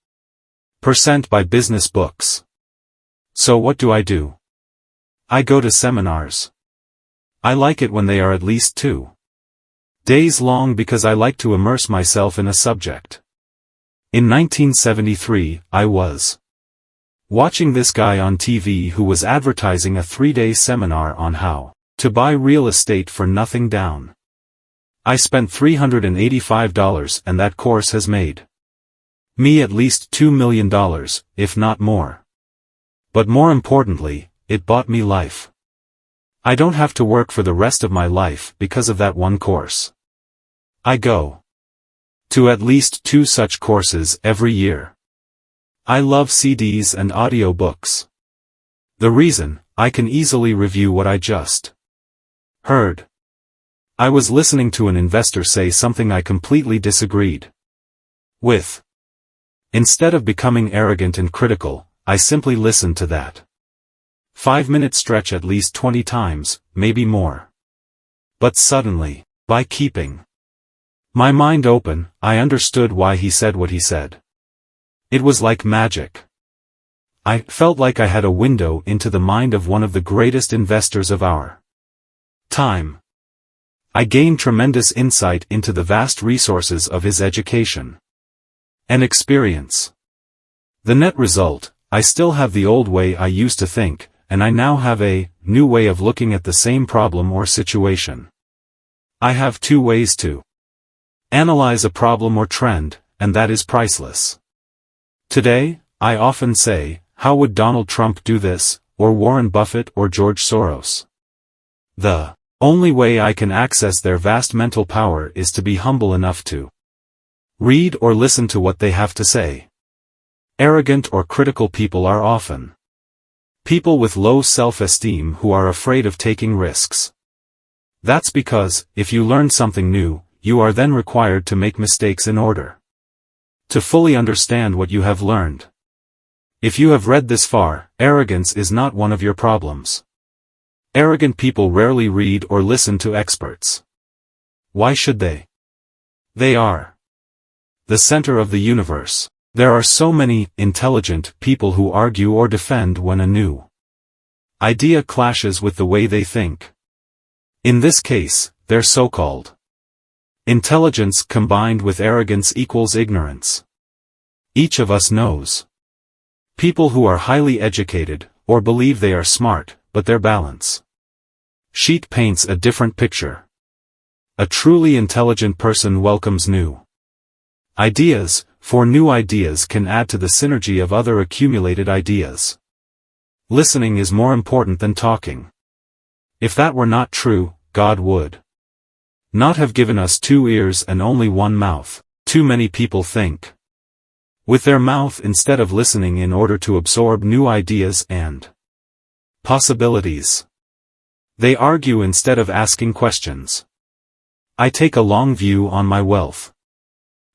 buy business books. So what do? I go to seminars. I like it when they are at least 2 Days long because I like to immerse myself in a subject. In 1973, I was watching this guy on TV who was advertising a 3-day seminar on how to buy real estate for nothing down. I spent $385 and that course has made me at least $2 million, if not more. But more importantly, it bought me life. I don't have to work for the rest of my life because of that one course. I go to at least 2 such courses every year. I love CDs and audiobooks. The reason, I can easily review what I just heard. I was listening to an investor say something I completely disagreed with. Instead of becoming arrogant and critical, I simply listened to that 5-minute stretch at least 20 times, maybe more. But suddenly, by keeping my mind open, I understood why he said what he said. It was like magic. I felt like I had a window into the mind of one of the greatest investors of our time. I gained tremendous insight into the vast resources of his education and experience. The net result, I still have the old way I used to think, and I now have a new way of looking at the same problem or situation. I have 2 ways to analyze a problem or trend, and that is priceless. Today, I often say, how would Donald Trump do this, or Warren Buffett or George Soros? The only way I can access their vast mental power is to be humble enough to read or listen to what they have to say. Arrogant or critical people are often people with low self-esteem who are afraid of taking risks. That's because, if you learn something new, you are then required to make mistakes in order to fully understand what you have learned. If you have read this far, arrogance is not one of your problems. Arrogant people rarely read or listen to experts. Why should they? They are the center of the universe. There are so many intelligent people who argue or defend when a new idea clashes with the way they think. In this case, their so-called intelligence combined with arrogance equals ignorance. Each of us knows people who are highly educated, or believe they are smart, but their balance sheet paints a different picture. A truly intelligent person welcomes new ideas, for new ideas can add to the synergy of other accumulated ideas. Listening is more important than talking. If that were not true, God would not have given us 2 ears and only 1 mouth. Too many people think with their mouth instead of listening in order to absorb new ideas and possibilities. They argue instead of asking questions. I take a long view on my wealth.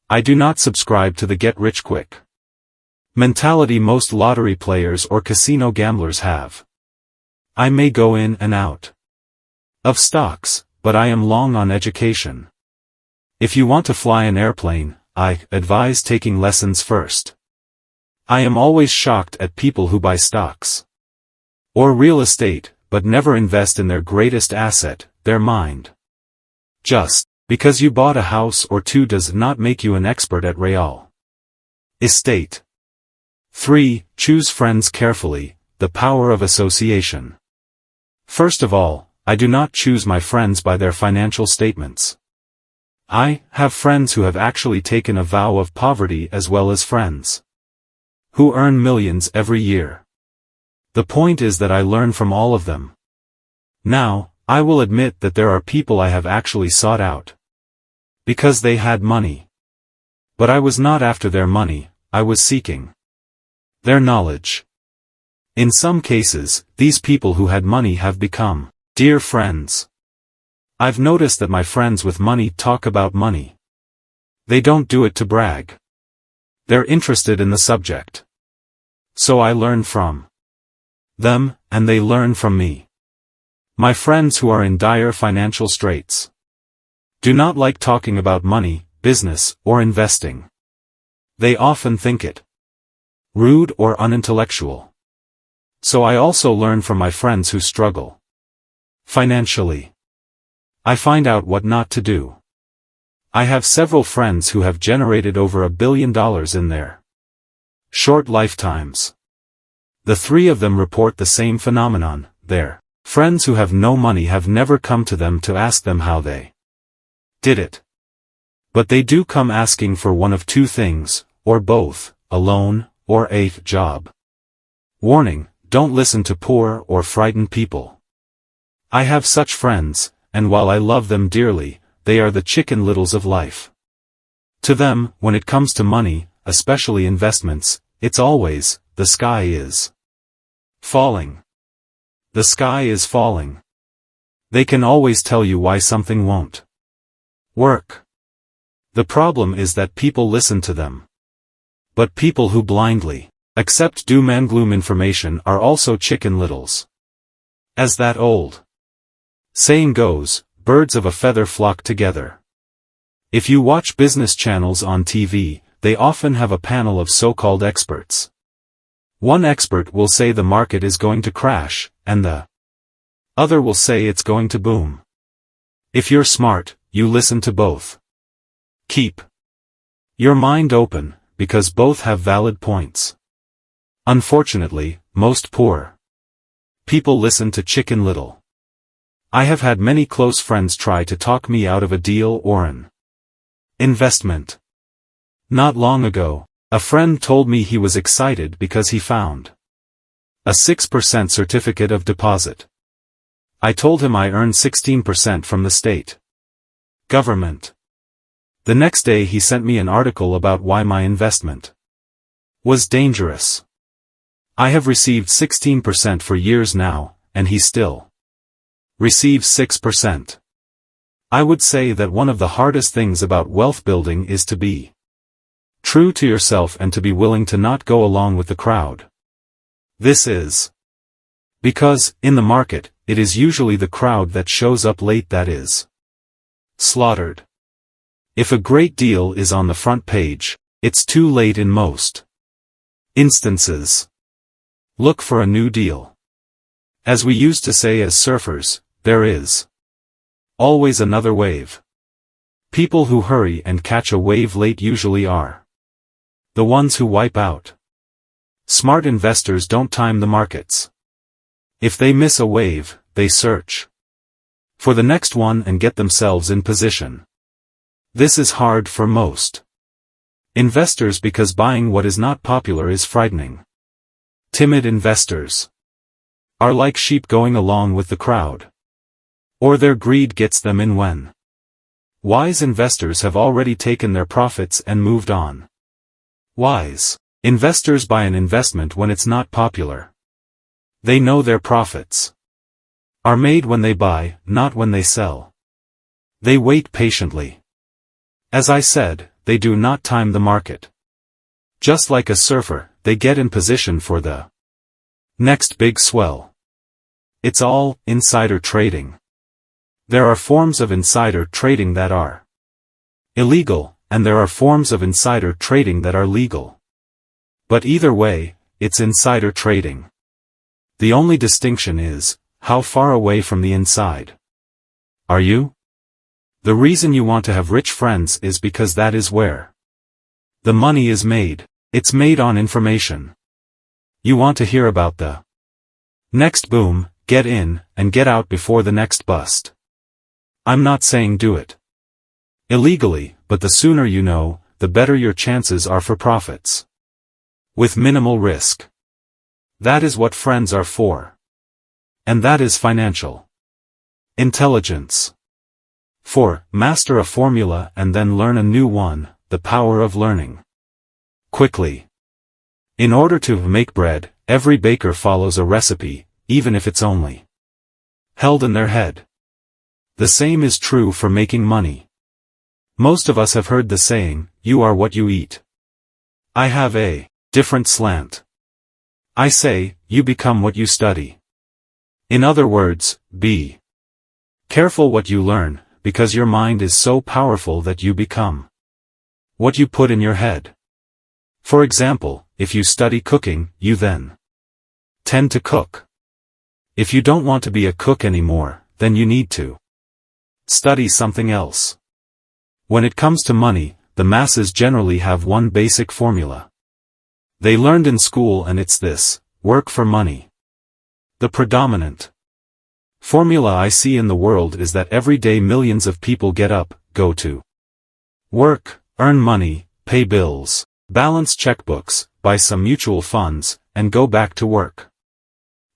I do not subscribe to the get-rich-quick mentality most lottery players or casino gamblers have. I may go in and out of stocks, but I am long on education. If you want to fly an airplane, I advise taking lessons first. I am always shocked at people who buy stocks or real estate, but never invest in their greatest asset, their mind. Just because you bought a house or 2 does not make you an expert at real estate. 3. Choose friends carefully, the power of association. First of all, I do not choose my friends by their financial statements. I have friends who have actually taken a vow of poverty as well as friends who earn millions every year. The point is that I learn from all of them. Now, I will admit that there are people I have actually sought out because they had money. But I was not after their money, I was seeking their knowledge. In some cases, these people who had money have become dear friends. I've noticed that my friends with money talk about money. They don't do it to brag. They're interested in the subject. So I learn from them, and they learn from me. My friends who are in dire financial straits do not like talking about money, business, or investing. They often think it rude or unintellectual. So I also learn from my friends who struggle financially. I find out what not to do. I have several friends who have generated over $1 billion in their short lifetimes. The three of them report the same phenomenon. Their friends who have no money have never come to them to ask them how they did it. But they do come asking for one of two things, or both, a loan, or a job. Warning, don't listen to poor or frightened people. I have such friends, and while I love them dearly, they are the chicken littles of life. To them, when it comes to money, especially investments, it's always, the sky is falling. The sky is falling. They can always tell you why something won't work. The problem is that people listen to them. But people who blindly accept doom and gloom information are also chicken littles. As that old saying goes, birds of a feather flock together. If you watch business channels on TV, they often have a panel of so-called experts. One expert will say the market is going to crash, and the other will say it's going to boom. If you're smart, you listen to both. Keep your mind open, because both have valid points. Unfortunately, most poor people listen to Chicken Little. I have had many close friends try to talk me out of a deal or an investment. Not long ago, a friend told me he was excited because he found a 6% certificate of deposit. I told him I earned 16% from the state government. The next day he sent me an article about why my investment was dangerous. I have received 16% for years now, and he still receives 6%. I would say that one of the hardest things about wealth building is to be true to yourself and to be willing to not go along with the crowd. This is because, in the market, it is usually the crowd that shows up late that is slaughtered. If a great deal is on the front page, it's too late in most instances. Look for a new deal. As we used to say as surfers, there is always another wave. People who hurry and catch a wave late usually are the ones who wipe out. Smart investors don't time the markets. If they miss a wave, they search for the next one and get themselves in position. This is hard for most investors because buying what is not popular is frightening. Timid investors are like sheep going along with the crowd. Or their greed gets them in when wise investors have already taken their profits and moved on. Wise investors buy an investment when it's not popular. They know their profits are made when they buy, not when they sell. They wait patiently. As I said, they do not time the market. Just like a surfer, they get in position for the next big swell. It's all insider trading. There are forms of insider trading that are illegal, and there are forms of insider trading that are legal. But either way, it's insider trading. The only distinction is, how far away from the inside are you? The reason you want to have rich friends is because that is where the money is made. It's made on information. You want to hear about the next boom, get in, and get out before the next bust. I'm not saying do it illegally, but the sooner you know, the better your chances are for profits. With minimal risk. That is what friends are for. And that is financial intelligence. 4. Master a formula and then learn a new one, the power of learning quickly. In order to make bread, every baker follows a recipe, even if it's only held in their head. The same is true for making money. Most of us have heard the saying, you are what you eat. I have a different slant. I say, you become what you study. In other words, be careful what you learn, because your mind is so powerful that you become what you put in your head. For example, if you study cooking, you then tend to cook. If you don't want to be a cook anymore, then you need to study something else. When it comes to money, the masses generally have one basic formula. They learned in school, and it's this: work for money. The predominant formula I see in the world is that every day millions of people get up, go to work, earn money, pay bills, balance checkbooks, buy some mutual funds, and go back to work.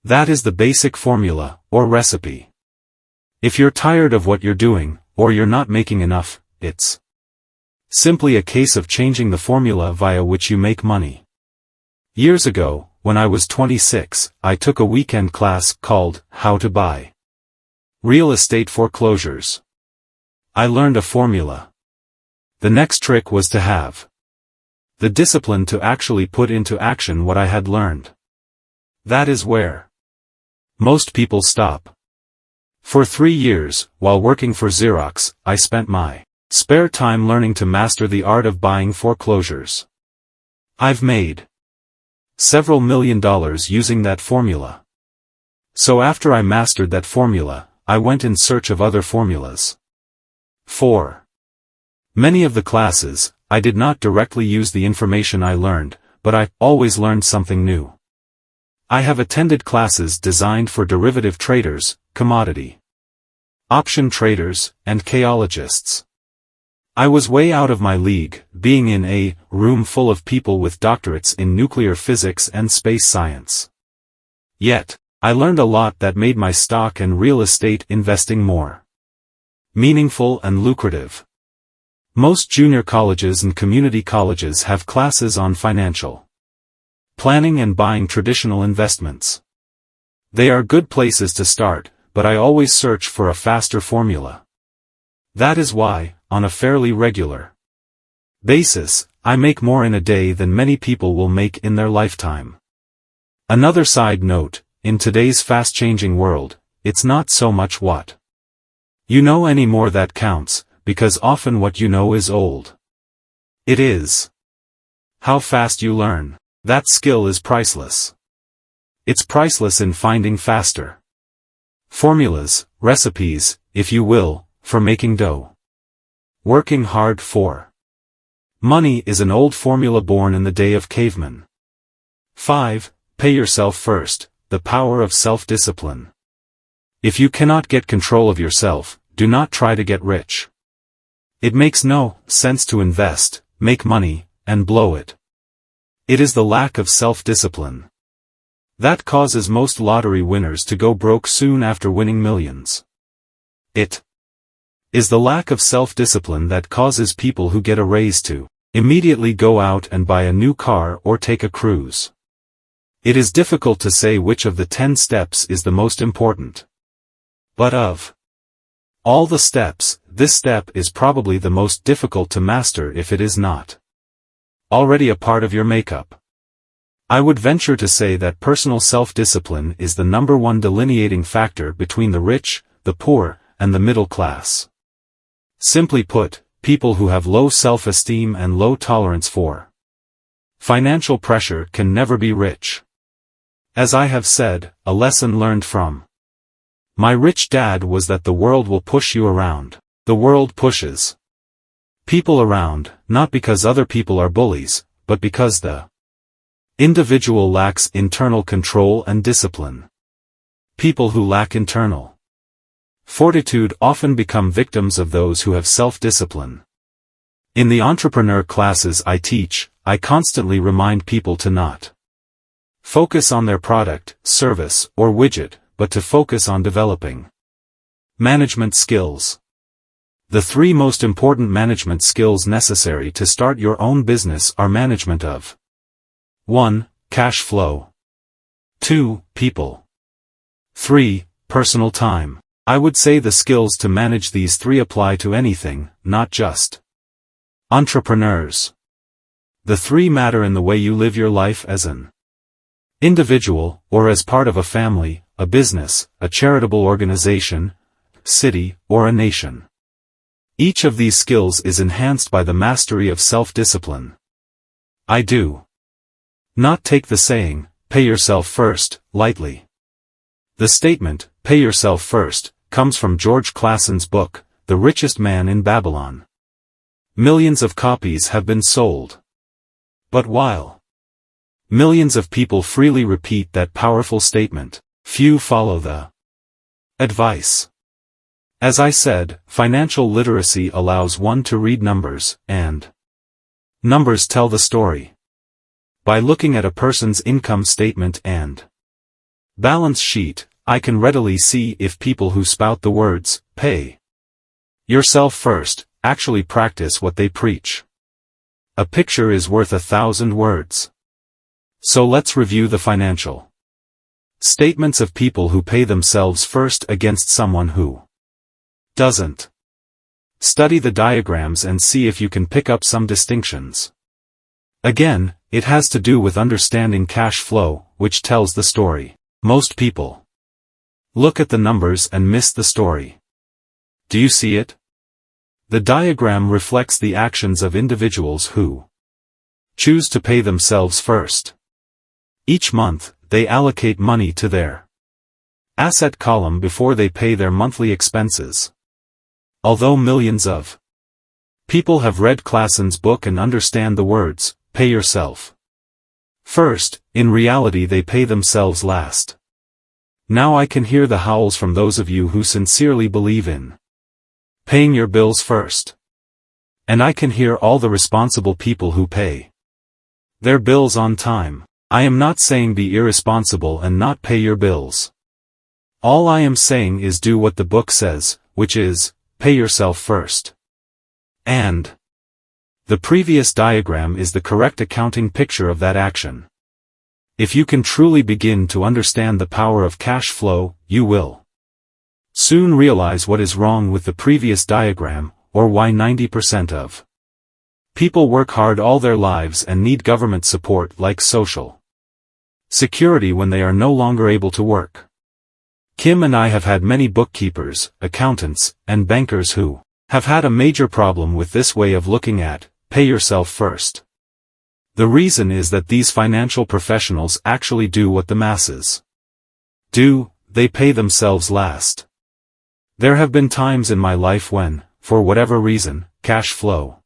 That is the basic formula, or recipe. If you're tired of what you're doing, or you're not making enough, it's simply a case of changing the formula via which you make money. Years ago, when I was 26, I took a weekend class called How to Buy Real Estate Foreclosures. I learned a formula. The next trick was to have the discipline to actually put into action what I had learned. That is where most people stop. For 3 years, while working for Xerox, I spent my spare time learning to master the art of buying foreclosures. I've made several $1 million using that formula. So after I mastered that formula, I went in search of other formulas. For many of the classes, I did not directly use the information I learned, but I always learned something new. I have attended classes designed for derivative traders, commodity option traders, and chaologists. I was way out of my league, being in a room full of people with doctorates in nuclear physics and space science. Yet, I learned a lot that made my stock and real estate investing more meaningful and lucrative. Most junior colleges and community colleges have classes on financial planning and buying traditional investments. They are good places to start, but I always search for a faster formula. That is why, on a fairly regular basis, I make more in a day than many people will make in their lifetime. Another side note, in today's fast-changing world, it's not so much what you know anymore that counts, because often what you know is old. It is how fast you learn. That skill is priceless. It's priceless in finding faster formulas, recipes, if you will, for making dough. Working hard for money is an old formula born in the day of cavemen. 5. Pay yourself first, the power of self-discipline. If you cannot get control of yourself, do not try to get rich. It makes no sense to invest, make money, and blow it. It is the lack of self-discipline that causes most lottery winners to go broke soon after winning millions. It is the lack of self-discipline that causes people who get a raise to immediately go out and buy a new car or take a cruise. It is difficult to say which of the 10 steps is the most important. But of all the steps, this step is probably the most difficult to master if it is not already a part of your makeup. I would venture to say that personal self-discipline is the #1 delineating factor between the rich, the poor, and the middle class. Simply put, people who have low self-esteem and low tolerance for financial pressure can never be rich. As I have said, a lesson learned from my rich dad was that the world will push you around. The world pushes people around, not because other people are bullies, but because the individual lacks internal control and discipline. People who lack internal fortitude often become victims of those who have self-discipline. In the entrepreneur classes I teach, I constantly remind people to not focus on their product, service, or widget, but to focus on developing management skills. The 3 most important management skills necessary to start your own business are management of 1. Cash flow. 2. People. 3. Personal time. I would say the skills to manage these 3 apply to anything, not just entrepreneurs. The 3 matter in the way you live your life as an individual, or as part of a family, a business, a charitable organization, city, or a nation. Each of these skills is enhanced by the mastery of self-discipline. I do not take the saying, pay yourself first, lightly. The statement, pay yourself first, comes from George Clason's book, The Richest Man in Babylon. Millions of copies have been sold. But while millions of people freely repeat that powerful statement, few follow the advice. As I said, financial literacy allows one to read numbers, and numbers tell the story. By looking at a person's income statement and balance sheet, I can readily see if people who spout the words, "Pay yourself first," actually practice what they preach. A picture is worth 1,000 words. So let's review the financial statements of people who pay themselves first against someone who doesn't. Study the diagrams and see if you can pick up some distinctions. Again, it has to do with understanding cash flow, which tells the story. Most people look at the numbers and miss the story. Do you see it? The diagram reflects the actions of individuals who choose to pay themselves first. Each month, they allocate money to their asset column before they pay their monthly expenses. Although millions of people have read Klassen's book and understand the words, "Pay yourself first," in reality they pay themselves last. Now I can hear the howls from those of you who sincerely believe in paying your bills first. And I can hear all the responsible people who pay their bills on time. I am not saying be irresponsible and not pay your bills. All I am saying is do what the book says, which is, pay yourself first. And the previous diagram is the correct accounting picture of that action. If you can truly begin to understand the power of cash flow, you will soon realize what is wrong with the previous diagram, or why 90% of people work hard all their lives and need government support like social security when they are no longer able to work. Kim and I have had many bookkeepers, accountants, and bankers who have had a major problem with this way of looking at, pay yourself first. The reason is that these financial professionals actually do what the masses do, they pay themselves last. There have been times in my life when, for whatever reason, cash flow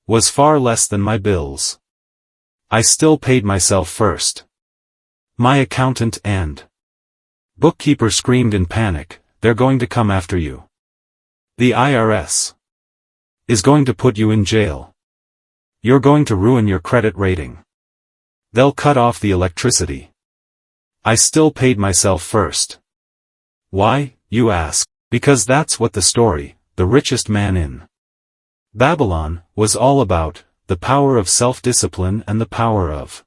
was far less than my bills. I still paid myself first. My accountant and bookkeeper screamed in panic, "They're going to come after you. The IRS is going to put you in jail. You're going to ruin your credit rating. They'll cut off the electricity." I still paid myself first. Why, you ask? Because that's what the story, The Richest Man in Babylon, was all about, the power of self-discipline and the power of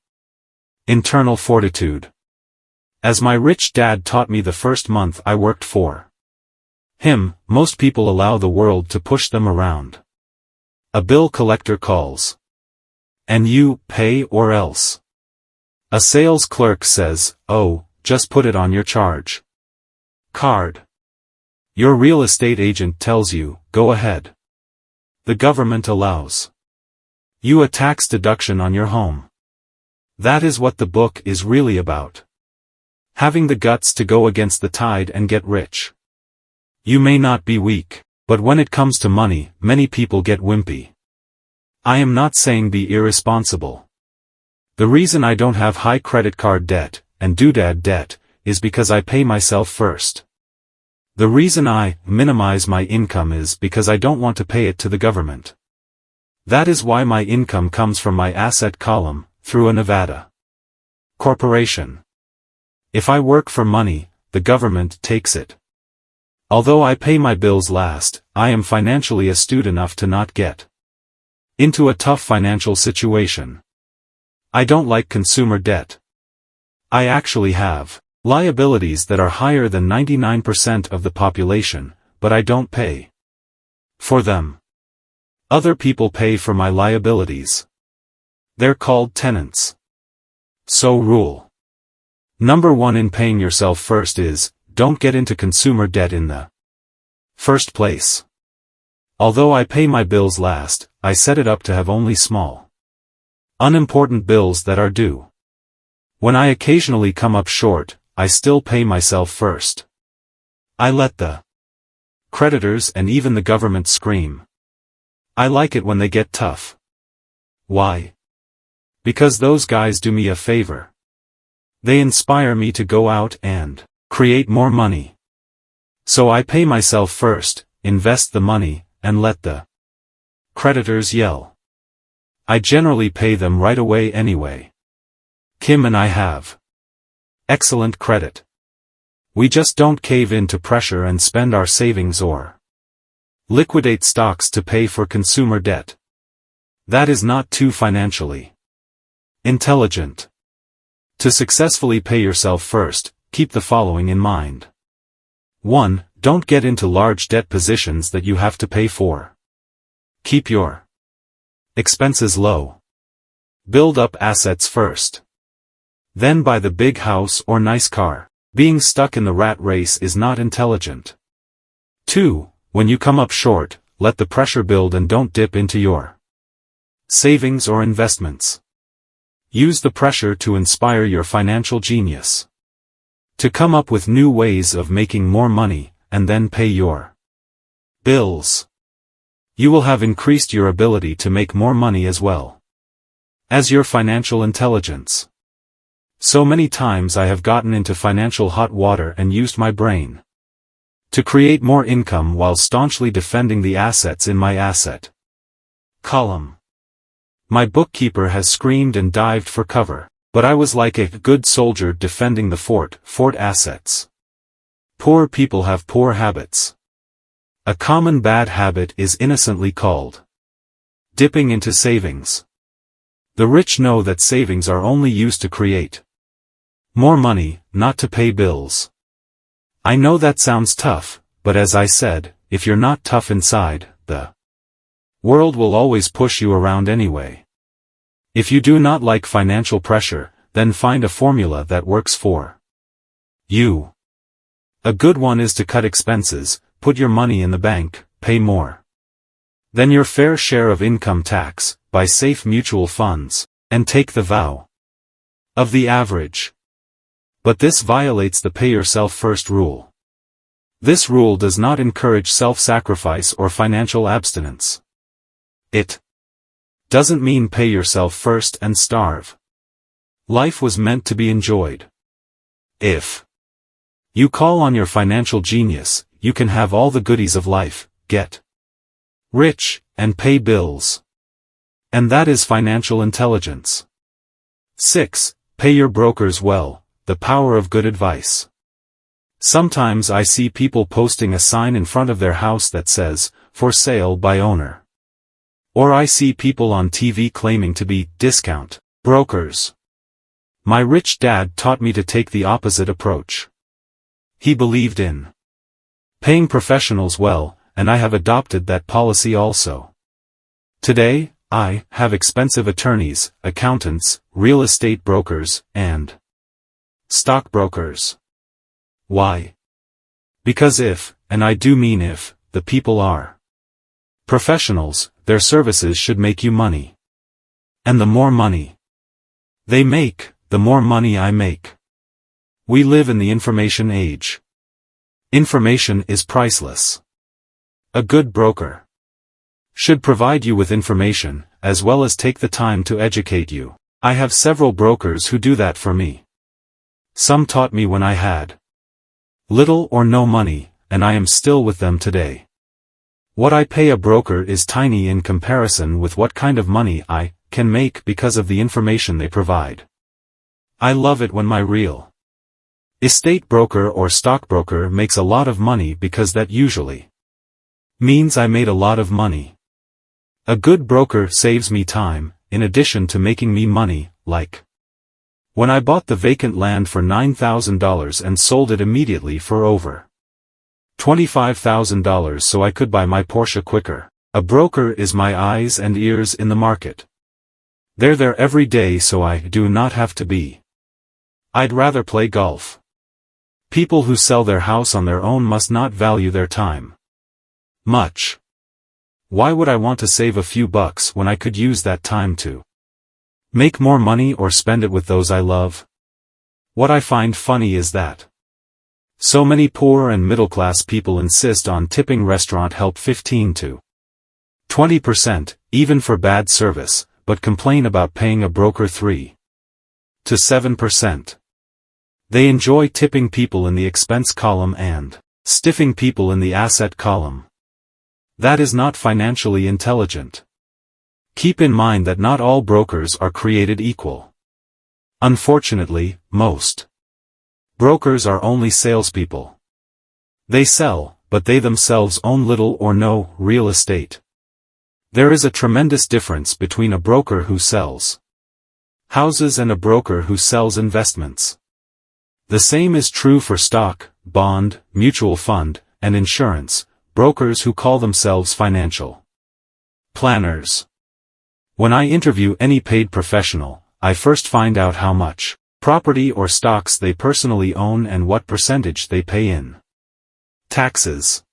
internal fortitude. As my rich dad taught me the first month I worked for him, most people allow the world to push them around. A bill collector calls, and you pay or else. A sales clerk says, "Oh, just put it on your charge card." Your real estate agent tells you, "Go ahead." The government allows you a tax deduction on your home. That is what the book is really about. Having the guts to go against the tide and get rich. You may not be weak, but when it comes to money, many people get wimpy. I am not saying be irresponsible. The reason I don't have high credit card debt, and doodad debt, is because I pay myself first. The reason I minimize my income is because I don't want to pay it to the government. That is why my income comes from my asset column, through a Nevada corporation. If I work for money, the government takes it. Although I pay my bills last, I am financially astute enough to not get into a tough financial situation. I don't like consumer debt. I actually have liabilities that are higher than 99% of the population, but I don't pay for them. Other people pay for my liabilities. They're called tenants. So rule number 1 in paying yourself first is, don't get into consumer debt in the first place. Although I pay my bills last, I set it up to have only small, unimportant bills that are due. When I occasionally come up short, I still pay myself first. I let the creditors and even the government scream. I like it when they get tough. Why? Because those guys do me a favor. They inspire me to go out and create more money. So I pay myself first, invest the money, and let the creditors yell. I generally pay them right away anyway. Kim and I have excellent credit. We just don't cave in to pressure and spend our savings or liquidate stocks to pay for consumer debt. That is not too financially intelligent. To successfully pay yourself first, keep the following in mind. 1. Don't get into large debt positions that you have to pay for. Keep your expenses low. Build up assets first. Then buy the big house or nice car. Being stuck in the rat race is not intelligent. 2. When you come up short, let the pressure build and don't dip into your savings or investments. Use the pressure to inspire your financial genius to come up with new ways of making more money, and then pay your bills. You will have increased your ability to make more money as well as your financial intelligence. So many times I have gotten into financial hot water and used my brain to create more income while staunchly defending the assets in my asset column. My bookkeeper has screamed and dived for cover, but I was like a good soldier defending the fort assets. Poor people have poor habits. A common bad habit is innocently called dipping into savings. The rich know that savings are only used to create more money, not to pay bills. I know that sounds tough, but as I said, if you're not tough inside, the world will always push you around anyway. If you do not like financial pressure, then find a formula that works for you. A good one is to cut expenses, put your money in the bank, pay more than your fair share of income tax, buy safe mutual funds, and take the vow of the average. But this violates the pay yourself first rule. This rule does not encourage self-sacrifice or financial abstinence. It doesn't mean pay yourself first and starve. Life was meant to be enjoyed. If you call on your financial genius, you can have all the goodies of life, get rich, and pay bills. And that is financial intelligence. 6. Pay your brokers well. The power of good advice. Sometimes I see people posting a sign in front of their house that says, "For sale by owner." Or I see people on TV claiming to be discount brokers. My rich dad taught me to take the opposite approach. He believed in paying professionals well, and I have adopted that policy also. Today, I have expensive attorneys, accountants, real estate brokers, and stockbrokers. Why? Because if, and I do mean if, the people are professionals, their services should make you money. And the more money they make, the more money I make. We live in the information age. Information is priceless. A good broker should provide you with information, as well as take the time to educate you. I have several brokers who do that for me. Some taught me when I had little or no money, and I am still with them today. What I pay a broker is tiny in comparison with what kind of money I can make because of the information they provide. I love it when my real estate broker or stockbroker makes a lot of money because that usually means I made a lot of money. A good broker saves me time, in addition to making me money, like when I bought the vacant land for $9,000 and sold it immediately for over $25,000 so I could buy my Porsche quicker. A broker is my eyes and ears in the market. They're there every day so I do not have to be. I'd rather play golf. People who sell their house on their own must not value their time much. Why would I want to save a few bucks when I could use that time to make more money or spend it with those I love? What I find funny is that so many poor and middle-class people insist on tipping restaurant help 15 to 20%, even for bad service, but complain about paying a broker 3 to 7%. They enjoy tipping people in the expense column and stiffing people in the asset column. That is not financially intelligent. Keep in mind that not all brokers are created equal. Unfortunately, most brokers are only salespeople. They sell, but they themselves own little or no real estate. There is a tremendous difference between a broker who sells houses and a broker who sells investments. The same is true for stock, bond, mutual fund, and insurance, brokers who call themselves financial planners. When I interview any paid professional, I first find out how much property or stocks they personally own and what percentage they pay in taxes.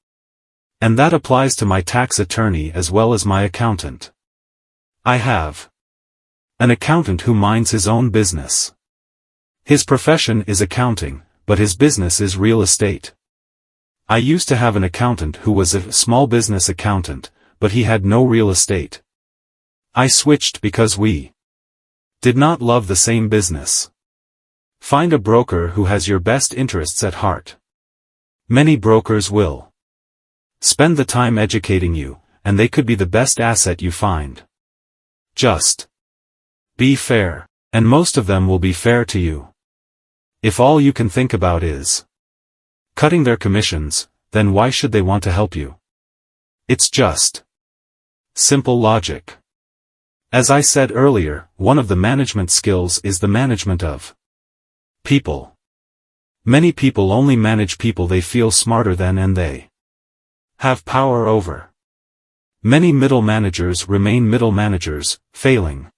And that applies to my tax attorney as well as my accountant. I have an accountant who minds his own business. His profession is accounting, but his business is real estate. I used to have an accountant who was a small business accountant, but he had no real estate. I switched because we did not love the same business. Find a broker who has your best interests at heart. Many brokers will spend the time educating you, and they could be the best asset you find. Just be fair, and most of them will be fair to you. If all you can think about is cutting their commissions, then why should they want to help you? It's just simple logic. As I said earlier, one of the management skills is the management of people. Many people only manage people they feel smarter than and they have power over. Many middle managers remain middle managers, failing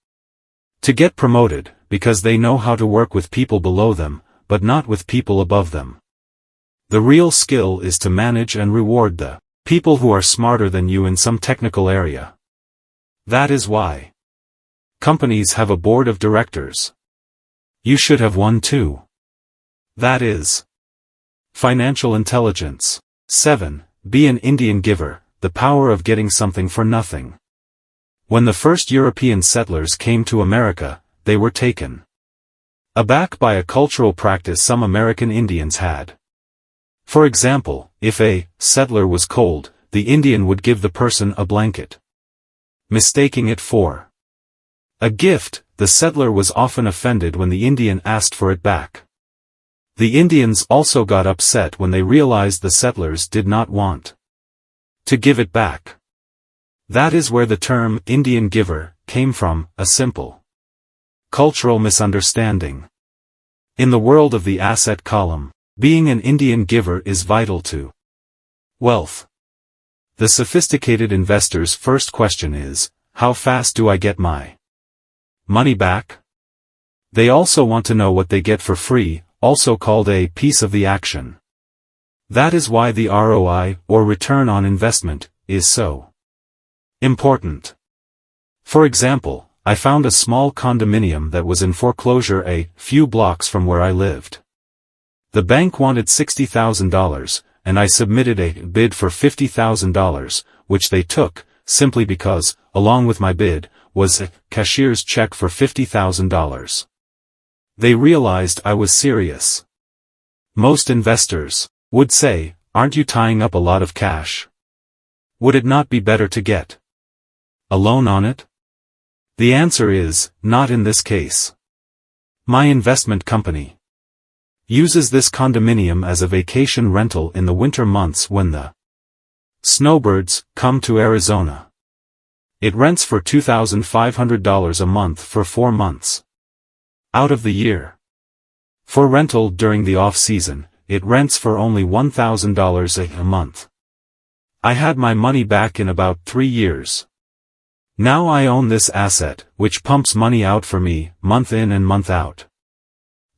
to get promoted, because they know how to work with people below them, but not with people above them. The real skill is to manage and reward the people who are smarter than you in some technical area. That is why companies have a board of directors. You should have one too. That is financial intelligence. 7. Be an Indian giver, the power of getting something for nothing. When the first European settlers came to America, they were taken aback by a cultural practice some American Indians had. For example, if a settler was cold, the Indian would give the person a blanket, mistaking it for a gift. The settler was often offended when the Indian asked for it back. The Indians also got upset when they realized the settlers did not want to give it back. That is where the term Indian giver came from, a simple cultural misunderstanding. In the world of the asset column, being an Indian giver is vital to wealth. The sophisticated investor's first question is, how fast do I get my money back? They also want to know what they get for free, also called a piece of the action. That is why the ROI, or return on investment, is so important. For example, I found a small condominium that was in foreclosure a few blocks from where I lived. The bank wanted $60,000, and I submitted a bid for $50,000, which they took, simply because, along with my bid, was a cashier's check for $50,000. They realized I was serious. Most investors would say, "Aren't you tying up a lot of cash? Would it not be better to get a loan on it?" The answer is, not in this case. My investment company uses this condominium as a vacation rental in the winter months when the snowbirds come to Arizona. It rents for $2,500 a month for 4 months out of the year. For rental during the off-season, it rents for only $1,000 a month. I had my money back in about 3 years. Now I own this asset, which pumps money out for me, month in and month out.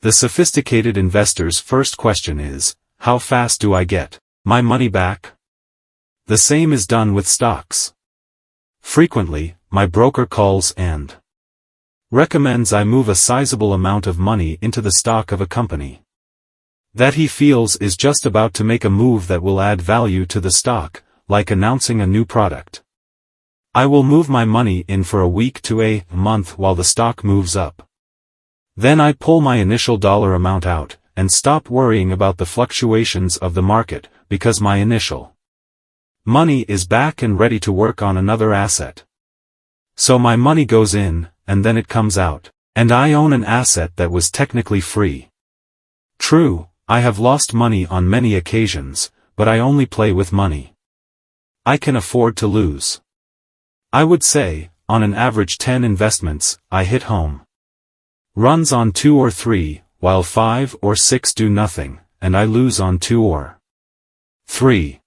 The sophisticated investor's first question is, how fast do I get my money back? The same is done with stocks. Frequently, my broker calls and recommends I move a sizable amount of money into the stock of a company that he feels is just about to make a move that will add value to the stock, like announcing a new product. I will move my money in for a week to a month while the stock moves up. Then I pull my initial dollar amount out, and stop worrying about the fluctuations of the market, because my initial money is back and ready to work on another asset. So my money goes in, and then it comes out, and I own an asset that was technically free. True, I have lost money on many occasions, but I only play with money I can afford to lose. I would say, on an average 10 investments, I hit home runs on 2 or 3, while 5 or 6 do nothing, and I lose on 2 or 3.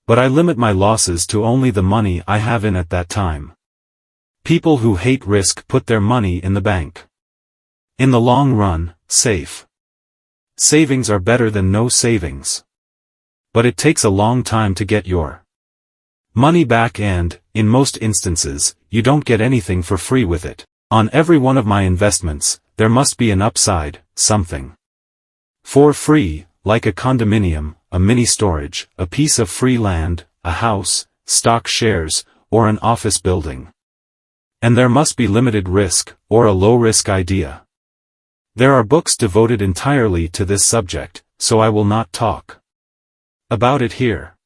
But I limit my losses to only the money I have in at that time. People who hate risk put their money in the bank. In the long run, safe savings are better than no savings. But it takes a long time to get your money back and, in most instances, you don't get anything for free with it. On every one of my investments, there must be an upside, something for free, like a condominium, a mini storage, a piece of free land, a house, stock shares, or an office building. And there must be limited risk, or a low-risk idea. There are books devoted entirely to this subject, so I will not talk about it here.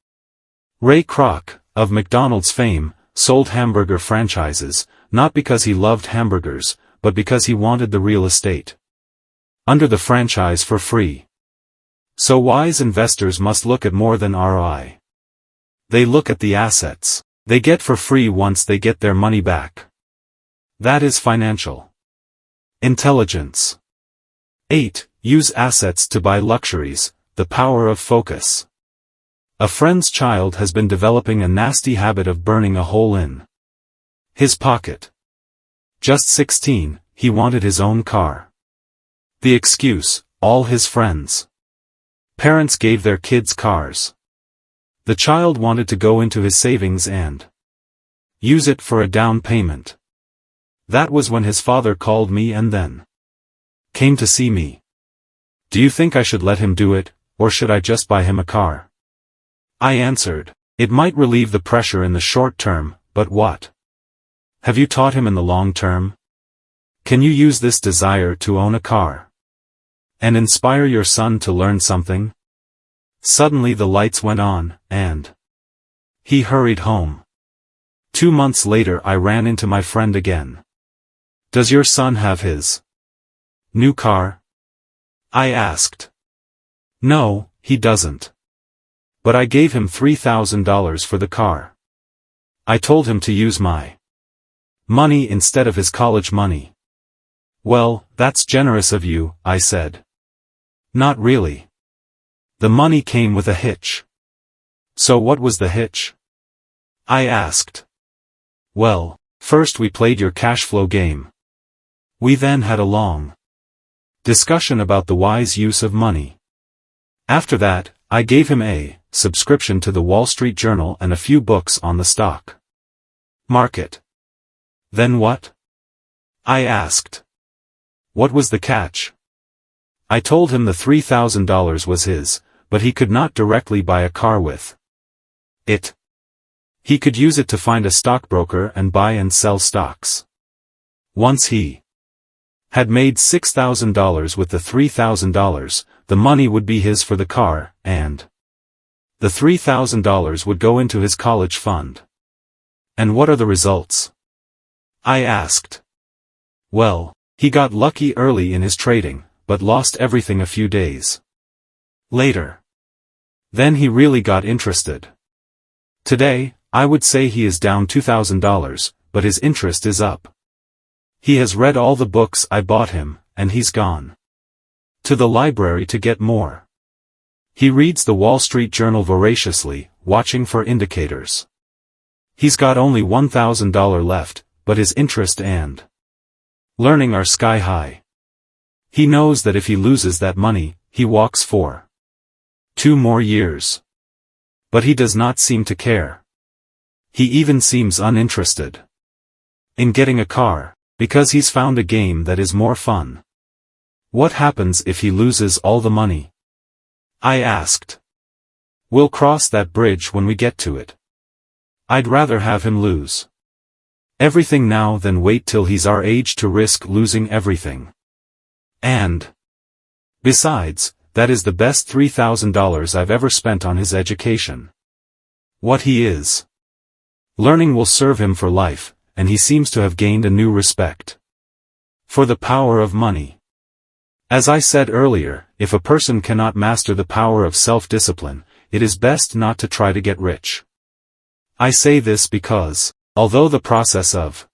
Ray Kroc, of McDonald's fame, sold hamburger franchises, not because he loved hamburgers, but because he wanted the real estate under the franchise for free. So wise investors must look at more than ROI. They look at the assets they get for free once they get their money back. That is financial intelligence. 8. Use assets to buy luxuries, the power of focus. A friend's child has been developing a nasty habit of burning a hole in his pocket. Just 16, he wanted his own car. The excuse, all his friends' parents gave their kids cars. The child wanted to go into his savings and use it for a down payment. That was when his father called me and then came to see me. Do you think I should let him do it, or should I just buy him a car? I answered, it might relieve the pressure in the short term, but what have you taught him in the long term? Can you use this desire to own a car and inspire your son to learn something? Suddenly the lights went on, and he hurried home. 2 months later I ran into my friend again. Does your son have his new car? I asked. No, he doesn't. But I gave him $3,000 for the car. I told him to use my money instead of his college money. Well, that's generous of you, I said. Not really. The money came with a hitch. So what was the hitch? I asked. Well, first we played your cash flow game. We then had a long discussion about the wise use of money. After that, I gave him a subscription to the Wall Street Journal and a few books on the stock market. Then what? I asked. What was the catch? I told him the $3,000 was his, but he could not directly buy a car with it. He could use it to find a stockbroker and buy and sell stocks. Once he had made $6,000 with the $3,000, the money would be his for the car, and the $3,000 would go into his college fund. And what are the results? I asked. Well, he got lucky early in his trading, but lost everything a few days later. Then he really got interested. Today, I would say he is down $2,000, but his interest is up. He has read all the books I bought him, and he's gone to the library to get more. He reads the Wall Street Journal voraciously, watching for indicators. He's got only $1,000 left, but his interest and learning are sky high. He knows that if he loses that money, he walks for 2 more years. But he does not seem to care. He even seems uninterested in getting a car, because he's found a game that is more fun. What happens if he loses all the money? I asked. We'll cross that bridge when we get to it. I'd rather have him lose Everything now, then wait till he's our age to risk losing everything. And besides, that is the best $3,000 I've ever spent on his education. What he is learning will serve him for life, and he seems to have gained a new respect for the power of money. As I said earlier, if a person cannot master the power of self-discipline, it is best not to try to get rich. I say this because, although the process of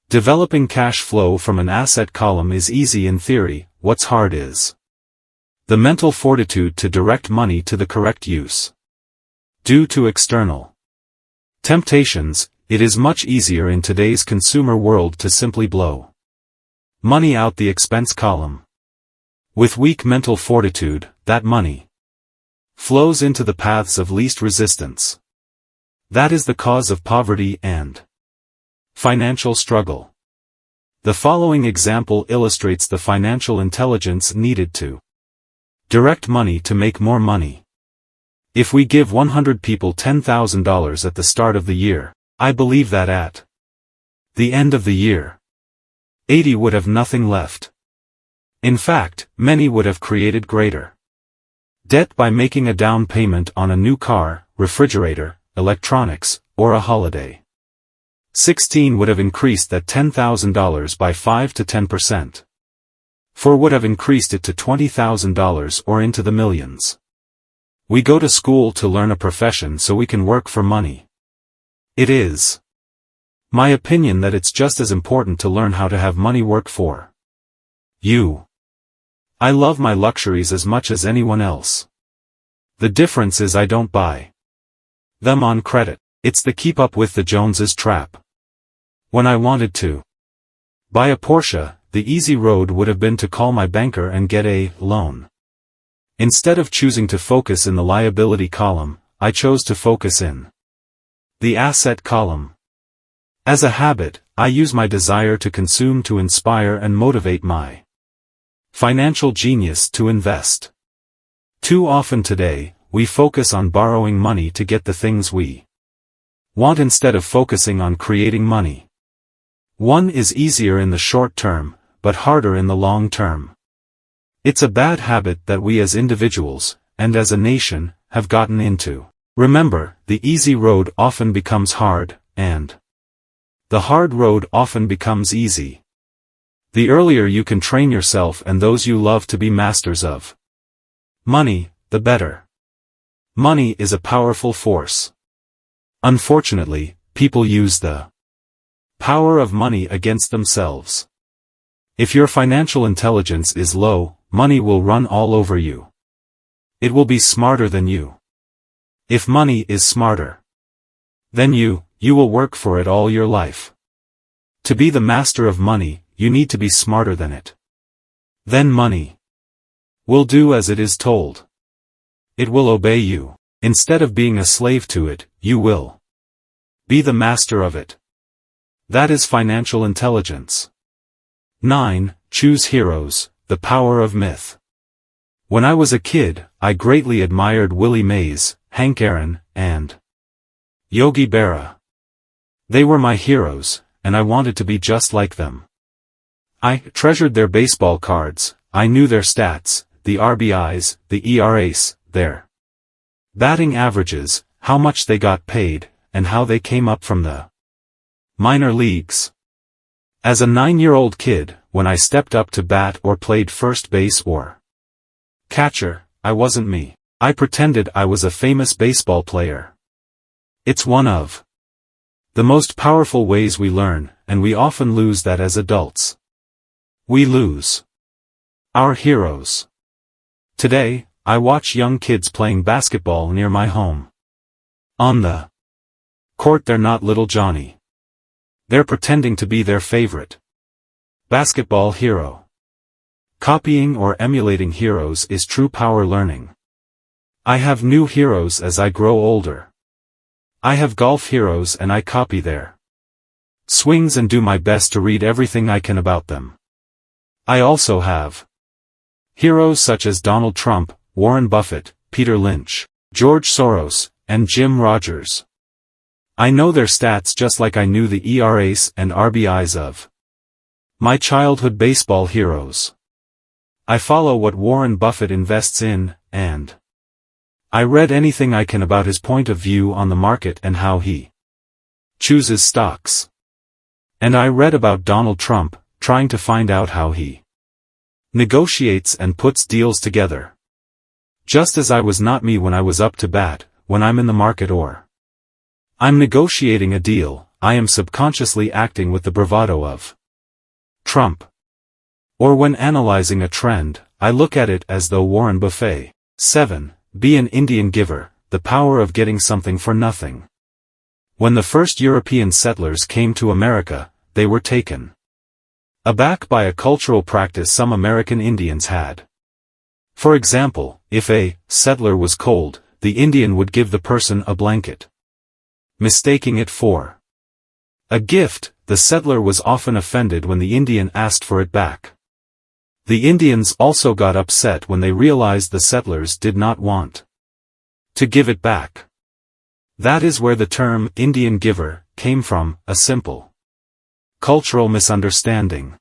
developing cash flow from an asset column is easy in theory, what's hard is the mental fortitude to direct money to the correct use. Due to external temptations, it is much easier in today's consumer world to simply blow money out the expense column. With weak mental fortitude, that money flows into the paths of least resistance. That is the cause of poverty and financial struggle. The following example illustrates the financial intelligence needed to direct money to make more money. If we give 100 people $10,000 at the start of the year, I believe that at the end of the year, 80 would have nothing left. In fact, many would have created greater debt by making a down payment on a new car, refrigerator, electronics, or a holiday. 16 would have increased that $10,000 by 5 to 10%. 4 would have increased it to $20,000 or into the millions. We go to school to learn a profession so we can work for money. It is my opinion that it's just as important to learn how to have money work for you. I love my luxuries as much as anyone else. The difference is I don't buy them on credit. It's the keep up with the Joneses trap. When I wanted to buy a Porsche, the easy road would have been to call my banker and get a loan. Instead of choosing to focus in the liability column, I chose to focus in the asset column. As a habit, I use my desire to consume to inspire and motivate my financial genius to invest. Too often today, we focus on borrowing money to get the things we want instead of focusing on creating money. One is easier in the short term, but harder in the long term. It's a bad habit that we as individuals, and as a nation, have gotten into. Remember, the easy road often becomes hard, and the hard road often becomes easy. The earlier you can train yourself and those you love to be masters of money, the better. Money is a powerful force. Unfortunately, people use the power of money against themselves. If your financial intelligence is low, money will run all over you. It will be smarter than you. If money is smarter than you will work for it all your life. To be the master of money, you need to be smarter than it. Then money will do as it is told. It will obey you. Instead of being a slave to it, you will be the master of it. That is financial intelligence. 9. Choose heroes, the power of myth. When I was a kid, I greatly admired Willie Mays, Hank Aaron, and Yogi Berra. They were my heroes, and I wanted to be just like them. I treasured their baseball cards, I knew their stats, the RBIs, the ERAs, their batting averages, how much they got paid, and how they came up from the minor leagues. As a 9-year-old kid, when I stepped up to bat or played first base or catcher, I wasn't me. I pretended I was a famous baseball player. It's one of the most powerful ways we learn, and we often lose that as adults. We lose our heroes. Today, I watch young kids playing basketball near my home. On the court they're not little Johnny. They're pretending to be their favorite basketball hero. Copying or emulating heroes is true power learning. I have new heroes as I grow older. I have golf heroes and I copy their swings and do my best to read everything I can about them. I also have heroes such as Donald Trump, Warren Buffett, Peter Lynch, George Soros, and Jim Rogers. I know their stats just like I knew the ERAs and RBIs of my childhood baseball heroes. I follow what Warren Buffett invests in, and I read anything I can about his point of view on the market and how he chooses stocks. And I read about Donald Trump, trying to find out how he negotiates and puts deals together. Just as I was not me when I was up to bat, when I'm in the market or I'm negotiating a deal, I am subconsciously acting with the bravado of Trump. Or when analyzing a trend, I look at it as though Warren Buffett. 7. Be an Indian giver, the power of getting something for nothing. When the first European settlers came to America, they were taken aback by a cultural practice some American Indians had. For example, if a settler was cold, the Indian would give the person a blanket, mistaking it for a gift. The settler was often offended when the Indian asked for it back. The Indians also got upset when they realized the settlers did not want to give it back. That is where the term Indian giver came from, a simple cultural misunderstanding.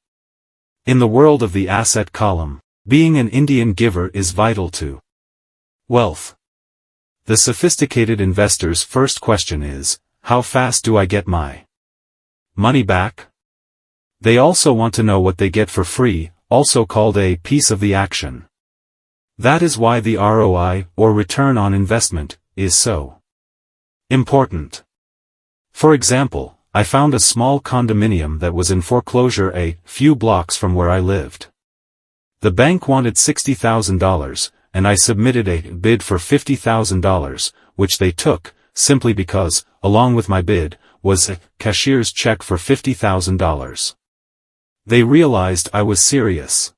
In the world of the asset column, being an Indian giver is vital to wealth. The sophisticated investor's first question is, how fast do I get my money back? They also want to know what they get for free, also called a piece of the action. That is why the ROI, or return on investment, is so important. For example, I found a small condominium that was in foreclosure a few blocks from where I lived. The bank wanted $60,000, and I submitted a bid for $50,000, which they took, simply because, along with my bid, was a cashier's check for $50,000. They realized I was serious.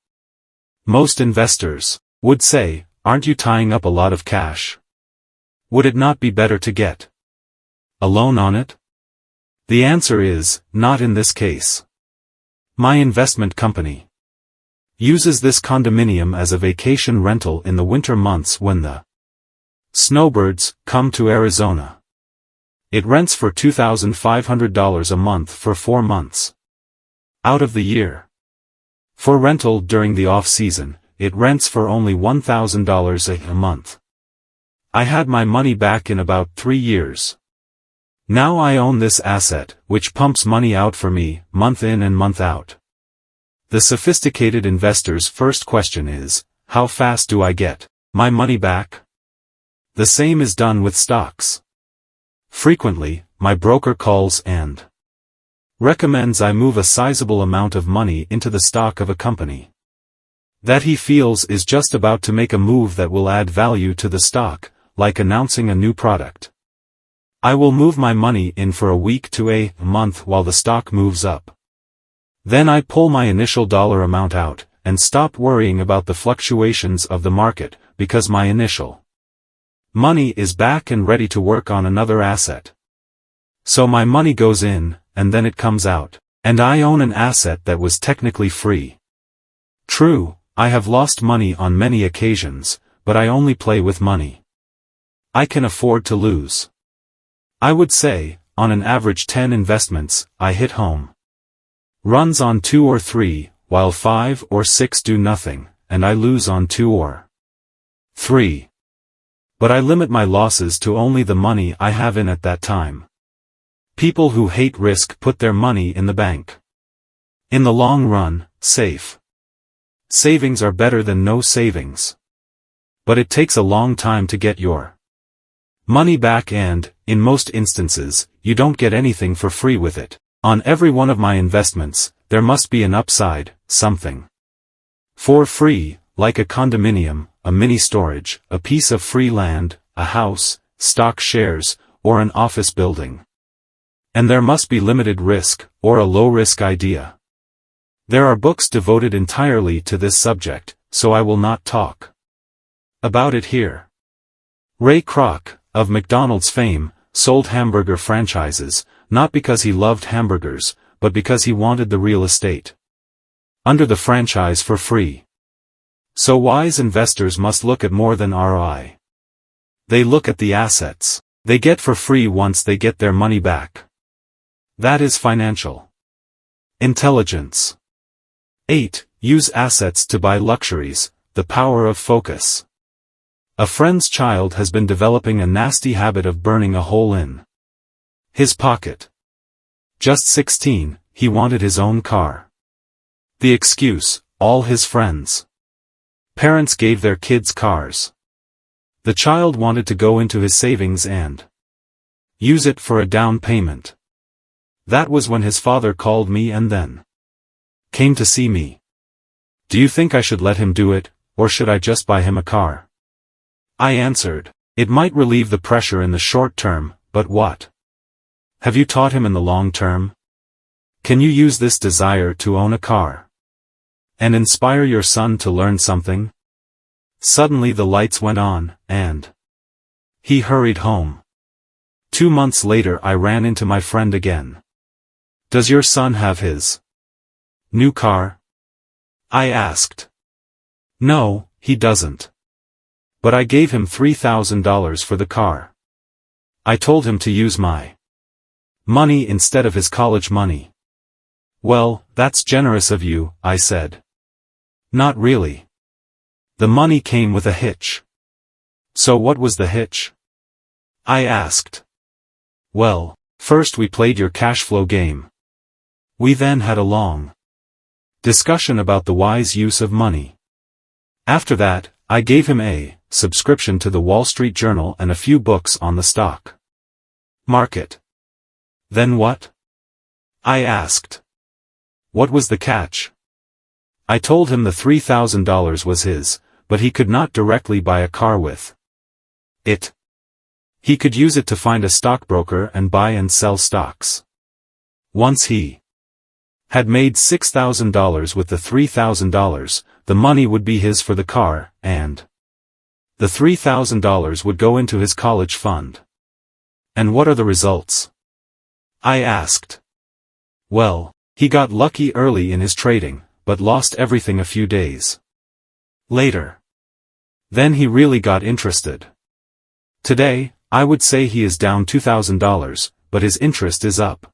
Most investors would say, aren't you tying up a lot of cash? Would it not be better to get a loan on it? The answer is, not in this case. My investment company uses this condominium as a vacation rental in the winter months when the snowbirds come to Arizona. It rents for $2,500 a month for 4 months out of the year. For rental during the off-season, it rents for only $1,000 a month. I had my money back in about 3 years. Now I own this asset, which pumps money out for me, month in and month out. The sophisticated investor's first question is, how fast do I get my money back? The same is done with stocks. Frequently, my broker calls and recommends I move a sizable amount of money into the stock of a company that he feels is just about to make a move that will add value to the stock, like announcing a new product. I will move my money in for a week to a month while the stock moves up. Then I pull my initial dollar amount out, and stop worrying about the fluctuations of the market, because my initial money is back and ready to work on another asset. So my money goes in, and then it comes out, and I own an asset that was technically free. True, I have lost money on many occasions, but I only play with money I can afford to lose. I would say, on an average 10 investments, I hit home runs on 2 or 3, while 5 or 6 do nothing, and I lose on 2 or 3. But I limit my losses to only the money I have in at that time. People who hate risk put their money in the bank. In the long run, safe savings are better than no savings. But it takes a long time to get your money back and, in most instances, you don't get anything for free with it. On every one of my investments, there must be an upside, something for free, like a condominium, a mini storage, a piece of free land, a house, stock shares, or an office building. And there must be limited risk, or a low-risk idea. There are books devoted entirely to this subject, so I will not talk about it here. Ray Kroc, of McDonald's fame, sold hamburger franchises, not because he loved hamburgers, but because he wanted the real estate under the franchise for free. So wise investors must look at more than ROI. They look at the assets. They get for free once they get their money back. That is financial intelligence. 8. Use assets to buy luxuries, the power of focus. A friend's child has been developing a nasty habit of burning a hole in his pocket. Just 16, he wanted his own car. The excuse, all his friends' parents gave their kids cars. The child wanted to go into his savings and use it for a down payment. That was when his father called me and then came to see me. Do you think I should let him do it, or should I just buy him a car? I answered, it might relieve the pressure in the short term, but what? Have you taught him in the long term? Can you use this desire to own a car and inspire your son to learn something? Suddenly the lights went on, and he hurried home. 2 months later I ran into my friend again. Does your son have his new car? I asked. No, he doesn't. But I gave him $3,000 for the car. I told him to use my money instead of his college money. Well, that's generous of you, I said. Not really. The money came with a hitch. So what was the hitch? I asked. Well, first we played your cash flow game. We then had a long discussion about the wise use of money. After that, I gave him a subscription to the Wall Street Journal and a few books on the stock market. Then what? I asked. What was the catch? I told him the $3,000 was his, but he could not directly buy a car with it. He could use it to find a stockbroker and buy and sell stocks. Once he had made $6,000 with the $3,000, the money would be his for the car, and the $3,000 would go into his college fund. And what are the results? I asked. Well, he got lucky early in his trading, but lost everything a few days later. Then he really got interested. Today, I would say he is down $2,000, but his interest is up.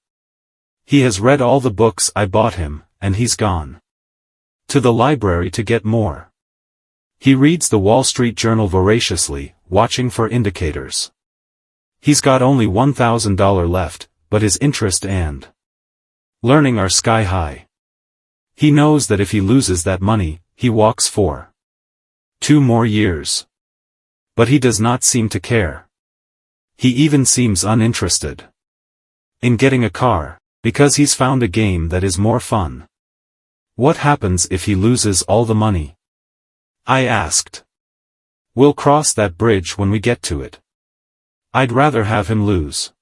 He has read all the books I bought him, and he's gone to the library to get more. He reads the Wall Street Journal voraciously, watching for indicators. He's got only $1,000 left, but his interest and learning are sky high. He knows that if he loses that money, he walks for 2 more years. But he does not seem to care. He even seems uninterested in getting a car, because he's found a game that is more fun. What happens if he loses all the money? I asked. We'll cross that bridge when we get to it. I'd rather have him lose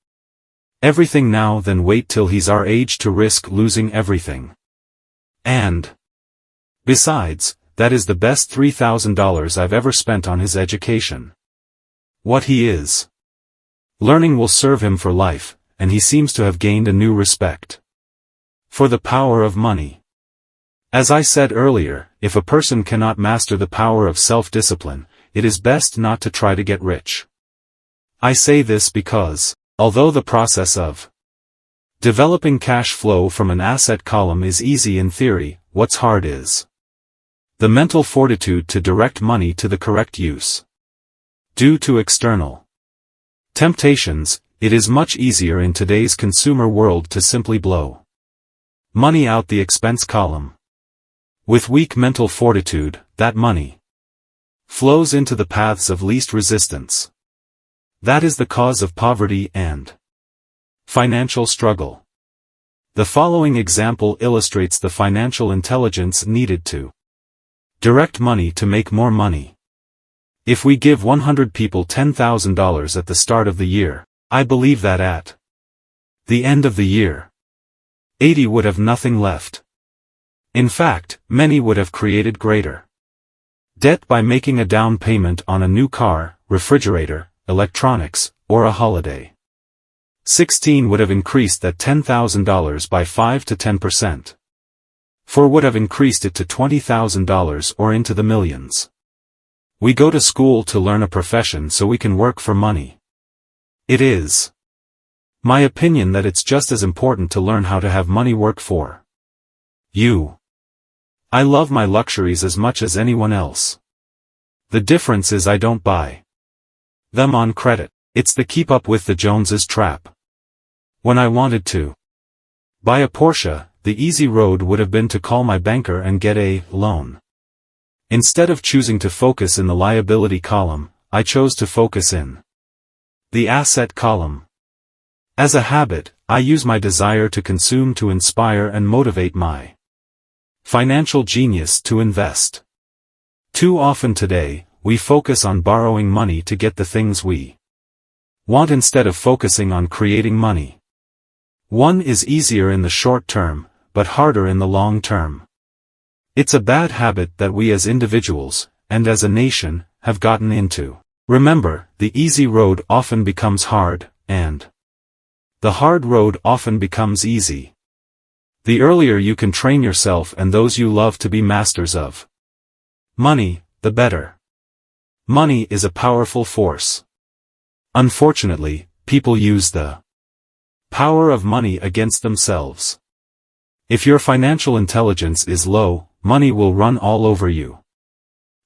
everything now than wait till he's our age to risk losing everything. And besides, that is the best $3,000 I've ever spent on his education. What he is learning will serve him for life, and he seems to have gained a new respect for the power of money. As I said earlier, if a person cannot master the power of self-discipline, it is best not to try to get rich. I say this because, although the process of developing cash flow from an asset column is easy in theory, what's hard is the mental fortitude to direct money to the correct use. Due to external temptations, it is much easier in today's consumer world to simply blow money out the expense column. With weak mental fortitude, that money flows into the paths of least resistance. That is the cause of poverty and financial struggle. The following example illustrates the financial intelligence needed to direct money to make more money. If we give 100 people $10,000 at the start of the year, I believe that at the end of the year, 80 would have nothing left. In fact, many would have created greater debt by making a down payment on a new car, refrigerator, electronics, or a holiday. 16 would have increased that $10,000 by 5 to 10%. 4 would have increased it to $20,000 or into the millions. We go to school to learn a profession so we can work for money. It is my opinion that it's just as important to learn how to have money work for you. I love my luxuries as much as anyone else. The difference is I don't buy them on credit. It's the keep up with the Joneses trap. When I wanted to buy a Porsche, the easy road would have been to call my banker and get a loan. Instead of choosing to focus in the liability column, I chose to focus in the asset column. As a habit, I use my desire to consume to inspire and motivate my financial genius to invest. Too often today, we focus on borrowing money to get the things we want instead of focusing on creating money. One is easier in the short term, but harder in the long term. It's a bad habit that we as individuals, and as a nation, have gotten into. Remember, the easy road often becomes hard, and the hard road often becomes easy. The earlier you can train yourself and those you love to be masters of money, the better. Money is a powerful force. Unfortunately, people use the power of money against themselves. If your financial intelligence is low, money will run all over you.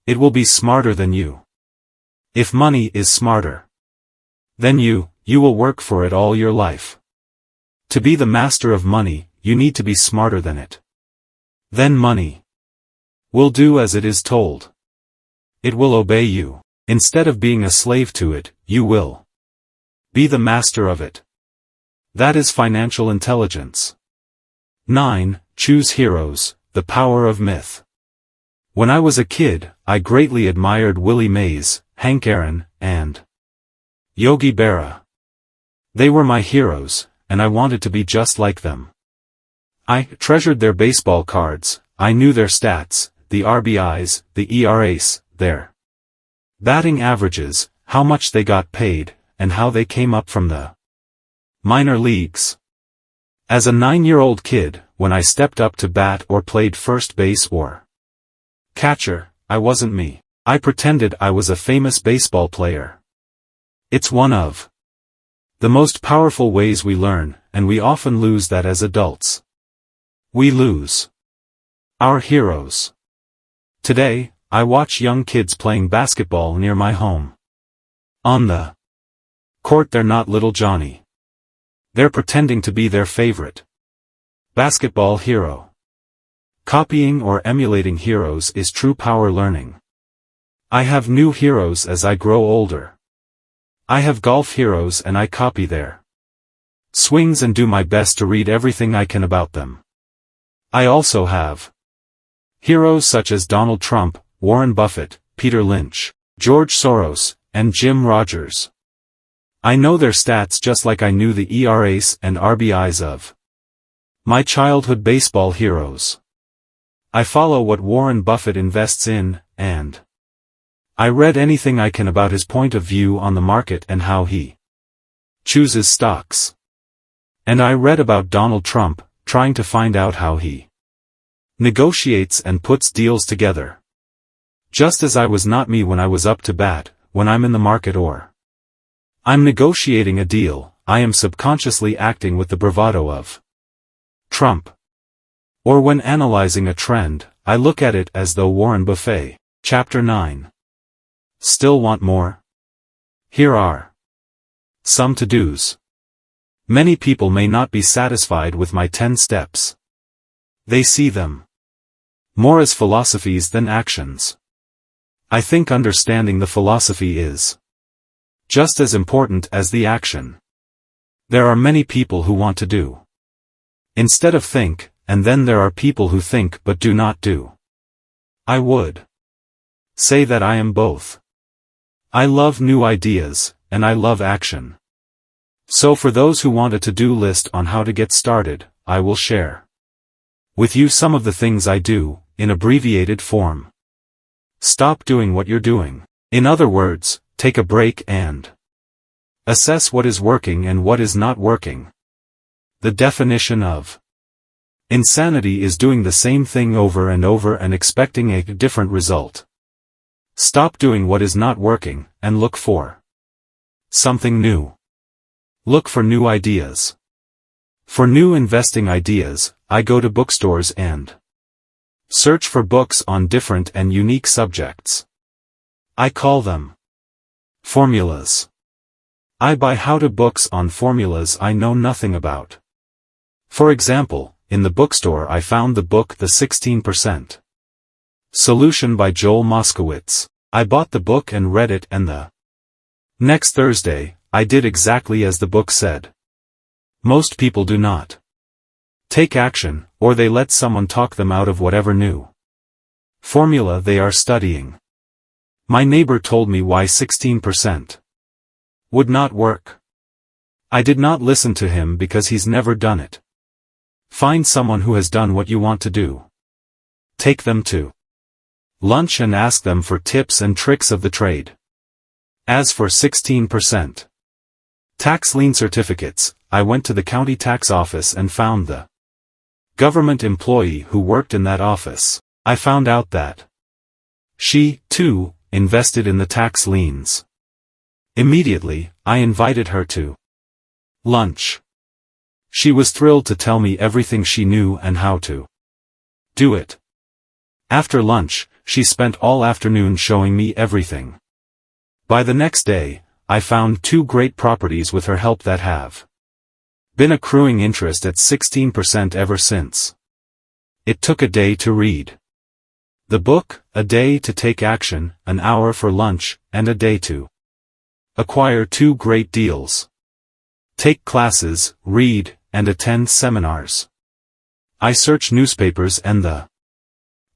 It will be smarter than you. If money is smarter than you will work for it all your life. To be the master of money, you need to be smarter than it. Then money will do as it is told. It will obey you. Instead of being a slave to it, you will be the master of it. That is financial intelligence. 9. Choose heroes, the power of myth. When I was a kid, I greatly admired Willie Mays, Hank Aaron, and Yogi Berra. They were my heroes, and I wanted to be just like them. I treasured their baseball cards, I knew their stats, the RBIs, the ERAs, their batting averages, how much they got paid, and how they came up from the minor leagues. As a 9-year-old kid, when I stepped up to bat or played first base or catcher, I wasn't me. I pretended I was a famous baseball player. It's one of the most powerful ways we learn, and we often lose that as adults. We lose our heroes. Today, I watch young kids playing basketball near my home. On the court they're not little Johnny. They're pretending to be their favorite basketball hero. Copying or emulating heroes is true power learning. I have new heroes as I grow older. I have golf heroes and I copy their swings and do my best to read everything I can about them. I also have heroes such as Donald Trump, Warren Buffett, Peter Lynch, George Soros, and Jim Rogers. I know their stats just like I knew the ERAs and RBIs of my childhood baseball heroes. I follow what Warren Buffett invests in, and I read anything I can about his point of view on the market and how he chooses stocks. And I read about Donald Trump, trying to find out how he negotiates and puts deals together. Just as I was not me when I was up to bat, when I'm in the market or I'm negotiating a deal, I am subconsciously acting with the bravado of Trump. Or when analyzing a trend, I look at it as though Warren Buffett. Chapter 9. Still want more? Here are some to-dos. Many people may not be satisfied with my 10 steps. They see them more as philosophies than actions. I think understanding the philosophy is just as important as the action. There are many people who want to do instead of think, and then there are people who think but do not do. I would say that I am both. I love new ideas, and I love action. So for those who want a to-do list on how to get started, I will share with you some of the things I do, in abbreviated form. Stop doing what you're doing. In other words, take a break and assess what is working and what is not working. The definition of insanity is doing the same thing over and over and expecting a different result. Stop doing what is not working, and look for something new. Look for new ideas. For new investing ideas, I go to bookstores and search for books on different and unique subjects. I call them formulas. I buy how-to books on formulas I know nothing about. For example, in the bookstore I found the book The 16% Solution by Joel Moskowitz. I bought the book and read it, and the next Thursday, I did exactly as the book said. Most people do not take action, or they let someone talk them out of whatever new formula they are studying. My neighbor told me why 16% would not work. I did not listen to him because he's never done it. Find someone who has done what you want to do. Take them to lunch and ask them for tips and tricks of the trade. As for 16% tax lien certificates, I went to the county tax office and found the government employee who worked in that office. I found out that she, too, invested in the tax liens. Immediately, I invited her to lunch. She was thrilled to tell me everything she knew and how to do it. After lunch, she spent all afternoon showing me everything. By the next day, I found 2 great properties with her help that have been accruing interest at 16% ever since. It took a day to read the book, a day to take action, an hour for lunch, and a day to acquire 2 great deals. Take classes, read, and attend seminars. I search newspapers and the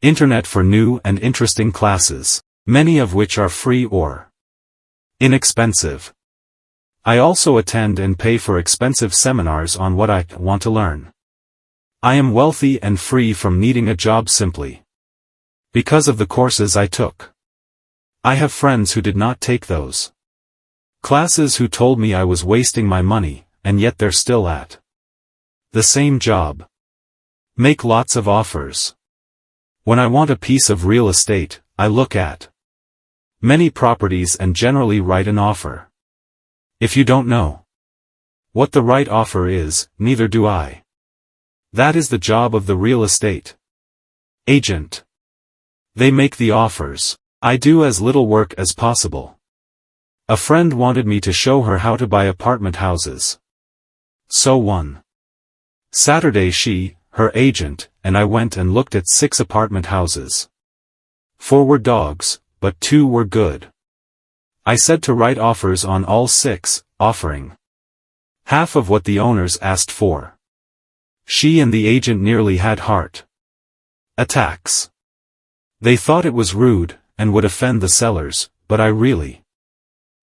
internet for new and interesting classes, many of which are free or inexpensive. I also attend and pay for expensive seminars on what I want to learn. I am wealthy and free from needing a job simply because of the courses I took. I have friends who did not take those classes who told me I was wasting my money, and yet they're still at the same job. Make lots of offers. When I want a piece of real estate, I look at many properties and generally write an offer. If you don't know what the right offer is, neither do I. That is the job of the real estate agent. They make the offers. I do as little work as possible. A friend wanted me to show her how to buy apartment houses. So one Saturday she, her agent, and I went and looked at 6 apartment houses. 4 were dogs, but 2 were good. I said to write offers on all 6, offering half of what the owners asked for. She and the agent nearly had heart attacks. They thought it was rude, and would offend the sellers, but I really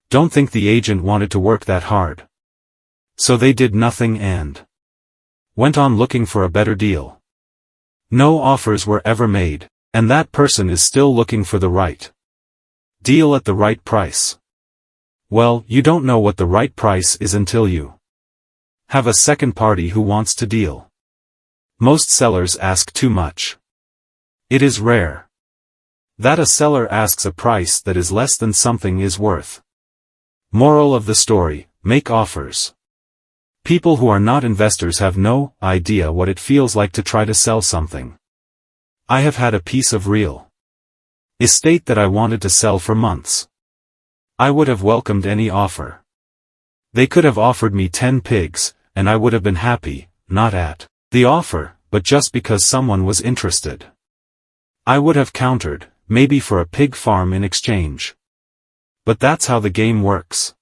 don't think the agent wanted to work that hard. So they did nothing and went on looking for a better deal. No offers were ever made, and that person is still looking for the right deal at the right price. Well, you don't know what the right price is until you have a second party who wants to deal. Most sellers ask too much. It is rare that a seller asks a price that is less than something is worth. Moral of the story: make offers. People who are not investors have no idea what it feels like to try to sell something. I have had a piece of real estate that I wanted to sell for months. I would have welcomed any offer. They could have offered me 10 pigs, and I would have been happy, not at the offer, but just because someone was interested. I would have countered, maybe for a pig farm in exchange. But that's how the game works.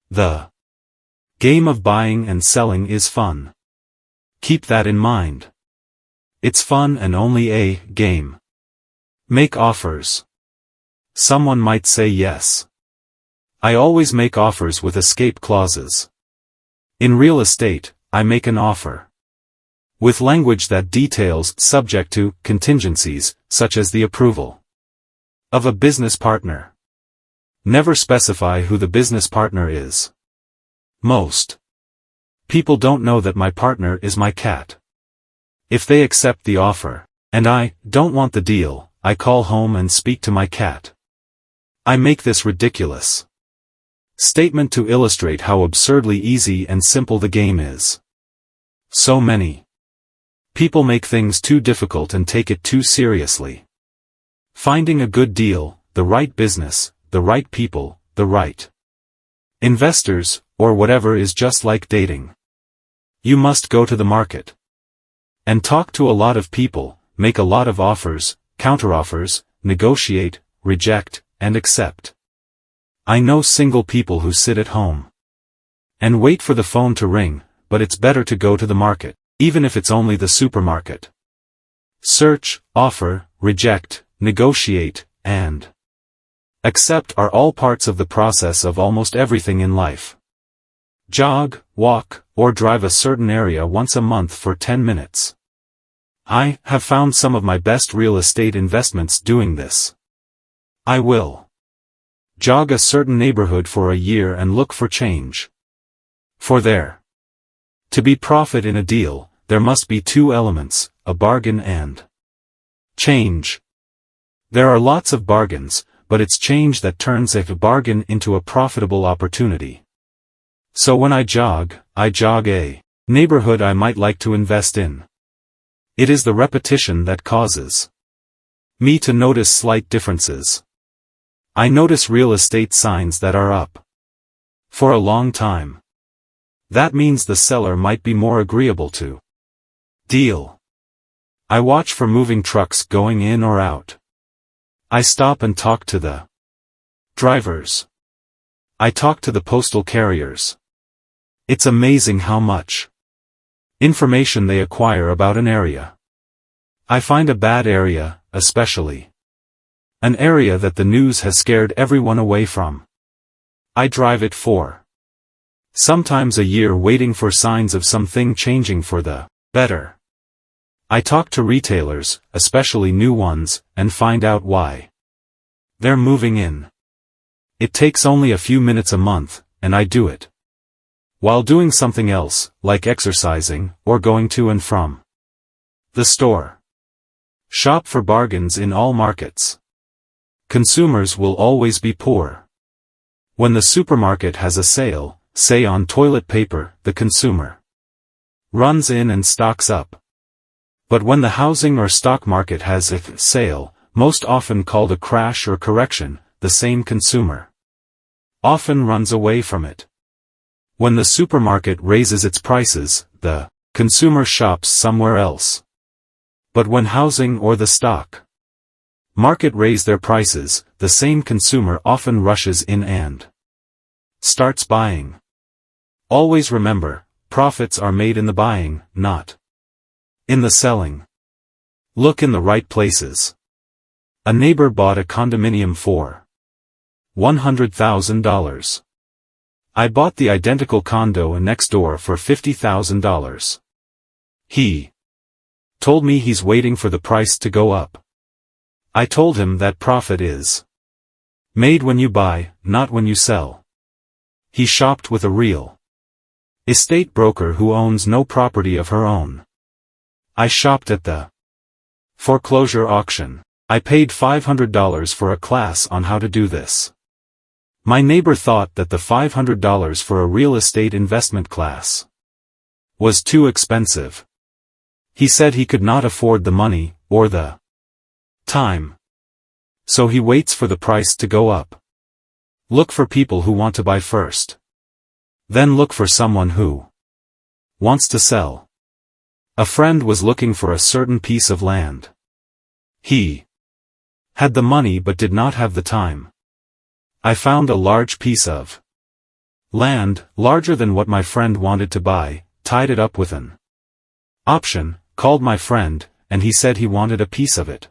The game of buying and selling is fun. Keep that in mind. It's fun and only a game. Make offers. Someone might say yes. I always make offers with escape clauses. In real estate, I make an offer with language that details subject to contingencies, such as the approval of a business partner. Never specify who the business partner is. Most people don't know that my partner is my cat. If they accept the offer, and I don't want the deal, I call home and speak to my cat. I make this ridiculous Statement to illustrate how absurdly easy and simple the game is. So many people make things too difficult and take it too seriously. Finding a good deal, the right business, the right people, the right investors, or whatever is just like dating. You must go to the market and talk to a lot of people, make a lot of offers, counteroffers, negotiate, reject, and accept. I know single people who sit at home and wait for the phone to ring, but it's better to go to the market, even if it's only the supermarket. Search, offer, reject, negotiate, and accept are all parts of the process of almost everything in life. Jog, walk, or drive a certain area once a month for 10 minutes. I have found some of my best real estate investments doing this. I will jog a certain neighborhood for a year and look for change. For there to be profit in a deal, there must be two elements, a bargain and change. There are lots of bargains, but it's change that turns a bargain into a profitable opportunity. So when I jog a neighborhood I might like to invest in. It is the repetition that causes me to notice slight differences. I notice real estate signs that are up for a long time. That means the seller might be more agreeable to deal. I watch for moving trucks going in or out. I stop and talk to the drivers. I talk to the postal carriers. It's amazing how much information they acquire about an area. I find a bad area, especially an area that the news has scared everyone away from. I drive it for sometimes a year waiting for signs of something changing for the better. I talk to retailers, especially new ones, and find out why they're moving in. It takes only a few minutes a month, and I do it while doing something else, like exercising, or going to and from the store. Shop for bargains in all markets. Consumers will always be poor. When the supermarket has a sale, say on toilet paper, the consumer runs in and stocks up. But when the housing or stock market has a sale, most often called a crash or correction, the same consumer often runs away from it. When the supermarket raises its prices, the consumer shops somewhere else. But when housing or the stock market raise their prices, the same consumer often rushes in and starts buying. Always remember, profits are made in the buying, not in the selling. Look in the right places. A neighbor bought a condominium for $100,000. I bought the identical condo next door for $50,000. He told me he's waiting for the price to go up. I told him that profit is made when you buy, not when you sell. He shopped with a real estate broker who owns no property of her own. I shopped at the foreclosure auction. I paid $500 for a class on how to do this. My neighbor thought that the $500 for a real estate investment class was too expensive. He said he could not afford the money, or the time. So he waits for the price to go up. Look for people who want to buy first. Then look for someone who wants to sell. A friend was looking for a certain piece of land. He had the money but did not have the time. I found a large piece of land, larger than what my friend wanted to buy, tied it up with an option, called my friend, and he said he wanted a piece of it.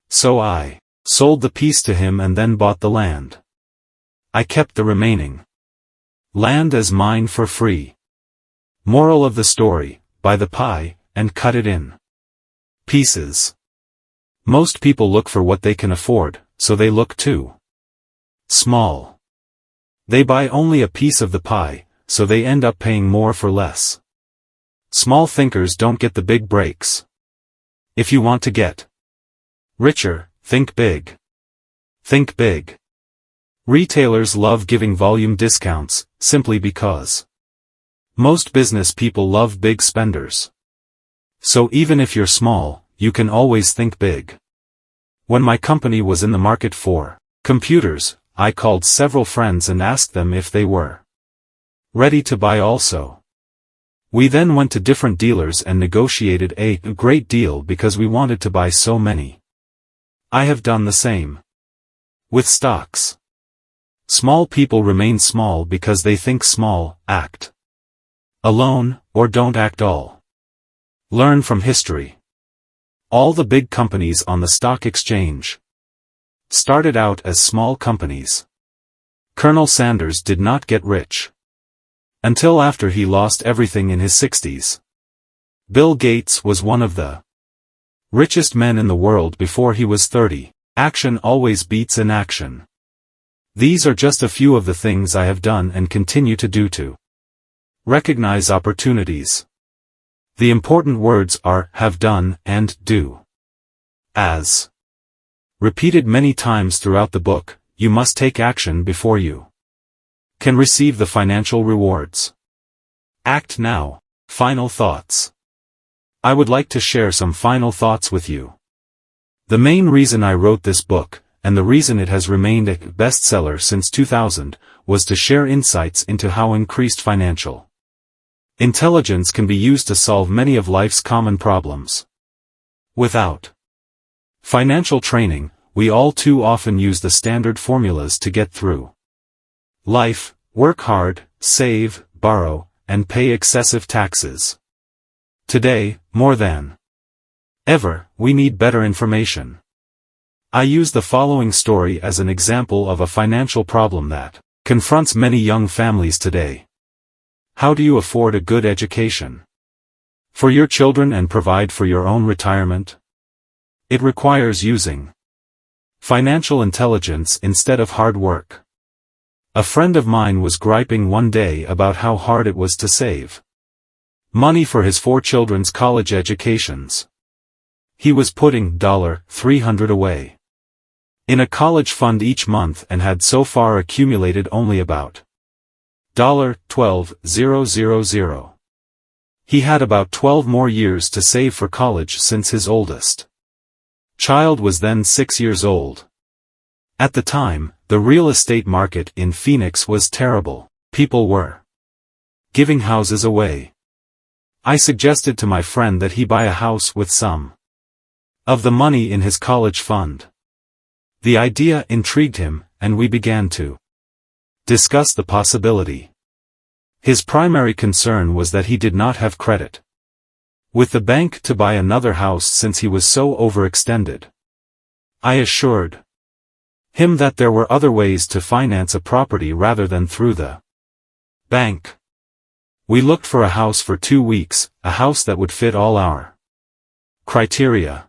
So I sold the piece to him and then bought the land. I kept the remaining land as mine for free. Moral of the story: buy the pie, and cut it in pieces. Most people look for what they can afford, so they look too small. They buy only a piece of the pie, so they end up paying more for less. Small thinkers don't get the big breaks. If you want to get richer, think big. Think big. Retailers love giving volume discounts, simply because most business people love big spenders. So even if you're small, you can always think big. When my company was in the market for computers, I called several friends and asked them if they were ready to buy also. We then went to different dealers and negotiated a great deal because we wanted to buy so many. I have done the same with stocks. Small people remain small because they think small, act alone, or don't act all. Learn from history. All the big companies on the stock exchange started out as small companies. Colonel Sanders did not get rich until after he lost everything in his 60s. Bill Gates was one of the richest men in the world before he was 30. Action always beats inaction. These are just a few of the things I have done and continue to do to recognize opportunities. The important words are have done and do. As repeated many times throughout the book, you must take action before you can receive the financial rewards. Act now. Final thoughts. I would like to share some final thoughts with you. The main reason I wrote this book, and the reason it has remained a bestseller since 2000, was to share insights into how increased financial intelligence can be used to solve many of life's common problems. Without financial training, we all too often use the standard formulas to get through life: work hard, save, borrow, and pay excessive taxes. Today, more than ever, we need better information. I use the following story as an example of a financial problem that confronts many young families today. How do you afford a good education for your children and provide for your own retirement? It requires using financial intelligence instead of hard work. A friend of mine was griping one day about how hard it was to save money for his 4 children's college educations. He was putting $300 away in a college fund each month and had so far accumulated only about $12,000. He had about 12 more years to save for college since his oldest child was then 6 years old. At the time, the real estate market in Phoenix was terrible. People were giving houses away. I suggested to my friend that he buy a house with some of the money in his college fund. The idea intrigued him, and we began to discuss the possibility. His primary concern was that he did not have credit with the bank to buy another house since he was so overextended. I assured him that there were other ways to finance a property rather than through the bank. We looked for a house for 2 weeks, a house that would fit all our criteria.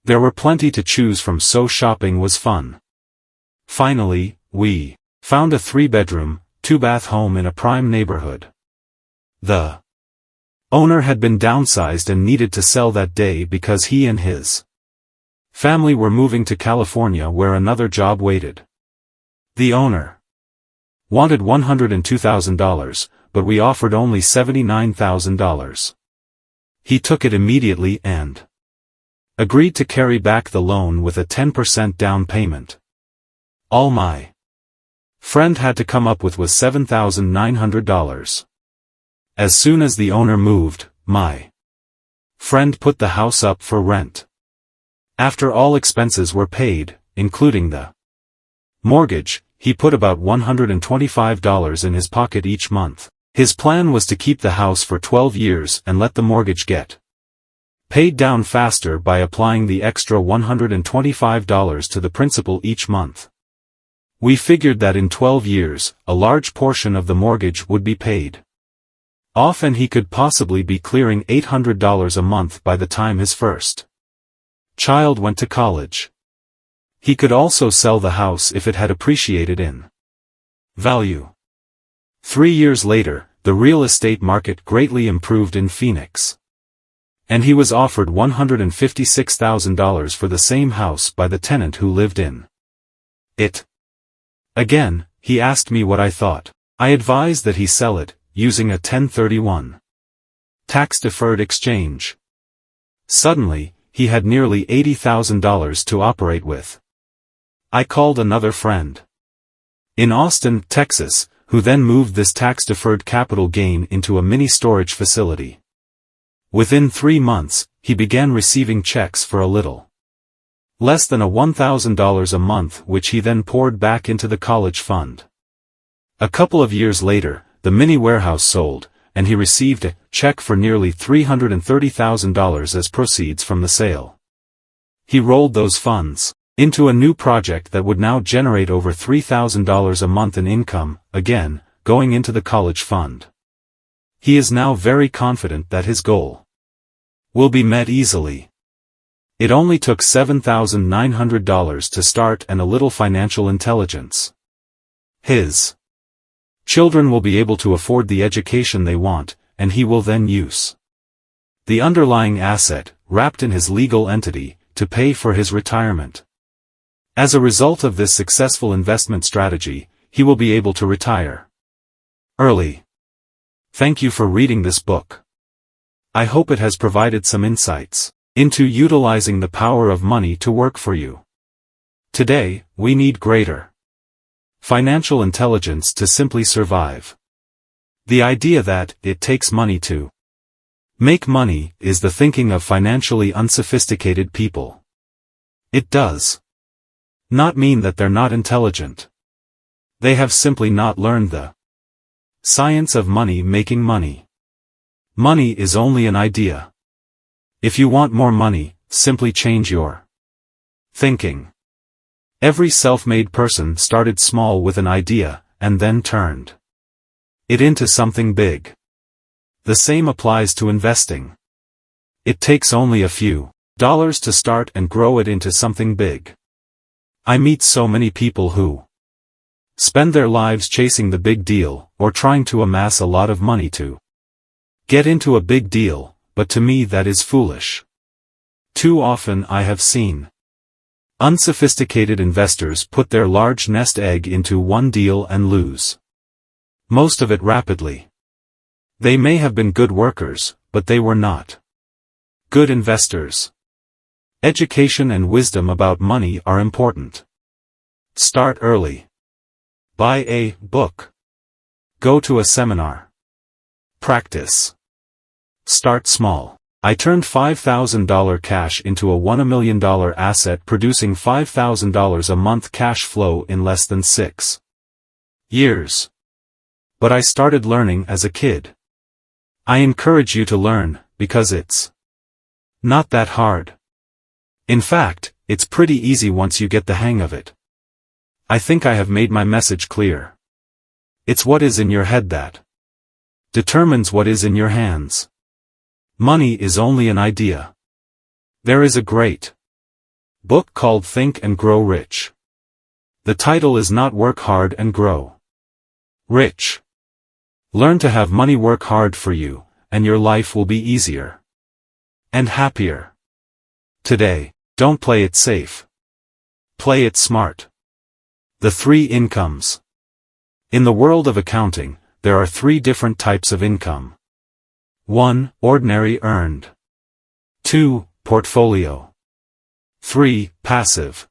There were plenty to choose from, so shopping was fun. Finally, we found a 3-bedroom, 2-bath home in a prime neighborhood. The owner had been downsized and needed to sell that day because he and his family were moving to California where another job waited. The owner wanted $102,000, but we offered only $79,000. He took it immediately and agreed to carry back the loan with a 10% down payment. All my friend had to come up with was $7,900. As soon as the owner moved, my friend put the house up for rent. After all expenses were paid, including the mortgage, he put about $125 in his pocket each month. His plan was to keep the house for 12 years and let the mortgage get paid down faster by applying the extra $125 to the principal each month. We figured that in 12 years, a large portion of the mortgage would be paid off and he could possibly be clearing $800 a month by the time his first child went to college. He could also sell the house if it had appreciated in value. 3 years later, the real estate market greatly improved in Phoenix, and he was offered $156,000 for the same house by the tenant who lived in it. Again, he asked me what I thought. I advised that he sell it, using a 1031 tax-deferred exchange. Suddenly, he had nearly $80,000 to operate with. I called another friend in Austin, Texas, who then moved this tax-deferred capital gain into a mini storage facility. Within 3 months, he began receiving checks for a little less than $1,000 a month, which he then poured back into the college fund. A couple of years later, the mini warehouse sold, and he received a check for nearly $330,000 as proceeds from the sale. He rolled those funds into a new project that would now generate over $3,000 a month in income, again, going into the college fund. He is now very confident that his goal will be met easily. It only took $7,900 to start and a little financial intelligence. His children will be able to afford the education they want, and he will then use the underlying asset, wrapped in his legal entity, to pay for his retirement. As a result of this successful investment strategy, he will be able to retire early. Thank you for reading this book. I hope it has provided some insights into utilizing the power of money to work for you. Today, we need greater financial intelligence to simply survive. The idea that it takes money to make money is the thinking of financially unsophisticated people. It does not mean that they're not intelligent. They have simply not learned the science of money making money. Money is only an idea. If you want more money, simply change your thinking. Every self-made person started small with an idea, and then turned it into something big. The same applies to investing. It takes only a few dollars to start and grow it into something big. I meet so many people who spend their lives chasing the big deal, or trying to amass a lot of money to get into a big deal, but to me that is foolish. Too often I have seen unsophisticated investors put their large nest egg into one deal and lose most of it rapidly. They may have been good workers, but they were not good investors. Education and wisdom about money are important. Start early. Buy a book. Go to a seminar. Practice. Start small. I turned $5,000 cash into a $1 million asset, producing $5,000 a month cash flow in less than 6 years. But I started learning as a kid. I encourage you to learn, because it's not that hard. In fact, it's pretty easy once you get the hang of it. I think I have made my message clear. It's what is in your head that determines what is in your hands. Money is only an idea. There is a great book called Think and Grow Rich. The title is not Work Hard and Grow Rich. Learn to have money work hard for you, and your life will be easier and happier. Today, don't play it safe. Play it smart. The 3 incomes. In the world of accounting, there are 3 different types of income. 1. Ordinary earned. 2. Portfolio. 3. Passive.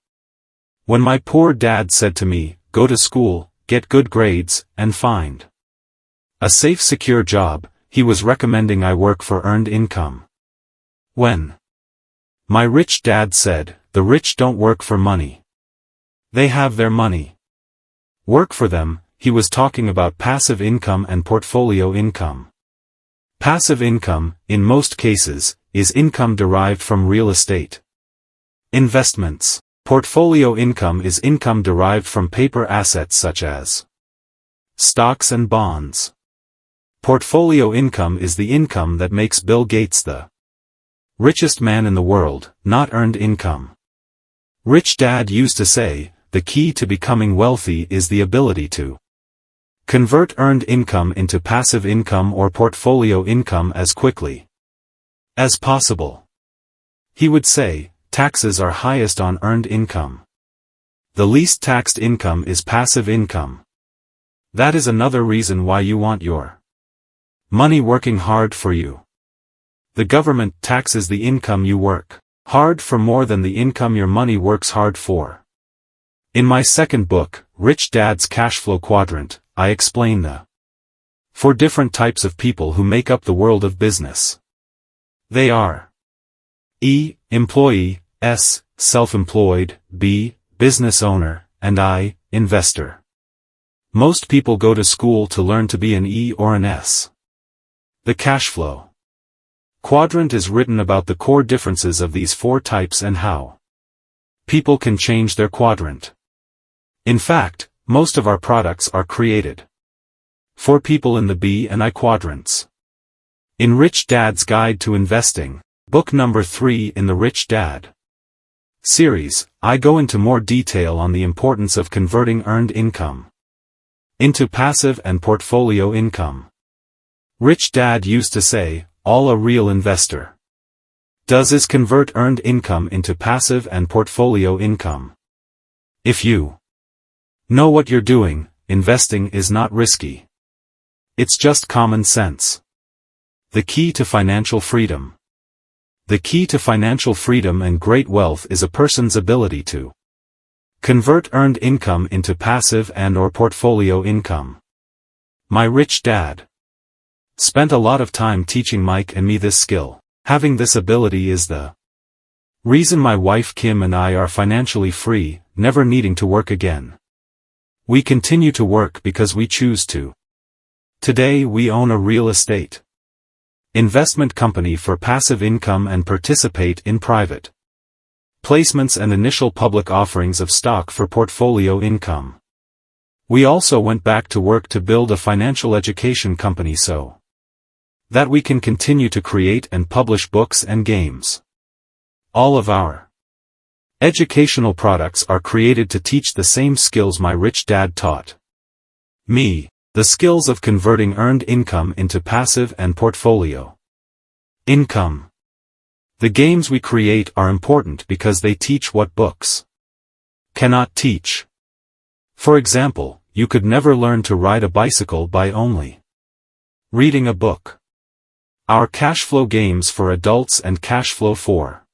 When my poor dad said to me, go to school, get good grades, and find a safe, secure job, he was recommending I work for earned income. When my rich dad said, the rich don't work for money. They have their money work for them, he was talking about passive income and portfolio income. Passive income, in most cases, is income derived from real estate investments. Portfolio income is income derived from paper assets such as stocks and bonds. Portfolio income is the income that makes Bill Gates the richest man in the world, not earned income. Rich Dad used to say, the key to becoming wealthy is the ability to convert earned income into passive income or portfolio income as quickly as possible. He would say, taxes are highest on earned income. The least taxed income is passive income. That is another reason why you want your money working hard for you. The government taxes the income you work hard for more than the income your money works hard for. In my second book, Rich Dad's Cash Flow Quadrant, I explain the 4 different types of people who make up the world of business. They are E. Employee, S. Self-employed, B. Business owner, and I. Investor. Most people go to school to learn to be an E or an S. The cash flow quadrant is written about the core differences of these 4 types and how people can change their quadrant. In fact, most of our products are created for people in the B and I quadrants. In Rich Dad's Guide to Investing, book number 3 in the Rich Dad series, I go into more detail on the importance of converting earned income into passive and portfolio income. Rich Dad used to say, all a real investor does is convert earned income into passive and portfolio income. If you know what you're doing, investing is not risky. It's just common sense. The key to financial freedom. The key to financial freedom and great wealth is a person's ability to convert earned income into passive and/or portfolio income. My rich dad spent a lot of time teaching Mike and me this skill. Having this ability is the reason my wife Kim and I are financially free, never needing to work again. We continue to work because we choose to. Today we own a real estate investment company for passive income and participate in private placements and initial public offerings of stock for portfolio income. We also went back to work to build a financial education company so that we can continue to create and publish books and games. All of our educational products are created to teach the same skills my rich dad taught me. The skills of converting earned income into passive and portfolio income. The games we create are important because they teach what books cannot teach. For example, you could never learn to ride a bicycle by only reading a book. Our cash flow games for adults and cash flow for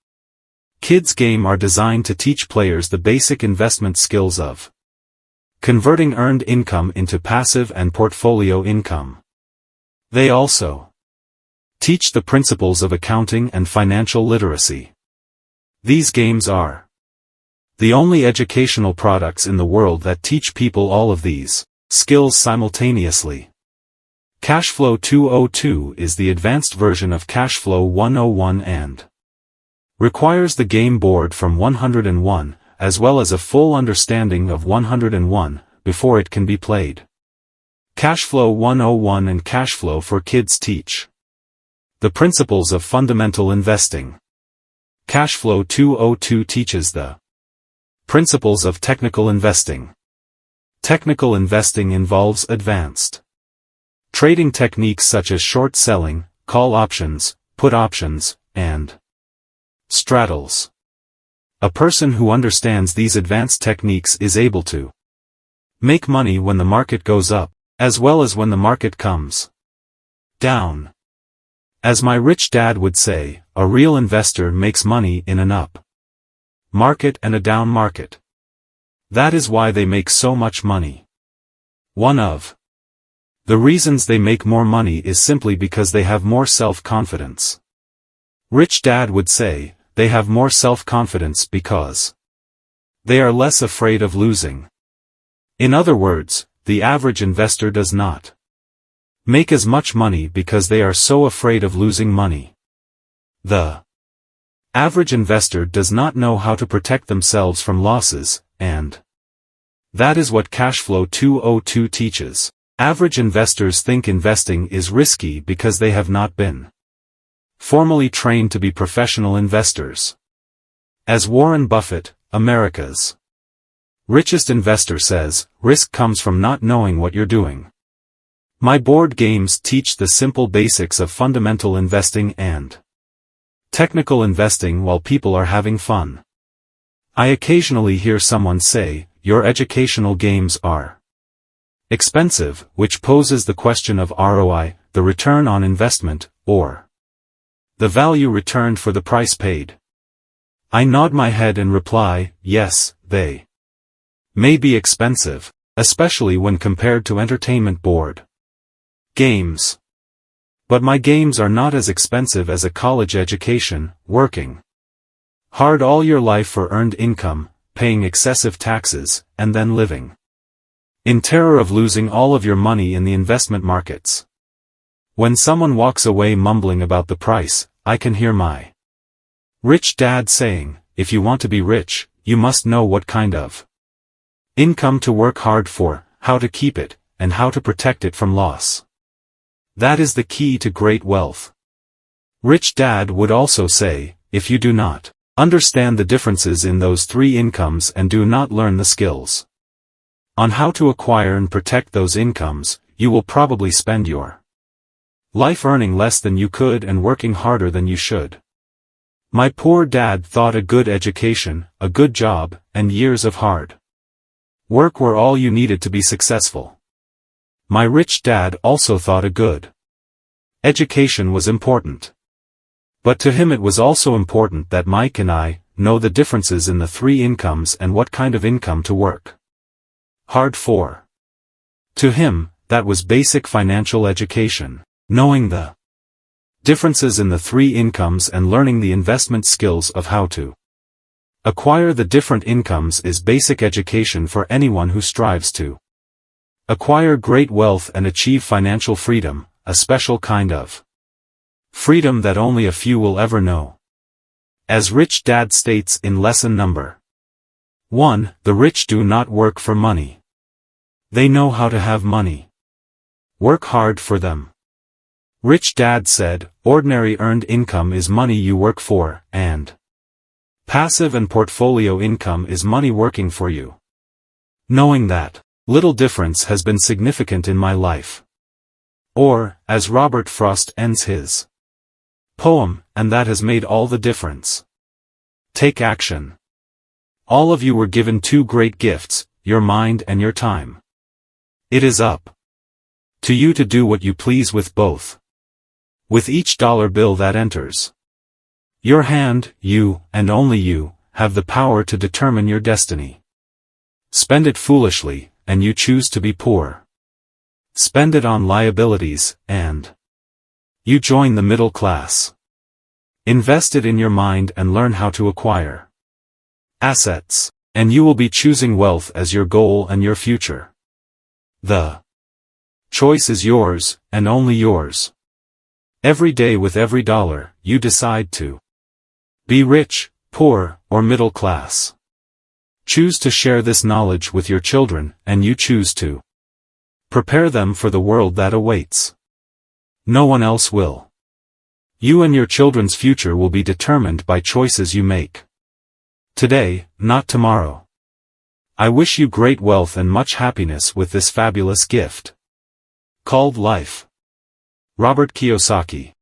kids game are designed to teach players the basic investment skills of converting earned income into passive and portfolio income. They also teach the principles of accounting and financial literacy. These games are the only educational products in the world that teach people all of these skills simultaneously. Cashflow 202 is the advanced version of Cashflow 101 and requires the game board from 101, as well as a full understanding of 101, before it can be played. Cashflow 101 and Cashflow for Kids teach the principles of fundamental investing. Cashflow 202 teaches the principles of technical investing. Technical investing involves advanced trading techniques such as short selling, call options, put options, and straddles. A person who understands these advanced techniques is able to make money when the market goes up, as well as when the market comes down. As my rich dad would say, a real investor makes money in an up market and a down market. That is why they make so much money. One of the reasons they make more money is simply because they have more self-confidence. Rich dad would say, they have more self-confidence because they are less afraid of losing. In other words, the average investor does not make as much money because they are so afraid of losing money. The average investor does not know how to protect themselves from losses, and that is what Cashflow 202 teaches. Average investors think investing is risky because they have not been formally trained to be professional investors. As Warren Buffett, America's richest investor says, risk comes from not knowing what you're doing. My board games teach the simple basics of fundamental investing and technical investing while people are having fun. I occasionally hear someone say, your educational games are expensive, which poses the question of ROI, the return on investment, or the value returned for the price paid. I nod my head and reply, yes, they may be expensive, especially when compared to entertainment board games. But my games are not as expensive as a college education, working hard all your life for earned income, paying excessive taxes, and then living in terror of losing all of your money in the investment markets. When someone walks away mumbling about the price, I can hear my rich dad saying, if you want to be rich, you must know what kind of income to work hard for, how to keep it, and how to protect it from loss. That is the key to great wealth. Rich dad would also say, if you do not understand the differences in those three incomes and do not learn the skills on how to acquire and protect those incomes, you will probably spend your life earning less than you could and working harder than you should. My poor dad thought a good education, a good job, and years of hard work were all you needed to be successful. My rich dad also thought a good education was important. But to him it was also important that Mike and I know the differences in the three incomes and what kind of income to work hard for. To him, that was basic financial education, knowing the differences in the three incomes and learning the investment skills of how to acquire the different incomes is basic education for anyone who strives to acquire great wealth and achieve financial freedom, a special kind of freedom that only a few will ever know. As Rich Dad states in lesson number 1, the rich do not work for money. They know how to have money work hard for them. Rich Dad said, ordinary earned income is money you work for, and passive and portfolio income is money working for you. Knowing that little difference has been significant in my life. Or, as Robert Frost ends his poem, and that has made all the difference. Take action. All of you were given two great gifts, your mind and your time. It is up to you to do what you please with both. With each dollar bill that enters your hand, you, and only you, have the power to determine your destiny. Spend it foolishly, and you choose to be poor. Spend it on liabilities, and you join the middle class. Invest it in your mind and learn how to acquire assets, and you will be choosing wealth as your goal and your future. The choice is yours, and only yours. Every day with every dollar, you decide to be rich, poor, or middle class. Choose to share this knowledge with your children, and you choose to prepare them for the world that awaits. No one else will. You and your children's future will be determined by choices you make today, not tomorrow. I wish you great wealth and much happiness with this fabulous gift called life. Robert Kiyosaki.